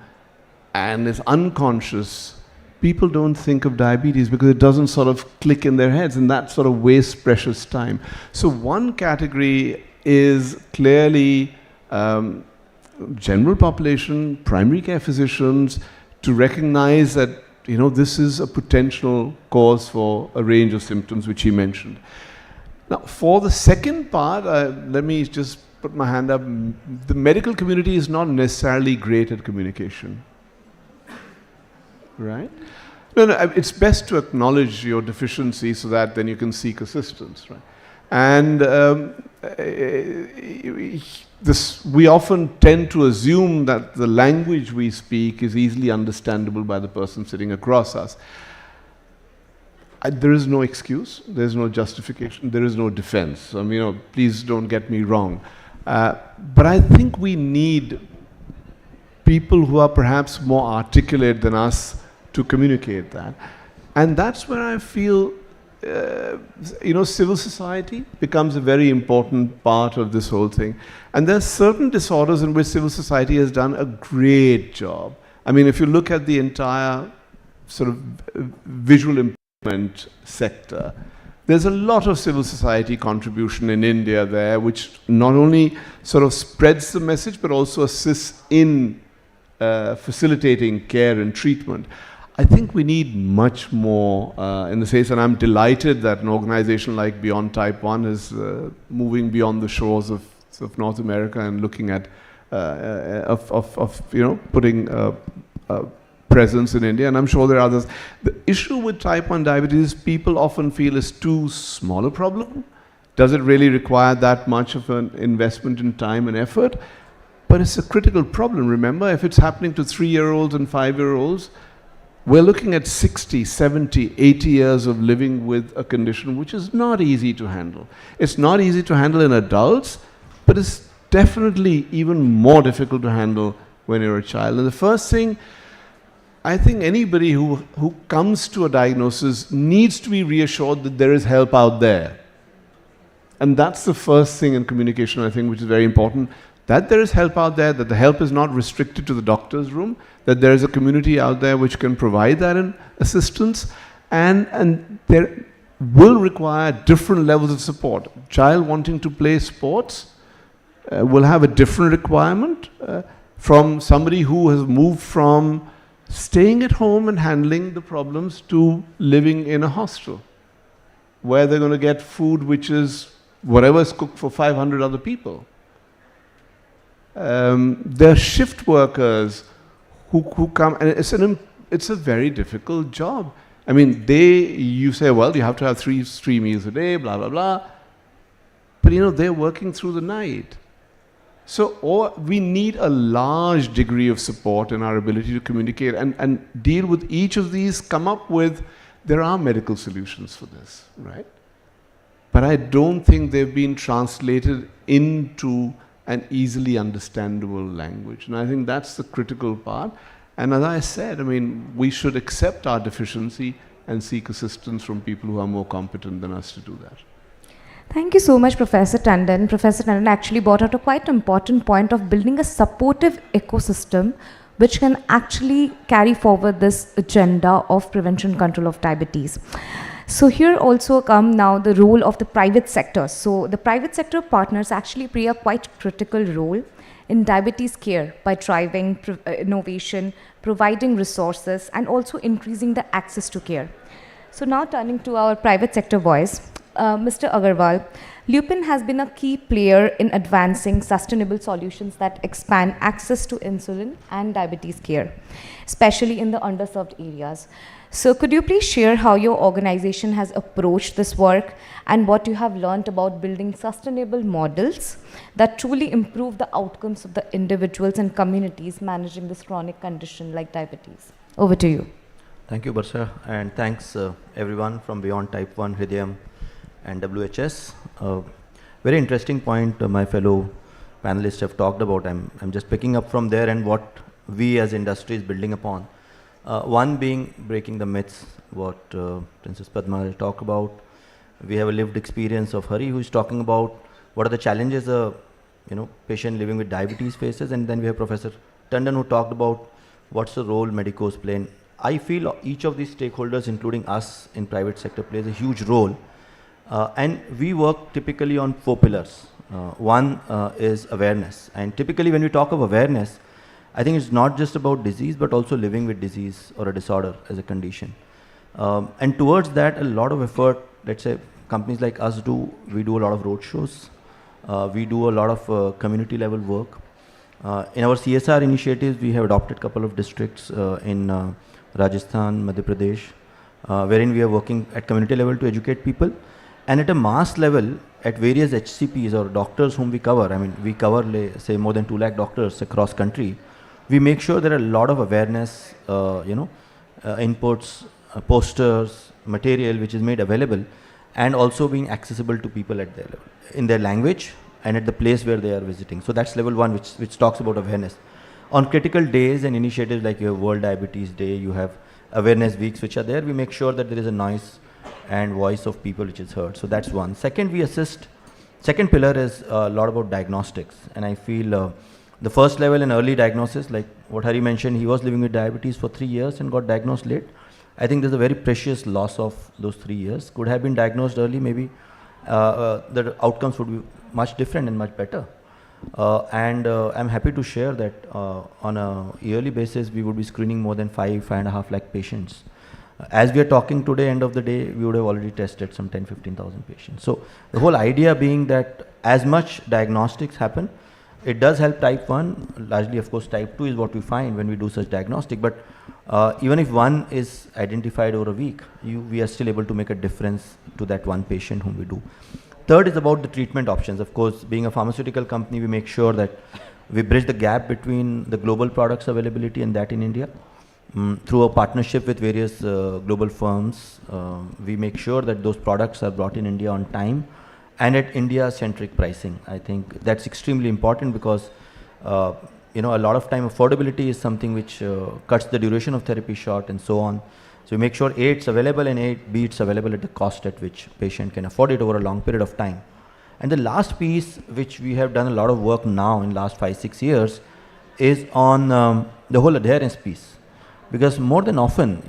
and is unconscious, people don't think of diabetes because it doesn't sort of click in their heads, and that sort of wastes precious time. So one category is clearly general population, primary care physicians, to recognize that, you know, this is a potential cause for a range of symptoms which he mentioned. Now, for the second part, let me just put my hand up. The medical community is not necessarily great at communication. Right? No, it's best to acknowledge your deficiency so that then you can seek assistance, right? And we often tend to assume that the language we speak is easily understandable by the person sitting across us. There is no excuse, there is no justification, there is no defense. I mean, you know, please don't get me wrong. But I think we need people who are perhaps more articulate than us to communicate that. And that's where I feel, you know, civil society becomes a very important part of this whole thing. And there's certain disorders in which civil society has done a great job. I mean, if you look at the entire sort of visual impairment sector, there's a lot of civil society contribution in India there, which not only sort of spreads the message, but also assists in facilitating care and treatment. I think we need much more in the sense, and I'm delighted that an organization like Beyond Type 1 is moving beyond the shores of North America and looking at, putting presence in India, and I'm sure there are others. The issue with type 1 diabetes, people often feel is too small a problem. Does it really require that much of an investment in time and effort? But it's a critical problem. Remember, if it's happening to 3-year-olds and 5-year-olds, we're looking at 60, 70, 80 years of living with a condition which is not easy to handle. It's not easy to handle in adults, but it's definitely even more difficult to handle when you're a child. And the first thing, I think anybody who comes to a diagnosis needs to be reassured that there is help out there. And that's the first thing in communication, I think, which is very important, that there is help out there, that the help is not restricted to the doctor's room, that there is a community out there which can provide that assistance, and there will require different levels of support. A child wanting to play sports will have a different requirement from somebody who has moved from staying at home and handling the problems to living in a hostel, where they're going to get food which is whatever is cooked for 500 other people. There are shift workers who come, and it's a very difficult job. I mean, you say, well, you have to have three meals a day, blah, blah, blah. But they're working through the night. So we need a large degree of support in our ability to communicate and deal with each of these, come up with, there are medical solutions for this, right? But I don't think they've been translated into an easily understandable language. And I think that's the critical part. And as I said, I mean, we should accept our deficiency and seek assistance from people who are more competent than us to do that. Thank you so much, Professor Tandon. Professor Tandon actually brought out a quite important point of building a supportive ecosystem which can actually carry forward this agenda of prevention control of diabetes. So here also come now the role of the private sector. So the private sector partners actually play a quite critical role in diabetes care by driving innovation, providing resources, and also increasing the access to care. So now turning to our private sector voice, Mr. Agarwal, Lupin has been a key player in advancing sustainable solutions that expand access to insulin and diabetes care, especially in the underserved areas. So could you please share how your organization has approached this work and what you have learned about building sustainable models that truly improve the outcomes of the individuals and communities managing this chronic condition like diabetes? Over to you. Thank you, Barsha, and thanks everyone from Beyond Type 1, Hridayam, and WHS. Very interesting point my fellow panelists have talked about. I'm just picking up from there and what we as industry is building upon. One being breaking the myths, what Princess Padma talked about. We have a lived experience of Hari, who is talking about what are the challenges a patient living with diabetes faces, and then we have Professor Tandon, who talked about what's the role medicos play. And I feel each of these stakeholders, including us in private sector, plays a huge role. And we work typically on 4 pillars. One is awareness, and typically when we talk of awareness, I think it's not just about disease, but also living with disease or a disorder as a condition. And towards that, a lot of effort, let's say companies like us do, we do a lot of road shows. We do a lot of community level work. In our CSR initiatives, we have adopted a couple of districts in Rajasthan, Madhya Pradesh, wherein we are working at community level to educate people. And at a mass level, at various HCPs or doctors whom we cover, I mean, we cover, say, more than 2 lakh doctors across country. We make sure there are a lot of awareness, inputs, posters, material which is made available, and also being accessible to people at their level, in their language and at the place where they are visiting. So that's level 1, which talks about awareness. On critical days and initiatives like you have World Diabetes Day, you have awareness weeks which are there, we make sure that there is a noise and voice of people which is heard. So that's one. Second, we assist. Second pillar is a lot about diagnostics, and I feel the first level in early diagnosis, like what Hari mentioned, he was living with diabetes for 3 years and got diagnosed late. I think there's a very precious loss of those 3 years. Could have been diagnosed early, maybe the outcomes would be much different and much better. I'm happy to share that on a yearly basis, we would be screening more than 5.5 lakh patients. As we are talking today, end of the day, we would have already tested some 15,000 patients. So the whole idea being that as much diagnostics happen, it does help type 1, largely of course type 2 is what we find when we do such diagnostic, but even if one is identified over a week, we are still able to make a difference to that one patient whom we do. Third is about the treatment options. Of course, being a pharmaceutical company, we make sure that we bridge the gap between the global products availability and that in India. Through a partnership with various global firms, we make sure that those products are brought in India on time and at India-centric pricing. I think that's extremely important because a lot of time affordability is something which cuts the duration of therapy short and so on. So we make sure A, it's available, and A, B, it's available at the cost at which patient can afford it over a long period of time. And the last piece, which we have done a lot of work now in last 5-6 years, is on the whole adherence piece. Because more than often,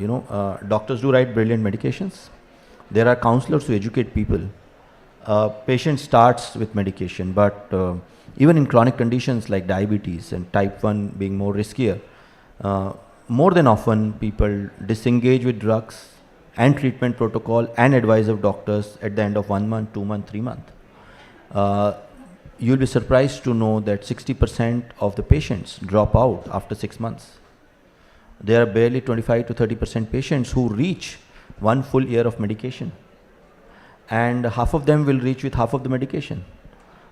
doctors do write brilliant medications. There are counselors who educate people. Patient starts with medication, but even in chronic conditions like diabetes and type 1 being more riskier, more than often people disengage with drugs and treatment protocol and advice of doctors at the end of 1 month, 2 months, 3 months. You'll be surprised to know that 60% of the patients drop out after 6 months. There are barely 25 to 30% patients who reach 1 full year of medication. And half of them will reach with half of the medication.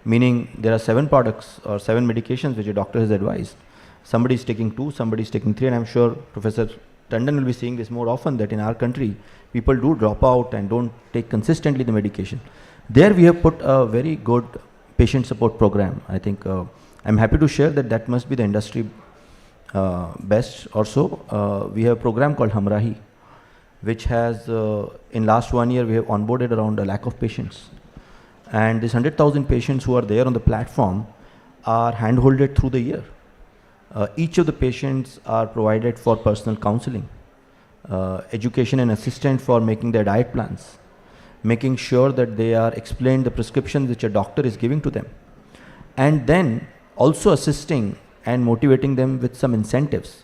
Meaning there are 7 products or 7 medications which a doctor has advised. Somebody is taking 2, somebody is taking 3, and I'm sure Professor Tandon will be seeing this more often, that in our country, people do drop out and don't take consistently the medication. There we have put a very good patient support program. I think I'm happy to share that must be the industry best also. We have a program called Hamrahi, which has, in last 1 year, we have onboarded around 1 lakh of patients. And these 100,000 patients who are there on the platform are handholded through the year. Each of the patients are provided for personal counseling, education and assistance for making their diet plans, making sure that they are explained the prescriptions which a doctor is giving to them, and then also assisting and motivating them with some incentives.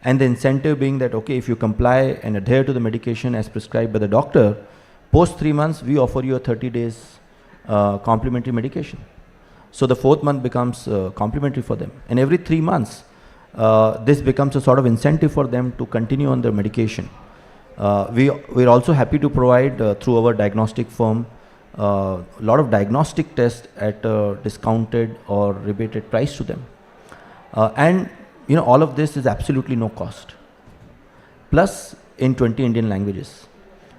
And the incentive being that, okay, if you comply and adhere to the medication as prescribed by the doctor, post 3 months, we offer you a 30 days complimentary medication. So the 4th month becomes complimentary for them. And every 3 months, this becomes a sort of incentive for them to continue on their medication. We're also happy to provide through our diagnostic firm a lot of diagnostic tests at a discounted or rebated price to them. And all of this is absolutely no cost. Plus in 20 Indian languages.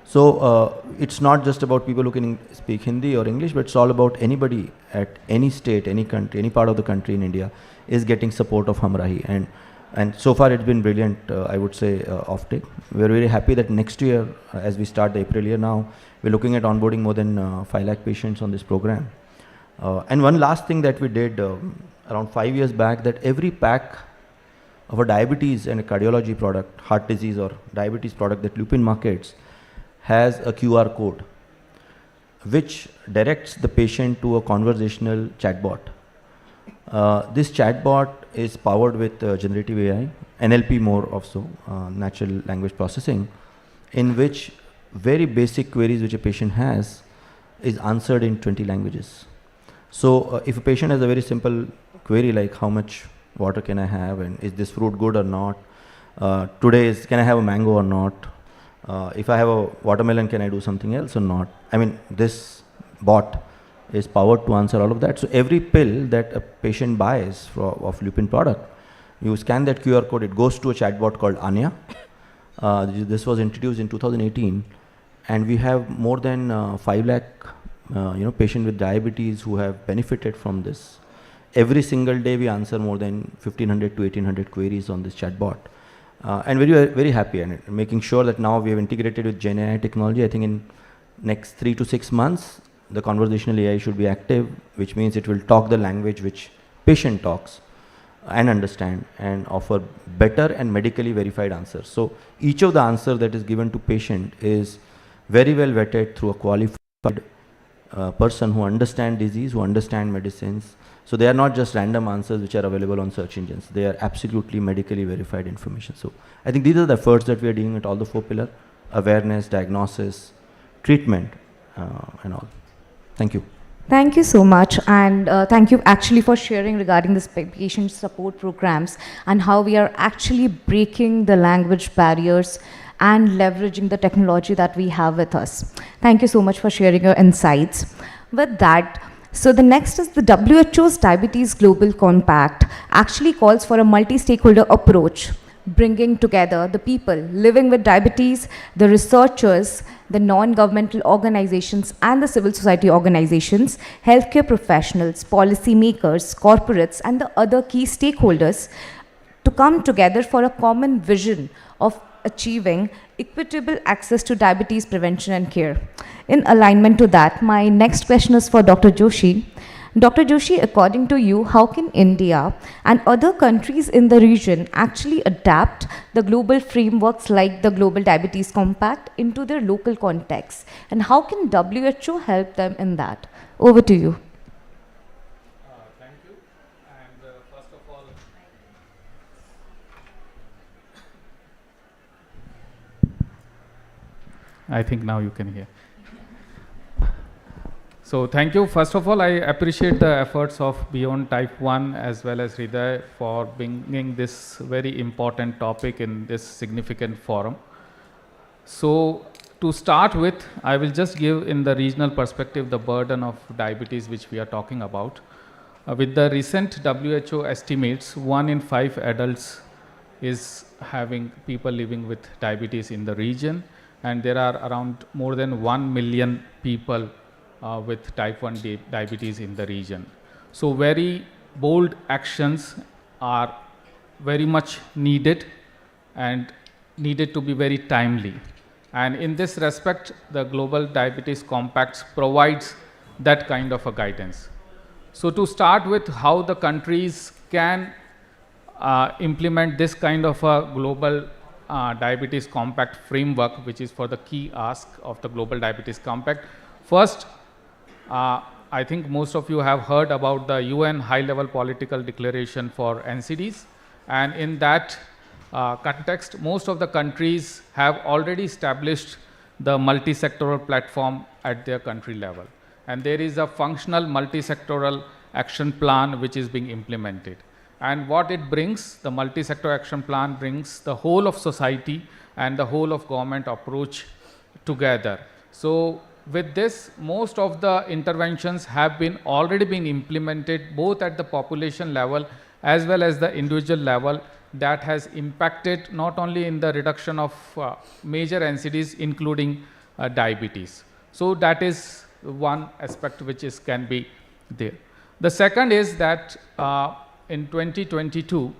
So it's not just about people who can speak Hindi or English, but it's all about anybody at any state, any country, any part of the country in India is getting support of Hamrahi. And so far it's been brilliant, I would say, offtake. We're very happy that next year, as we start the April year now, we're looking at onboarding more than 5 lakh patients on this program. And one last thing that we did around 5 years back, that every pack of a diabetes and a cardiology product, heart disease or diabetes product that Lupin markets, has a QR code which directs the patient to a conversational chatbot. This chatbot is powered with generative AI, NLP more of so, natural language processing, in which very basic queries which a patient has is answered in 20 languages. So if a patient has a very simple query like how much water can I have, and is this fruit good or not, can I have a mango or not, if I have a watermelon, can I do something else or not? I mean, this bot is powered to answer all of that. So every pill that a patient buys of Lupin product, you scan that QR code, it goes to a chatbot called Anya. This was introduced in 2018, and we have more than 5 lakh patients with diabetes who have benefited from this. Every single day we answer more than 1500 to 1800 queries on this chatbot. And very, very happy, and making sure that now we have integrated with Gen AI technology. I think in next 3 to 6 months, the conversational AI should be active, which means it will talk the language which patient talks and understand and offer better and medically verified answers. So each of the answer that is given to patient is very well vetted through a qualified person who understand disease, who understand medicines. So they are not just random answers which are available on search engines. They are absolutely medically verified information. So I think these are the efforts that we are doing at all the 4 pillars: awareness, diagnosis, treatment, and all. Thank you. Thank you so much, and thank you actually for sharing regarding this patient support programs and how we are actually breaking the language barriers and leveraging the technology that we have with us. Thank you so much for sharing your insights. With that, so the next is the WHO's Diabetes Global Compact actually calls for a multi-stakeholder approach, bringing together the people living with diabetes, the researchers, the non-governmental organizations and the civil society organizations, healthcare professionals, policymakers, corporates, and the other key stakeholders to come together for a common vision of achieving equitable access to diabetes prevention and care. In alignment to that, my next question is for Dr. Joshi. Dr. Joshi, according to you, how can India and other countries in the region actually adapt the global frameworks like the Global Diabetes Compact into their local context? And how can WHO help them in that? Over to you. Thank you. And first of all, I think now you can hear. So thank you. First of all, I appreciate the efforts of Beyond Type 1 as well as Hriday for bringing this very important topic in this significant forum. So to start with, I will just give in the regional perspective the burden of diabetes which we are talking about. With the recent WHO estimates, 1 in 5 adults is having people living with diabetes in the region, and there are around more than 1 million people with type 1 diabetes in the region. So very bold actions are very much needed and needed to be very timely. And in this respect, the Global Diabetes Compact provides that kind of a guidance. So to start with, how the countries can implement this kind of a Global Diabetes Compact framework, which is for the key ask of the Global Diabetes Compact. First, I think most of you have heard about the UN high-level political declaration for NCDs, and in that context, most of the countries have already established the multi-sectoral platform at their country level, and there is a functional multi-sectoral action plan which is being implemented. And what it brings, the multi-sector action plan brings the whole of society and the whole of government approach together. So with this, most of the interventions have been already been implemented both at the population level as well as the individual level. That has impacted not only in the reduction of major NCDs including diabetes. So that is one aspect which is can be there. The second is that in 2022,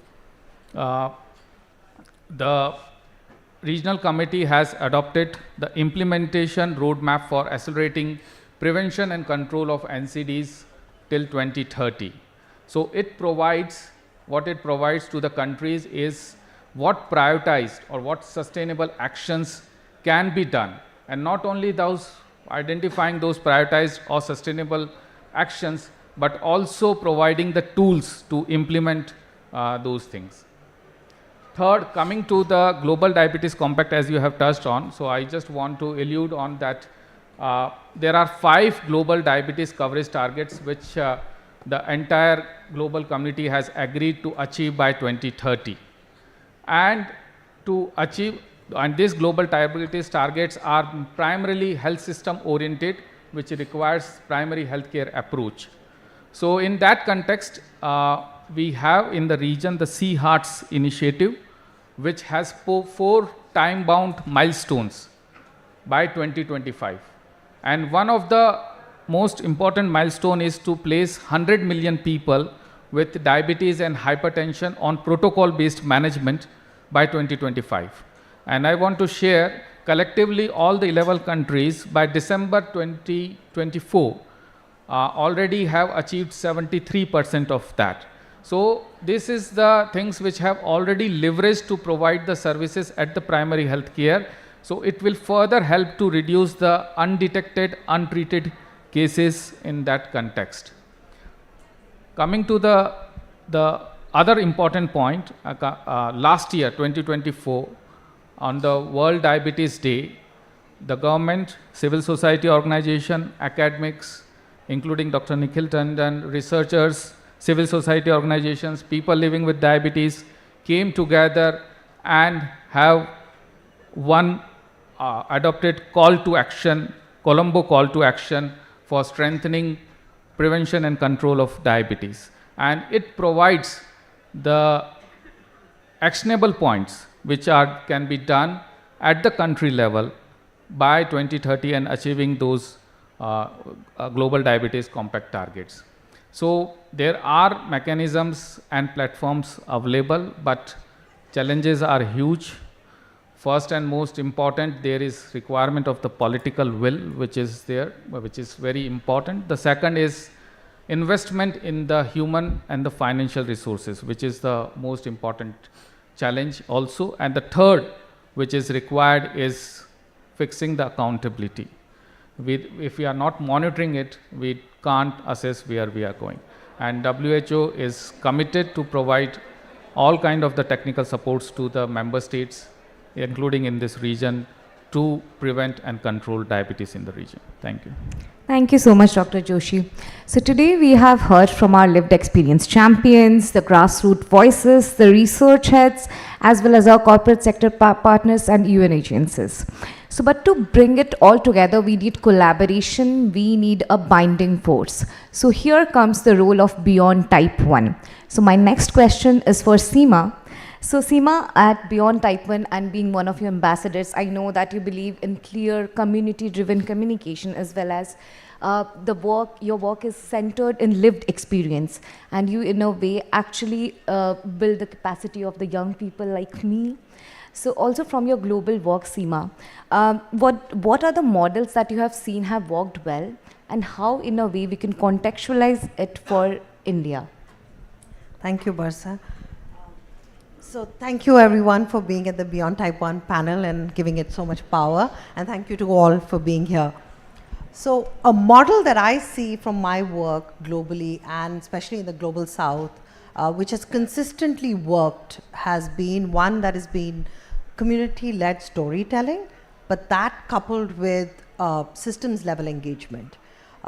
the Regional Committee has adopted the implementation roadmap for accelerating prevention and control of NCDs till 2030. So it provides, what it provides to the countries is what prioritized or what sustainable actions can be done, and not only those identifying those prioritized or sustainable actions, but also providing the tools to implement those things. Third, coming to the Global Diabetes Compact, as you have touched on, so I just want to allude on that there are 5 global diabetes coverage targets which the entire global community has agreed to achieve by 2030. And to achieve, and these global diabetes targets are primarily health system oriented, which requires primary healthcare approach. So in that context, we have in the region the Sea Hearts initiative, which has 4 time-bound milestones by 2025. And one of the most important milestone is to place 100 million people with diabetes and hypertension on protocol-based management by 2025. And I want to share collectively all the 11 countries by December 2024 already have achieved 73% of that. So this is the things which have already leveraged to provide the services at the primary health care. So it will further help to reduce the undetected, untreated cases in that context. Coming to the other important point, last year, 2024, on the World Diabetes Day, the government, civil society organization, academics, including Dr. Nikhil Tandon, researchers, civil society organizations, people living with diabetes, came together and have one adopted call to action, Colombo call to action for strengthening prevention and control of diabetes. And it provides the actionable points which can be done at the country level by 2030 and achieving those global diabetes compact targets. So there are mechanisms and platforms available, but challenges are huge. First and most important, there is requirement of the political will, which is there, which is very important. The second is investment in the human and the financial resources, which is the most important challenge also. And the third, which is required, is fixing the accountability. If we are not monitoring it, we can't assess where we are going. And WHO is committed to provide all kind of the technical supports to the member states, including in this region, to prevent and control diabetes in the region. Thank you. Thank you so much, Dr. Joshi. So today we have heard from our lived experience champions, the grassroots voices, the research heads, as well as our corporate sector partners and UN agencies. So, but to bring it all together, we need collaboration, we need a binding force. So here comes the role of Beyond Type 1. So my next question is for Seema. So Seema, at Beyond Type 1 and being one of your ambassadors, I know that you believe in clear community-driven communication, as well as your work is centered in lived experience, and you in a way actually build the capacity of the young people like me. So also from your global work, Seema, what are the models that you have seen have worked well, and how in a way we can contextualize it for India? Thank you, Barsa. So thank you everyone for being at the Beyond Type 1 panel and giving it so much power, and thank you to all for being here. So a model that I see from my work globally, and especially in the Global South, which has consistently worked, has been one that has been community-led storytelling, but that coupled with systems level engagement.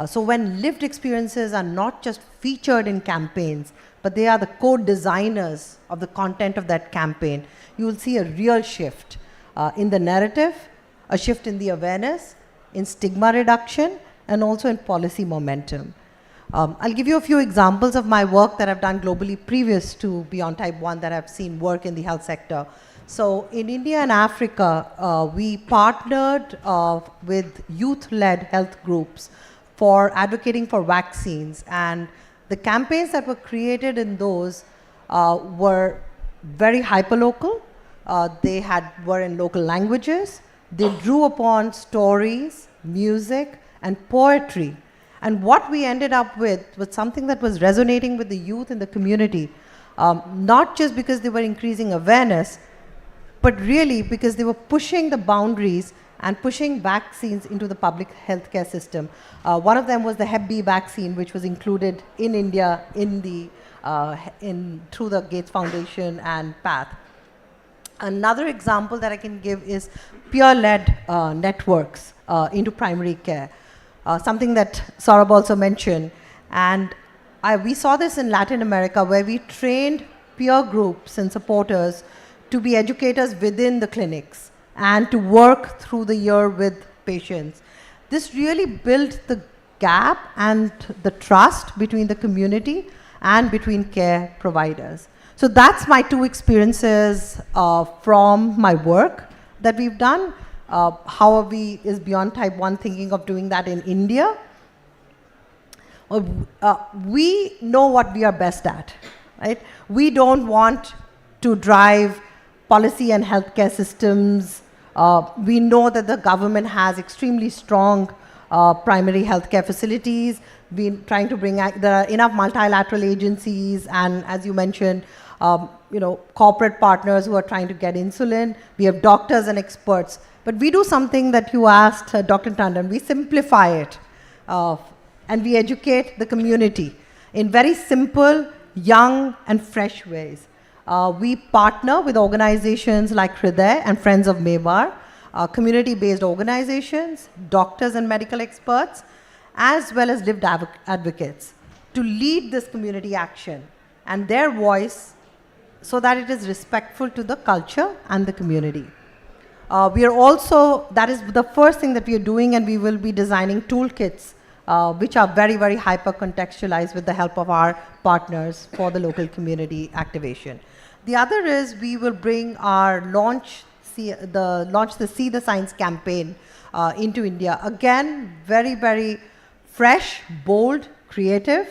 So when lived experiences are not just featured in campaigns, but they are the co-designers of the content of that campaign, you will see a real shift in the narrative, a shift in the awareness, in stigma reduction, and also in policy momentum. I'll give you a few examples of my work that I've done globally previous to Beyond Type 1 that I've seen work in the health sector. So in India and Africa, we partnered with youth-led health groups for advocating for vaccines, and the campaigns that were created in those were very hyperlocal. They were in local languages. They drew upon stories, music, and poetry. And what we ended up with was something that was resonating with the youth in the community, not just because they were increasing awareness, but really because they were pushing the boundaries and pushing vaccines into the public healthcare system. One of them was the Hep B vaccine, which was included in India through the Gates Foundation and PATH. Another example that I can give is peer-led networks into primary care, something that Saurabh also mentioned. And we saw this in Latin America, where we trained peer groups and supporters to be educators within the clinics and to work through the year with patients. This really built the gap and the trust between the community and between care providers. So that's my two experiences from my work that we've done. How is Beyond Type 1 thinking of doing that in India? We know what we are best at, right? We don't want to drive policy and healthcare systems. We know that the government has extremely strong primary healthcare facilities. We're trying to there are enough multilateral agencies, and as you mentioned, corporate partners who are trying to get insulin. We have doctors and experts. But we do something that you asked Dr. Tandon. We simplify it. and we educate the community in very simple, young, and fresh ways. We partner with organizations like Hriday and Friends of Mewar, community-based organizations, doctors and medical experts, as well as lived advocates to lead this community action and their voice so that it is respectful to the culture and the community. We are also, that is the first thing that we are doing, and we will be designing toolkits which are very, very hyper-contextualized with the help of our partners for the local community activation. The other is we will bring our launch the See the Science campaign into India. Again, very, very fresh, bold, creative,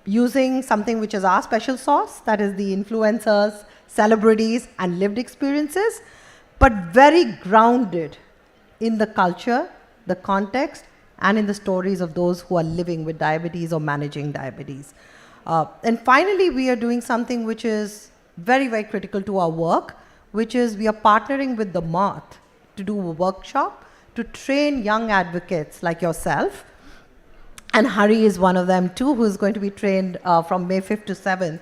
using something which is our special sauce, that is the influencers, celebrities, and lived experiences, but very grounded in the culture, the context, and in the stories of those who are living with diabetes or managing diabetes. And finally, we are doing something which is very, very critical to our work, which is we are partnering with the Math to do a workshop to train young advocates like yourself. And Hari is one of them too, who is going to be trained from May 5th to 7th,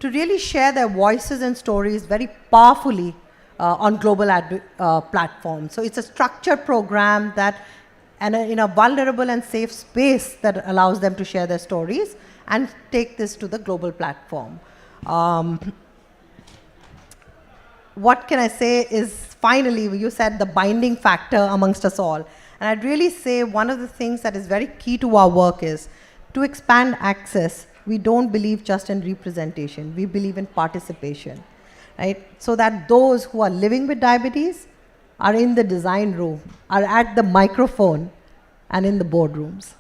to really share their voices and stories very powerfully on global platforms. So it's a structured program that, and in a vulnerable and safe space that allows them to share their stories and take this to the global platform. What can I say is, finally, you said the binding factor amongst us all. And I'd really say one of the things that is very key to our work is to expand access. We don't believe just in representation. We believe in participation, right? So that those who are living with diabetes are in the design room, are at the microphone, and in the boardrooms.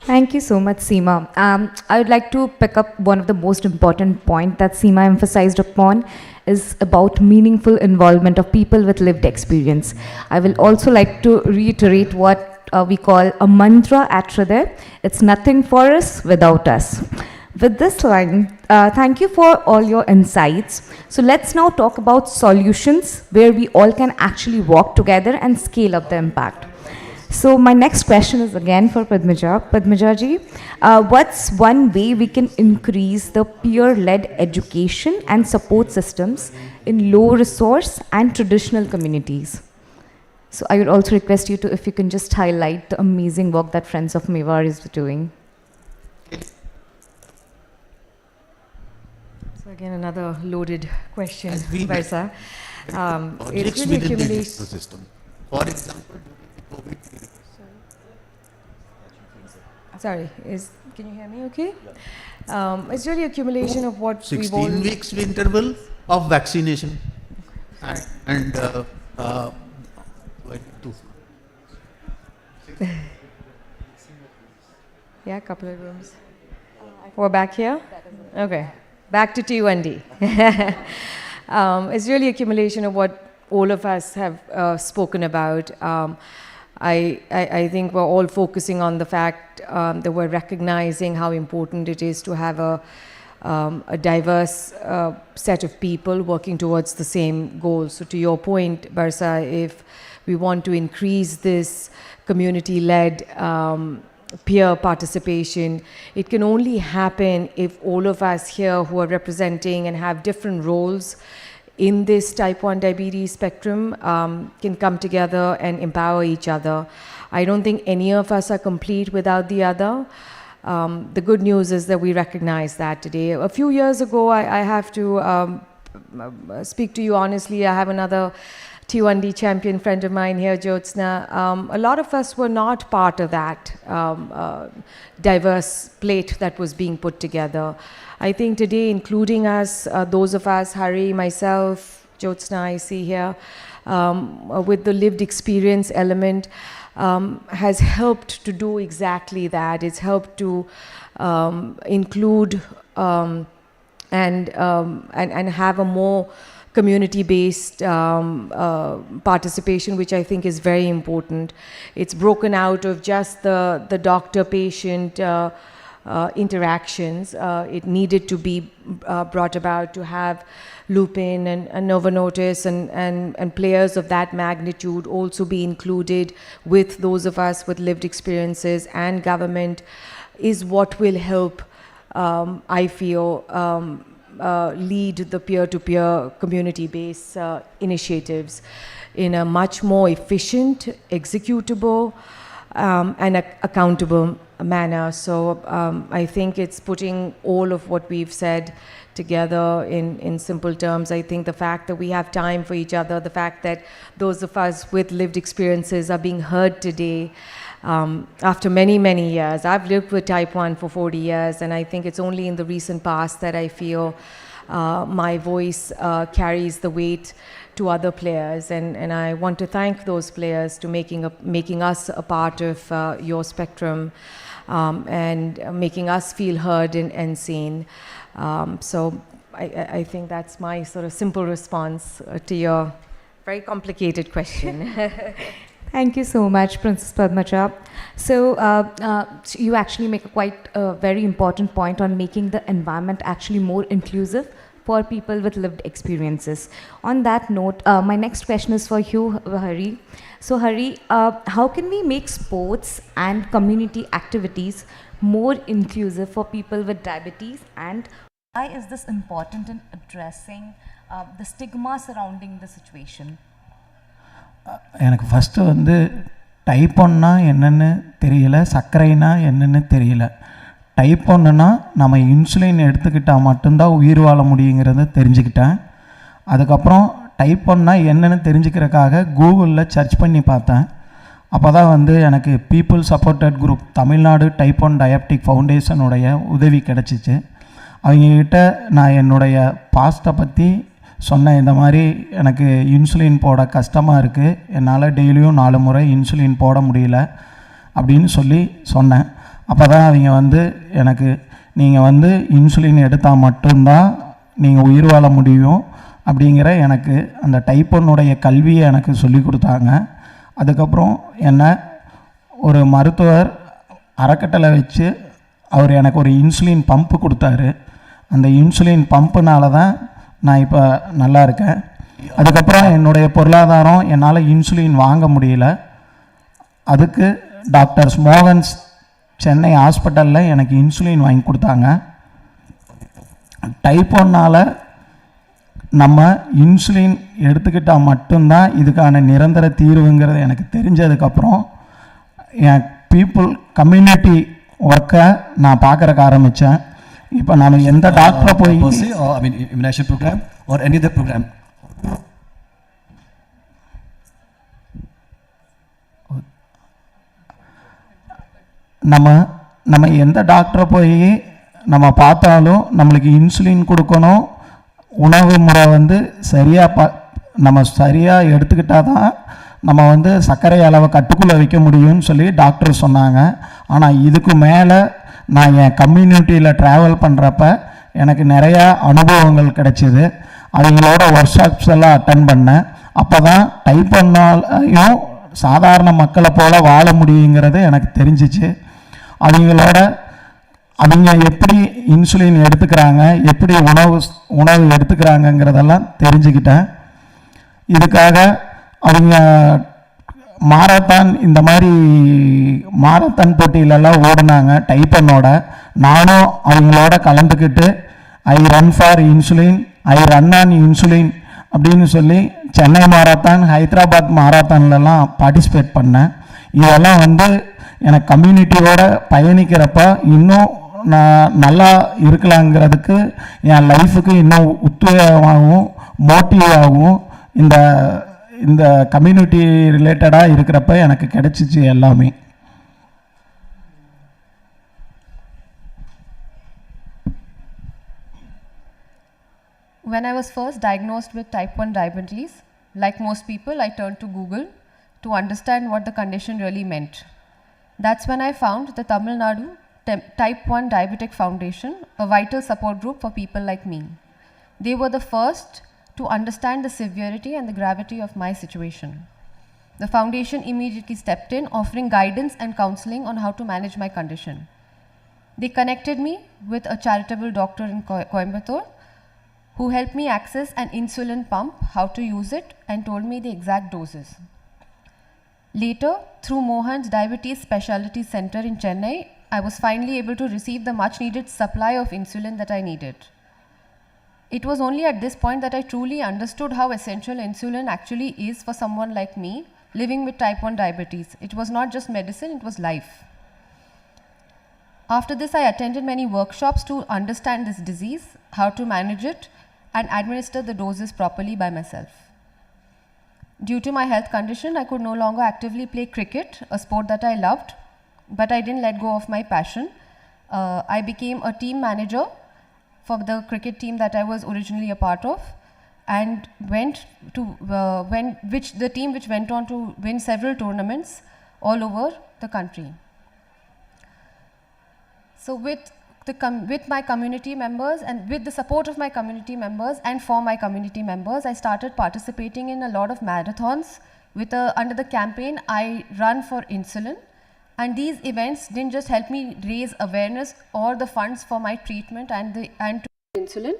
Thank you so much, Seema. I would like to pick up one of the most important points that Seema emphasized upon is about meaningful involvement of people with lived experience. I will also like to reiterate what we call a mantra at Hriday. It's nothing for us without us. With this line, thank you for all your insights. So let's now talk about solutions where we all can actually work together and scale up the impact. So my next question is again for Padmaja. Padmaja ji, what's one way we can increase the peer-led education and support systems in low-resource and traditional communities? So I would also request you to, if you can just highlight the amazing work that Friends of Mewar is doing. So again, another loaded question, Vaisa. It's really accumulation. For example, COVID. Sorry, can you hear me okay? It's really accumulation of what 16 weeks interval of vaccination. And yeah, a couple of rooms. We're back here? Okay, back to T1D. It's really accumulation of what all of us have spoken about. I think we're all focusing on the fact that we're recognizing how important it is to have a diverse set of people working towards the same goal. So to your point, Barsa, if we want to increase this community-led peer participation, it can only happen if all of us here who are representing and have different roles in this type 1 diabetes spectrum can come together and empower each other. I don't think any of us are complete without the other. The good news is that we recognize that today. A few years ago, I have to speak to you honestly, I have another T1D champion friend of mine here, Jyotsna. A lot of us were not part of that diverse plate that was being put together. I think today, including us, those of us, Hari, myself, Jyotsna, I see here, with the lived experience element, has helped to do exactly that. It's helped to include and have a more community-based participation, which I think is very important. It's broken out of just the doctor-patient interactions. It needed to be brought about to have Lupin and Nova Notice and players of that magnitude also be included with those of us with lived experiences and government is what will help, I feel, lead the peer-to-peer community-based initiatives in a much more efficient, executable, and accountable manner. So I think it's putting all of what we've said together in simple terms. I think the fact that we have time for each other, the fact that those of us with lived experiences are being heard today after many, many years. I've lived with type 1 for 40 years, and I think it's only in the recent past that I feel my voice carries the weight to other players, and I want to thank those players to making us a part of your spectrum and making us feel heard and seen. So I think that's my sort of simple response to your very complicated question. Thank you so much, Princess Padmaja. So you actually make a quite very important point on making the environment actually more inclusive for people with lived experiences. On that note, my next question is for you, Hari. So Hari, how can we make sports and community activities more inclusive for people with diabetes, and why is this important in addressing the stigma surrounding the situation? எனக்கு first வந்து type ஒன்னா என்னென்னு தெரியல, சர்க்கரைனா என்னென்னு தெரியல. Type ஒன்றுனா நம்ம insulin எடுத்துக்கிட்டால் மட்டும்தான் உயிர் வாழ முடியுங்கிறத தெரிஞ்சுக்கிட்டேன். அதுக்கப்புறம் டைப் ஒன்னா என்னென்னு தெரிஞ்சுக்கிறதுக்காக கூகுளில் சர்ச் பண்ணி பார்த்தேன். அப்போ தான் வந்து எனக்கு people supported group Tamil Nadu type 1 diabetic ஃபவுண்டேஷனுடைய உதவி கிடச்சிச்சு. அவங்கக்கிட்ட நான் என்னுடைய பாஸ்ட்டை பற்றி சொன்னேன். இந்த மாதிரி எனக்கு இன்சுலின் போட கஷ்டமாக இருக்குது, என்னால் டெய்லியும் 4 முறை இன்சுலின் போட முடியல அப்படின்னு சொல்லி சொன்னேன். அப்போ தான் அவங்க வந்து எனக்கு நீங்கள் வந்து இன்சுலின் எடுத்தால் மட்டும்தான் நீங்கள் உயிர் வாழ முடியும் அப்படிங்கிற எனக்கு அந்த டைப் 1 கல்வியை எனக்கு சொல்லி கொடுத்தாங்க. அதுக்கப்புறம் என்ன ஒரு மருத்துவர் அறக்கட்டளை வச்சு அவர் எனக்கு ஒரு இன்சுலின் பம்ப்பு கொடுத்தாரு. அந்த இன்சுலின் பம்புனால தான் நான் இப்போ நல்லா இருக்கேன். அதுக்கப்புறம் என்னுடைய பொருளாதாரம் என்னால் இன்சுலின் வாங்க முடியல. அதுக்கு டாக்டர்ஸ் மோகன்ஸ் சென்னை ஹாஸ்பிட்டலில் எனக்கு இன்சுலின் வாங்கி கொடுத்தாங்க. டைப் 1 நம்ம இன்சுலின் எடுத்துக்கிட்டால் மட்டும்தான் இதுக்கான நிரந்தர தீர்வுங்கிறது எனக்கு தெரிஞ்சதுக்கப்புறம் என் பீப்புள் கம்யூனிட்டி ஒர்க்கை நான் பார்க்குறக்கு ஆரம்பித்தேன். இப்போ நான் எந்த டாக்டரை போய் immunization program or any other program. நம்ம எந்த டாக்டரை போய் நம்ம பார்த்தாலும் நம்மளுக்கு இன்சுலின் கொடுக்கணும், உணவு முறை வந்து சரியாக நம்ம சரியாக எடுத்துக்கிட்டால் தான் நம்ம வந்து சர்க்கரை அளவை கட்டுக்குள்ளே வைக்க முடியும்னு சொல்லி டாக்டர் சொன்னாங்க. ஆனால் இதுக்கு மேலே நான் என் கம்யூனிட்டியில் ட்ராவல் பண்ணுறப்ப எனக்கு நிறையா அனுபவங்கள் கிடைச்சிது. அவங்களோட ஒர்க் ஷாப்ஸ் எல்லாம் அட்டன் பண்ணேன். அப்போ தான் டைப் 1 சாதாரண மக்களை போல் வாழ முடியுங்கிறது எனக்கு தெரிஞ்சிச்சு. அவங்க எப்படி இன்சுலின் எடுத்துக்கிறாங்க, எப்படி உணவு எடுத்துக்கிறாங்கங்கிறதெல்லாம் தெரிஞ்சுக்கிட்டேன். இதுக்காக அவங்க மாரத்தான் இந்த மாதிரி மாரத்தான் போட்டியிலெல்லாம் ஓடினாங்க டைப் 1. நானும் அவங்களோட கலந்துக்கிட்டு ஐ run for insulin, I run on insulin அப்படின்னு சொல்லி சென்னை மாரத்தான், ஹைதராபாத் மாரத்தான்லலாம் பார்ட்டிசிபேட் பண்ணேன். இதெல்லாம் வந்து எனக்கு கம்யூனிட்டியோட பயணிக்கிறப்ப இன்னும் நான் நல்லா இருக்கலாங்கிறதுக்கு என் லைஃபுக்கு இன்னும் உத்வேகமாகவும் மோட்டிவாகவும் இந்த கம்யூனிட்டி ரிலேட்டடாக இருக்கிறப்ப எனக்கு கிடைச்சிச்சு எல்லாமே. When I was first diagnosed with type 1 diabetes, like most people, I turned to Google to understand what the condition really meant. That's when I found the Tamil Nadu Type 1 Diabetic Foundation, a vital support group for people like me. They were the first to understand the severity and the gravity of my situation. The foundation immediately stepped in, offering guidance and counseling on how to manage my condition. They connected me with a charitable doctor in Coimbatore who helped me access an insulin pump, how to use it, and told me the exact doses. Later, through Mohan's Diabetes Specialty Center in Chennai, I was finally able to receive the much needed supply of insulin that I needed. It was only at this point that I truly understood how essential insulin actually is for someone like me living with type 1 diabetes. It was not just medicine, it was life. After this, I attended many workshops to understand this disease, how to manage it, and administer the doses properly by myself. Due to my health condition, I could no longer actively play cricket, a sport that I loved, but I didn't let go of my passion. I became a team manager for the cricket team that I was originally a part of, and the team which went on to win several tournaments all over the country. So with my community members and with the support of my community members and for my community members, I started participating in a lot of marathons under the campaign I Run for Insulin. And these events didn't just help me raise awareness or the funds for my treatment and to insulin,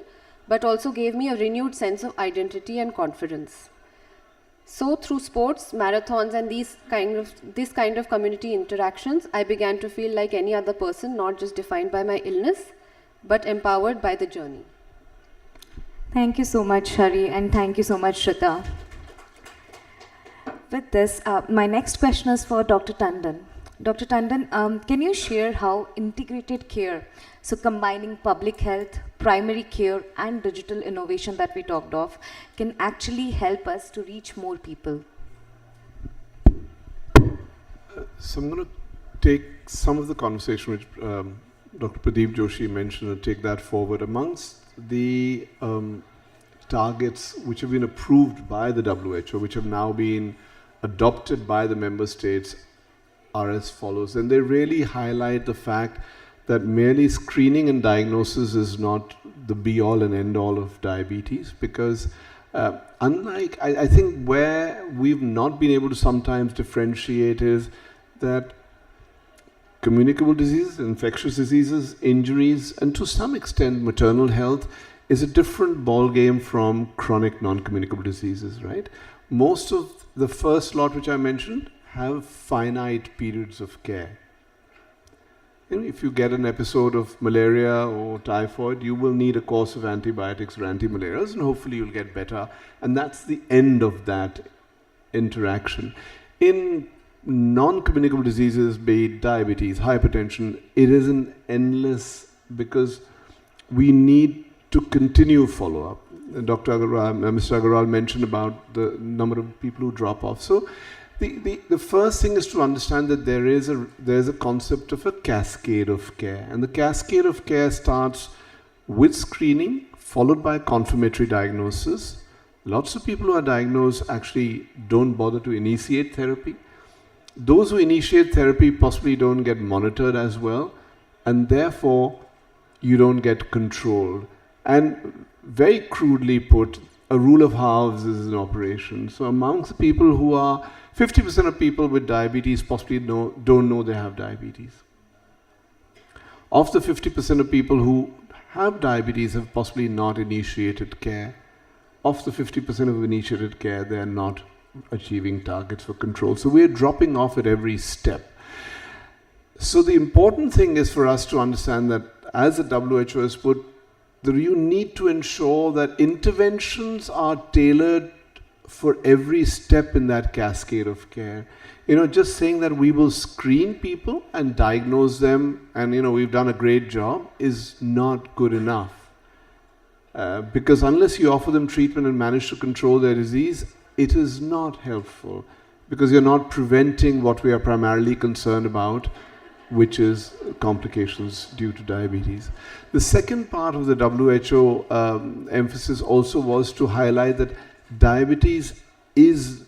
but also gave me a renewed sense of identity and confidence. So through sports, marathons, and this kind of community interactions, I began to feel like any other person, not just defined by my illness, but empowered by the journey. Thank you so much, Hari, and thank you so much, Shrita. With this, my next question is for Dr. Tandon. Dr. Tandon, can you share how integrated care, so combining public health, primary care, and digital innovation that we talked of, can actually help us to reach more people? So I'm going to take some of the conversation which Dr. Pradeep Joshi mentioned and take that forward. Amongst the targets which have been approved by the WHO, which have now been adopted by the member states, are as follows. And they really highlight the fact that merely screening and diagnosis is not the be-all and end-all of diabetes, because unlike, I think where we've not been able to sometimes differentiate is that communicable diseases, infectious diseases, injuries, and to some extent maternal health is a different ballgame from chronic non-communicable diseases, right? Most of the first lot which I mentioned have finite periods of care. You know, if you get an episode of malaria or typhoid, you will need a course of antibiotics or anti-malarials, and hopefully you'll get better. And that's the end of that interaction. In non-communicable diseases, be it diabetes, hypertension, it is an endless, because we need to continue follow-up. Dr. Agarwal, Mr. Agarwal mentioned about the number of people who drop off. So the first thing is to understand that there's a concept of a cascade of care. And the cascade of care starts with screening, followed by confirmatory diagnosis. Lots of people who are diagnosed actually don't bother to initiate therapy. Those who initiate therapy possibly don't get monitored as well, and therefore you don't get control. And very crudely put, a rule of halves is an operation. So amongst the people who are 50% of people with diabetes possibly don't know they have diabetes. Of the 50% of people who have diabetes have possibly not initiated care. Of the 50% who initiated care, they are not achieving targets for control. So we are dropping off at every step. So the important thing is for us to understand that, as the WHO has put, you need to ensure that interventions are tailored for every step in that cascade of care. You know, just saying that we will screen people and diagnose them and, you know, we've done a great job is not good enough. Because unless you offer them treatment and manage to control their disease, it is not helpful, because you're not preventing what we are primarily concerned about, which is complications due to diabetes. The second part of the WHO emphasis also was to highlight that diabetes is,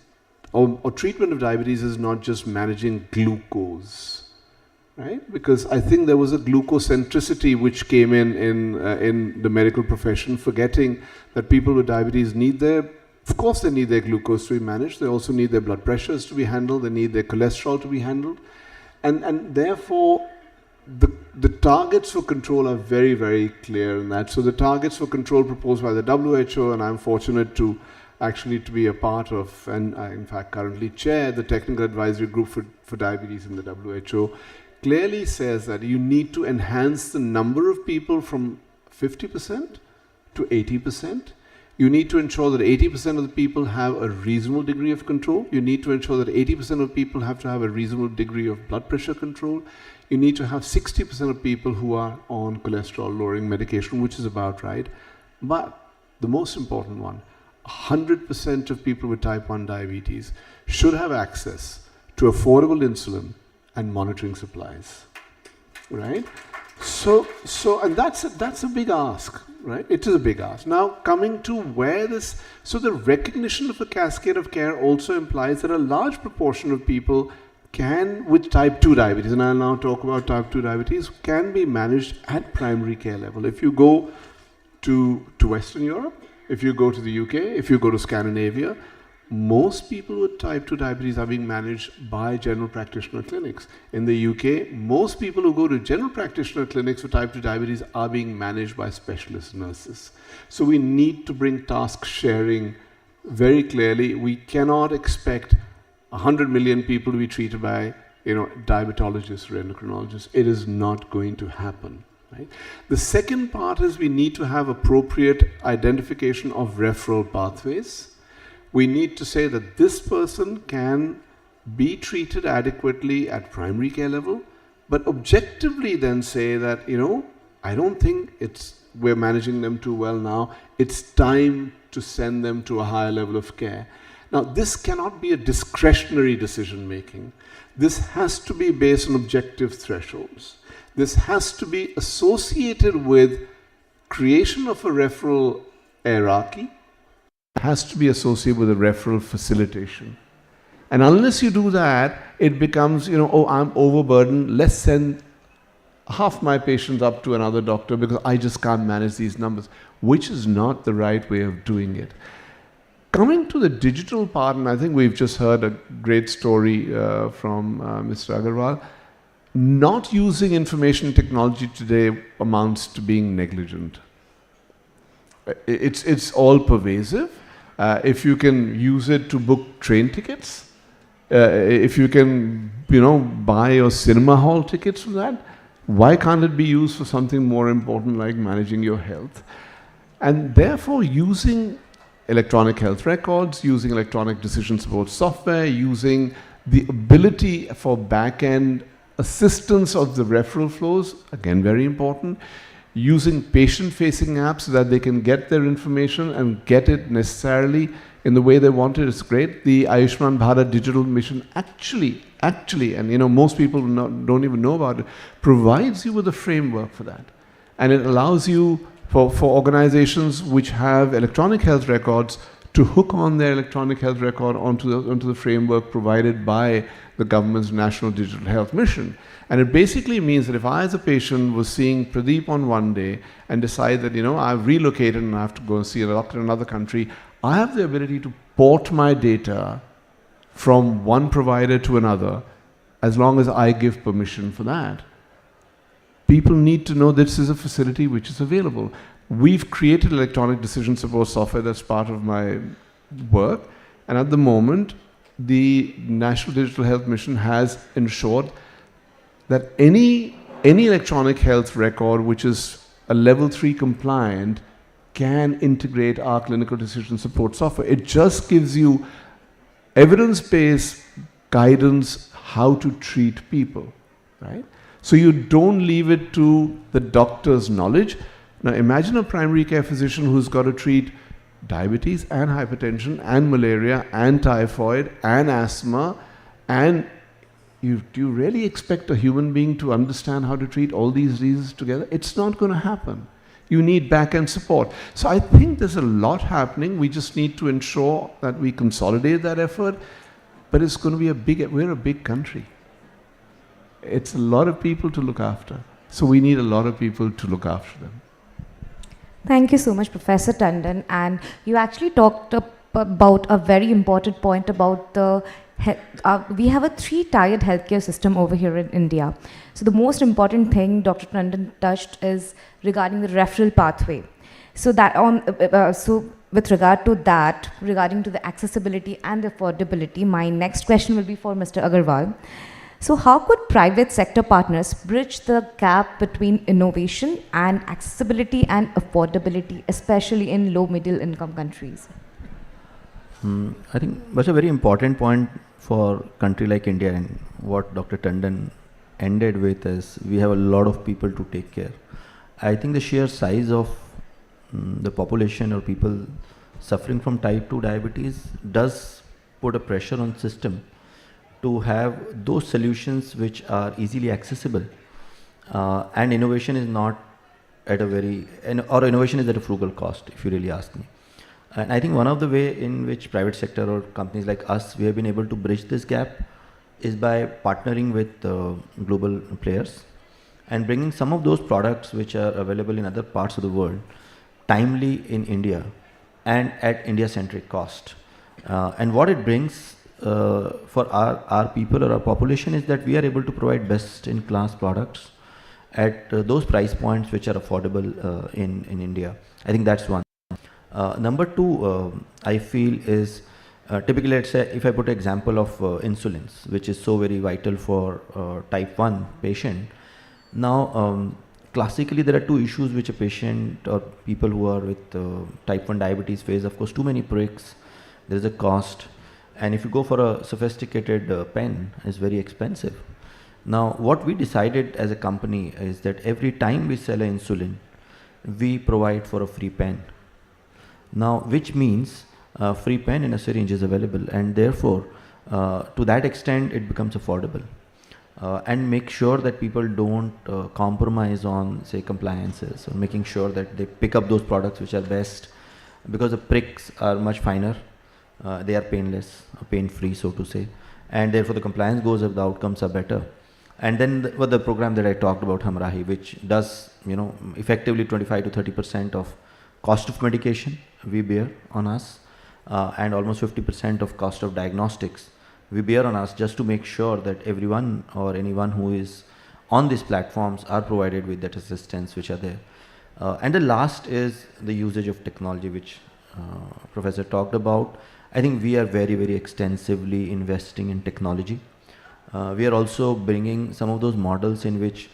or treatment of diabetes is not just managing glucose, right? Because I think there was a glucocentricity which came in the medical profession, forgetting that people with diabetes need of course they need their glucose to be managed, they also need their blood pressures to be handled, they need their cholesterol to be handled. And therefore, the targets for control are very, very clear in that. So the targets for control proposed by the WHO, and I'm fortunate to actually to be a part of, and I in fact currently chair the technical advisory group for diabetes in the WHO, clearly says that you need to enhance the number of people from 50% to 80%. You need to ensure that 80% of the people have a reasonable degree of control. You need to ensure that 80% of people have to have a reasonable degree of blood pressure control. You need to have 60% of people who are on cholesterol lowering medication, which is about right. But the most important one, 100% of people with type 1 diabetes should have access to affordable insulin and monitoring supplies, right? So and that's a big ask, right? It is a big ask. Now coming to where this, so the recognition of a cascade of care also implies that a large proportion of people can, with type 2 diabetes, and I'll now talk about type 2 diabetes, can be managed at primary care level. If you go to Western Europe, if you go to the UK, if you go to Scandinavia, most people with type 2 diabetes are being managed by general practitioner clinics. In the UK, most people who go to general practitioner clinics for type 2 diabetes are being managed by specialist nurses. So we need to bring task sharing very clearly. We cannot expect 100 million people to be treated by, diabetologists or endocrinologists. It is not going to happen. Right? The second part is we need to have appropriate identification of referral pathways. We need to say that this person can be treated adequately at primary care level, but objectively then say that, I don't think we're managing them too well now. It's time to send them to a higher level of care. Now, this cannot be a discretionary decision making. This has to be based on objective thresholds. This has to be associated with creation of a referral hierarchy. It has to be associated with a referral facilitation. And unless you do that, it becomes, oh, I'm overburdened. Let's send half my patients up to another doctor because I just can't manage these numbers, which is not the right way of doing it. Coming to the digital part, and I think we've just heard a great story from Mr. Agarwal, not using information technology today amounts to being negligent. It's all pervasive. If you can use it to book train tickets, if you can, buy your cinema hall tickets for that, why can't it be used for something more important like managing your health? And therefore, using electronic health records, using electronic decision support software, using the ability for back-end assistance of the referral flows, again very important, using patient-facing apps so that they can get their information and get it necessarily in the way they want it is great. The Ayushman Bharat digital mission actually, and most people don't even know about it, provides you with a framework for that. And it allows you for organizations which have electronic health records to hook on their electronic health record onto the framework provided by the government's National Digital Health Mission. And it basically means that if I as a patient was seeing Pradeep on one day and decide that, I've relocated and I have to go and see a doctor in another country, I have the ability to port my data from one provider to another as long as I give permission for that. People need to know this is a facility which is available. We've created electronic decision support software that's part of my work, and at the moment, the National Digital Health Mission has ensured that any electronic health record which is a level 3 compliant can integrate our clinical decision support software. It just gives you evidence-based guidance how to treat people, right? So you don't leave it to the doctor's knowledge. Now imagine a primary care physician who's got to treat diabetes and hypertension and malaria and typhoid and asthma, and do you really expect a human being to understand how to treat all these diseases together? It's not going to happen. You need back-end support. So I think there's a lot happening. We just need to ensure that we consolidate that effort, but it's going to be we're a big country. It's a lot of people to look after. So we need a lot of people to look after them. Thank you so much, Professor Tandon. And you actually talked about a very important point about the we have a three-tiered healthcare system over here in India. So the most important thing Dr. Tandon touched is regarding the referral pathway. So that so with regard to that, regarding to the accessibility and affordability, my next question will be for Mr. Agarwal. So how could private sector partners bridge the gap between innovation and accessibility and affordability, especially in low middle income countries? I think that's a very important point for a country like India, and what Dr. Tandon ended with is we have a lot of people to take care. I think the sheer size of the population or people suffering from type 2 diabetes does put a pressure on system to have those solutions which are easily accessible, and innovation is not at a very, or innovation is at a frugal cost, if you really ask me. And I think one of the way in which private sector or companies like us, we have been able to bridge this gap is by partnering with global players and bringing some of those products which are available in other parts of the world timely in India and at India-centric cost. And what it brings for our people or our population is that we are able to provide best-in-class products at those price points which are affordable in India. I think that's one. Number two, I feel is typically, let's say, if I put an example of insulins, which is so very vital for type 1 patient. Now, classically, there are two issues which a patient or people who are with type 1 diabetes face. Of course, too many pricks, there is a cost. And if you go for a sophisticated pen, it's very expensive. Now, what we decided as a company is that every time we sell an insulin, we provide for a free pen. Now, which means free pen in a syringe is available, and therefore, to that extent, it becomes affordable. And make sure that people don't compromise on, say, compliances, or making sure that they pick up those products which are best, because the pricks are much finer, they are painless, pain-free, so to say, and therefore the compliance goes up, the outcomes are better. And then the program that I talked about, Hamrahi, which does, effectively 25 to 30% of cost of medication we bear on us, and almost 50% of cost of diagnostics we bear on us, just to make sure that everyone or anyone who is on these platforms are provided with that assistance which are there. And the last is the usage of technology, which Professor talked about. I think we are very, very extensively investing in technology. We are also bringing some of those models in which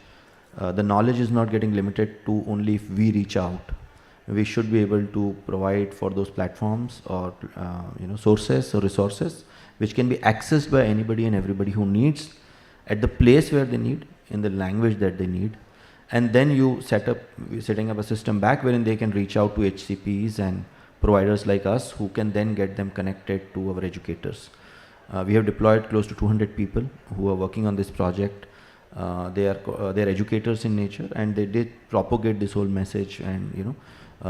the knowledge is not getting limited to only if we reach out. We should be able to provide for those platforms or sources or resources which can be accessed by anybody and everybody who needs, at the place where they need, in the language that they need. And then you setting up a system back wherein they can reach out to HCPs and providers like us, who can then get them connected to our educators. We have deployed close to 200 people who are working on this project. They are educators in nature, and they did propagate this whole message, and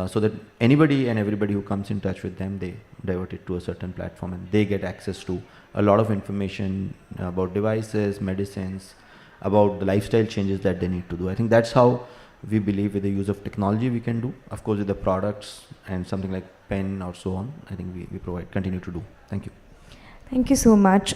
so that anybody and everybody who comes in touch with them, they divert it to a certain platform, and they get access to a lot of information about devices, medicines, about the lifestyle changes that they need to do. I think that's how we believe with the use of technology we can do. Of course, with the products and something like pen or so on, I think we continue to do. Thank you. Thank you so much.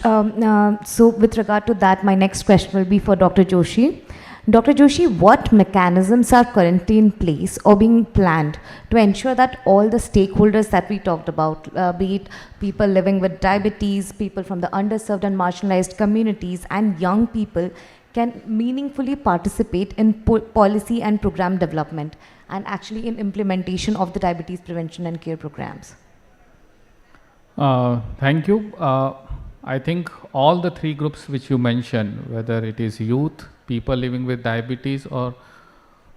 So with regard to that, my next question will be for Dr. Joshi. Dr. Joshi, what mechanisms are currently in place or being planned to ensure that all the stakeholders that we talked about, be it people living with diabetes, people from the underserved and marginalized communities, and young people, can meaningfully participate in policy and program development and actually in implementation of the diabetes prevention and care programs? Thank you. I think all the three groups which you mentioned, whether it is youth, people living with diabetes, or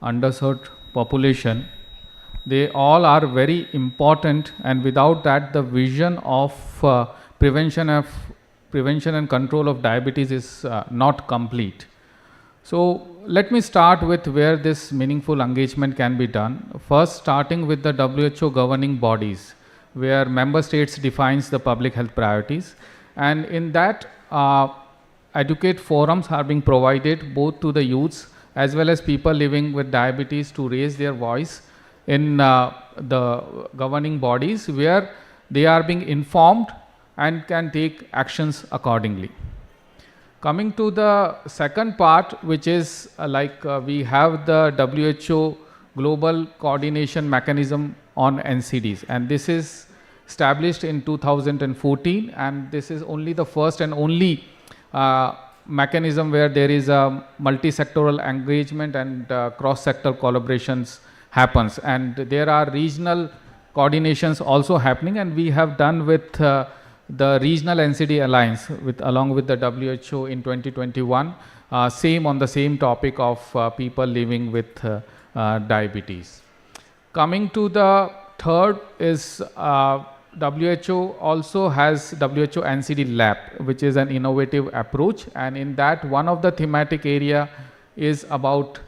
underserved population, they all are very important, and without that the vision of prevention and control of diabetes is not complete. So let me start with where this meaningful engagement can be done. First, starting with the WHO governing bodies, where member states defines the public health priorities, and in that educate forums are being provided both to the youths as well as people living with diabetes to raise their voice in the governing bodies, where they are being informed and can take actions accordingly. Coming to the second part, which is we have the WHO Global Coordination Mechanism on NCDs, and this is established in 2014, and this is only the first and only mechanism where there is a multi-sectoral engagement and cross-sector collaborations happens, and there are regional coordinations also happening, and we have done with the Regional NCD Alliance along with the WHO in 2021, same on the same topic of people living with diabetes. Coming to the third is WHO also has WHO NCD Lab, which is an innovative approach, and in that one of the thematic area is about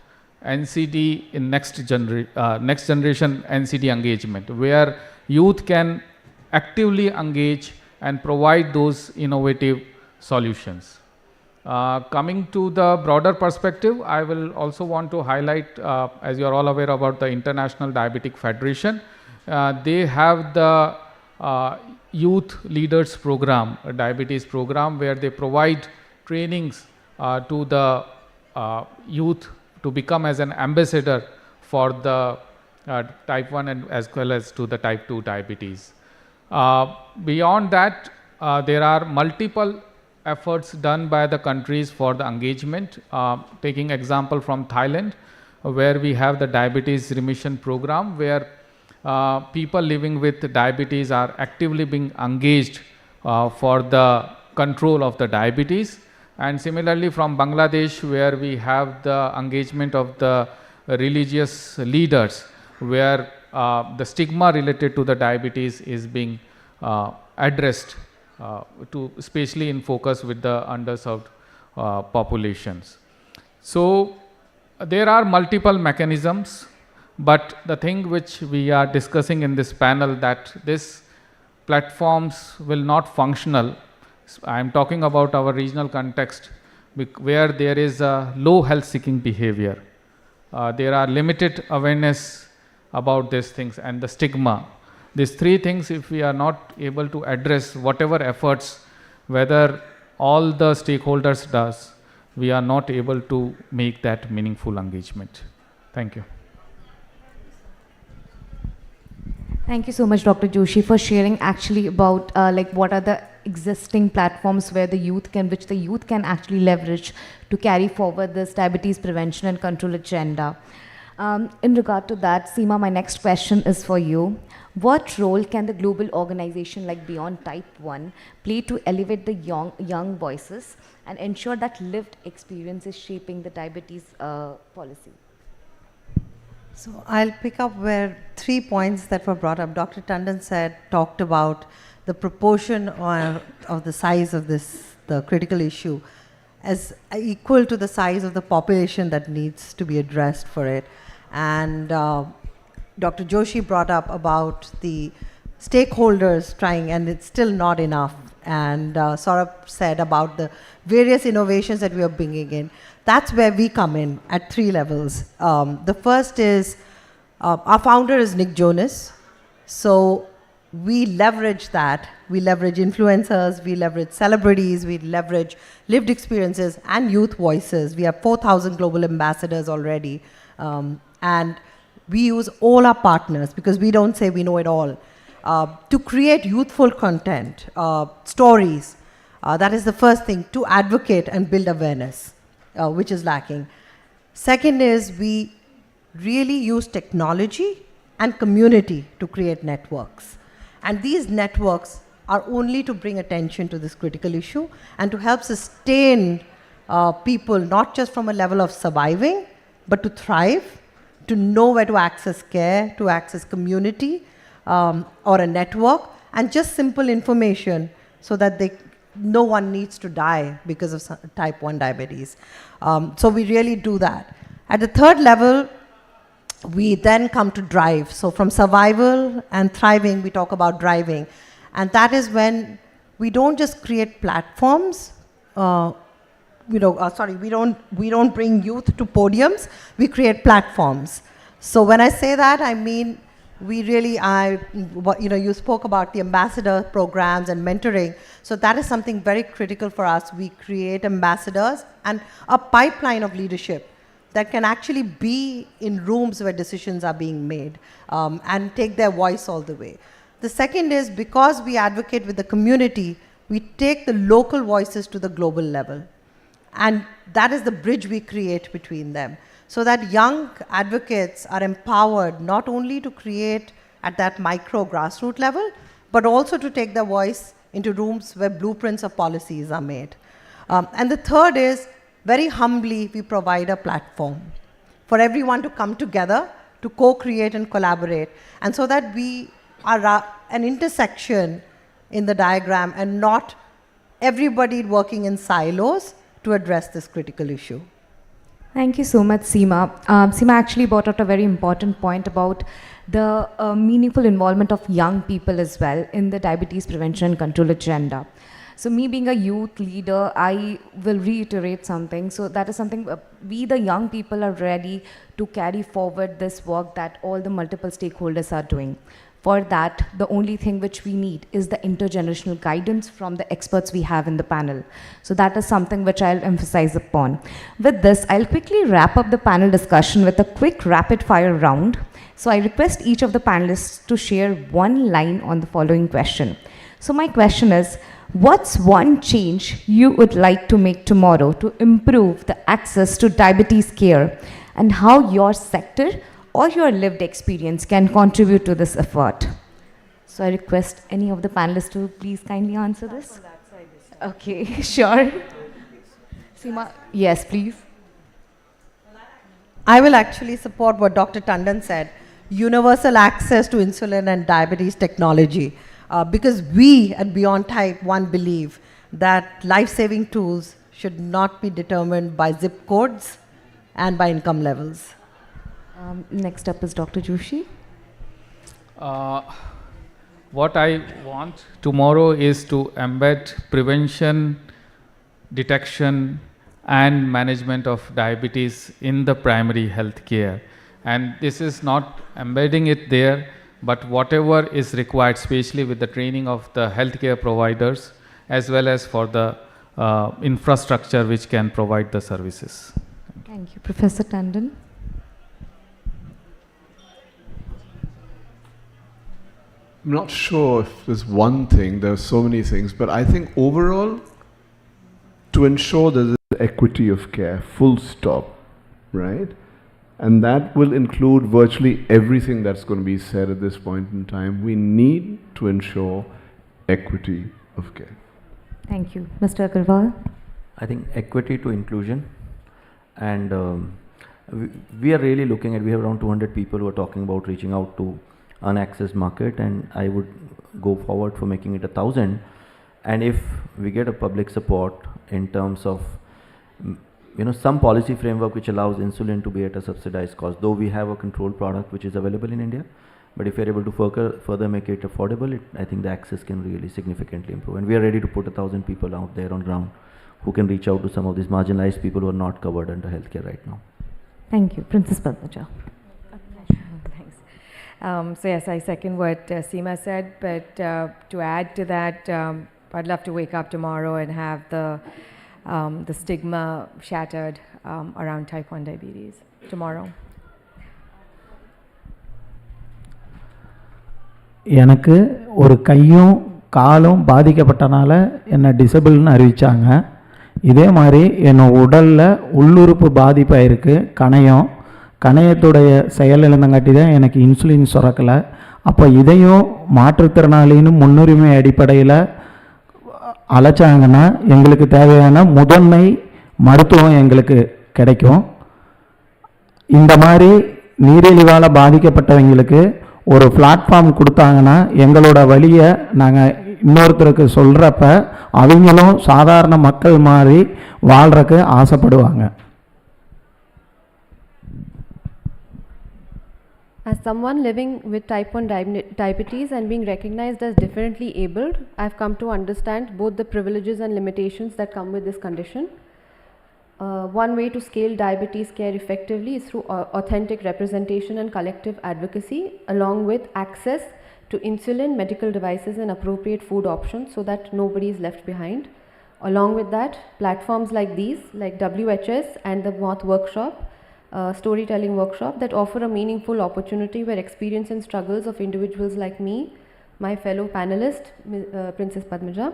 NCD in next generation NCD engagement, where youth can actively engage and provide those innovative solutions. Coming to the broader perspective, I will also want to highlight, as you are all aware about the International Diabetic Federation, they have the Youth Leaders Program, a diabetes program, where they provide trainings to the youth to become as an ambassador for the type 1 and as well as to the type 2 diabetes. Beyond that, there are multiple efforts done by the countries for the engagement. Taking example from Thailand, where we have the diabetes remission program, where people living with diabetes are actively being engaged for the control of the diabetes. And similarly from Bangladesh, where we have the engagement of the religious leaders, where the stigma related to the diabetes is being addressed, to especially in focus with the underserved populations. So there are multiple mechanisms, but the thing which we are discussing in this panel, that these platforms will not functional. I am talking about our regional context, where there is a low health seeking behavior. There are limited awareness about these things and the stigma. These three things, if we are not able to address whatever efforts, whether all the stakeholders does, we are not able to make that meaningful engagement. Thank you. Thank you so much, Dr. Joshi, for sharing actually about what are the existing platforms where which the youth can actually leverage to carry forward this diabetes prevention and control agenda. In regard to that, Seema, my next question is for you. What role can the global organization like Beyond Type 1 play to elevate the young voices and ensure that lived experience is shaping the diabetes policy? So I'll pick up where 3 points that were brought up. Dr. Tandon talked about the proportion of the size of the critical issue as equal to the size of the population that needs to be addressed for it. And Dr. Joshi brought up about the stakeholders trying, and it's still not enough. And Saurabh said about the various innovations that we are bringing in. That's where we come in at 3 levels. The first is, our founder is Nick Jonas. So we leverage that. We leverage influencers, we leverage celebrities, we leverage lived experiences and youth voices. We have 4,000 global ambassadors already. And we use all our partners, because we don't say we know it all, to create youthful content, stories. That is the first thing, to advocate and build awareness, which is lacking. Second is, we really use technology and community to create networks. And these networks are only to bring attention to this critical issue and to help sustain people, not just from a level of surviving, but to thrive, to know where to access care, to access community or a network, and just simple information so that no one needs to die because of type 1 diabetes. So we really do that. At the third level, we then come to drive. So from survival and thriving, we talk about driving. And that is when we don't just create platforms, we don't bring youth to podiums, we create platforms. So when I say that, I mean we really, you spoke about the ambassador programs and mentoring. So that is something very critical for us. We create ambassadors and a pipeline of leadership that can actually be in rooms where decisions are being made and take their voice all the way. The second is, because we advocate with the community, we take the local voices to the global level. And that is the bridge we create between them, so that young advocates are empowered not only to create at that micro grassroots level, but also to take their voice into rooms where blueprints of policies are made. And the third is, very humbly, we provide a platform for everyone to come together to co-create and collaborate, and so that we are an intersection in the diagram and not everybody working in silos to address this critical issue. Thank you so much, Seema. Seema actually brought out a very important point about the meaningful involvement of young people as well in the diabetes prevention and control agenda. So me being a youth leader, I will reiterate something. So that is something we, the young people, are ready to carry forward this work that all the multiple stakeholders are doing. For that, the only thing which we need is the intergenerational guidance from the experts we have in the panel. So that is something which I'll emphasize upon. With this, I'll quickly wrap up the panel discussion with a quick rapid fire round. So I request each of the panelists to share one line on the following question. So my question is, what's one change you would like to make tomorrow to improve the access to diabetes care, and how your sector or your lived experience can contribute to this effort? So I request any of the panelists to please kindly answer this. Okay, sure. Seema, yes, please. I will actually support what Dr. Tandon said, universal access to insulin and diabetes technology. Because we at Beyond Type 1 believe that life-saving tools should not be determined by zip codes and by income levels. Next up is Dr. Joshi. What I want tomorrow is to embed prevention, detection, and management of diabetes in the primary health care. And this is not embedding it there, but whatever is required, especially with the training of the healthcare providers, as well as for the infrastructure which can provide the services. Thank you. Professor Tandon. I'm not sure if there's one thing, there are so many things, but I think overall, to ensure that there's equity of care, full stop, right? And that will include virtually everything that's going to be said at this point in time. We need to ensure equity of care. Thank you. Mr. Agarwal? I think equity to inclusion. And we are really looking at, we have around 200 people who are talking about reaching out to unaccessed market, and I would go forward for making it 1,000. And if we get a public support in terms of some policy framework which allows insulin to be at a subsidized cost, though we have a controlled product which is available in India, but if we are able to further make it affordable, I think the access can really significantly improve. And we are ready to put 1,000 people out there on ground who can reach out to some of these marginalized people who are not covered under healthcare right now. Thank you. Princess Padmaja. Thanks. So yes, I second what Seema said, but to add to that, I'd love to wake up tomorrow and have the stigma shattered around type 1 diabetes tomorrow. எனக்கு ஒரு கையும் காலும் பாதிக்கப்பட்டனால என்னை டிசபிள்னு அறிவிச்சாங்க. இதே மாதிரி என்னோட உடலில் உள்ளுறுப்பு பாதிப்பாயிருக்கு, கணையத்துடைய செயலிழந்தங்காட்டி தான் எனக்கு இன்சுலின் சுரக்கலை. அப்போ இதையும் மாற்றுத்திறனாளின்னு முன்னுரிமை அடிப்படையில் அழைச்சாங்கன்னா எங்களுக்கு தேவையான முதன்மை மருத்துவம் எங்களுக்கு கிடைக்கும். இந்த மாதிரி நீரிழிவால் பாதிக்கப்பட்டவங்களுக்கு ஒரு பிளாட்ஃபார்ம் கொடுத்தாங்கன்னா எங்களோட வழியை நாங்கள் இன்னொருத்தருக்கு சொல்கிறப்ப அவங்களும் சாதாரண மக்கள் மாதிரி வாழ்கிறக்கு ஆசைப்படுவாங்க. As someone living with type 1 diabetes and being recognized as differently abled, I've come to understand both the privileges and limitations that come with this condition. One way to scale diabetes care effectively is through authentic representation and collective advocacy, along with access to insulin, medical devices, and appropriate food options so that nobody is left behind. Along with that, platforms like these, like WHS and the Moth Workshop, storytelling workshop, that offer a meaningful opportunity where experience and struggles of individuals like me, my fellow panelist, Princess Padmaja,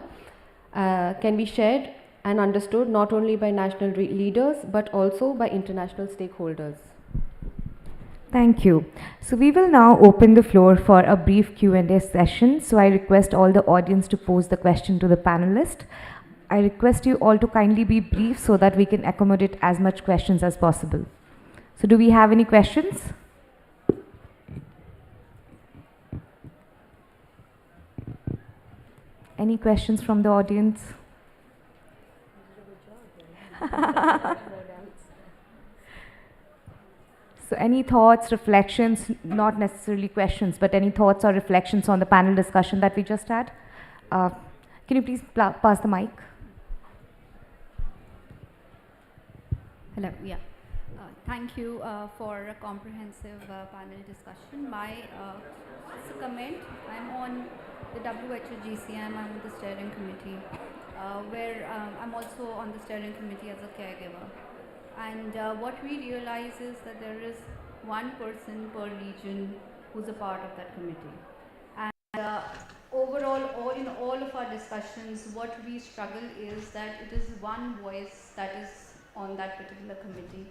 can be shared and understood not only by national leaders but also by international stakeholders. Thank you. So we will now open the floor for a brief Q&A session. So I request all the audience to pose the question to the panelist. I request you all to kindly be brief so that we can accommodate as much questions as possible. So do we have any questions? Any questions from the audience? So any thoughts, reflections, not necessarily questions, but any thoughts or reflections on the panel discussion that we just had? Can you please pass the mic? Hello, yeah. Thank you for a comprehensive panel discussion. As a comment, I'm on the WHO GCM, I'm on the steering committee, where I'm also on the steering committee as a caregiver. And what we realize is that there is one person per region who's a part of that committee. And overall, in all of our discussions, what we struggle is that it is one voice that is on that particular committee.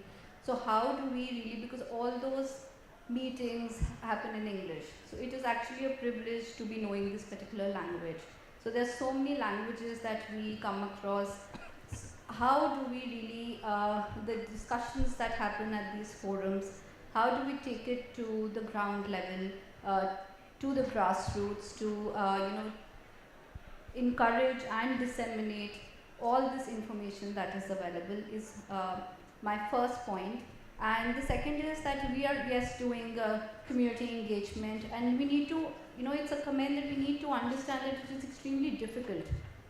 So how do we really, because all those meetings happen in English, so it is actually a privilege to be knowing this particular language. So there's so many languages that we come across. How do we really, the discussions that happen at these forums, how do we take it to the ground level, to the grassroots, to encourage and disseminate all this information that is available is my first point. And the second is that we are, yes, doing community engagement, and we need to, it's a comment that we need to understand that it is extremely difficult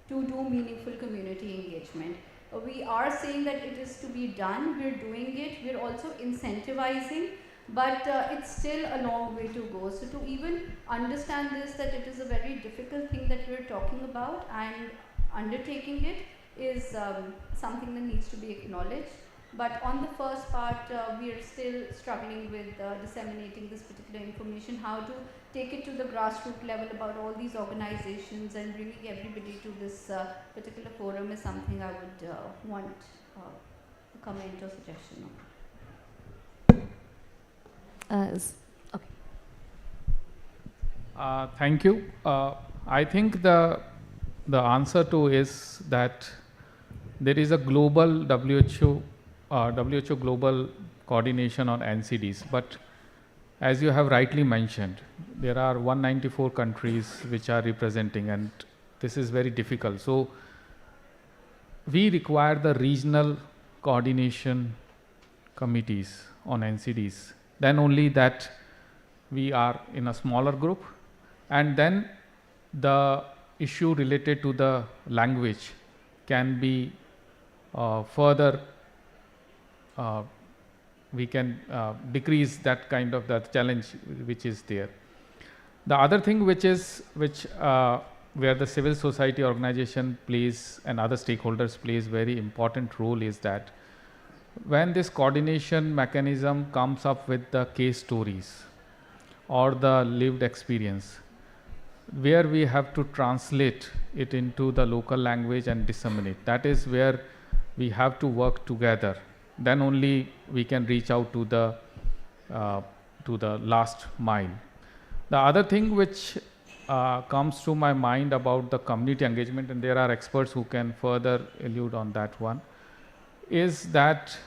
to do meaningful community engagement. We are saying that it is to be done, we're doing it, we're also incentivizing, but it's still a long way to go. So to even understand this, that it is a very difficult thing that we're talking about, and undertaking it is something that needs to be acknowledged. But on the first part, we are still struggling with disseminating this particular information, how to take it to the grassroots level about all these organizations and bringing everybody to this particular forum is something I would want a comment or suggestion on. Okay. Thank you. I think the answer to is that there is a global WHO global coordination on NCDs, but as you have rightly mentioned, there are 194 countries which are representing, and this is very difficult. So we require the regional coordination committees on NCDs. Then only that we are in a smaller group, and then the issue related to the language can be further we can decrease that kind of the challenge which is there. The other thing where the civil society organization plays and other stakeholders plays very important role is that when this coordination mechanism comes up with the case stories or the lived experience, where we have to translate it into the local language and disseminate, that is where we have to work together. Then only we can reach out to the last mile. The other thing which comes to my mind about the community engagement, and there are experts who can further allude on that one, is that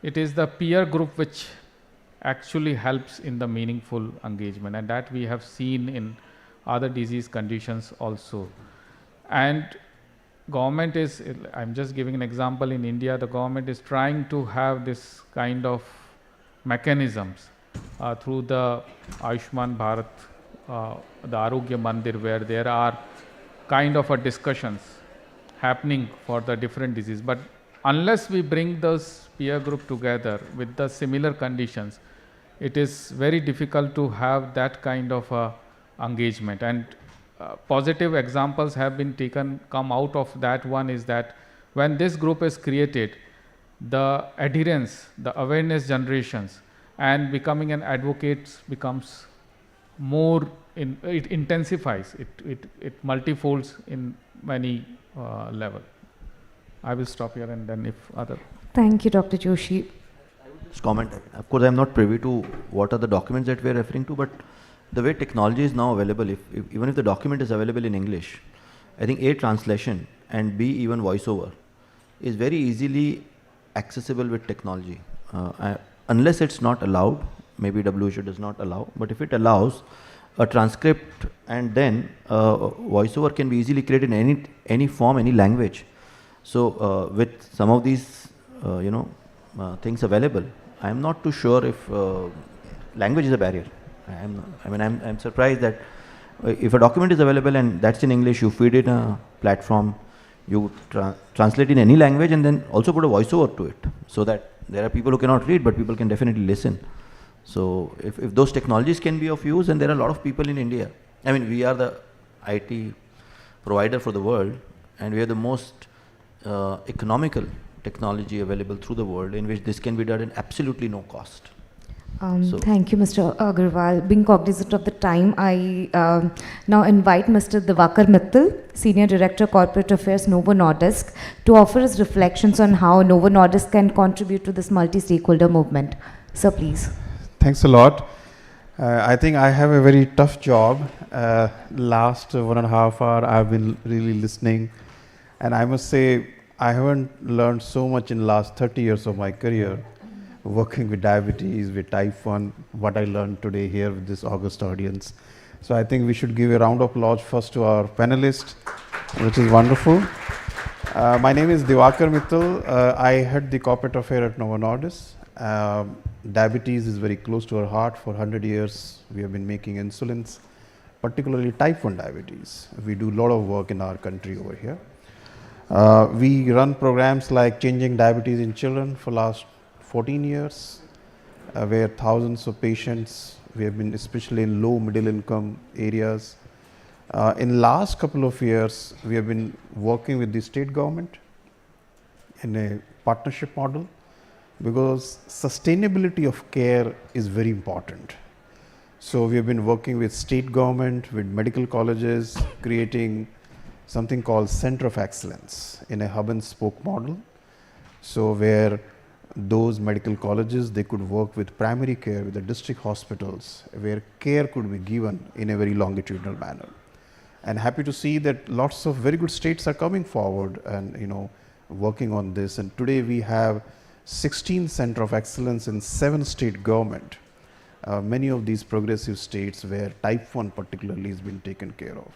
it is the peer group which actually helps in the meaningful engagement, and that we have seen in other disease conditions also. And government is, I'm just giving an example, in India the government is trying to have this kind of mechanisms through the Ayushman Bharat, the Arogya Mandir, where there are kind of a discussions happening for the different disease. But unless we bring those peer group together with the similar conditions, it is very difficult to have that kind of engagement. And positive examples have been come out of that. One is that when this group is created, the adherence, the awareness generations, and becoming an advocate becomes more, it intensifies, it multifolds in many level. I will stop here, and then if other. Thank you, Dr. Joshi. Just comment. Of course, I'm not privy to what are the documents that we are referring to, but the way technology is now available, even if the document is available in English, I think A, translation, and B, even voiceover, is very easily accessible with technology. Unless it's not allowed, maybe WHO does not allow, but if it allows, a transcript and then voiceover can be easily created in any form, any language. So with some of these, things available, I'm not too sure if language is a barrier. I'm surprised that if a document is available and that's in English, you feed in a platform, you translate in any language, and then also put a voiceover to it, so that there are people who cannot read, but people can definitely listen. So if those technologies can be of use, and there are a lot of people in India. I mean, we are the IT provider for the world, and we are the most economical technology available through the world, in which this can be done at absolutely no cost. Thank you, Mr. Agarwal. Being cognizant of the time, I now invite Mr. Diwakar Mittal, Senior Director, Corporate Affairs, Novo Nordisk, to offer his reflections on how Novo Nordisk can contribute to this multi-stakeholder movement. Sir, please. Thanks a lot. I think I have a very tough job. Last 1.5 hours, I've been really listening, and I must say, I haven't learned so much in the last 30 years of my career, working with diabetes, with type 1, what I learned today here with this august audience. So I think we should give a round of applause first to our panelists, which is wonderful. My name is Diwakar Mittal. I head the corporate affair at Novo Nordisk. Diabetes is very close to our heart. For 100 years, we have been making insulins, particularly type 1 diabetes. We do a lot of work in our country over here. We run programs like Changing Diabetes in Children for last 14 years, where thousands of patients, we have been especially in low middle income areas. In last couple of years, we have been working with the state government in a partnership model, because sustainability of care is very important. So we have been working with state government, with medical colleges, creating something called Center of Excellence in a hub and spoke model. So where those medical colleges, they could work with primary care, with the district hospitals, where care could be given in a very longitudinal manner. And happy to see that lots of very good states are coming forward and working on this. And today we have 16 Center of Excellence in 7 state government. Many of these progressive states where type 1 particularly has been taken care of.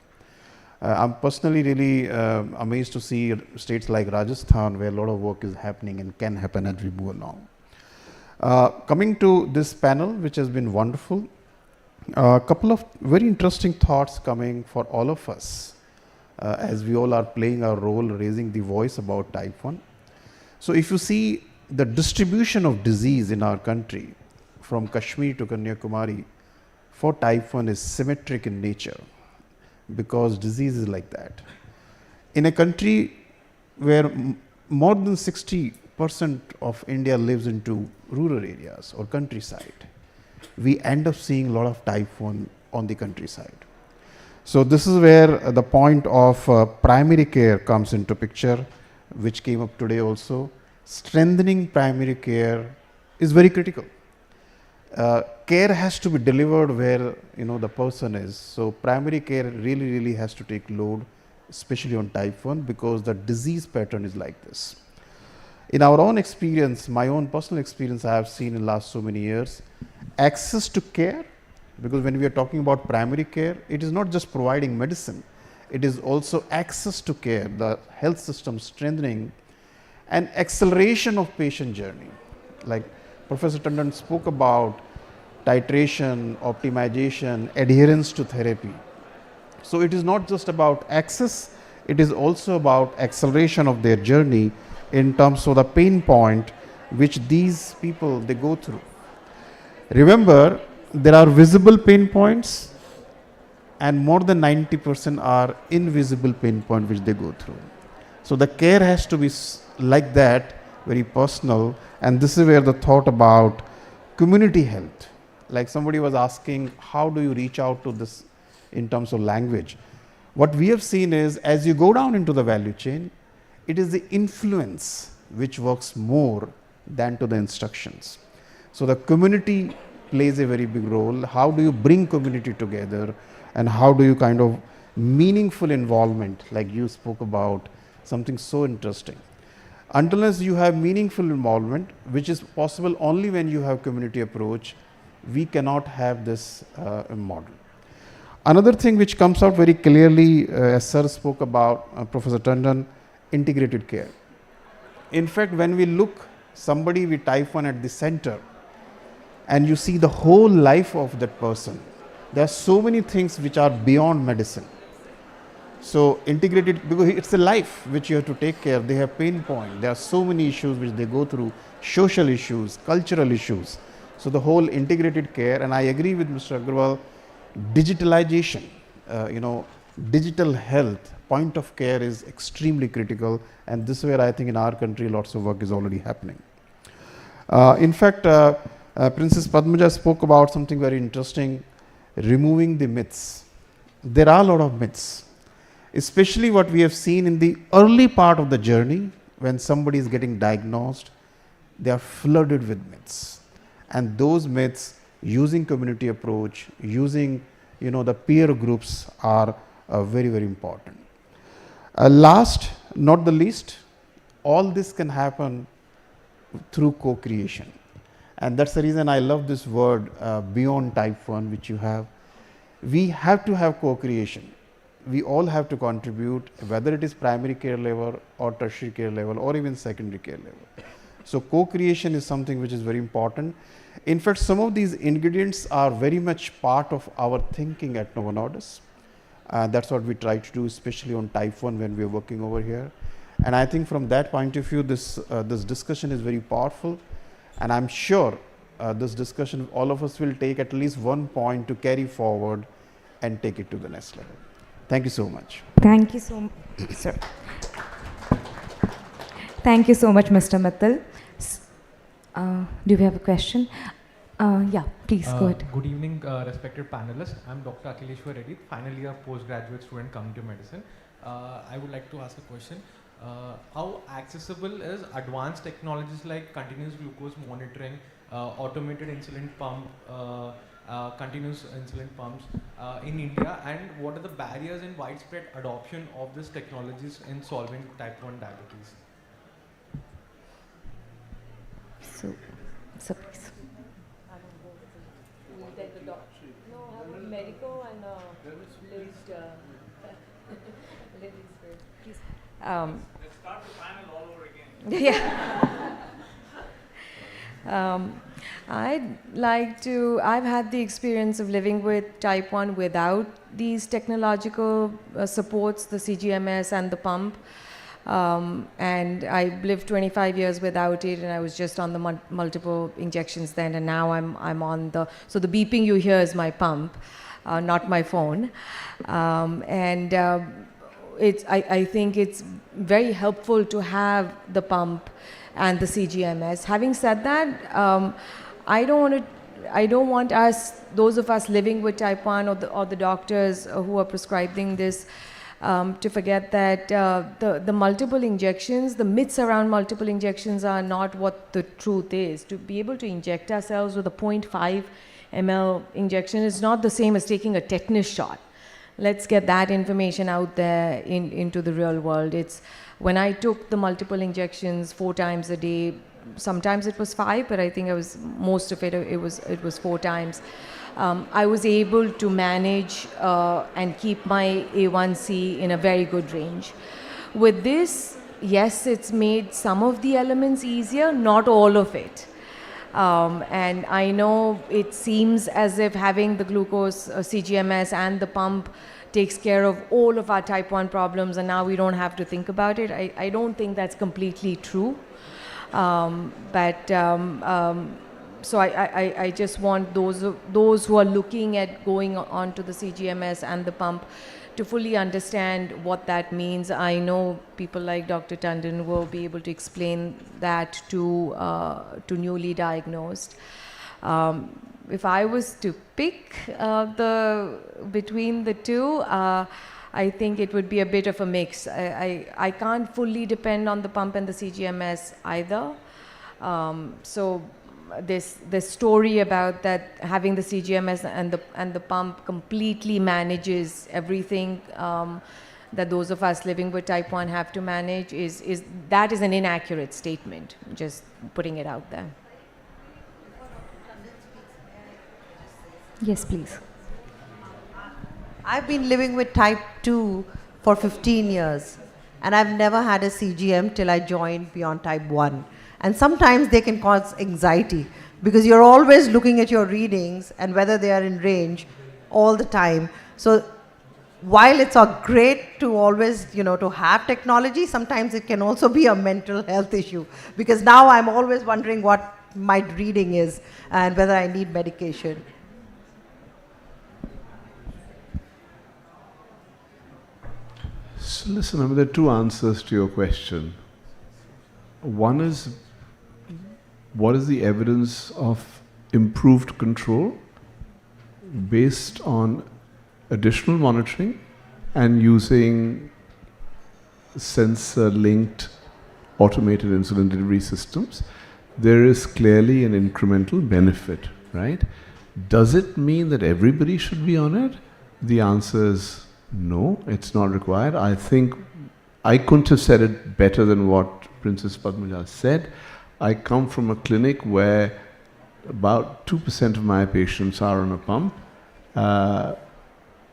I'm personally really amazed to see states like Rajasthan, where a lot of work is happening and can happen as we move along. Coming to this panel, which has been wonderful, a couple of very interesting thoughts coming for all of us as we all are playing our role, raising the voice about type 1. So if you see the distribution of disease in our country, from Kashmir to Kanyakumari, for type 1 is symmetric in nature, because disease is like that. In a country where more than 60% of India lives into rural areas or countryside, we end up seeing a lot of type 1 on the countryside. So this is where the point of primary care comes into picture, which came up today also. Strengthening primary care is very critical. Care has to be delivered where the person is. So primary care really has to take load, especially on type 1, because the disease pattern is like this. In our own experience, my own personal experience, I have seen in last so many years, access to care, because when we are talking about primary care, it is not just providing medicine, it is also access to care, the health system strengthening and acceleration of patient journey. Like Professor Tandon spoke about titration, optimization, adherence to therapy. So it is not just about access, it is also about acceleration of their journey in terms of the pain point which these people they go through. Remember, there are visible pain points and more than 90% are invisible pain point which they go through. So the care has to be like that, very personal, and this is where the thought about community health, like somebody was asking, how do you reach out to this in terms of language? What we have seen is, as you go down into the value chain, it is the influence which works more than to the instructions. So the community plays a very big role. How do you bring community together, and how do you kind of meaningful involvement, like you spoke about, something so interesting. Unless you have meaningful involvement, which is possible only when you have community approach, we cannot have this model. Another thing which comes out very clearly, as Sir spoke about, Professor Tandon, integrated care. In fact, when we look somebody with type 1 at the center, and you see the whole life of that person, there are so many things which are beyond medicine. So integrated, because it's a life which you have to take care. They have pain point. There are so many issues which they go through, social issues, cultural issues. So the whole integrated care, and I agree with Mr. Agarwal, digitalization, digital health, point of care is extremely critical, and this is where I think in our country lots of work is already happening. In fact, Princess Padmaja spoke about something very interesting, removing the myths. There are a lot of myths, especially what we have seen in the early part of the journey when somebody is getting diagnosed, they are flooded with myths. And those myths, using community approach, using the peer groups are very, very important. Last, not the least, all this can happen through co-creation. And that's the reason I love this word, beyond type 1, which you have. We have to have co-creation. We all have to contribute, whether it is primary care level or tertiary care level or even secondary care level. So co-creation is something which is very important. In fact, some of these ingredients are very much part of our thinking at Novo Nordisk. That's what we try to do, especially on type 1 when we are working over here. And I think from that point of view, this discussion is very powerful. And I'm sure this discussion, all of us will take at least one point to carry forward and take it to the next level. Thank you so much. Thank you so much, sir. Thank you so much, Mr. Mittal. Do we have a question? Yeah, please go ahead. Good evening, respected panelists. I'm Dr. Akhileshwar Reddy, final year postgraduate student coming to medicine. I would like to ask a question. How accessible is advanced technologies like continuous glucose monitoring, automated insulin pump, continuous insulin pumps in India, and what are the barriers in widespread adoption of these technologies in solving type 1 diabetes? So please. Medical and Let's start the panel all over again. Yeah. I've had the experience of living with type 1 without these technological supports, the CGMS and the pump. And I lived 25 years without it, and I was just on the multiple injections then, and now I'm on so the beeping you hear is my pump, not my phone. I think it's very helpful to have the pump and the CGMS. Having said that, I don't want those of us living with type 1 or the doctors who are prescribing this, to forget that the multiple injections, the myths around multiple injections are not what the truth is. To be able to inject ourselves with a 0.5 ml injection is not the same as taking a tetanus shot. Let's get that information out there into the real world. It's when I took the multiple injections 4 times a day, sometimes it was 5, but I think most of it was 4 times. I was able to manage and keep my A1C in a very good range. With this, yes, it's made some of the elements easier, not all of it. And I know it seems as if having the glucose CGMS and the pump takes care of all of our type 1 problems, and now we don't have to think about it. I don't think that's completely true. So I just want those who are looking at going on to the CGMS and the pump to fully understand what that means. I know people like Dr. Tandon will be able to explain that to newly diagnosed. If I was to pick between the two, I think it would be a bit of a mix. I can't fully depend on the pump and the CGMS either. So this story about that having the CGMS and the pump completely manages everything that those of us living with type 1 have to manage is an inaccurate statement, just putting it out there. Yes, please. I've been living with type 2 for 15 years, and I've never had a CGM till I joined Beyond Type 1. And sometimes they can cause anxiety because you're always looking at your readings and whether they are in range all the time. So while it's great to always, to have technology, sometimes it can also be a mental health issue, because now I'm always wondering what my reading is and whether I need medication. So listen, there are two answers to your question. One is, what is the evidence of improved control based on additional monitoring and using sensor-linked automated insulin delivery systems? There is clearly an incremental benefit, right? Does it mean that everybody should be on it? The answer is no, it's not required. I think I couldn't have said it better than what Princess Padmaja said. I come from a clinic where about 2% of my patients are on a pump.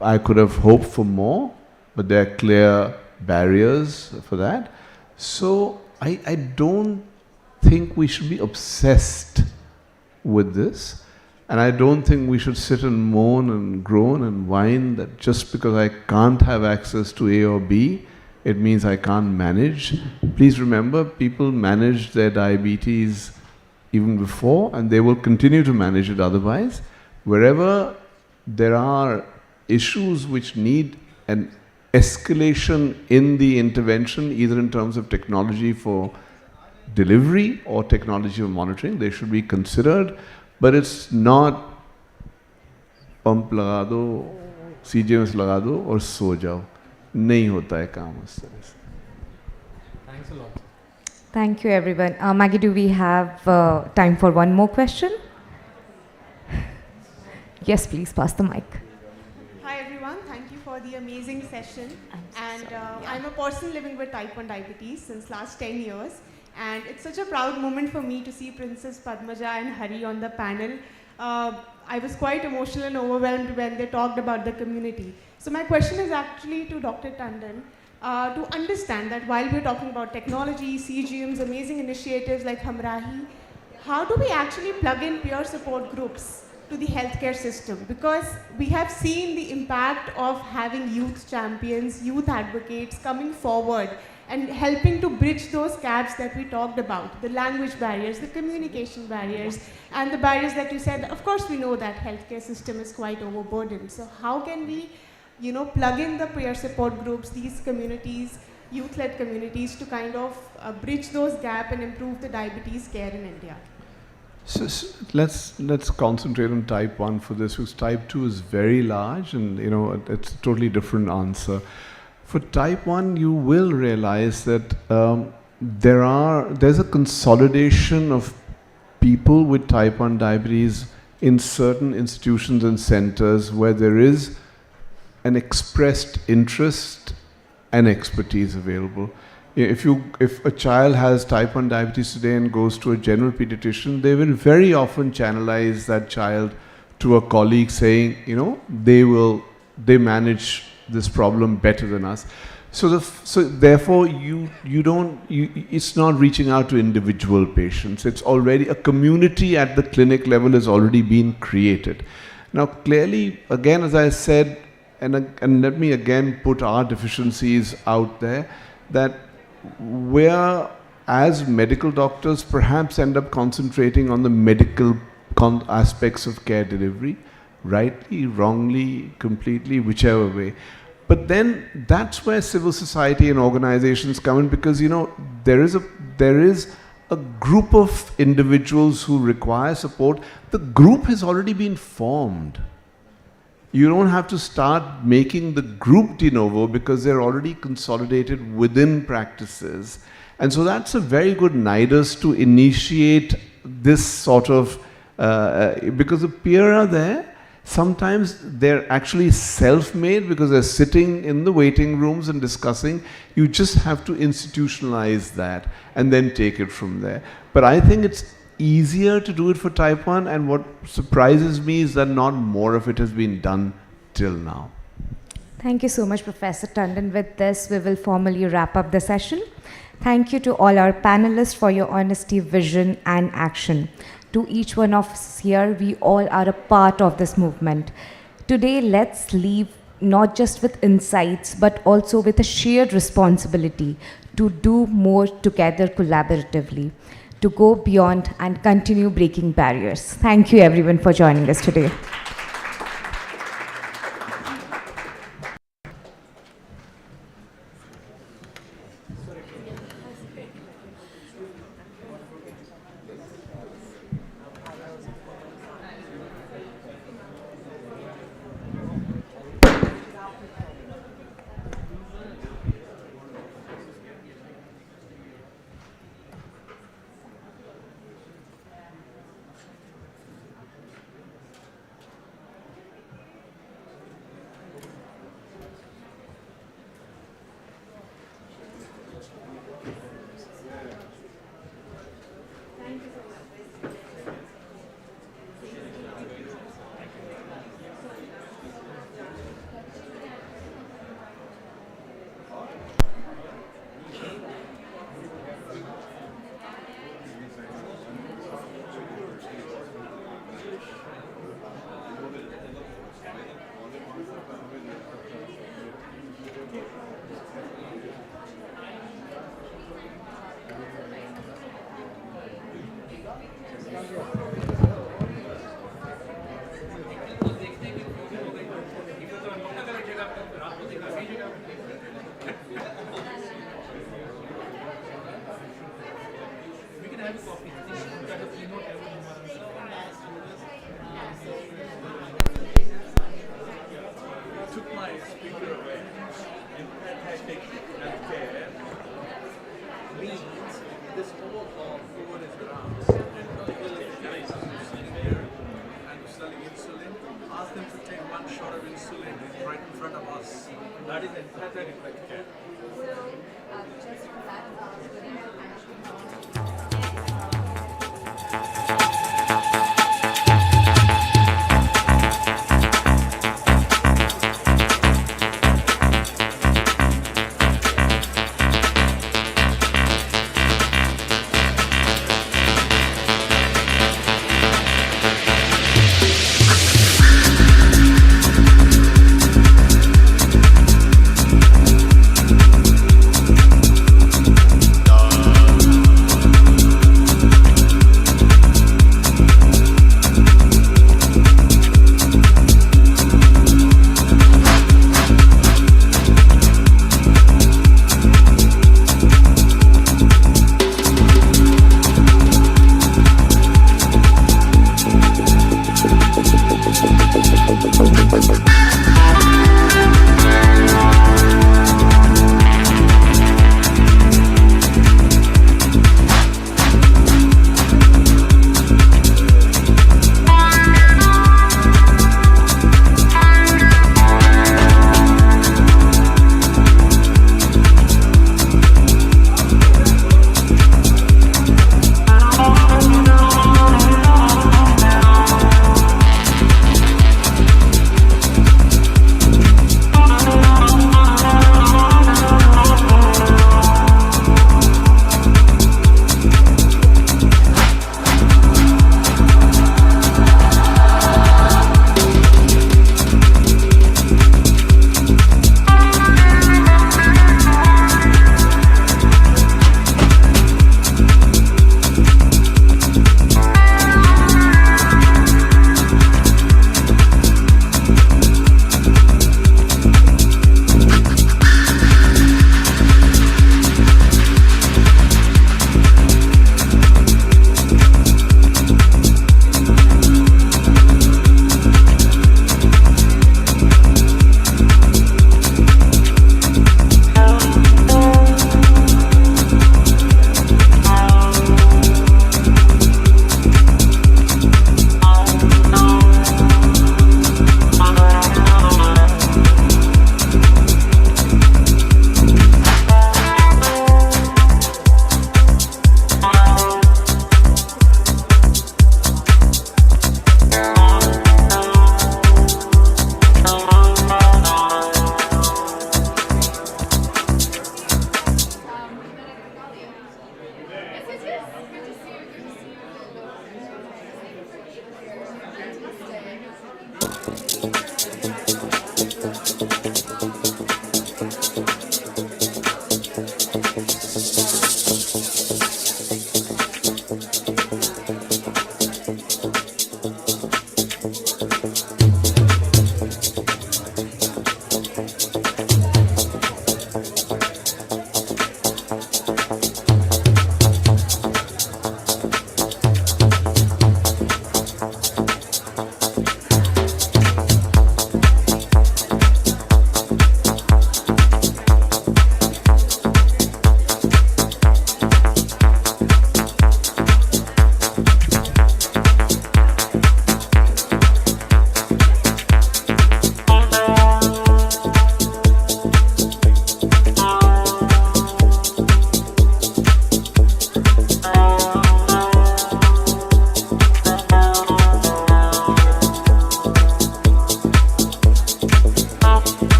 I could have hoped for more, but there are clear barriers for that. So I don't think we should be obsessed with this. And I don't think we should sit and moan and groan and whine that just because I can't have access to A or B, it means I can't manage. Please remember, people manage their diabetes even before, and they will continue to manage it otherwise. Wherever there are issues which need an escalation in the intervention, either in terms of technology for delivery or technology for monitoring, they should be considered. But it's not pump लगा दो, CGMS लगा दो और सो जाओ. नहीं होता है काम उस तरह से. Thanks a lot. Thank you, everyone. Maggie, do we have time for one more question? Yes, please, pass the mic. Hi, everyone. Thank you for the amazing session. I'm a person living with type 1 diabetes since last 10 years. And it's such a proud moment for me to see Princess Padmaja and Hari on the panel. I was quite emotional and overwhelmed when they talked about the community. So my question is actually to Dr. Tandon, to understand that while we're talking about technology, CGMs, amazing initiatives like Hamrahi, how do we actually plug in peer support groups to the healthcare system? Because we have seen the impact of having youth champions, youth advocates coming forward and helping to bridge those gaps that we talked about, the language barriers, the communication barriers, and the barriers that you said. Of course, we know that healthcare system is quite overburdened. So how can we, plug in the peer support groups, these communities, youth-led communities, to kind of bridge those gaps and improve the diabetes care in India? So let's concentrate on type 1 for this, because type 2 is very large, and it's a totally different answer. For type 1, you will realize that there's a consolidation of people with type 1 diabetes in certain institutions and centers where there is an expressed interest and expertise available. If a child has type 1 diabetes today and goes to a general pediatrician, they will very often channelize that child to a colleague saying, they manage this problem better than us. So therefore, it's not reaching out to individual patients. It's already a community at the clinic level has already been created. Now, clearly, again, as I said, and let me again put our deficiencies out there, that we're, as medical doctors, perhaps end up concentrating on the medical aspects of care delivery, rightly, wrongly, completely, whichever way. But then that's where civil society and organizations come in, because there is a group of individuals who require support. The group has already been formed. You don't have to start making the group de novo, because they're already consolidated within practices. And so that's a very good nidus to initiate this sort of, because the peer are there. Sometimes they're actually self-made because they're sitting in the waiting rooms and discussing. You just have to institutionalize that and then take it from there. But I think it's easier to do it for type 1, and what surprises me is that not more of it has been done till now. Thank you so much, Professor Tandon. With this, we will formally wrap up the session. Thank you to all our panelists for your honesty, vision, and action. To each one of us here, we all are a part of this movement. Today, let's leave not just with insights, but also with a shared responsibility to do more together collaboratively, to go beyond and continue breaking barriers. Thank you, everyone, for joining us today. That is empathetic care. Just for that,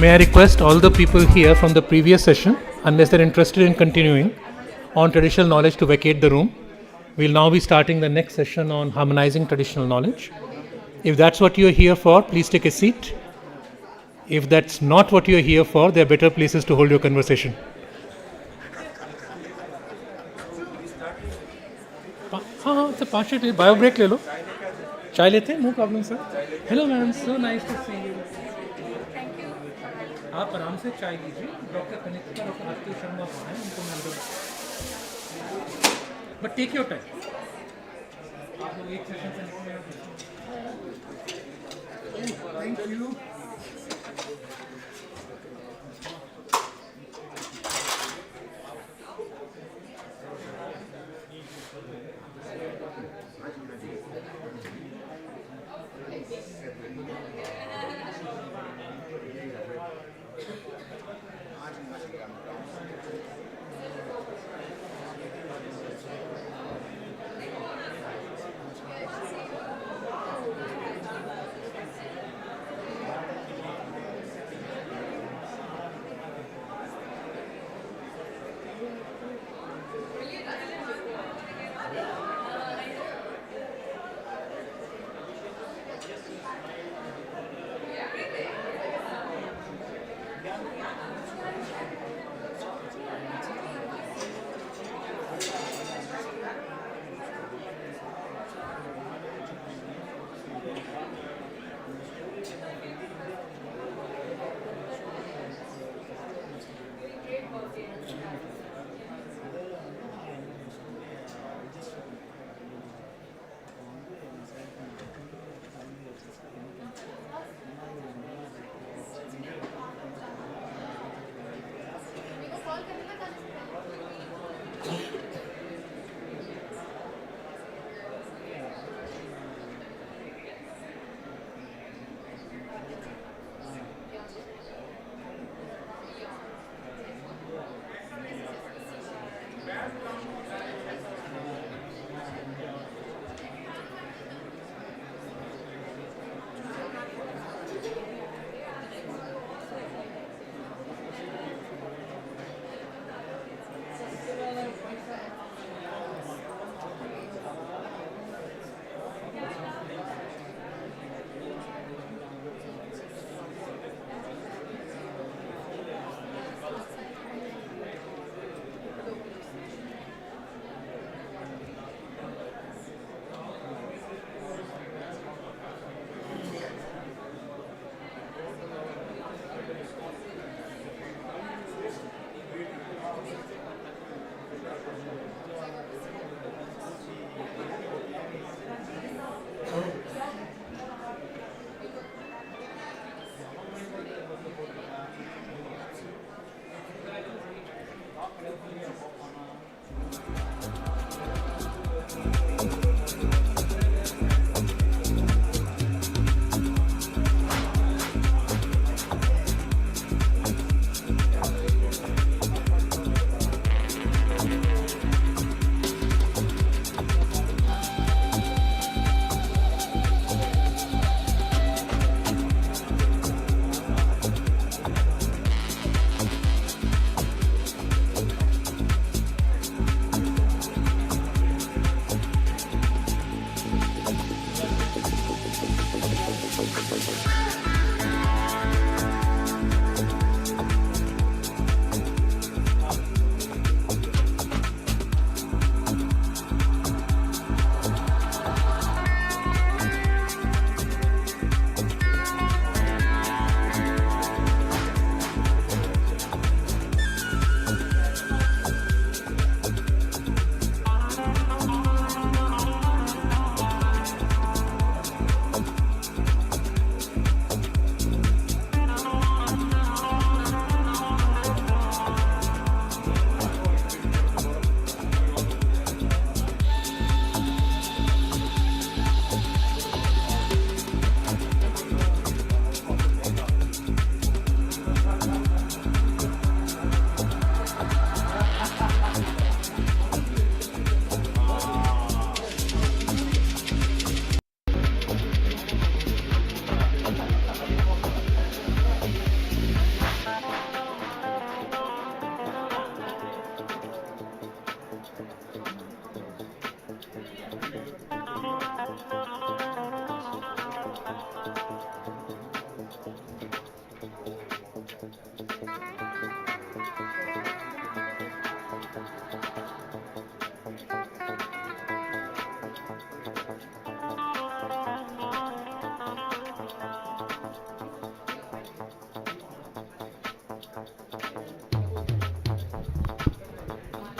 May I request all the people here from the previous session, unless they're interested in continuing on traditional knowledge, to vacate the room. We'll now be starting the next session on harmonizing traditional knowledge. If that's what you're here for, please take a seat. If that's not what you're here for, there are better places to hold your conversation. हाँ it's a 5 minute bio break ले लो. चाय लेते हैं? No problem sir. Hello ma'am, so nice to see you. Thank you. आप आराम से चाय लीजिए. डॉक्टर कनिष्का, डॉक्टर आरती शर्मा हैं, उनको मैं अंदर. But take your time. आप लोग एक सेशन से निकले हैं. Thank you.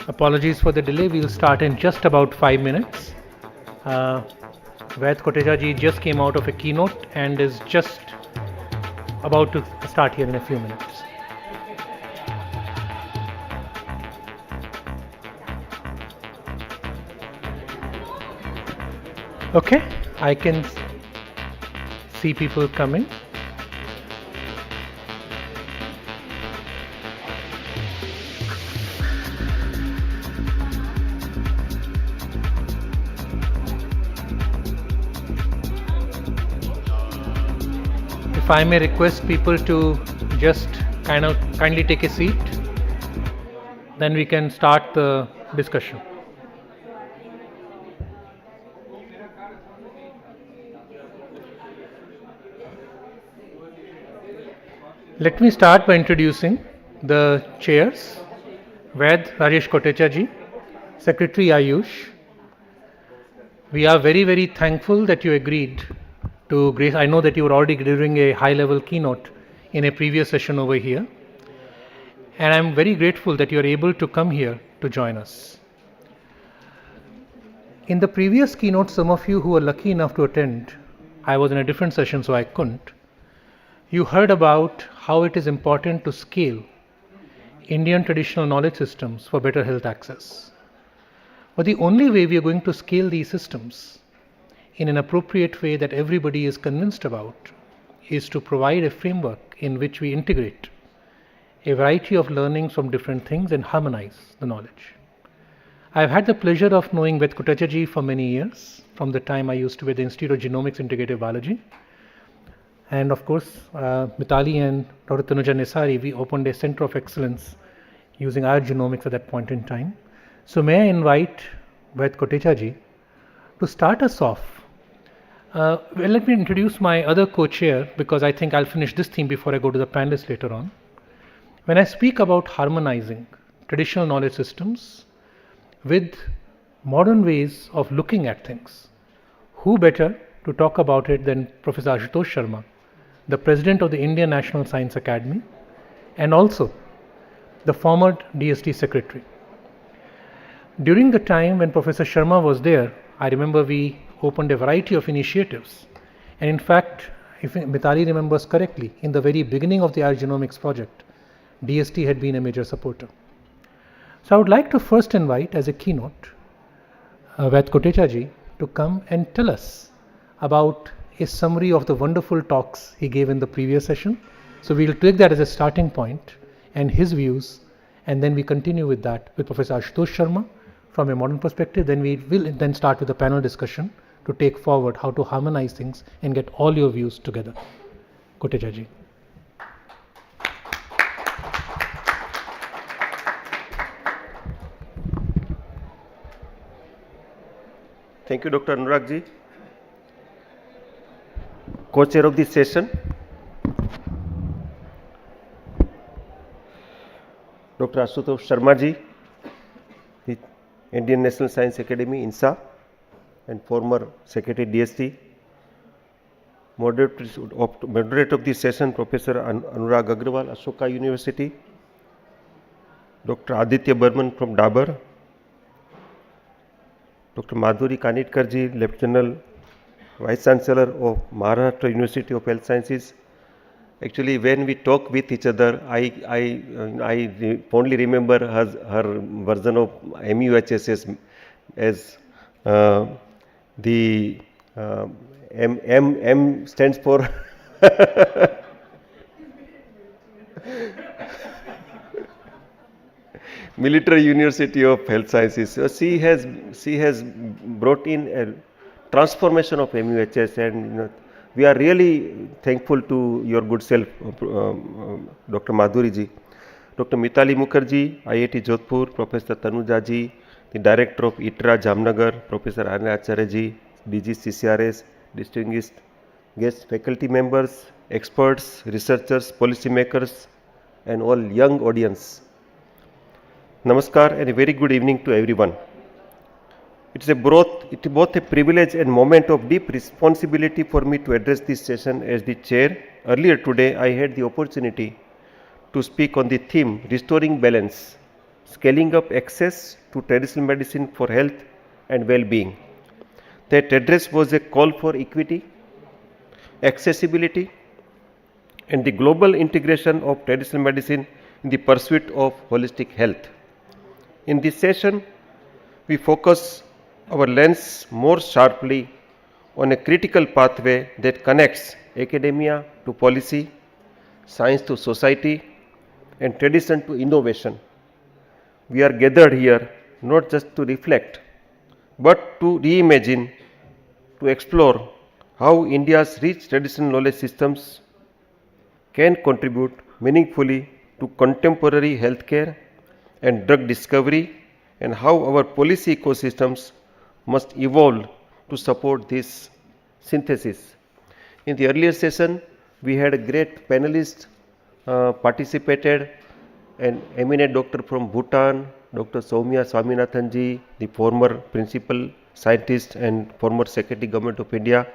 Apologies for the delay. We'll start in just about 5 minutes. Ved Kotecha ji just came out of a keynote and is just about to start here in a few minutes. Okay, I can see people coming. If I may request people to just kindly take a seat, then we can start the discussion. Let me start by introducing the chairs. Ved Rajesh Kotecha ji, Secretary Ayush. We are very, very thankful that you agreed to grace. I know that you were already delivering a high-level keynote in a previous session over here, and I'm very grateful that you are able to come here to join us. In the previous keynote, some of you who were lucky enough to attend, I was in a different session so I couldn't, you heard about how it is important to scale Indian traditional knowledge systems for better health access. But the only way we are going to scale these systems in an appropriate way that everybody is convinced about is to provide a framework in which we integrate a variety of learnings from different things and harmonize the knowledge. I've had the pleasure of knowing Ved Kotecha ji for many years, from the time I used to be at the Institute of Genomics Integrative Biology. And of course, Mitali and Dr. Tanuja Nesari, we opened a center of excellence using our genomics at that point in time. So may I invite Ved Kotecha ji to start us off. Well, let me introduce my other co-chair, because I think I'll finish this theme before I go to the panelists later on. When I speak about harmonizing traditional knowledge systems with modern ways of looking at things, who better to talk about it than Professor Ashutosh Sharma, the President of the Indian National Science Academy and also the former DST Secretary. During the time when Professor Sharma was there, I remember we opened a variety of initiatives, and in fact, if Mitali remembers correctly, in the very beginning of the Genomics project, DST had been a major supporter. So I would like to first invite as a keynote Ved Kotecha ji to come and tell us about a summary of the wonderful talks he gave in the previous session. So we'll take that as a starting point and his views, and then we continue with that with Professor Ashutosh Sharma from a modern perspective. Then we will then start with a panel discussion to take forward how to harmonize things and get all your views together. Kotecha ji. Thank you, Dr. Anurag ji, co-chair of this session. Dr. Ashutosh Sharma ji, the Indian National Science Academy, INSA, and former Secretary DST. Moderator of this session, Professor Anurag Agrawal, Ashoka University. Dr. Aditya Burman from Dabar. Dr. Madhuri Kanitkar ji, Lieutenant Vice Chancellor of Maharashtra University of Health Sciences. Actually, when we talk with each other, I only remember her version of MUHS as the M stands for Military University of Health Sciences. So she has brought in a transformation of MUHS, and we are really thankful to your good self, Dr. Madhuri ji. Dr. Mitali Mukherjee, IIT Jodhpur, Professor Tanuja ji, the Director of ITRA Jamnagar, Professor Anna Acharya ji, DG CCRS, distinguished guest faculty members, experts, researchers, policymakers, and all young audience. Namaskar and a very good evening to everyone. It is both a privilege and moment of deep responsibility for me to address this session as the chair. Earlier today, I had the opportunity to speak on the theme Restoring Balance scaling up access to traditional medicine for health and well-being. That address was a call for equity, accessibility, and the global integration of traditional medicine in the pursuit of holistic health. In this session, we focus our lens more sharply on a critical pathway that connects academia to policy, science to society, and tradition to innovation. We are gathered here not just to reflect, but to reimagine, to explore how India's rich traditional knowledge systems can contribute meaningfully to contemporary healthcare and drug discovery, and how our policy ecosystems must evolve to support this synthesis. In the earlier session, we had a great panelist participated, an eminent doctor from Bhutan, Dr. Soumya Swaminathanji, the former principal scientist and former Secretary Government of India.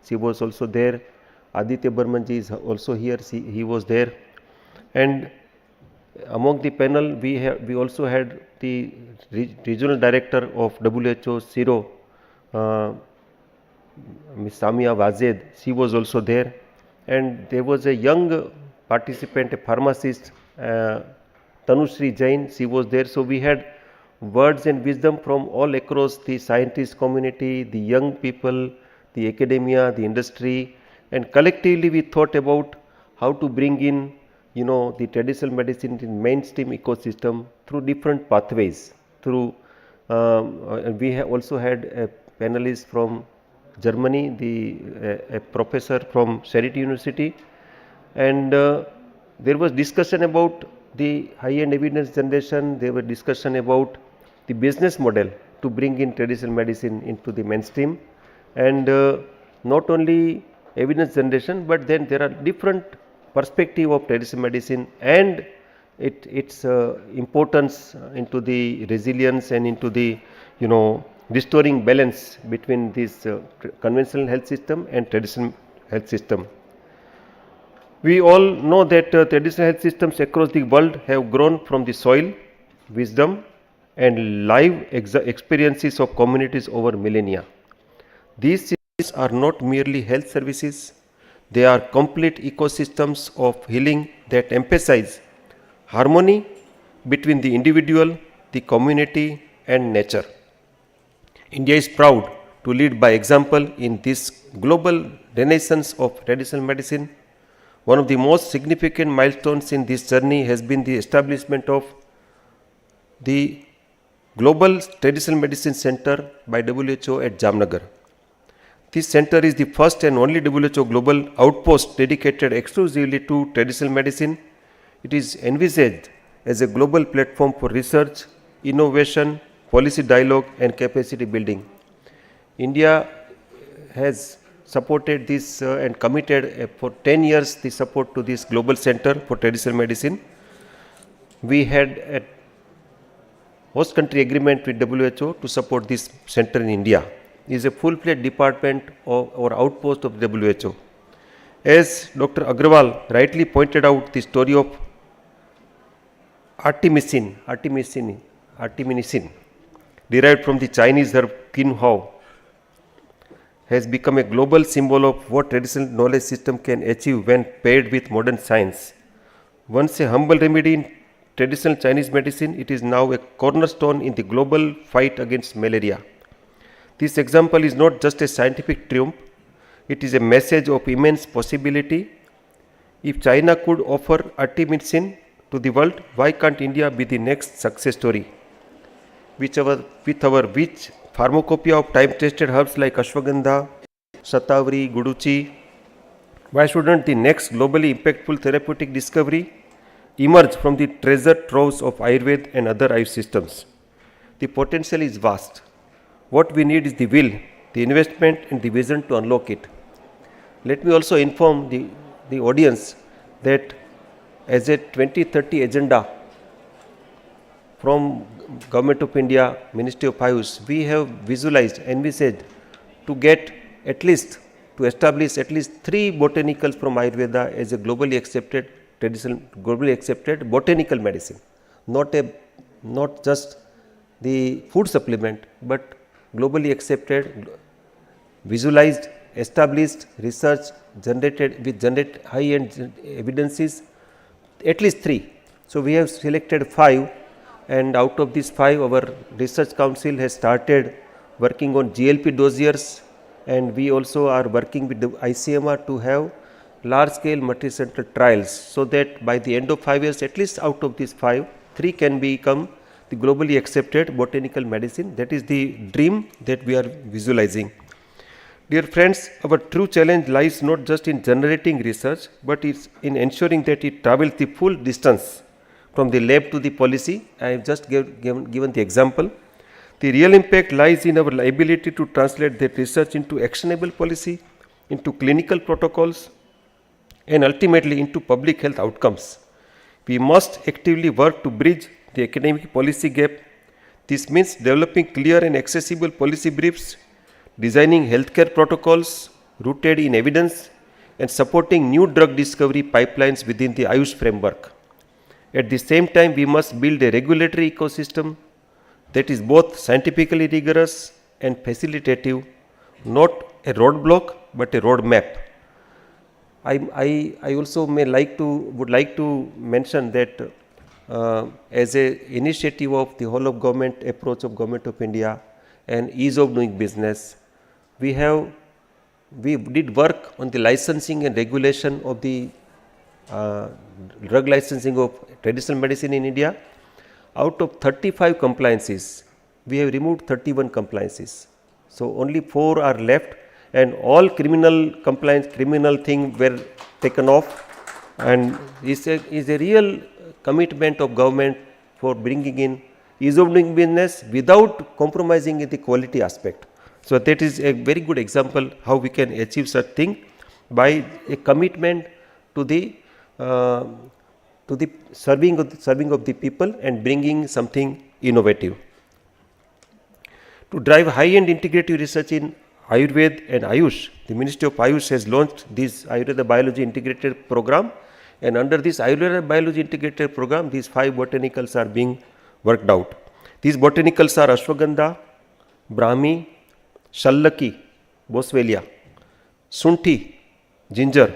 She was also there. Aditya Burmanji is also here. He was there. And among the panel, we also had the regional director of WHO Siro, Ms. Samia Wazed. She was also there. And there was a young participant, a pharmacist, Tanushri Jain. She was there. So we had words and wisdom from all across the scientist community, the young people, the academia, the industry, and collectively we thought about how to bring in, the traditional medicine in mainstream ecosystem through different pathways. Through we also had a panelist from Germany, a professor from Charité University, and there was discussion about the high-end evidence generation. There were discussion about the business model to bring in traditional medicine into the mainstream, and not only evidence generation, but then there are different perspective of traditional medicine and its importance into the resilience and into the restoring balance between this conventional health system and traditional health system. We all know that traditional health systems across the world have grown from the soil, wisdom, and live experiences of communities over millennia. These systems are not merely health services, they are complete ecosystems of healing that emphasize harmony between the individual, the community, and nature. India is proud to lead by example in this global renaissance of traditional medicine. One of the most significant milestones in this journey has been the establishment of the Global Traditional Medicine Center by WHO at Jamnagar. This center is the first and only WHO global outpost dedicated exclusively to traditional medicine. It is envisaged as a global platform for research, innovation, policy dialogue, and capacity building. India has supported this and committed for 10 years the support to this global center for traditional medicine. We had a host country agreement with WHO to support this center in India. It is a full-fledged department or outpost of WHO. As Dr. Agrawal rightly pointed out, the story of artemisinin, derived from the Chinese herb quinhao, has become a global symbol of what traditional knowledge system can achieve when paired with modern science. Once a humble remedy in traditional Chinese medicine, it is now a cornerstone in the global fight against malaria. This example is not just a scientific triumph, it is a message of immense possibility. If China could offer artemisinin to the world, why can't India be the next success story? With our rich pharmacopoeia of time-tested herbs like ashwagandha, shatavari, guduchi, why shouldn't the next globally impactful therapeutic discovery emerge from the treasure troves of Ayurveda and other Ayush systems? The potential is vast. What we need is the will, the investment, and the vision to unlock it. Let me also inform the audience that as a 2030 agenda from Government of India, Ministry of Ayush, we have visualized, envisaged to get at least, to establish at least 3 botanicals from Ayurveda as a globally accepted botanical medicine, not a not just the food supplement, but globally accepted, visualized, established research generated with high-end evidences, at least 3. So, we have selected 5, and out of these 5 our research council has started working on GLP dossiers, and we also are working with the ICMR to have large scale multi-center trials, so that by the end of 5 years, at least out of these 5, 3 can become the globally accepted botanical medicine. That is the dream that we are visualizing. Dear friends, our true challenge lies not just in generating research, but it's in ensuring that it travels the full distance from the lab to the policy. I have just given the example. The real impact lies in our ability to translate that research into actionable policy, into clinical protocols, and ultimately into public health outcomes. We must actively work to bridge the academic policy gap. This means developing clear and accessible policy briefs, designing healthcare protocols rooted in evidence, and supporting new drug discovery pipelines within the Ayush framework. At the same time, we must build a regulatory ecosystem that is both scientifically rigorous and facilitative, not a roadblock but a roadmap. I also would like to mention that as a initiative of the whole of government approach of Government of India and ease of doing business, we did work on the licensing and regulation of the drug licensing of traditional medicine in India. Out of 35 compliances, we have removed 31 compliances. So, only 4 are left, and all criminal thing were taken off, and is a real commitment of government for bringing in ease of doing business without compromising in the quality aspect. So, that is a very good example how we can achieve such thing by a commitment to the serving of the people and bringing something innovative. To drive high-end integrative research in Ayurveda and Ayush, the Ministry of Ayush has launched this Ayurveda Biology Integrated Program, and under this Ayurveda Biology Integrated Program, these 5 botanicals are being worked out. These botanicals are Ashwagandha, Brahmi, Shallaki, Boswellia, Sunthi, ginger,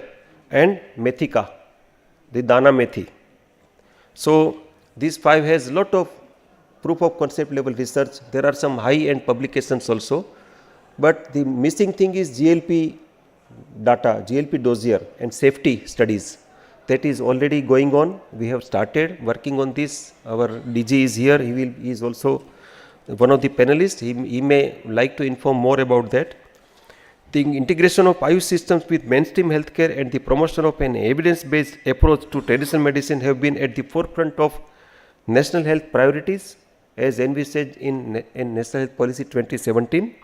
and Methika, the Dana Methi. So, these 5 has lot of proof of concept level research. There are some high-end publications also, but the missing thing is GLP data, GLP dossier and safety studies. That is already going on. We have started working on this. Our DG is here. He is also one of the panelists. He may like to inform more about that. The integration of Ayush systems with mainstream healthcare and the promotion of an evidence-based approach to traditional medicine have been at the forefront of national health priorities as envisaged in National Health Policy 2017.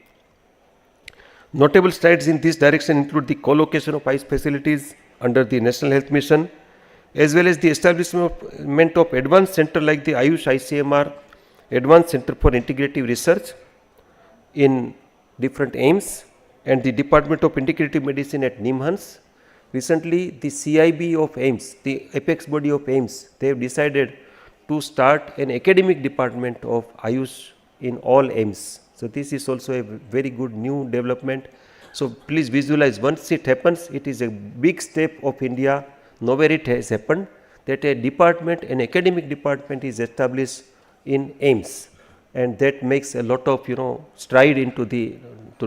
Notable strides in this direction include the co-location of Ayush facilities under the National Health Mission, as well as the establishment of advanced center like the Ayush ICMR, Advanced Center for Integrative Research in different aims, and the Department of Integrative Medicine at NIMHANS. Recently, the CIB of AIIMS, the apex body of AIIMS, they have decided to start an academic department of Ayush in all AIIMS. So, this is also a very good new development. So, please visualize, once it happens, it is a big step of India. Nowhere it has happened that a department, an academic department is established in AIIMS, and that makes a lot of stride into the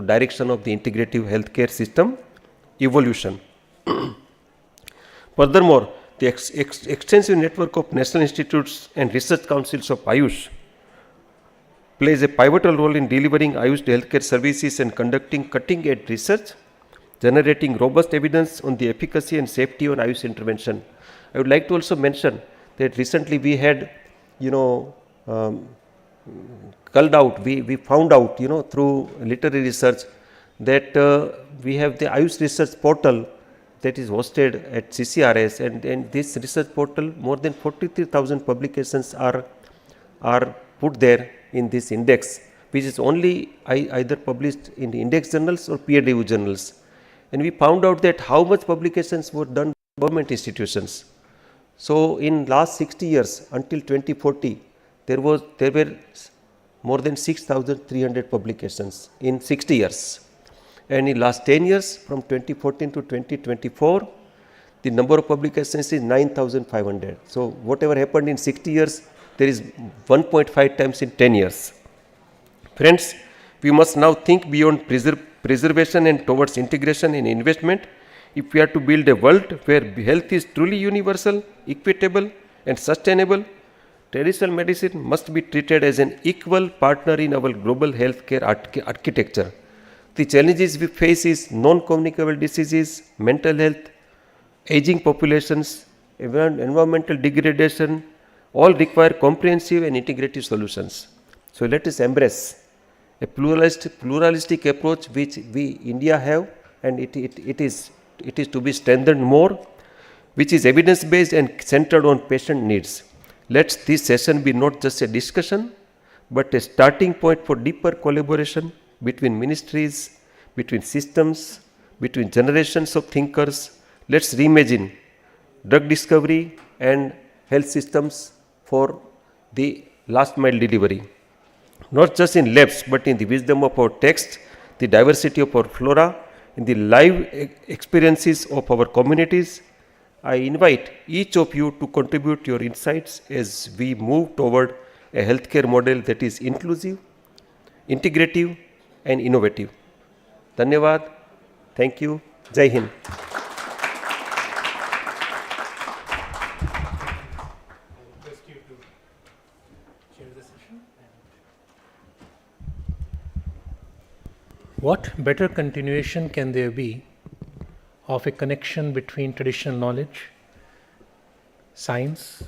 direction of the integrative healthcare system evolution. Furthermore, the extensive network of national institutes and research councils of Ayush plays a pivotal role in delivering Ayush healthcare services and conducting cutting-edge research, generating robust evidence on the efficacy and safety of Ayush intervention. I would like to also mention that recently we had, culled out, we found out, through literary research that we have the Ayush research portal that is hosted at CCRS, and this research portal, more than 43,000 publications are put there in this index, which is only either published in the index journals or peer review journals. And we found out that how much publications were done by government institutions. So, in last 60 years until 2040, there were more than 6,300 publications in 60 years. And in last 10 years, from 2014 to 2024, the number of publications is 9,500. So whatever happened in 60 years, there is 1.5 times in 10 years. Friends, we must now think beyond preservation and towards integration and investment if we are to build a world where health is truly universal, equitable and sustainable. Traditional medicine must be treated as an equal partner in our global healthcare architecture. The challenges we face is non-communicable diseases, mental health, aging populations, environmental degradation, all require comprehensive and integrative solutions. So let us embrace a pluralistic approach which we India have, and it is to be strengthened more, which is evidence-based and centered on patient needs. Let this session be not just a discussion, but a starting point for deeper collaboration between ministries, between systems, between generations of thinkers. Let's reimagine drug discovery and health systems for the last mile delivery. Not just in labs, but in the wisdom of our text, the diversity of our flora, in the live experiences of our communities. I invite each of you to contribute your insights as we move toward a healthcare model that is inclusive, integrative and innovative. Dhanyavad. Thank you. Jai Hind. What better continuation can there be of a connection between traditional knowledge, science,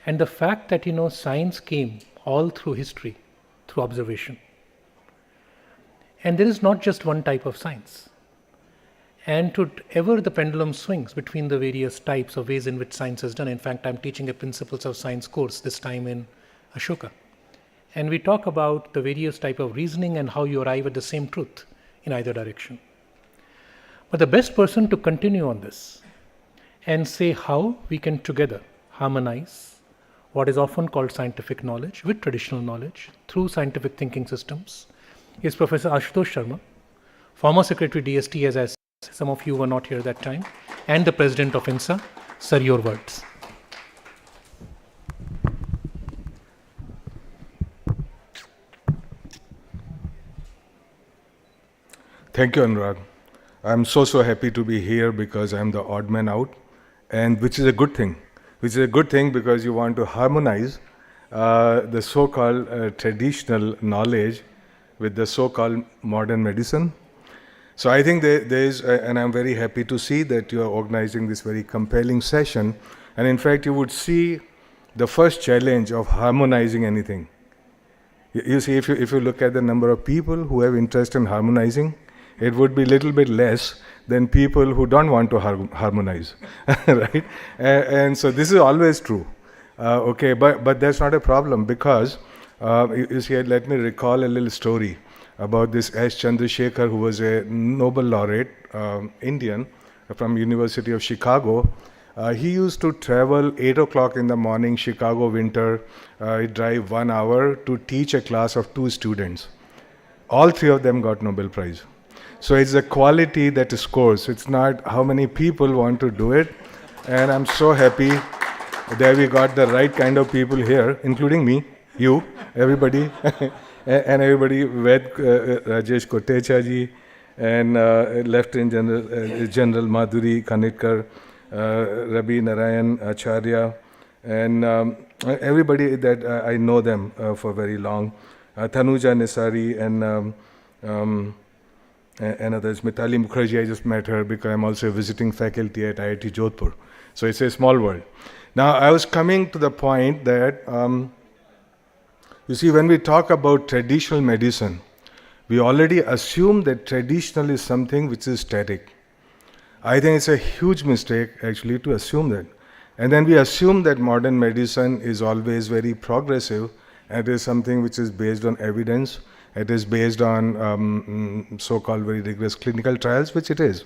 and the fact that science came all through history, through observation. And there is not just one type of science. And to ever the pendulum swings between the various types of ways in which science is done. In fact, I'm teaching a Principles of Science course this time in Ashoka. And we talk about the various type of reasoning and how you arrive at the same truth in either direction. But the best person to continue on this and say how we can together harmonize what is often called scientific knowledge with traditional knowledge through scientific thinking systems is Professor Ashutosh Sharma, former Secretary DST, as I said, some of you were not here that time, and the President of INSA. Sir, your words. Thank you, Anurag. I'm so happy to be here because I'm the odd man out, and which is a good thing. Which is a good thing because you want to harmonize the so-called traditional knowledge with the so-called modern medicine. So I think there is, and I'm very happy to see that you are organizing this very compelling session. And in fact, you would see the first challenge of harmonizing anything. You see, if you look at the number of people who have interest in harmonizing, it would be a little bit less than people who don't want to harmonize, right? And so this is always true, okay? But that's not a problem because, you see, let me recall a little story about this S. Chandrasekhar, who was a Nobel laureate, Indian, from University of Chicago. He used to travel 8 o'clock in the morning, Chicago winter, he'd drive 1 hour to teach a class of 2 students. All 3 of them got Nobel Prize. So it's the quality that scores. It's not how many people want to do it. And I'm so happy that we got the right kind of people here, including me, you, everybody, and everybody, Ved Rajesh Kotecha ji, and Lieutenant General Madhuri Kanitkar, Rabi Narayan Acharya, and everybody that I know them for very long, Tanuja Nisari, and others. Mitali Mukherjee, I just met her because I'm also a visiting faculty at IIT Jodhpur. So it's a small world. Now, I was coming to the point that, you see, when we talk about traditional medicine, we already assume that traditional is something which is static. I think it's a huge mistake, actually, to assume that. And then we assume that modern medicine is always very progressive, and it is something which is based on evidence. It is based on so-called very rigorous clinical trials, which it is.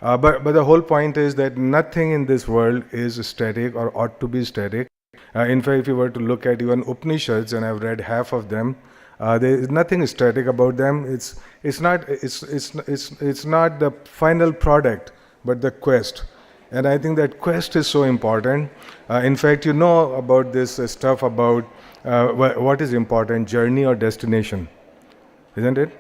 But the whole point is that nothing in this world is static or ought to be static. In fact, if you were to look at even Upanishads, and I've read half of them, there is nothing static about them. It's not the final product, but the quest. And I think that quest is so important. In fact, you know about this stuff about what is important, journey or destination, isn't it?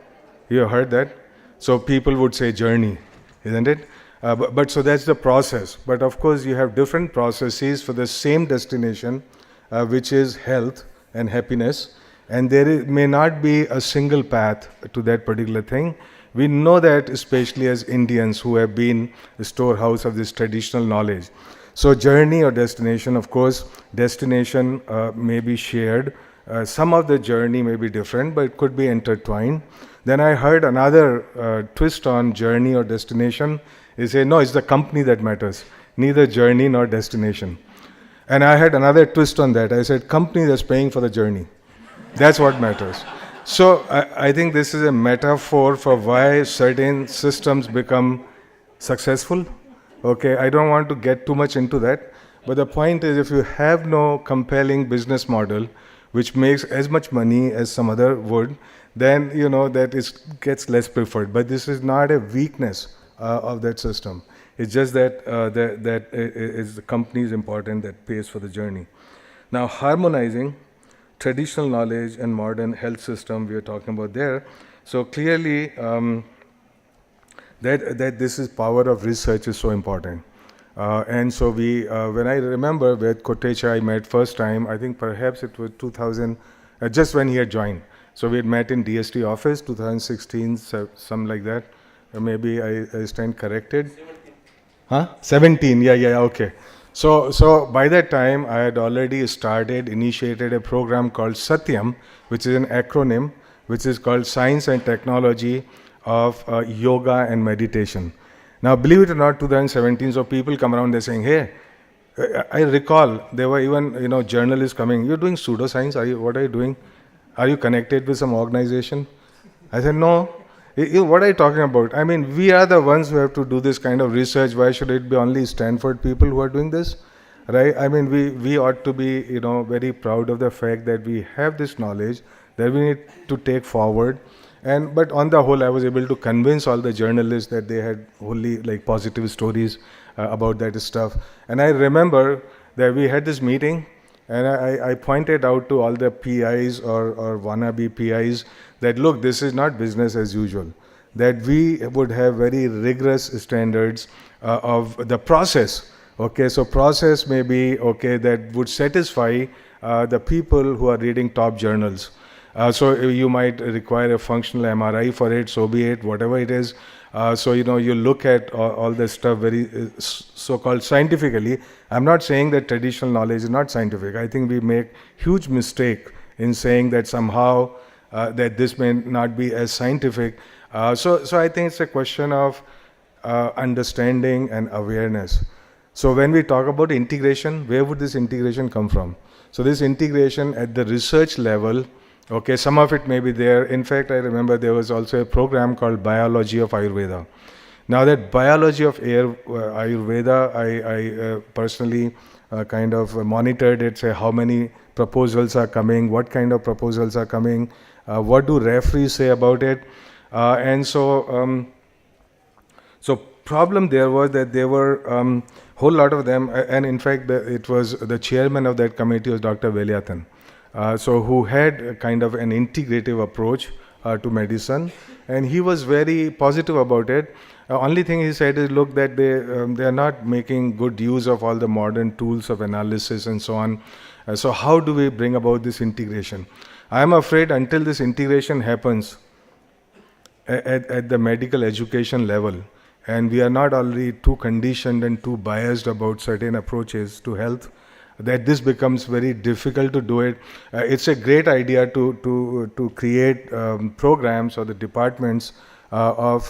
You heard that? So people would say journey, isn't it? But so that's the process. But of course, you have different processes for the same destination, which is health and happiness. And may not be a single path to that particular thing. We know that, especially as Indians who have been the storehouse of this traditional knowledge. So journey or destination, of course, destination may be shared. Some of the journey may be different, but it could be intertwined. Then I heard another twist on journey or destination. They say, no, it's the company that matters, neither journey nor destination. And I had another twist on that. I said, company that's paying for the journey. That's what matters. So I think this is a metaphor for why certain systems become successful. Okay, I don't want to get too much into that. But the point is, if you have no compelling business model, which makes as much money as some other would, then you know that it gets less preferred. But this is not a weakness of that system. It's just that the company is important that pays for the journey. Now, harmonizing traditional knowledge and modern health system we are talking about there. So clearly that this is power of research is so important. And so we, when I remember with Kotecha I met first time, I think perhaps it was 2000, just when he had joined. So we had met in DST office, 2016, something like that. Or maybe I stand corrected. 17, yeah, okay. So by that time, I had already initiated a program called Satyam, which is an acronym, which is called Science and Technology of Yoga and Meditation. Now, believe it or not, 2017, so people come around, they're saying, hey, I recall there were even, journalists coming, you're doing pseudoscience, what are you doing? Are you connected with some organization? I said, no. What are you talking about? I mean, we are the ones who have to do this kind of research. Why should it be only Stanford people who are doing this? Right? I mean, we ought to be, very proud of the fact that we have this knowledge that we need to take forward. But on the whole, I was able to convince all the journalists that they had only like positive stories about that stuff. And I remember that we had this meeting, and I pointed out to all the PIs or wannabe PIs that, look, this is not business as usual, that we would have very rigorous standards of the process. Okay, so process may be, okay, that would satisfy the people who are reading top journals. So you might require a functional MRI for it, so be it, whatever it is. So, you look at all this stuff very so-called scientifically. I'm not saying that traditional knowledge is not scientific. I think we make huge mistake in saying that somehow that this may not be as scientific. So I think it's a question of understanding and awareness. So when we talk about integration, where would this integration come from? So this integration at the research level, okay, some of it may be there. In fact, I remember there was also a program called Biology of Ayurveda. Now that Biology of Ayurveda, I personally kind of monitored it, say how many proposals are coming, what kind of proposals are coming, what do referees say about it. And so problem there was that there were whole lot of them, and in fact it was the chairman of that committee was Dr. Veliathan. So who had kind of an integrative approach to medicine, and he was very positive about it. Only thing he said is, look, that they are not making good use of all the modern tools of analysis and so on. So how do we bring about this integration? I am afraid until this integration happens at the medical education level, and we are not already too conditioned and too biased about certain approaches to health, that this becomes very difficult to do it. It's a great idea to create programs or the departments of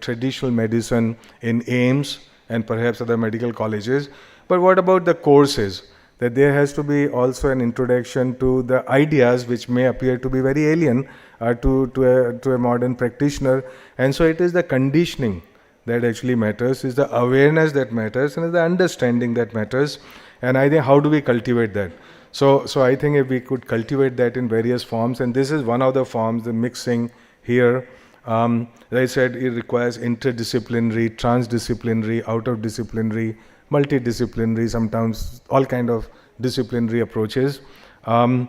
traditional medicine in AIIMS and perhaps other medical colleges. But what about the courses? That there has to be also an introduction to the ideas which may appear to be very alien to a modern practitioner. And so it is the conditioning that actually matters, is the awareness that matters, and is the understanding that matters. And I think, how do we cultivate that? So I think if we could cultivate that in various forms, and this is one of the forms, the mixing here. As I said, it requires interdisciplinary, transdisciplinary, out-of-disciplinary, multidisciplinary, sometimes all kind of disciplinary approaches. And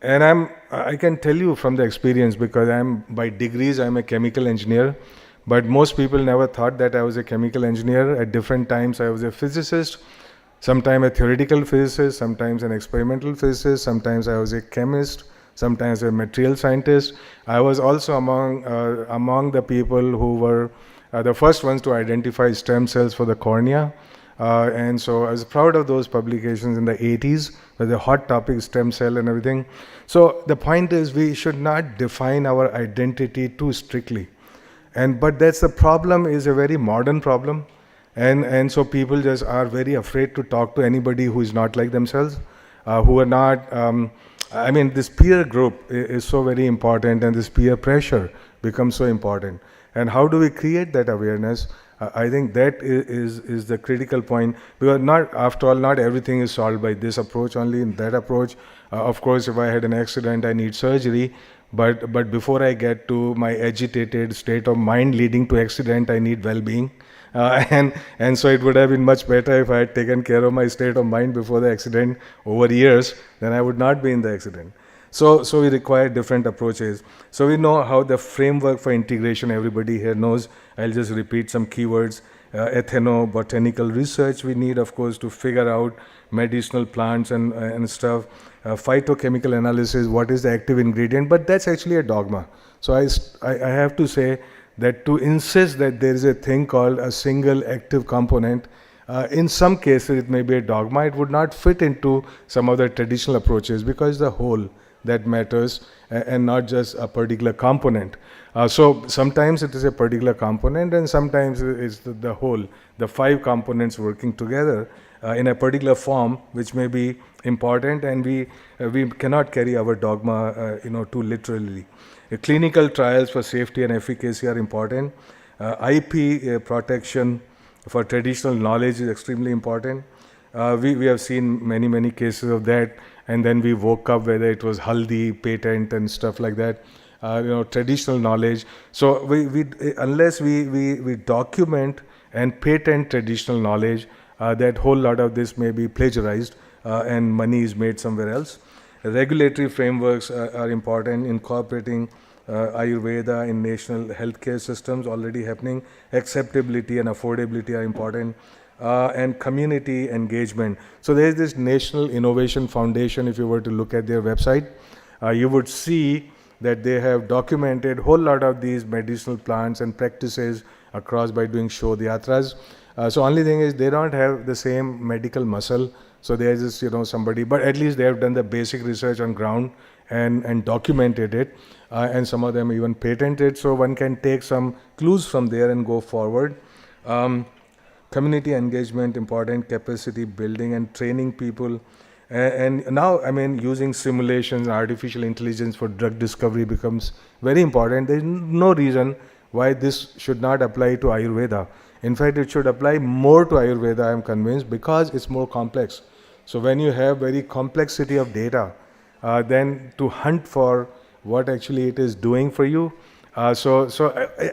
I can tell you from the experience, because by degrees I'm a chemical engineer, but most people never thought that I was a chemical engineer. At different times I was a physicist, sometimes a theoretical physicist, sometimes an experimental physicist, sometimes I was a chemist, sometimes a material scientist. I was also among the people who were the first ones to identify stem cells for the cornea. And so I was proud of those publications in the 80s, with the hot topic, stem cell and everything. So the point is, we should not define our identity too strictly. But that's the problem, is a very modern problem. And so people just are very afraid to talk to anybody who is not like themselves, who are not, this peer group is so very important, and this peer pressure becomes so important. And how do we create that awareness? I think that is the critical point, because after all, not everything is solved by this approach, only in that approach. Of course, if I had an accident, I need surgery, but before I get to my agitated state of mind leading to accident, I need well-being. And so it would have been much better if I had taken care of my state of mind before the accident over years, then I would not be in the accident. So we require different approaches. So we know how the framework for integration, everybody here knows. I'll just repeat some keywords. Ethnobotanical research we need, of course, to figure out medicinal plants and stuff. Phytochemical analysis, what is the active ingredient, but that's actually a dogma. So I have to say that to insist that there is a thing called a single active component, in some cases it may be a dogma. It would not fit into some of the traditional approaches, because the whole that matters, and not just a particular component. So sometimes it is a particular component, and sometimes it's the whole, the 5 components working together in a particular form, which may be important, and we cannot carry our dogma too literally. Clinical trials for safety and efficacy are important. IP protection for traditional knowledge is extremely important. We have seen many cases of that, and then we woke up whether it was haldi, patent and stuff like that, traditional knowledge. So unless we document and patent traditional knowledge, that whole lot of this may be plagiarized and money is made somewhere else. Regulatory frameworks are important, incorporating Ayurveda in national healthcare systems already happening. Acceptability and affordability are important. And community engagement. So there is this National Innovation Foundation. If you were to look at their website, you would see that they have documented a whole lot of these medicinal plants and practices across by doing Shodh Yatras. So only thing is, they don't have the same medical muscle. So there is just, somebody, but at least they have done the basic research on ground and documented it. And some of them even patented. So one can take some clues from there and go forward. Community engagement, important, capacity building and training people. And now, using simulations, artificial intelligence for drug discovery becomes very important. There is no reason why this should not apply to Ayurveda. In fact, it should apply more to Ayurveda, I am convinced, because it's more complex. So when you have very complexity of data, then to hunt for what actually it is doing for you. So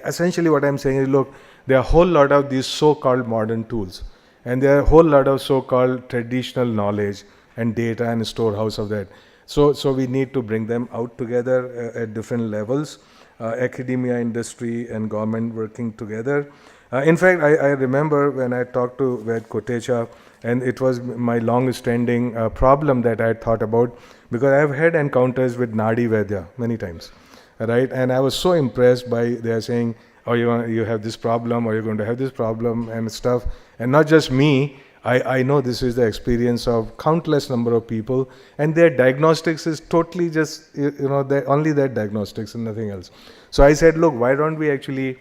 essentially what I'm saying is, look, there are a whole lot of these so-called modern tools, and there are a whole lot of so-called traditional knowledge and data and storehouse of that. So we need to bring them out together at different levels, academia, industry and government working together. In fact, I remember when I talked to Ved Kotecha, and it was my long-standing problem that I had thought about, because I have had encounters with Nadi Vaidya many times, right? And I was so impressed by their saying, oh, you have this problem, or you're going to have this problem and stuff. And not just me, I know this is the experience of countless number of people, and their diagnostics is totally just, only their diagnostics and nothing else. So I said, look, why don't we actually,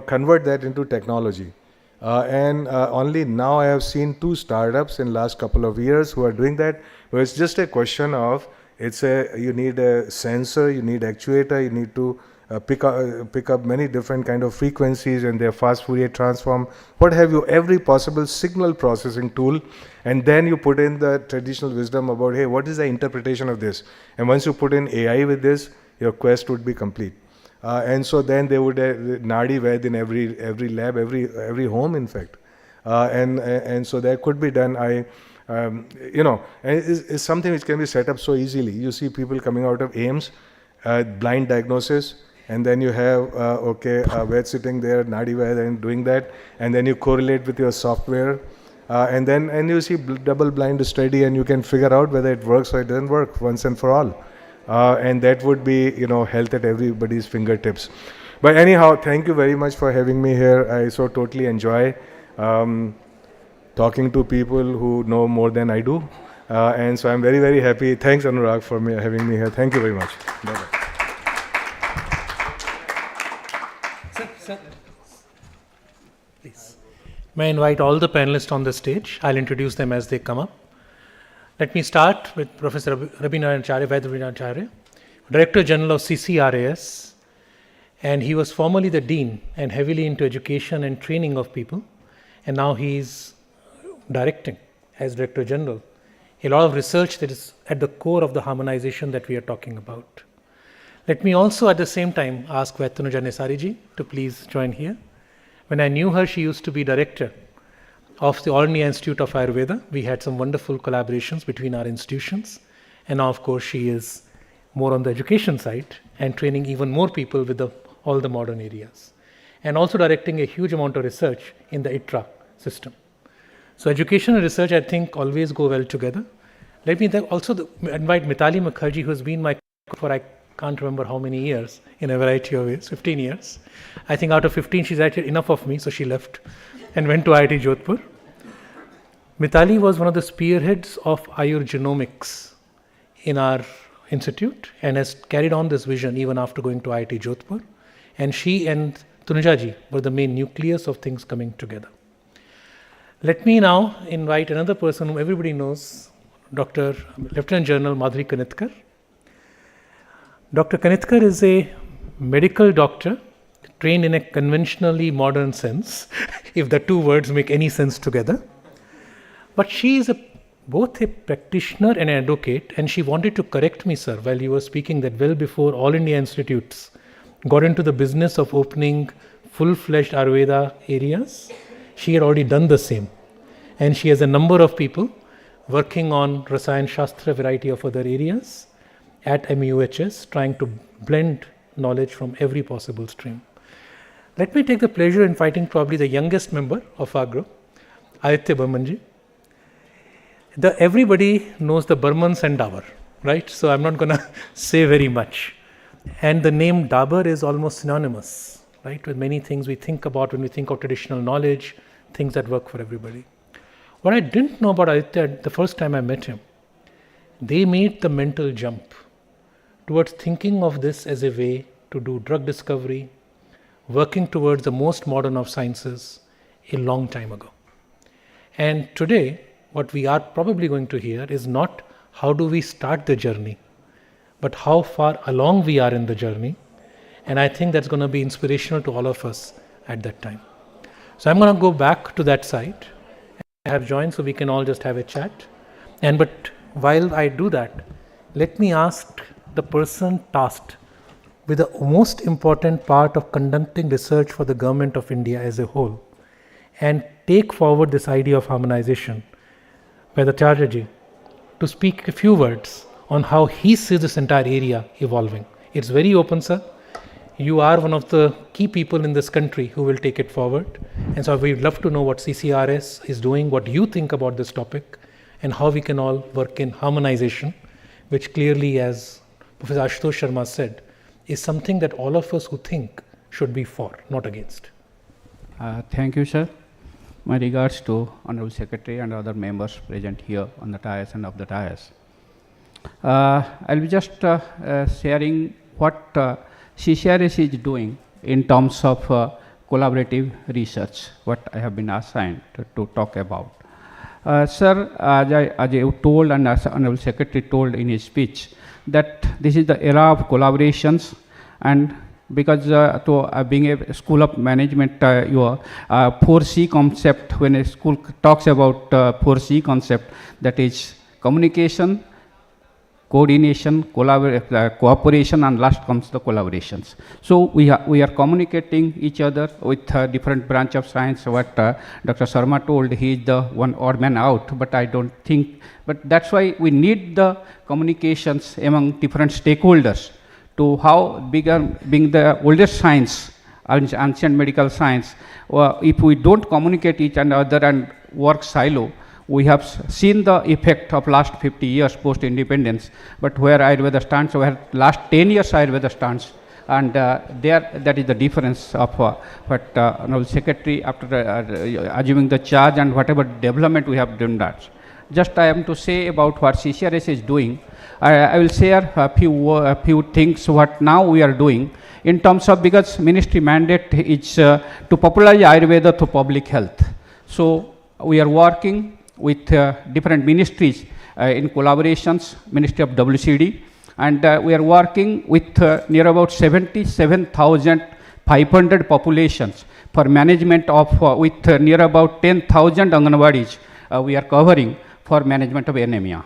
convert that into technology? And only now I have seen 2 startups in last couple of years who are doing that, where it's just a question of, you need a sensor, you need actuator, you need to pick up many different kind of frequencies and their fast Fourier transform, what have you, every possible signal processing tool, and then you put in the traditional wisdom about, hey, what is the interpretation of this? And once you put in AI with this, your quest would be complete. And so then they would Nadi Ved in every lab, every home, in fact. And so that could be done. And it's something which can be set up so easily. You see people coming out of AIMS, blind diagnosis, and then you have, Ved sitting there, Nadi Ved, and doing that, and then you correlate with your software, and you see double blind study, and you can figure out whether it works or it doesn't work once and for all. And that would be, health at everybody's fingertips. But anyhow, thank you very much for having me here. I so totally enjoy talking to people who know more than I do. And so I'm very, very happy. Thanks, Anurag, for having me here. Thank you very much. Bye-bye. Sir. Please. May I invite all the panelists on the stage? I'll introduce them as they come up. Let me start with Professor Rabindranath Acharya, Director General of CCRAS, and he was formerly the Dean and heavily into education and training of people, and now he's directing as Director General a lot of research that is at the core of the harmonization that we are talking about. Let me also at the same time ask Vaidyanuja Nesariji to please join here. When I knew her, she used to be Director of the All India Institute of Ayurveda. We had some wonderful collaborations between our institutions, and now of course she is more on the education side and training even more people with all the modern areas, and also directing a huge amount of research in the ITRA system. So education and research, I think, always go well together. Let me also invite Mitali Mukherjee, who has been my for I can't remember how many years, in a variety of ways, 15 years. I think out of 15 she's actually enough of me, so she left and went to IIT Jodhpur. Mitali was one of the spearheads of Ayurgenomics in our institute and has carried on this vision even after going to IIT Jodhpur. And she and Tanujaji were the main nucleus of things coming together. Let me now invite another person whom everybody knows, Dr. Lieutenant General Madhuri Kanitkar. Dr. Kanitkar is a medical doctor trained in a conventionally modern sense, if the two words make any sense together. But she is both a practitioner and an advocate, and she wanted to correct me, sir, while you were speaking, that well before All India Institutes got into the business of opening full-fledged Ayurveda areas, she had already done the same. And she has a number of people working on Rasayan Shastra, variety of other areas at MUHS, trying to blend knowledge from every possible stream. Let me take the pleasure in inviting probably the youngest member of our group, Aditya Burmanji. Everybody knows the Burmans and Dabur, right? So I'm not going to say very much. And the name Dabur is almost synonymous, right, with many things we think about when we think of traditional knowledge, things that work for everybody. What I didn't know about Aditya the first time I met him, they made the mental jump towards thinking of this as a way to do drug discovery, working towards the most modern of sciences a long time ago. And today, what we are probably going to hear is not how do we start the journey, but how far along we are in the journey. And I think that's going to be inspirational to all of us at that time. So I'm going to go back to that side. I have joined so we can all just have a chat. But while I do that, let me ask the person tasked with the most important part of conducting research for the government of India as a whole and take forward this idea of harmonization, Vaidyanuja, to speak a few words on how he sees this entire area evolving. It's very open, sir. You are one of the key people in this country who will take it forward. And so we'd love to know what CCRS is doing, what you think about this topic, and how we can all work in harmonization, which clearly, as Professor Ashutosh Sharma said, is something that all of us who think should be for, not against. Thank you, sir. My regards to Honorable Secretary and other members present here on the dais and of the dais. I'll be just sharing what CCRS is doing in terms of collaborative research, what I have been assigned to talk about. Sir, as you told and as Honorable Secretary told in his speech, that this is the era of collaborations, and because being a school of management, your 4C concept, when a school talks about 4C concept, that is communication, coordination, cooperation, and last comes the collaborations. So we are communicating each other with different branch of science. What Dr. Sharma told, he is the one odd man out, but I don't think, but that's why we need the communications among different stakeholders to how being the oldest science, ancient medical science, if we don't communicate each other and work silo, we have seen the effect of last 50 years post-independence, but where Ayurveda stands, where last 10 years Ayurveda stands, and that is the difference of what Honorable Secretary, after assuming the charge and whatever development we have done that. Just I am to say about what CCRS is doing. I will share a few things what now we are doing in terms of, because ministry mandate is to popularize Ayurveda to public health. So we are working with different ministries in collaborations, Ministry of WCD, and we are working with near about 77,500 populations for management of with near about 10,000 Anganwadis we are covering for management of anemia.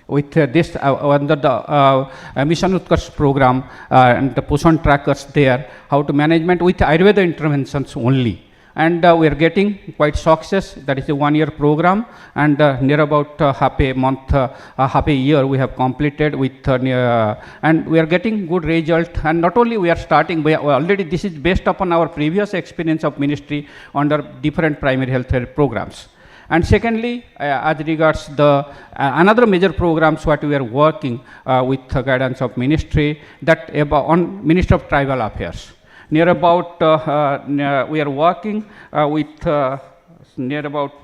With this under the Mission Utkarsh program and the Poshan trackers there, how to management with Ayurveda interventions only. And we are getting quite success. That is a 1-year program, and near about half a month, half a year we have completed with and we are getting good result. And not only we are starting, we are already, this is based upon our previous experience of ministry under different primary health care programs. And secondly, as regards the another major programs what we are working with the guidance of ministry, that on Ministry of Tribal Affairs. Near about, we are working with near about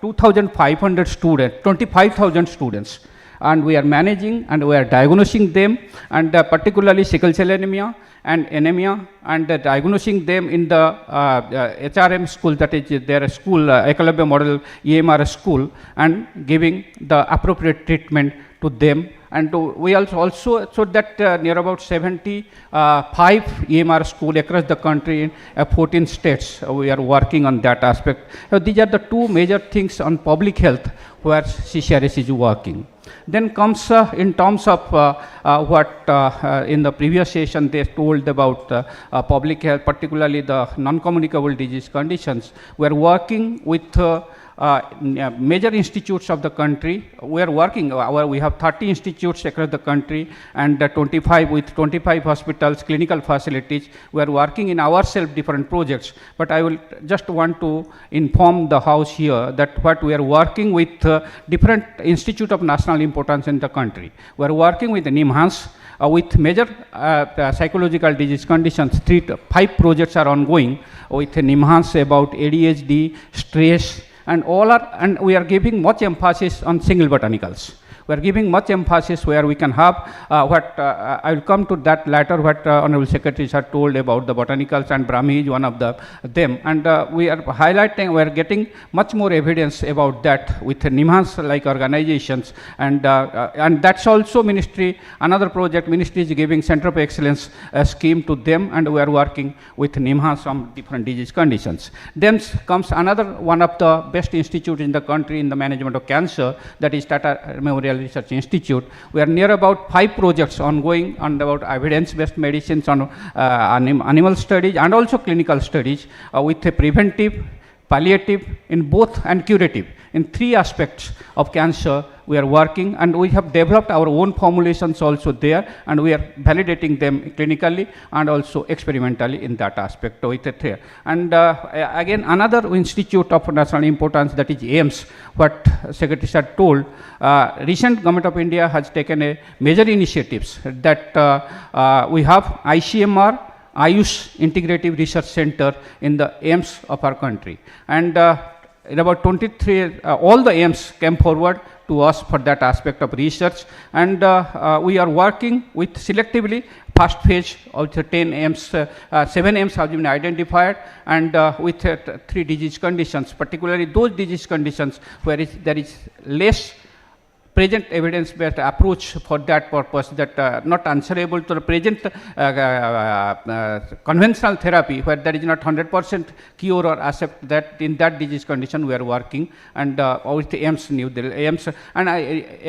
2,500 students, 25,000 students, and we are managing and we are diagnosing them, and particularly sickle cell anemia and anemia, and diagnosing them in the HRM school, that is their school, Ekalavya Model EMR school, and giving the appropriate treatment to them. And we also so that near about 75 EMR school across the country in 14 states, we are working on that aspect. So these are the two major things on public health where CCRS is working. Then comes in terms of what in the previous session they told about public health, particularly the non-communicable disease conditions. We are working with major institutes of the country. We are working, we have 30 institutes across the country, and 25 hospitals, clinical facilities. We are working in ourselves different projects, but I will just want to inform the house here that what we are working with different institute of national importance in the country. We are working with NIMHANS, with major psychological disease conditions. 5 projects are ongoing with NIMHANS about ADHD, stress, and all are, and we are giving much emphasis on single botanicals. We are giving much emphasis where we can have what I will come to that later, what Honorable Secretaries have told about the botanicals, and Brahmi is one of them. And we are highlighting, we are getting much more evidence about that with NIMHANS like organizations, and that's also ministry, another project, ministry is giving Center of Excellence scheme to them, and we are working with NIMHANS on different disease conditions. Then comes another one of the best institutes in the country in the management of cancer, that is Tata Memorial Research Institute. We are near about 5 projects ongoing on about evidence-based medicines on animal studies and also clinical studies with a preventive, palliative in both, and curative. In 3 aspects of cancer we are working, and we have developed our own formulations also there, and we are validating them clinically and also experimentally in that aspect with it here. And again, another institute of national importance, that is AIMS, what Secretary Sir told, recent Government of India has taken a major initiatives that we have ICMR, Ayush Integrative Research Center in the AIMS of our country. And in about 23, all the AIMS came forward to us for that aspect of research, and we are working with selectively first phase of the 10 AIMS, 7 AIMS have been identified, and with 3 disease conditions, particularly those disease conditions where there is less present evidence-based approach for that purpose, that not answerable to the present conventional therapy, where there is not 100% cure or accept that in that disease condition we are working, and with the AIMS New Delhi, AIMS, and I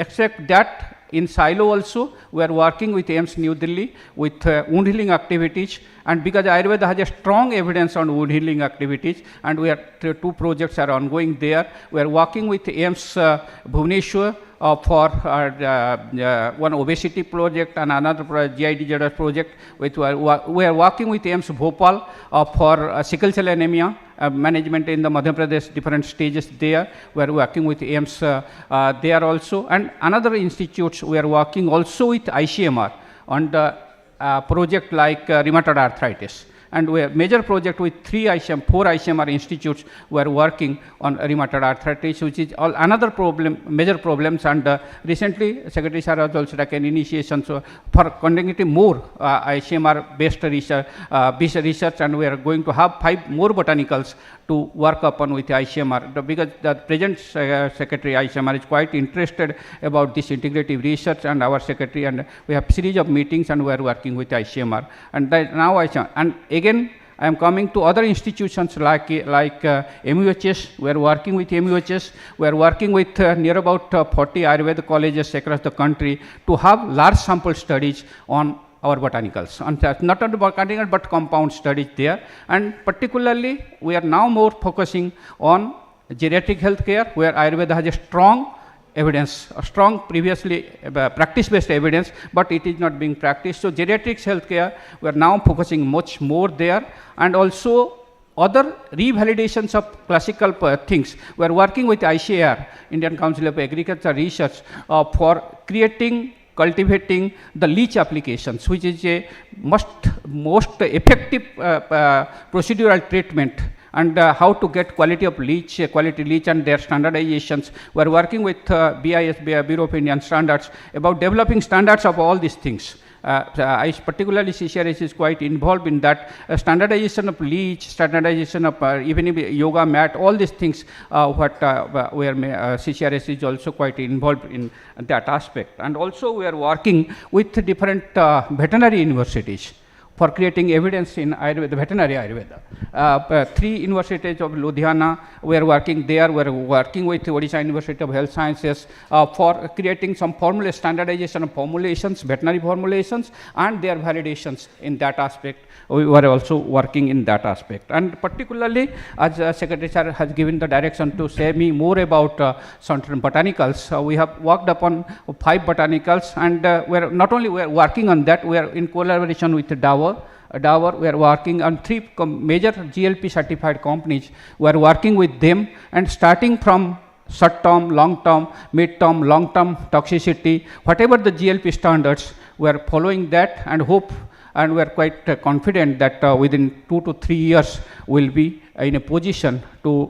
expect that in silo also, we are working with AIMS New Delhi with wound healing activities, and because Ayurveda has a strong evidence on wound healing activities, and we are two projects are ongoing there. We are working with AIMS Bhubaneswar for one obesity project and another GI disorder project. We are working with AIMS Bhopal for sickle cell anemia management in the Madhya Pradesh, different stages there. We are working with AIMS there also, and another institutes we are working also with ICMR on the project like rheumatoid arthritis. And we have major project with 4 ICMR institutes who are working on rheumatoid arthritis, which is another problem, major problems. And recently, Secretary Sir has also taken initiation for conducting more ICMR based research, and we are going to have 5 more botanicals to work upon with ICMR, because the present Secretary ICMR is quite interested about this integrative research, and our Secretary, and we have series of meetings, and we are working with ICMR. And now ICMR, and again I am coming to other institutions like MUHS. We are working with MUHS. We are working with near about 40 Ayurveda colleges across the country to have large sample studies on our botanicals, and not only botanical but compound studies there. And particularly we are now more focusing on geriatric healthcare, where Ayurveda has a strong evidence, a strong previously practice-based evidence, but it is not being practiced. So geriatrics healthcare, we are now focusing much more there, and also other revalidations of classical things. We are working with ICAR, Indian Council of Agriculture Research, for cultivating the leach applications, which is a most effective procedural treatment, and how to get quality leach and their standardizations. We are working with BIS, Bureau of Indian Standards, about developing standards of all these things. I particularly CCRS is quite involved in that standardization of leach, standardization of even yoga mat, all these things where CCRS is also quite involved in that aspect. And also we are working with different veterinary universities for creating evidence in Ayurveda, veterinary Ayurveda. 3 universities of Ludhiana, we are working there. We are working with Odisha University of Health Sciences for creating some standardization of formulations, veterinary formulations, and their validations in that aspect. We were also working in that aspect. And particularly, as Secretary Sir has given the direction to say me more about certain botanicals, we have worked upon 5 botanicals, and we are not only working on that, we are in collaboration with Dower. We are working on 3 major GLP certified companies. We are working with them, and starting from short-term, long-term, mid-term, long-term toxicity, whatever the GLP standards, we are following that, and hope, and we are quite confident that within 2 to 3 years we will be in a position to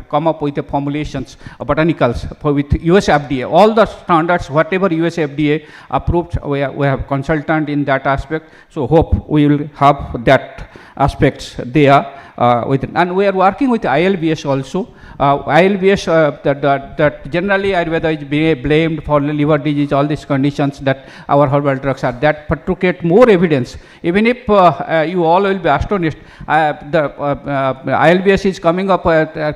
come up with the formulations of botanicals with US FDA. All the standards, whatever US FDA approved, we have consultant in that aspect. So hope we will have that aspects there. And we are working with ILBS also. ILBS, that generally Ayurveda is blamed for liver disease, all these conditions that our herbal drugs are that, but to get more evidence, even if you all will be astonished, the ILBS is coming up,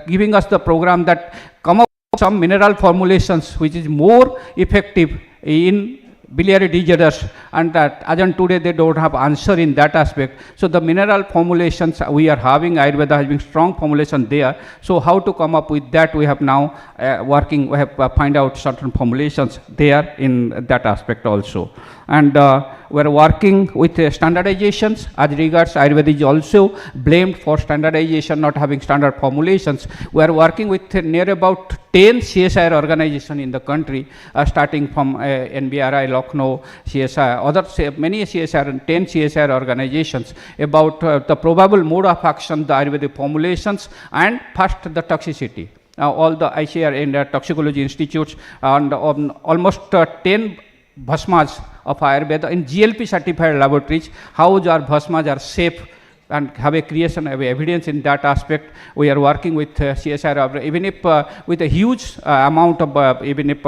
giving us the program that come up with some mineral formulations which is more effective in biliary disorders, and that as on today they don't have answer in that aspect. So the mineral formulations we are having, Ayurveda has been strong formulation there. So how to come up with that, we have now working, we have find out certain formulations there in that aspect also. And we are working with standardizations. As regards Ayurveda is also blamed for standardization, not having standard formulations. We are working with near about 10 CSIR organizations in the country, starting from NBRI, Lucknow, CSIR, many CSIR, 10 CSIR organizations, about the probable mode of action, the Ayurvedic formulations, and first the toxicity. All the ICR and toxicology institutes, and almost 10 bhasmas of Ayurveda in GLP certified laboratories, how our bhasmas are safe and have a creation of evidence in that aspect. We are working with CSIR, even if with a huge amount of, even if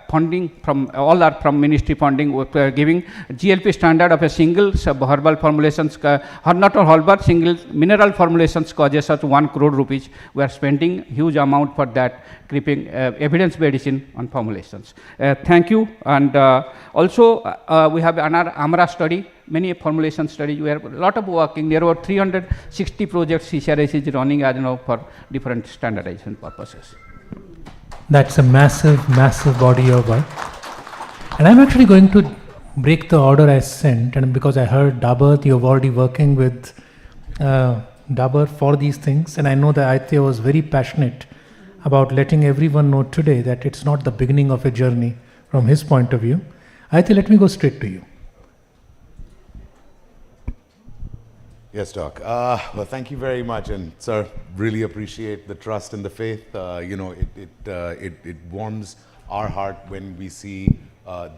funding from, all are from ministry funding, giving GLP standard of a single herbal formulations, not a herbal, single mineral formulations causes us 1 crore rupees. We are spending huge amount for that, keeping evidence medicine on formulations. Thank you. And also we have another AMRA study, many formulation studies. We have a lot of working, near about 360 projects CCRS is running as now for different standardization purposes. That's a massive, massive body of work. And I'm actually going to break the order I sent, and because I heard Dabar, you're already working with Dabar for these things, and I know that Aitya was very passionate about letting everyone know today that it's not the beginning of a journey from his point of view. Aitya, let me go straight to you. Yes, Doc. Well, thank you very much, and sir, really appreciate the trust and the faith. You know, it warms our heart when we see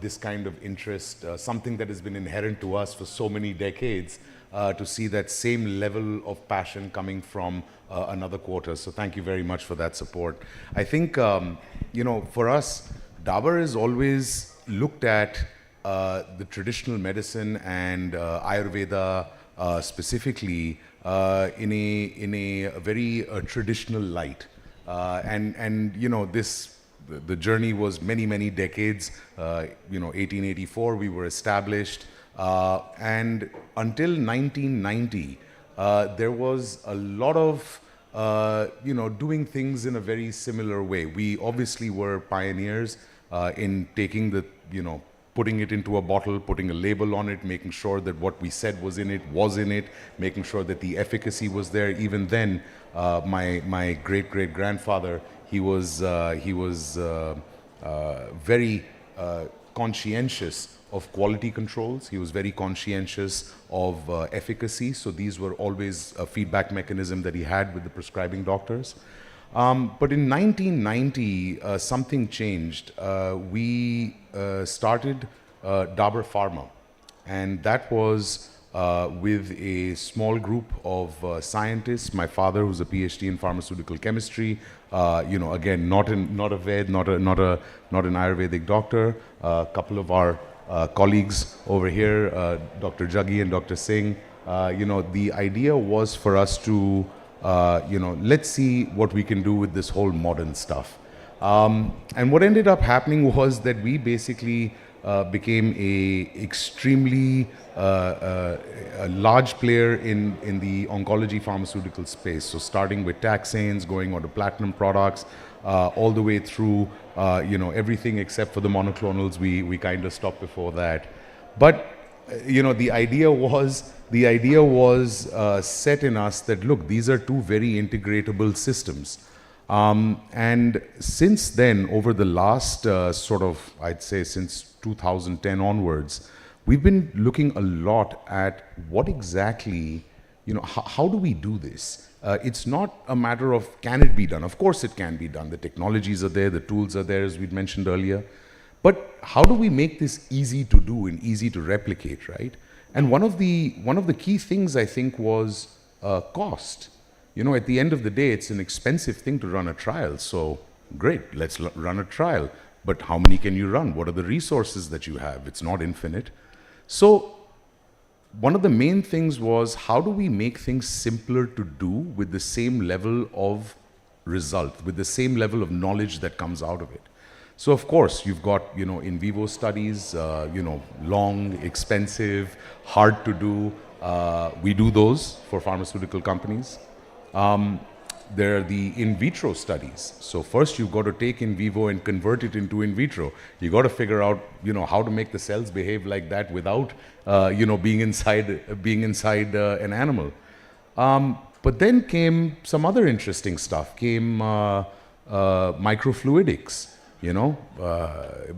this kind of interest, something that has been inherent to us for so many decades, to see that same level of passion coming from another quarter. So thank you very much for that support. I think, you know, for us, Dabar is always looked at the traditional medicine and Ayurveda specifically in a very traditional light. And you know, the journey was many decades. You know, 1884 we were established, and until 1990 there was a lot of you know, doing things in a very similar way. We obviously were pioneers in taking the, you know, putting it into a bottle, putting a label on it, making sure that what we said was in it, making sure that the efficacy was there. Even then, my great-great-grandfather, he was very conscientious of quality controls. He was very conscientious of efficacy. So these were always a feedback mechanism that he had with the prescribing doctors. But in 1990, something changed. We started Dabar Pharma, and that was with a small group of scientists. My father, who's a PhD in pharmaceutical chemistry, you know, again, not a Ved, not an Ayurvedic doctor. A couple of our colleagues over here, Dr. Jaggi and Dr. Singh. You know, the idea was for us to you know, let's see what we can do with this whole modern stuff. And what ended up happening was that we basically became a extremely a large player in the oncology pharmaceutical space. So starting with taxanes, going on to platinum products, all the way through, you know, everything except for the monoclonals. We kind of stopped before that. But you know, the idea was set in us that, look, these are two very integratable systems. And since then, over the last sort of, I'd say since 2010 onwards, we've been looking a lot at what exactly, you know, how do we do this? It's not a matter of can it be done. Of course it can be done. The technologies are there, the tools are there, as we'd mentioned earlier. But how do we make this easy to do and easy to replicate, right? And one of the key things, I think, was cost. You know, at the end of the day, it's an expensive thing to run a trial. So great, let's run a trial. But how many can you run? What are the resources that you have? It's not infinite. So one of the main things was, how do we make things simpler to do with the same level of result, with the same level of knowledge that comes out of it? So of course, you've got, you know, in vivo studies, you know, long, expensive, hard to do. We do those for pharmaceutical companies. There are the in vitro studies. So first you've got to take in vivo and convert it into in vitro. You got to figure out, you know, how to make the cells behave like that without, you know, being inside an animal. But then came some other interesting stuff. Came microfluidics. You know,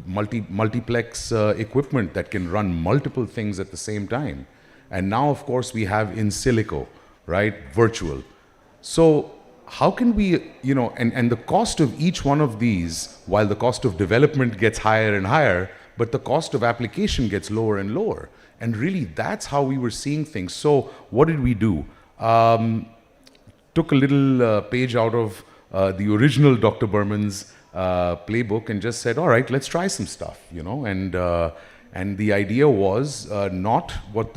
multiplex equipment that can run multiple things at the same time. And now, of course, we have in silico, right, virtual. So how can we, you know, and the cost of each one of these, while the cost of development gets higher and higher, but the cost of application gets lower and lower. And really, that's how we were seeing things. So what did we do? Took a little page out of the original Dr. Berman's playbook and just said, all right, let's try some stuff, you know. And the idea was not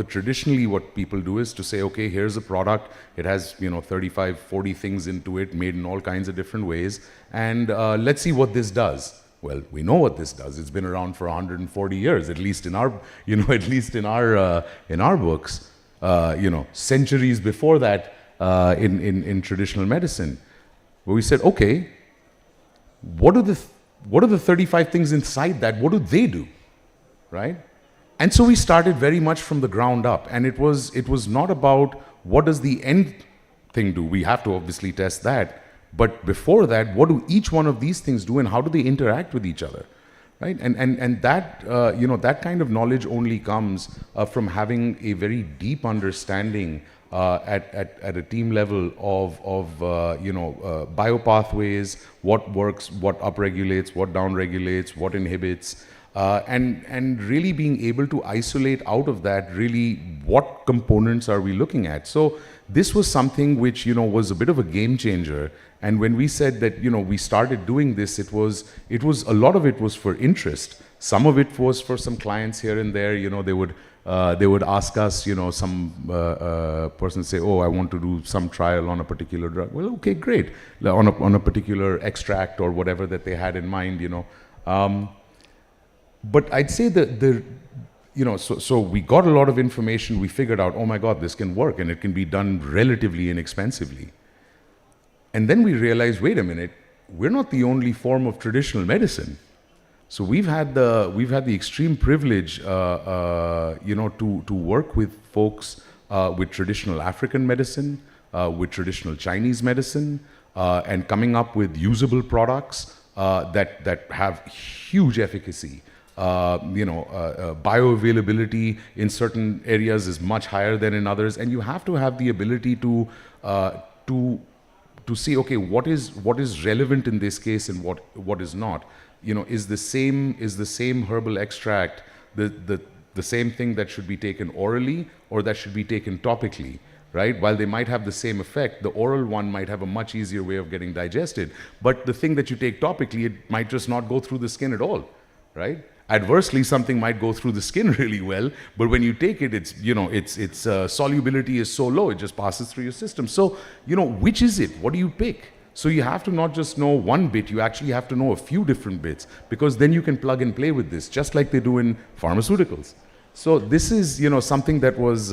traditionally what people do is to say, okay, here's a product, it has, you know, 35, 40 things into it, made in all kinds of different ways, and let's see what this does. Well, we know what this does. It's been around for 140 years, at least in our, you know, at least in our books. You know, centuries before that in traditional medicine, where we said, okay, what are the 35 things inside that? What do they do, right? And so we started very much from the ground up, and it was not about what does the end thing do. We have to obviously test that. But before that, what do each one of these things do and how do they interact with each other, right? And that, you know, that kind of knowledge only comes from having a very deep understanding at a team level of you know, biopathways, what works, what upregulates, what downregulates, what inhibits, and really being able to isolate out of that really what components are we looking at. So this was something which, you know, was a bit of a game changer. And when we said that, you know, we started doing this, it was a lot of it was for interest. Some of it was for some clients here and there. You know, they would ask us, you know, some person say, oh, I want to do some trial on a particular drug. Well, okay, great, on a particular extract or whatever that they had in mind, you know. But I'd say that you know, so we got a lot of information. We figured out, oh my God, this can work, and it can be done relatively inexpensively. And then we realized, wait a minute, we're not the only form of traditional medicine. So we've had the extreme privilege, you know, to work with folks with traditional African medicine, with traditional Chinese medicine, and coming up with usable products that have huge efficacy. You know, bioavailability in certain areas is much higher than in others, and you have to have the ability to see, okay, what is relevant in this case and what is not. You know, is the same herbal extract the same thing that should be taken orally or that should be taken topically, right? While they might have the same effect, the oral one might have a much easier way of getting digested, but the thing that you take topically, it might just not go through the skin at all, right? Adversely, something might go through the skin really well, but when you take it, it's, you know, its solubility is so low, it just passes through your system. So, you know, which is it? What do you pick? So you have to not just know one bit, you actually have to know a few different bits, because then you can plug and play with this, just like they do in pharmaceuticals. So this is, you know, something that was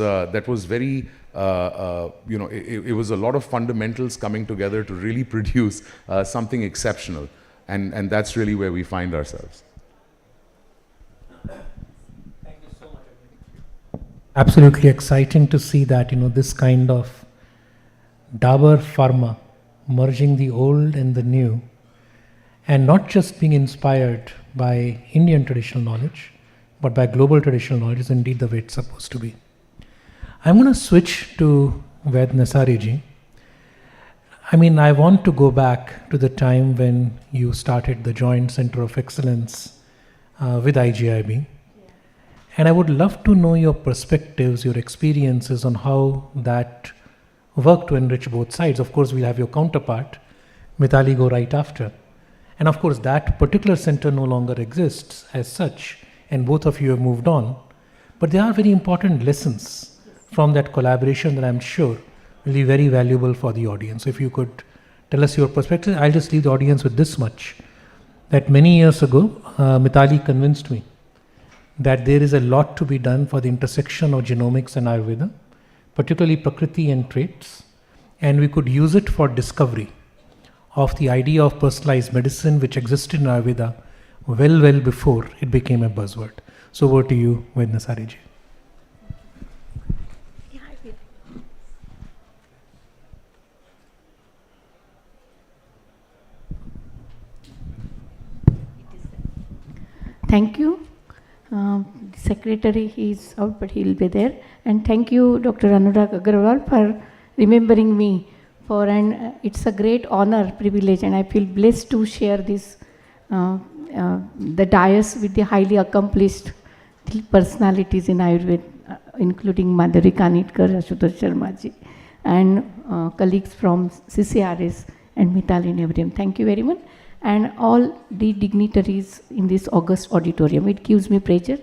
very, you know, it was a lot of fundamentals coming together to really produce something exceptional, and that's really where we find ourselves. Absolutely exciting to see that, you know, this kind of Dabur Pharma merging the old and the new, and not just being inspired by Indian traditional knowledge, but by global traditional knowledge is indeed the way it's supposed to be. I'm going to switch to Ved Nasari ji. I mean, I want to go back to the time when you started the Joint Center of Excellence with IGIB. And I would love to know your perspectives, your experiences on how that worked to enrich both sides. Of course, we'll have your counterpart, Mithali, go right after. And of course, that particular center no longer exists as such, and both of you have moved on. But there are very important lessons from that collaboration that I'm sure will be very valuable for the audience. If you could tell us your perspective, I'll just leave the audience with this much, that many years ago, Mithali convinced me that there is a lot to be done for the intersection of genomics and Ayurveda, particularly Prakriti and traits, and we could use it for discovery of the idea of personalized medicine which existed in Ayurveda well before it became a buzzword. So over to you, Ved Nasari ji. Thank you. Secretary, he is out, but he will be there. And thank you, Dr. Anurag Agarwal, for remembering me. It's a great honor, privilege, and I feel blessed to share this, the dais with the highly accomplished personalities in Ayurveda including Madhuri Kanitkar, Ashutosh Sharmaji, and colleagues from CCRS and Mitali and everyone. Thank you very much. And all the dignitaries in this August auditorium. It gives me pleasure.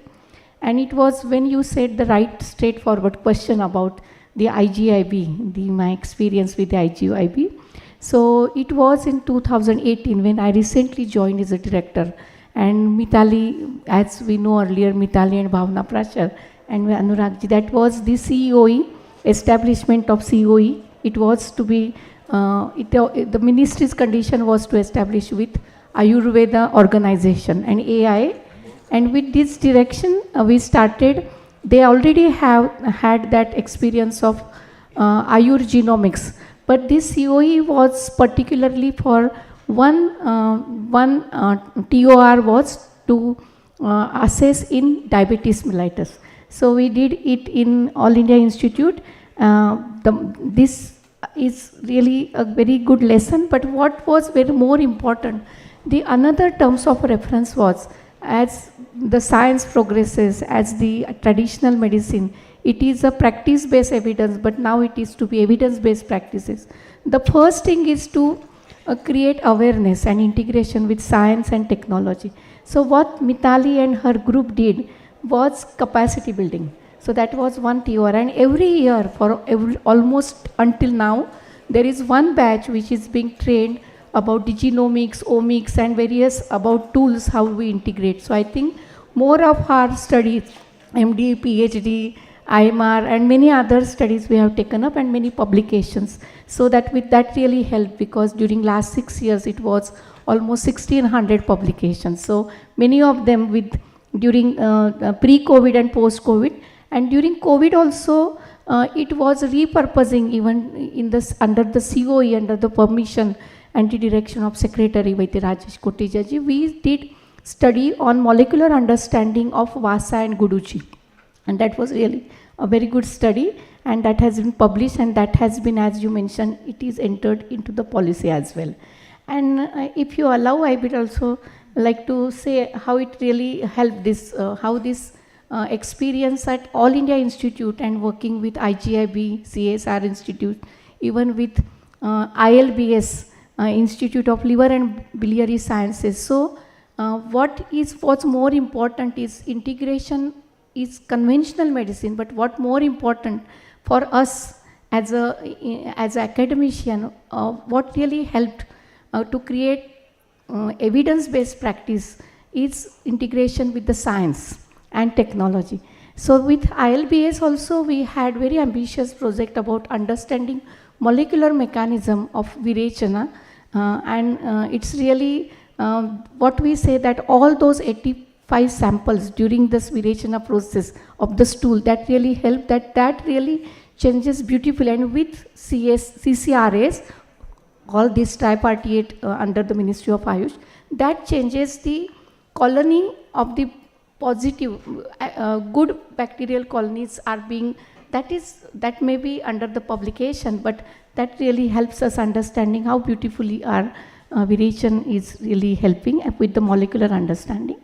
And it was when you said the right straightforward question about the IGIB, my experience with the IGIB. So it was in 2018 when I recently joined as a director. And Mitali, as we know earlier, Mitali and Bhavna Prashar and Anuragji, that was the COE, establishment of COE. It was to be, the ministry's condition was to establish with Ayurveda organization and AI. And with this direction, we started, they already have had that experience of Ayur genomics. But this COE was particularly for one TOR was to assess in diabetes mellitus. So we did it in All India Institute. This is really a very good lesson, but what was very more important, the another terms of reference was, as the science progresses, as the traditional medicine, it is a practice-based evidence, but now it is to be evidence-based practices. The first thing is to create awareness and integration with science and technology. So what Mitali and her group did was capacity building. So that was one TOR, and every year for almost until now, there is one batch which is being trained about the genomics, omics, and various about tools, how we integrate. So I think more of our studies, MD, PhD, IMR, and many other studies we have taken up, and many publications. So that with that really helped, because during last 6 years it was almost 1600 publications. So many of them with during pre-COVID and post-COVID. And during COVID also, it was repurposing even in this under the COE, under the permission and the direction of Secretary Vaidya Rajesh Kotejaji. We did study on molecular understanding of Vasa and Guduchi. And that was really a very good study, and that has been published, and that has been, as you mentioned, it is entered into the policy as well. And if you allow, I would also like to say how it really helped this, how this experience at All India Institute and working with IGIB, CSR Institute, even with ILBS, Institute of Liver and Biliary Sciences. So what's more important is integration is conventional medicine, but what more important for us as an academician, what really helped to create evidence-based practice is integration with the science and technology. So with ILBS also we had very ambitious project about understanding molecular mechanism of Virechana, and it's really what we say that all those 85 samples during this Virechana process of the stool, that really helped, that really changes beautifully. And with CCRS, all this tripartite under the Ministry of Ayush, that changes the colony of the positive, good bacterial colonies are being, that may be under the publication, but that really helps us understanding how beautifully our Virechana is really helping with the molecular understanding.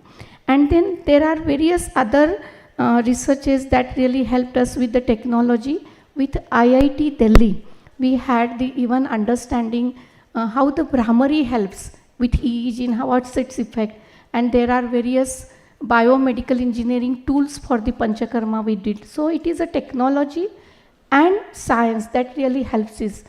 And then there are various other researches that really helped us with the technology. With IIT Delhi, we had the even understanding how the Brahmari helps with EEG and what's its effect. And there are various biomedical engineering tools for the Panchakarma we did. So it is a technology and science that really helps us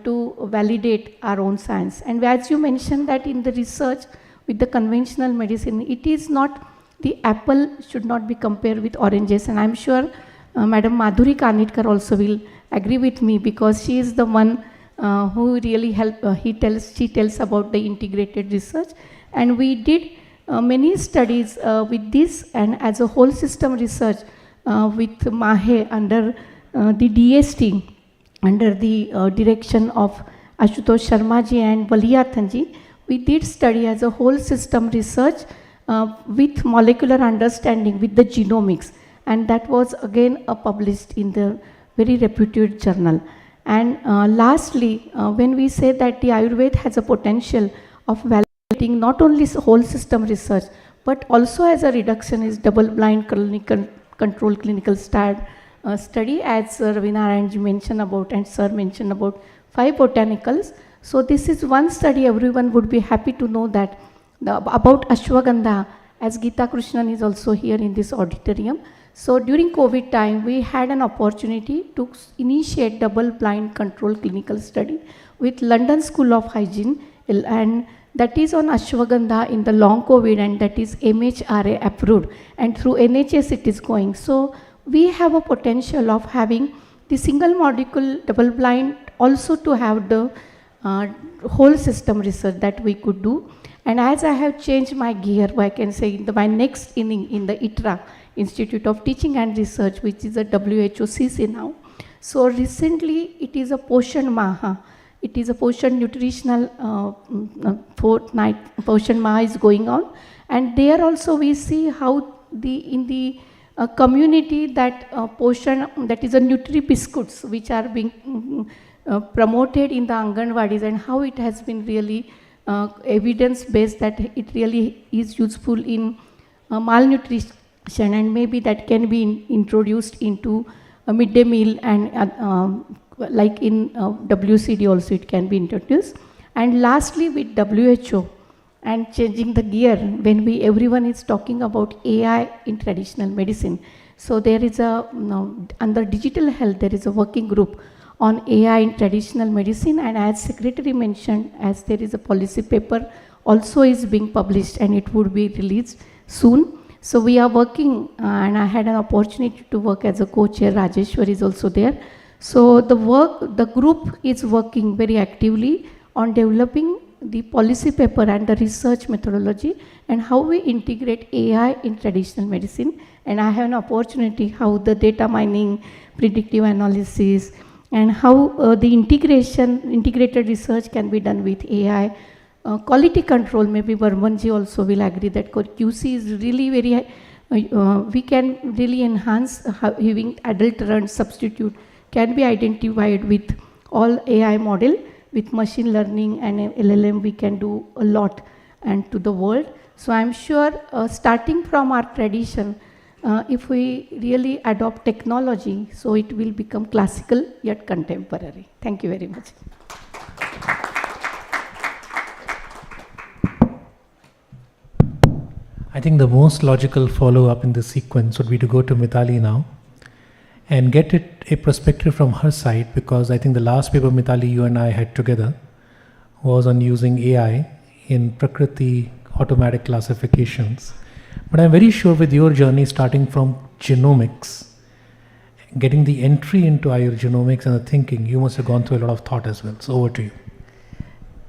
to validate our own science. And as you mentioned that in the research with the conventional medicine, it is not, the apple should not be compared with oranges. And I'm sure Madam Madhuri Kanitkar also will agree with me, because she is the one who really helped, she tells about the integrated research. And we did many studies with this, and as a whole system research with MAHE under the DST, under the direction of Ashutosh Sharmaji and Valiyathanji, we did study as a whole system research with molecular understanding with the genomics, and that was again published in the very reputed journal. And lastly, when we say that the Ayurveda has a potential of validating not only whole system research, but also as a reductionist double-blind controlled clinical study, as Ravinarayanji mentioned about and Sir mentioned about 5 botanicals. So this is one study everyone would be happy to know that about Ashwagandha, as Geeta Krishnan is also here in this auditorium. So during COVID time, we had an opportunity to initiate double-blind control clinical study with London School of Hygiene, and that is on Ashwagandha in the long COVID, and that is MHRA approved, and through NHS it is going. So we have a potential of having the single molecule double-blind also to have the whole system research that we could do. And as I have changed my gear, I can say my next inning in the ITRA, Institute of Teaching and Research, which is a WHOCC now. So recently it is a Poshan Maha. It is a Poshan nutritional fortnight. Poshan Maha is going on. And there also we see how in the community that Poshan, that is a Nutri biscuits, which are being promoted in the Anganwadis, and how it has been really evidence-based that it really is useful in malnutrition, and maybe that can be introduced into a midday meal, and like in WCD also it can be introduced. And lastly, with WHO and changing the gear, when everyone is talking about AI in traditional medicine. So there is under digital health, there is a working group on AI in traditional medicine, and as Secretary mentioned, as there is a policy paper also is being published and it would be released soon. So we are working, and I had an opportunity to work as a co-chair. Rajeshwar is also there. So the group is working very actively on developing the policy paper and the research methodology and how we integrate AI in traditional medicine. And I have an opportunity how the data mining, predictive analysis, and how the integrated research can be done with AI. Quality control, maybe Barmanji also will agree that QC is really very, we can really enhance having adulterant substitute can be identified with all AI model. With machine learning and LLM, we can do a lot and to the world. So I'm sure starting from our tradition, if we really adopt technology, so it will become classical yet contemporary. Thank you very much. I think the most logical follow-up in this sequence would be to go to Mithali now and get a perspective from her side, because I think the last paper, Mithali, you and I had together was on using AI in Prakriti automatic classifications. But I'm very sure with your journey starting from genomics, getting the entry into genomics and the thinking, you must have gone through a lot of thought as well. So over to you.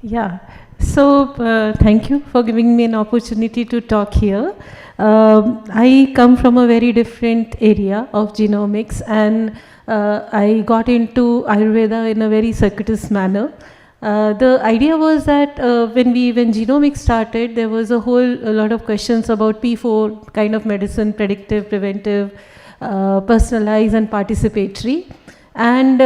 Yeah, so thank you for giving me an opportunity to talk here. I come from a very different area of genomics, and I got into Ayurveda in a very circuitous manner. The idea was that when genomics started, there was a lot of questions about P4 kind of medicine, predictive, preventive, personalized and participatory. And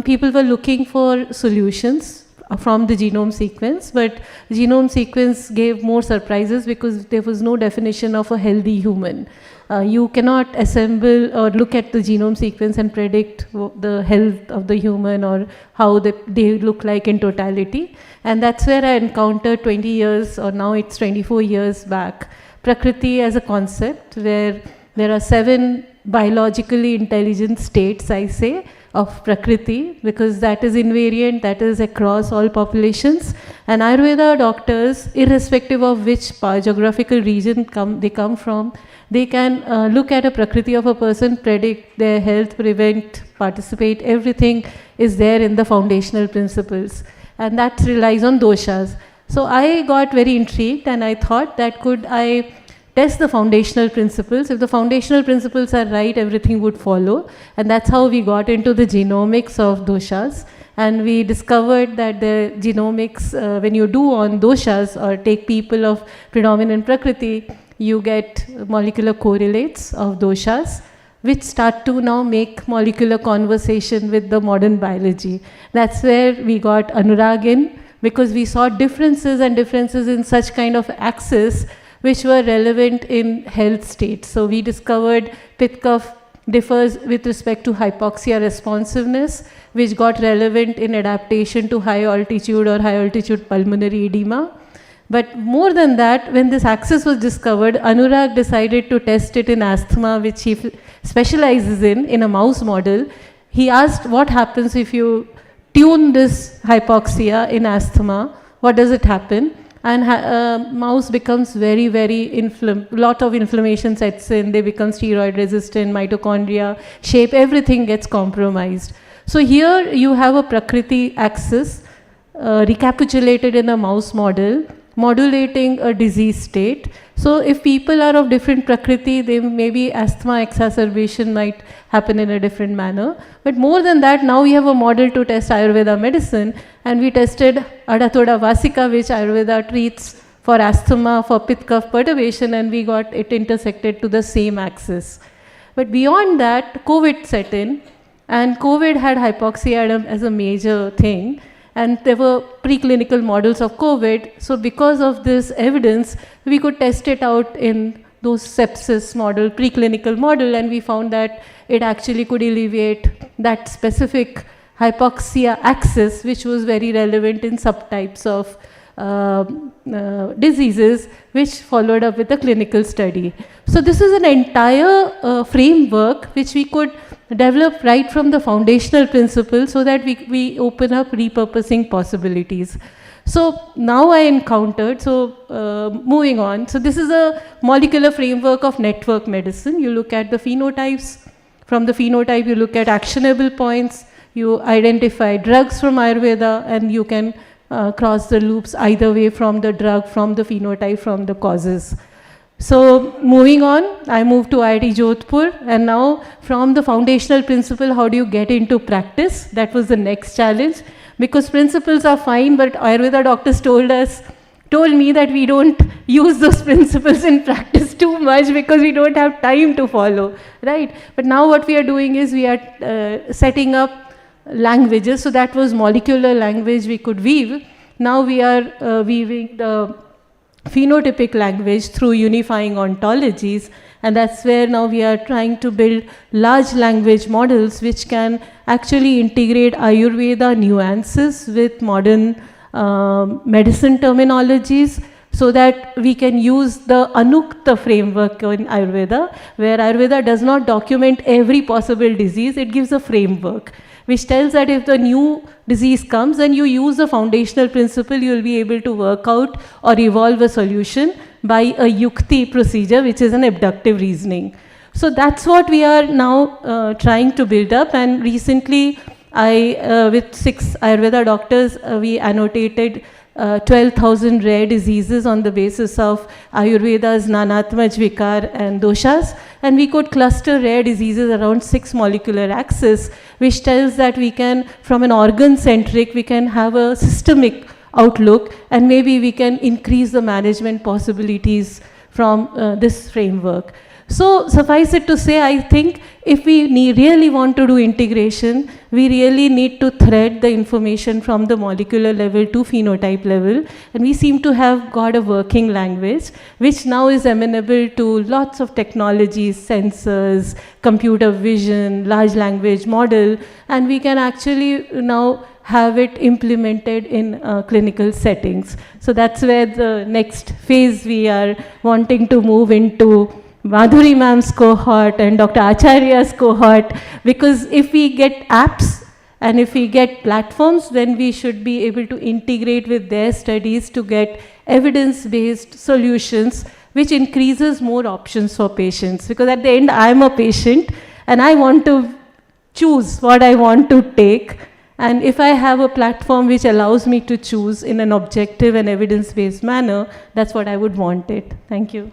people were looking for solutions from the genome sequence, but genome sequence gave more surprises because there was no definition of a healthy human. You cannot assemble or look at the genome sequence and predict the health of the human or how they look like in totality. And that's where I encountered 20 years, or now it's 24 years back, Prakriti as a concept, where there are 7 biologically intelligent states, I say, of Prakriti, because that is invariant, that is across all populations. And Ayurveda doctors, irrespective of which geographical region they come from, they can look at a Prakriti of a person, predict their health, prevent, participate, everything is there in the foundational principles. And that relies on doshas. So I got very intrigued, and I thought that could I test the foundational principles. If the foundational principles are right, everything would follow. And that's how we got into the genomics of doshas. And we discovered that the genomics, when you do on doshas or take people of predominant Prakriti, you get molecular correlates of doshas, which start to now make molecular conversation with the modern biology. That's where we got Anurag in, because we saw differences in such kind of axis which were relevant in health states. So we discovered pith cough differs with respect to hypoxia responsiveness, which got relevant in adaptation to high altitude or high altitude pulmonary edema. But more than that, when this axis was discovered, Anurag decided to test it in asthma, which he specializes in a mouse model. He asked what happens if you tune this hypoxia in asthma, what does it happen? And mouse becomes very, very lot of inflammation sets in, they become steroid resistant, mitochondria, shape, everything gets compromised. So here you have a Prakriti axis recapitulated in a mouse model, modulating a disease state. So if people are of different Prakriti, they maybe asthma exacerbation might happen in a different manner. But more than that, now we have a model to test Ayurveda medicine, and we tested Adatoda vasica, which Ayurveda treats for asthma, for pith cough perturbation, and we got it intersected to the same axis. But beyond that, COVID set in, and COVID had hypoxia as a major thing. And there were preclinical models of COVID. So because of this evidence, we could test it out in those sepsis model, preclinical model, and we found that it actually could alleviate that specific hypoxia axis, which was very relevant in subtypes of diseases, which followed up with a clinical study. So this is an entire framework which we could develop right from the foundational principles, so that we open up repurposing possibilities. So now I encountered, moving on, so this is a molecular framework of network medicine. You look at the phenotypes. From the phenotype, you look at actionable points. You identify drugs from Ayurveda, and you can cross the loops either way, from the drug, from the phenotype, from the causes. So moving on, I moved to IIT Jodhpur, and now from the foundational principle, how do you get into practice? That was the next challenge, because principles are fine, but Ayurveda doctors told me that we don't use those principles in practice too much because we don't have time to follow, right? But now what we are doing is we are setting up languages. So that was molecular language we could weave. Now we are weaving the phenotypic language through unifying ontologies, and that's where now we are trying to build large language models which can actually integrate Ayurveda nuances with modern medicine terminologies, so that we can use the Anukta framework in Ayurveda, where Ayurveda does not document every possible disease, it gives a framework which tells that if the new disease comes and you use the foundational principle, you will be able to work out or evolve a solution by a yukti procedure, which is an abductive reasoning. So that's what we are now trying to build up, and recently with 6 Ayurveda doctors, we annotated 12,000 rare diseases on the basis of Ayurveda's Nanatmaj Vikar and Doshas, and we could cluster rare diseases around 6 molecular axes, which tells that we can, from an organ-centric, we can have a systemic outlook, and maybe we can increase the management possibilities from this framework. So suffice it to say, I think if we really want to do integration, we really need to thread the information from the molecular level to phenotype level, and we seem to have got a working language which now is amenable to lots of technologies, sensors, computer vision, large language model, and we can actually now have it implemented in clinical settings. So that's where the next phase we are wanting to move into, Madhuri ma'am's cohort and Dr. Acharya's cohort, because if we get apps and if we get platforms, then we should be able to integrate with their studies to get evidence-based solutions, which increases more options for patients. Because at the end, I'm a patient and I want to choose what I want to take. And if I have a platform which allows me to choose in an objective and evidence-based manner, that's what I would want it. Thank you.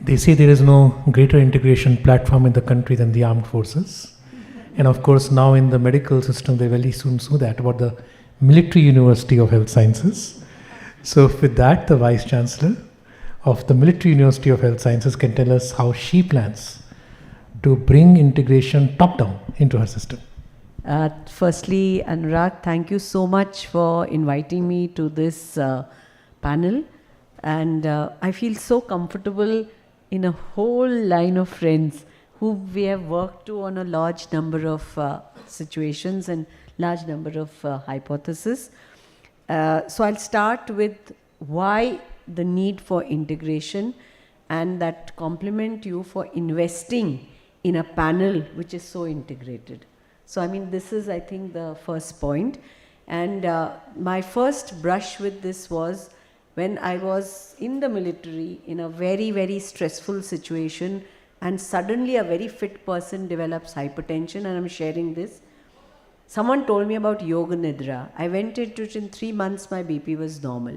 They say there is no greater integration platform in the country than the armed forces. And of course, now in the medical system, they very soon say that about the Military University of Health Sciences. So with that, the Vice Chancellor of the Military University of Health Sciences can tell us how she plans to bring integration top-down into her system. Firstly, Anurag, thank you so much for inviting me to this panel. And I feel so comfortable in a whole line of friends who we have worked to on a large number of situations and large number of hypotheses. So I'll start with why the need for integration, and that compliment you for investing in a panel which is so integrated. So I mean, this is, I think, the first point. And my first brush with this was when I was in the military in a very, very stressful situation, and suddenly a very fit person develops hypertension, and I'm sharing this. Someone told me about Yoga Nidra. I went into it in 3 months, my BP was normal.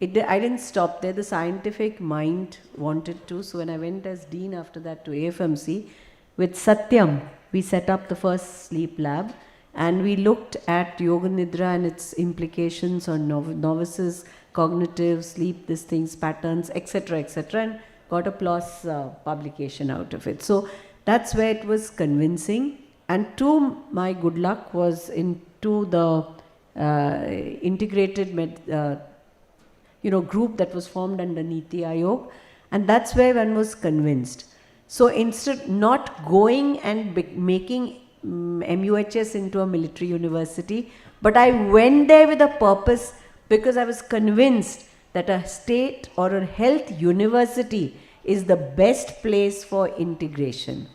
I didn't stop there. The scientific mind wanted to. So when I went as dean after that to AFMC, with Satyam, we set up the first sleep lab, and we looked at Yoga Nidra and its implications on novices, cognitive, sleep, these things, patterns, etc., and got a PLOS publication out of it. So that's where it was convincing. And to my good luck was into the integrated group that was formed under Niti Aayog, and that's where one was convinced. So instead not going and making MUHS into a military university, but I went there with a purpose, because I was convinced that a state or a health university is the best place for integration.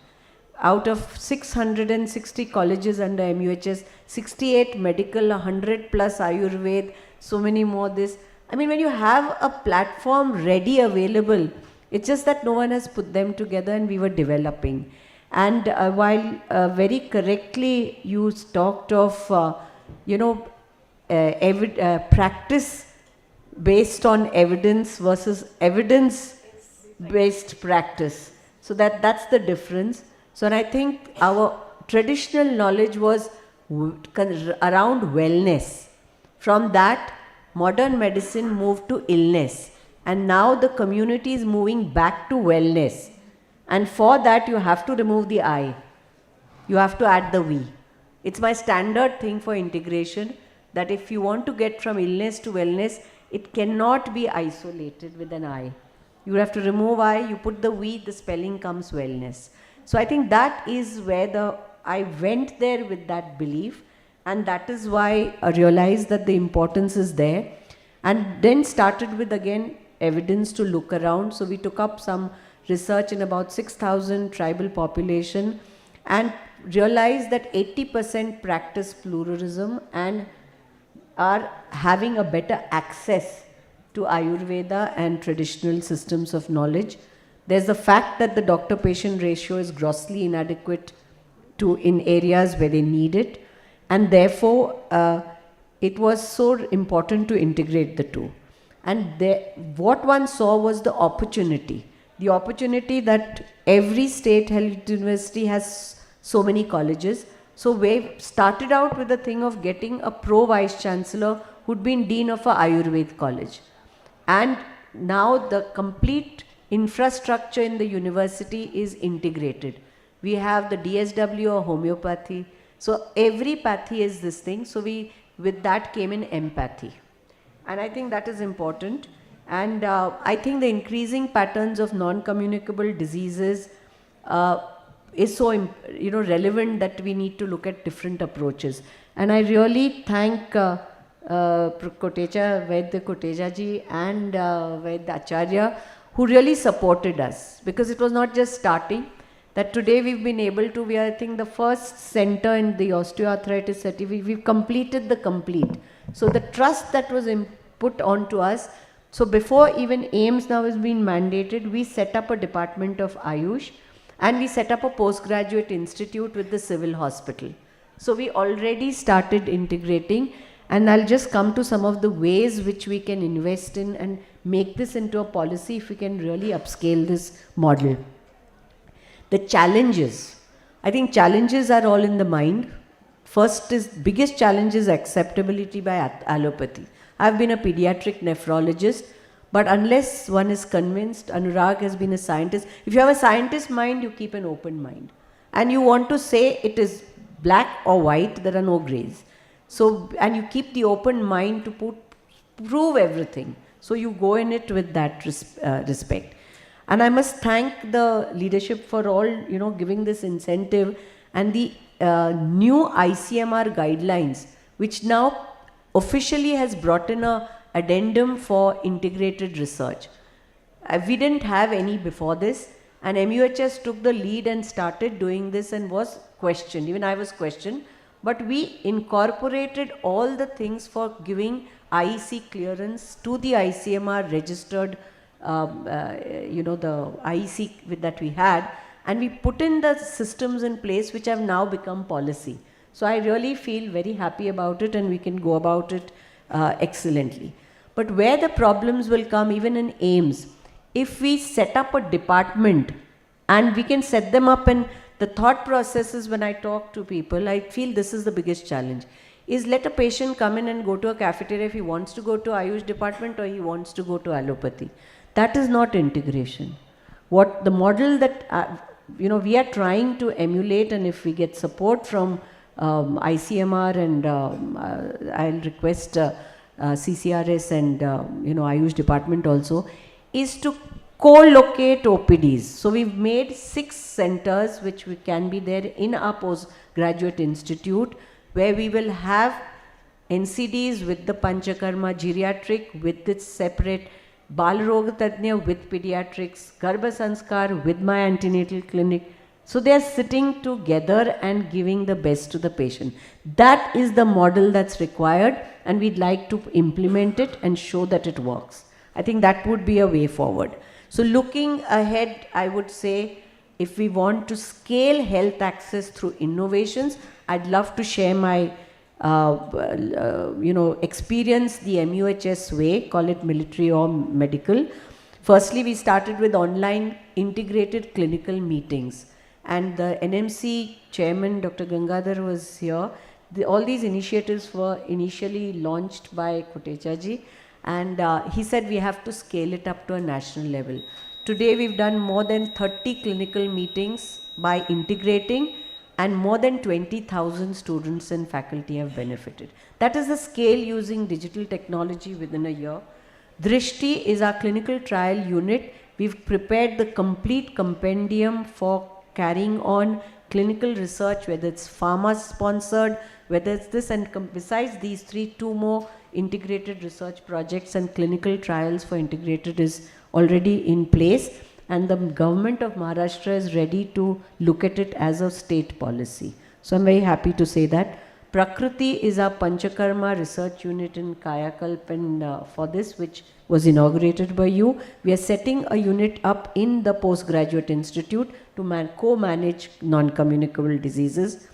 Out of 660 colleges under MUHS, 68 medical, 100 plus Ayurved, so many more this. I mean, when you have a platform ready, available, it's just that no one has put them together, and we were developing. And while very correctly you talked of, practice based on evidence versus evidence-based practice. So that's the difference. So, and I think our traditional knowledge was around wellness. From that, modern medicine moved to illness. And now the community is moving back to wellness. And for that, you have to remove the I. You have to add the we. It's my standard thing for integration, that if you want to get from illness to wellness, it cannot be isolated with an I. You have to remove I, you put the we, the spelling comes wellness. So I think that is where I went there with that belief, and that is why I realized that the importance is there, and then started with again evidence to look around. So we took up some research in about 6,000 tribal population and realized that 80% practice pluralism and are having a better access to Ayurveda and traditional systems of knowledge. There's the fact that the doctor-patient ratio is grossly inadequate in areas where they need it, and therefore it was so important to integrate the two. And what one saw was the opportunity that every state health university has so many colleges. So we started out with the thing of getting a pro-vice chancellor who'd been dean of a Ayurveda college. And now the complete infrastructure in the university is integrated. We have the DSW or homeopathy. So every pathy is this thing. So with that came in empathy. And I think that is important. And I think the increasing patterns of non-communicable diseases is so relevant that we need to look at different approaches. And I really thank Vaidya Koteja ji and Vaidya Acharya, who really supported us, because it was not just starting. That today we've been able to, we are I think the first center in the osteoarthritis certificate, we've completed the complete. So the trust that was put onto us, so before even AIMS now has been mandated, we set up a department of Ayush, and we set up a postgraduate institute with the civil hospital. So we already started integrating, and I'll just come to some of the ways which we can invest in and make this into a policy if we can really upscale this model. The challenges, I think challenges are all in the mind. First is, biggest challenge is acceptability by allopathy. I've been a pediatric nephrologist, but unless one is convinced, Anurag has been a scientist. If you have a scientist mind, you keep an open mind. And you want to say it is black or white, there are no grays. So, and you keep the open mind to prove everything. So you go in it with that respect. And I must thank the leadership for all, giving this incentive, and the new ICMR guidelines, which now officially has brought in a addendum for integrated research. We didn't have any before this, and MUHS took the lead and started doing this and was questioned. Even I was questioned, but we incorporated all the things for giving IEC clearance to the ICMR registered, the IEC that we had, and we put in the systems in place which have now become policy. So I really feel very happy about it, and we can go about it excellently. But where the problems will come, even in AIMS, if we set up a department, and we can set them up, and the thought processes when I talk to people, I feel this is the biggest challenge, is let a patient come in and go to a cafeteria if he wants to go to Ayush department or he wants to go to allopathy. That is not integration. What the model that we are trying to emulate, and if we get support from ICMR, and I'll request CCRS and Ayush department also, is to co-locate OPDs. So we've made 6 centers which can be there in our postgraduate institute, where we will have NCDs with the Panchakarma geriatric, with its separate Balrog Tadnya with pediatrics, Garbha Sanskar with my antenatal clinic. So they are sitting together and giving the best to the patient. That is the model that's required, and we'd like to implement it and show that it works. I think that would be a way forward. So looking ahead, I would say, if we want to scale health access through innovations, I'd love to share my experience the MUHS way, call it military or medical. Firstly, we started with online integrated clinical meetings, and the NMC chairman, Dr. Gangadhar, was here. All these initiatives were initially launched by Kotecha ji, and he said we have to scale it up to a national level. Today we've done more than 30 clinical meetings by integrating, and more than 20,000 students and faculty have benefited. That is the scale using digital technology within a year. Drishti is our clinical trial unit. We've prepared the complete compendium for carrying on clinical research, whether it's pharma sponsored, whether it's this, and besides these 2 more integrated research projects and clinical trials for integrated is already in place. And the government of Maharashtra is ready to look at it as a state policy. So I'm very happy to say that. Prakriti is our Panchakarma research unit in Kayakalp, and for this, which was inaugurated by you, we are setting a unit up in the postgraduate institute to co-manage non-communicable diseases.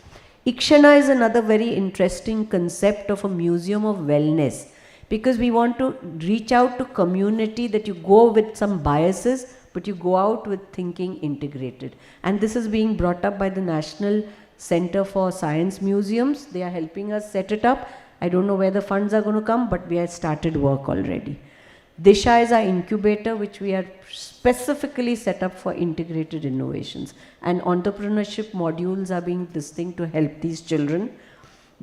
Ikshana is another very interesting concept of a museum of wellness, because we want to reach out to community, that you go with some biases, but you go out with thinking integrated. And this is being brought up by the National Center for Science Museums. They are helping us set it up. I don't know where the funds are going to come, but we have started work already. Disha is our incubator, which we are specifically set up for integrated innovations. And entrepreneurship modules are being this thing to help these children.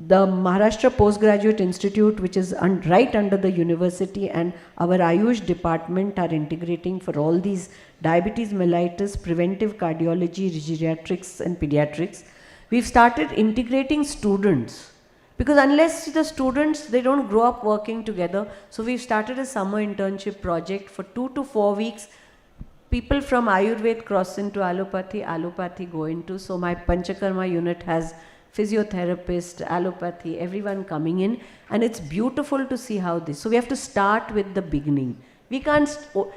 The Maharashtra Postgraduate Institute, which is right under the university, and our Ayush department are integrating for all these diabetes mellitus, preventive cardiology, geriatrics and pediatrics. We've started integrating students, because unless the students, they don't grow up working together. So we've started a summer internship project for 2 to 4 weeks. People from Ayurveda cross into allopathy, allopathy go into. So my Panchakarma unit has physiotherapist, allopathy, everyone coming in, and it's beautiful to see how this. So we have to start with the beginning. We can't,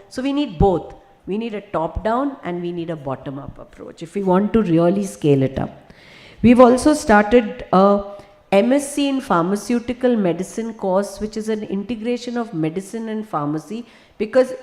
so we need both. We need a top-down and we need a bottom-up approach if we want to really scale it up. We've also started a MSc in pharmaceutical medicine course, which is an integration of medicine and pharmacy, because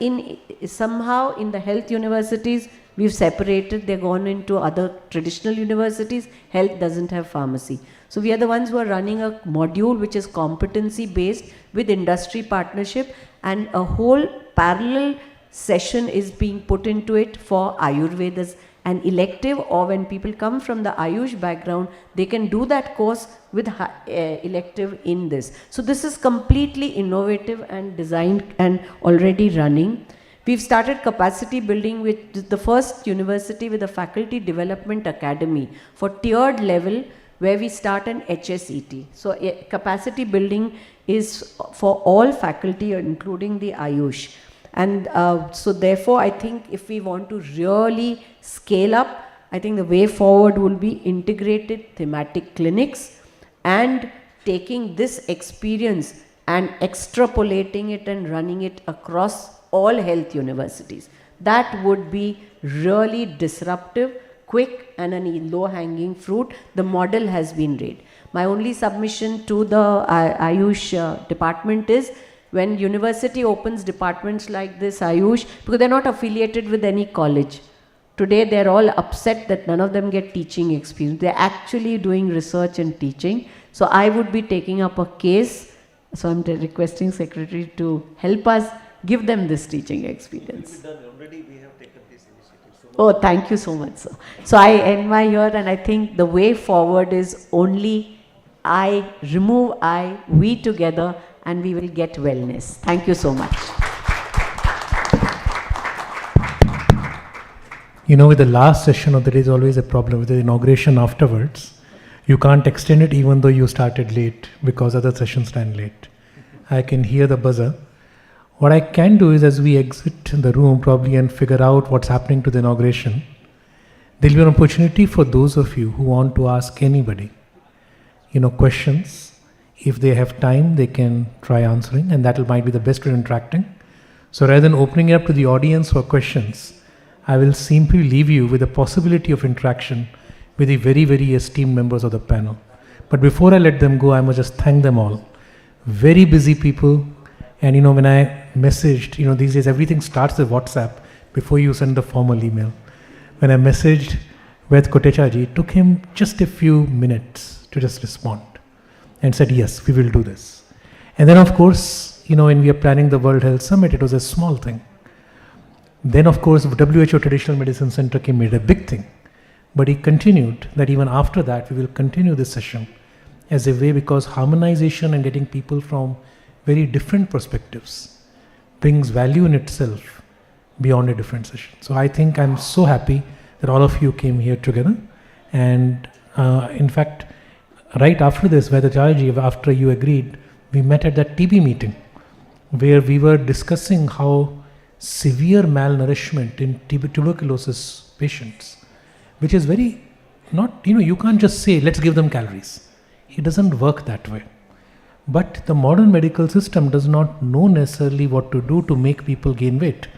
somehow in the health universities, we've separated, they've gone into other traditional universities, health doesn't have pharmacy. So we are the ones who are running a module which is competency based with industry partnership, and a whole parallel session is being put into it for Ayurvedas an elective, or when people come from the Ayush background, they can do that course with elective in this. So this is completely innovative and designed and already running. We've started capacity building with the first university with a faculty development academy for tiered level, where we start an HSET. So capacity building is for all faculty, including the Ayush. And so therefore, I think if we want to really scale up, I think the way forward will be integrated thematic clinics and taking this experience and extrapolating it and running it across all health universities. That would be really disruptive, quick, and a low-hanging fruit. The model has been read. My only submission to the Ayush department is, when university opens departments like this, Ayush, because they're not affiliated with any college. Today they're all upset that none of them get teaching experience. They're actually doing research and teaching. So I would be taking up a case. So I'm requesting Secretary to help us give them this teaching experience. Already we have taken this initiative. Oh, thank you so much, sir. So I end my here, and I think the way forward is only I, remove I, we together, and we will get wellness. Thank you so much. You know, with the last session of the day is always a problem with the inauguration afterwards. You can't extend it even though you started late, because other sessions ran late. I can hear the buzzer. What I can do is, as we exit the room probably and figure out what's happening to the inauguration, there'll be an opportunity for those of you who want to ask anybody, questions. If they have time, they can try answering, and that might be the best way of interacting. So rather than opening it up to the audience for questions, I will simply leave you with the possibility of interaction with the very, very esteemed members of the panel. But before I let them go, I must just thank them all. Very busy people. And when I messaged, these days everything starts with WhatsApp before you send the formal email. When I messaged Ved Kotechaji, it took him just a few minutes to just respond and said, yes, we will do this. And then of course, when we are planning the World Health Summit, it was a small thing. Then of course, WHO Traditional Medicine Center came, made a big thing. But he continued that even after that, we will continue this session as a way, because harmonization and getting people from very different perspectives brings value in itself beyond a different session. So I think I'm so happy that all of you came here together. And in fact, right after this, Vedacharji, after you agreed, we met at that TB meeting where we were discussing how severe malnourishment in tuberculosis patients, which is very not, you can't just say, let's give them calories. It doesn't work that way. But the modern medical system does not know necessarily what to do to make people gain weight.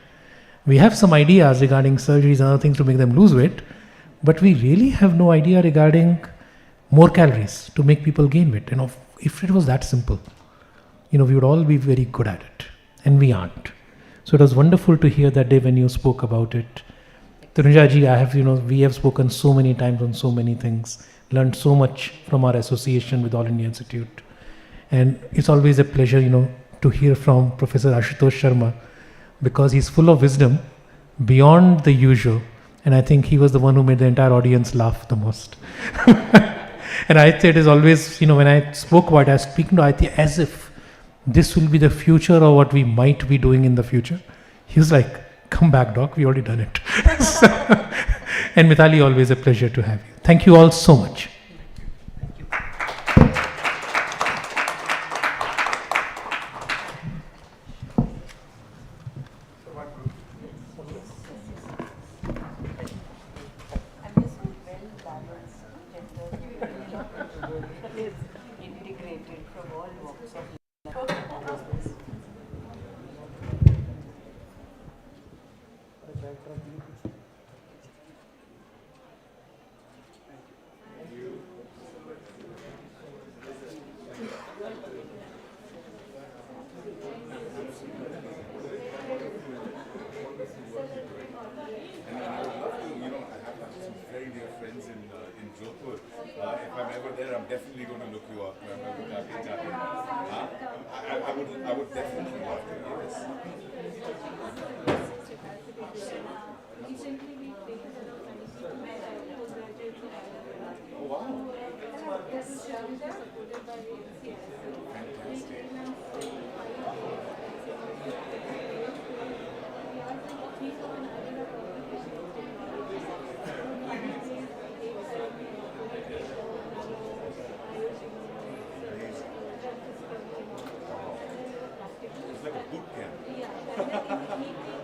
We have some ideas regarding surgeries and other things to make them lose weight, but we really have no idea regarding more calories to make people gain weight. If it was that simple, we would all be very good at it, and we aren't. So it was wonderful to hear that day when you spoke about it. Tanujaji, we have spoken so many times on so many things, learned so much from our association with All India Institute. And it's always a pleasure, to hear from Professor Ashutosh Sharma, because he's full of wisdom beyond the usual. And I think he was the one who made the entire audience laugh the most. And I think it is always, when I spoke about it, I was speaking to Aitya as if this will be the future or what we might be doing in the future. He was like, come back, doc, we already done it. And Mithali, always a pleasure to have you. Thank you all so much. and keeping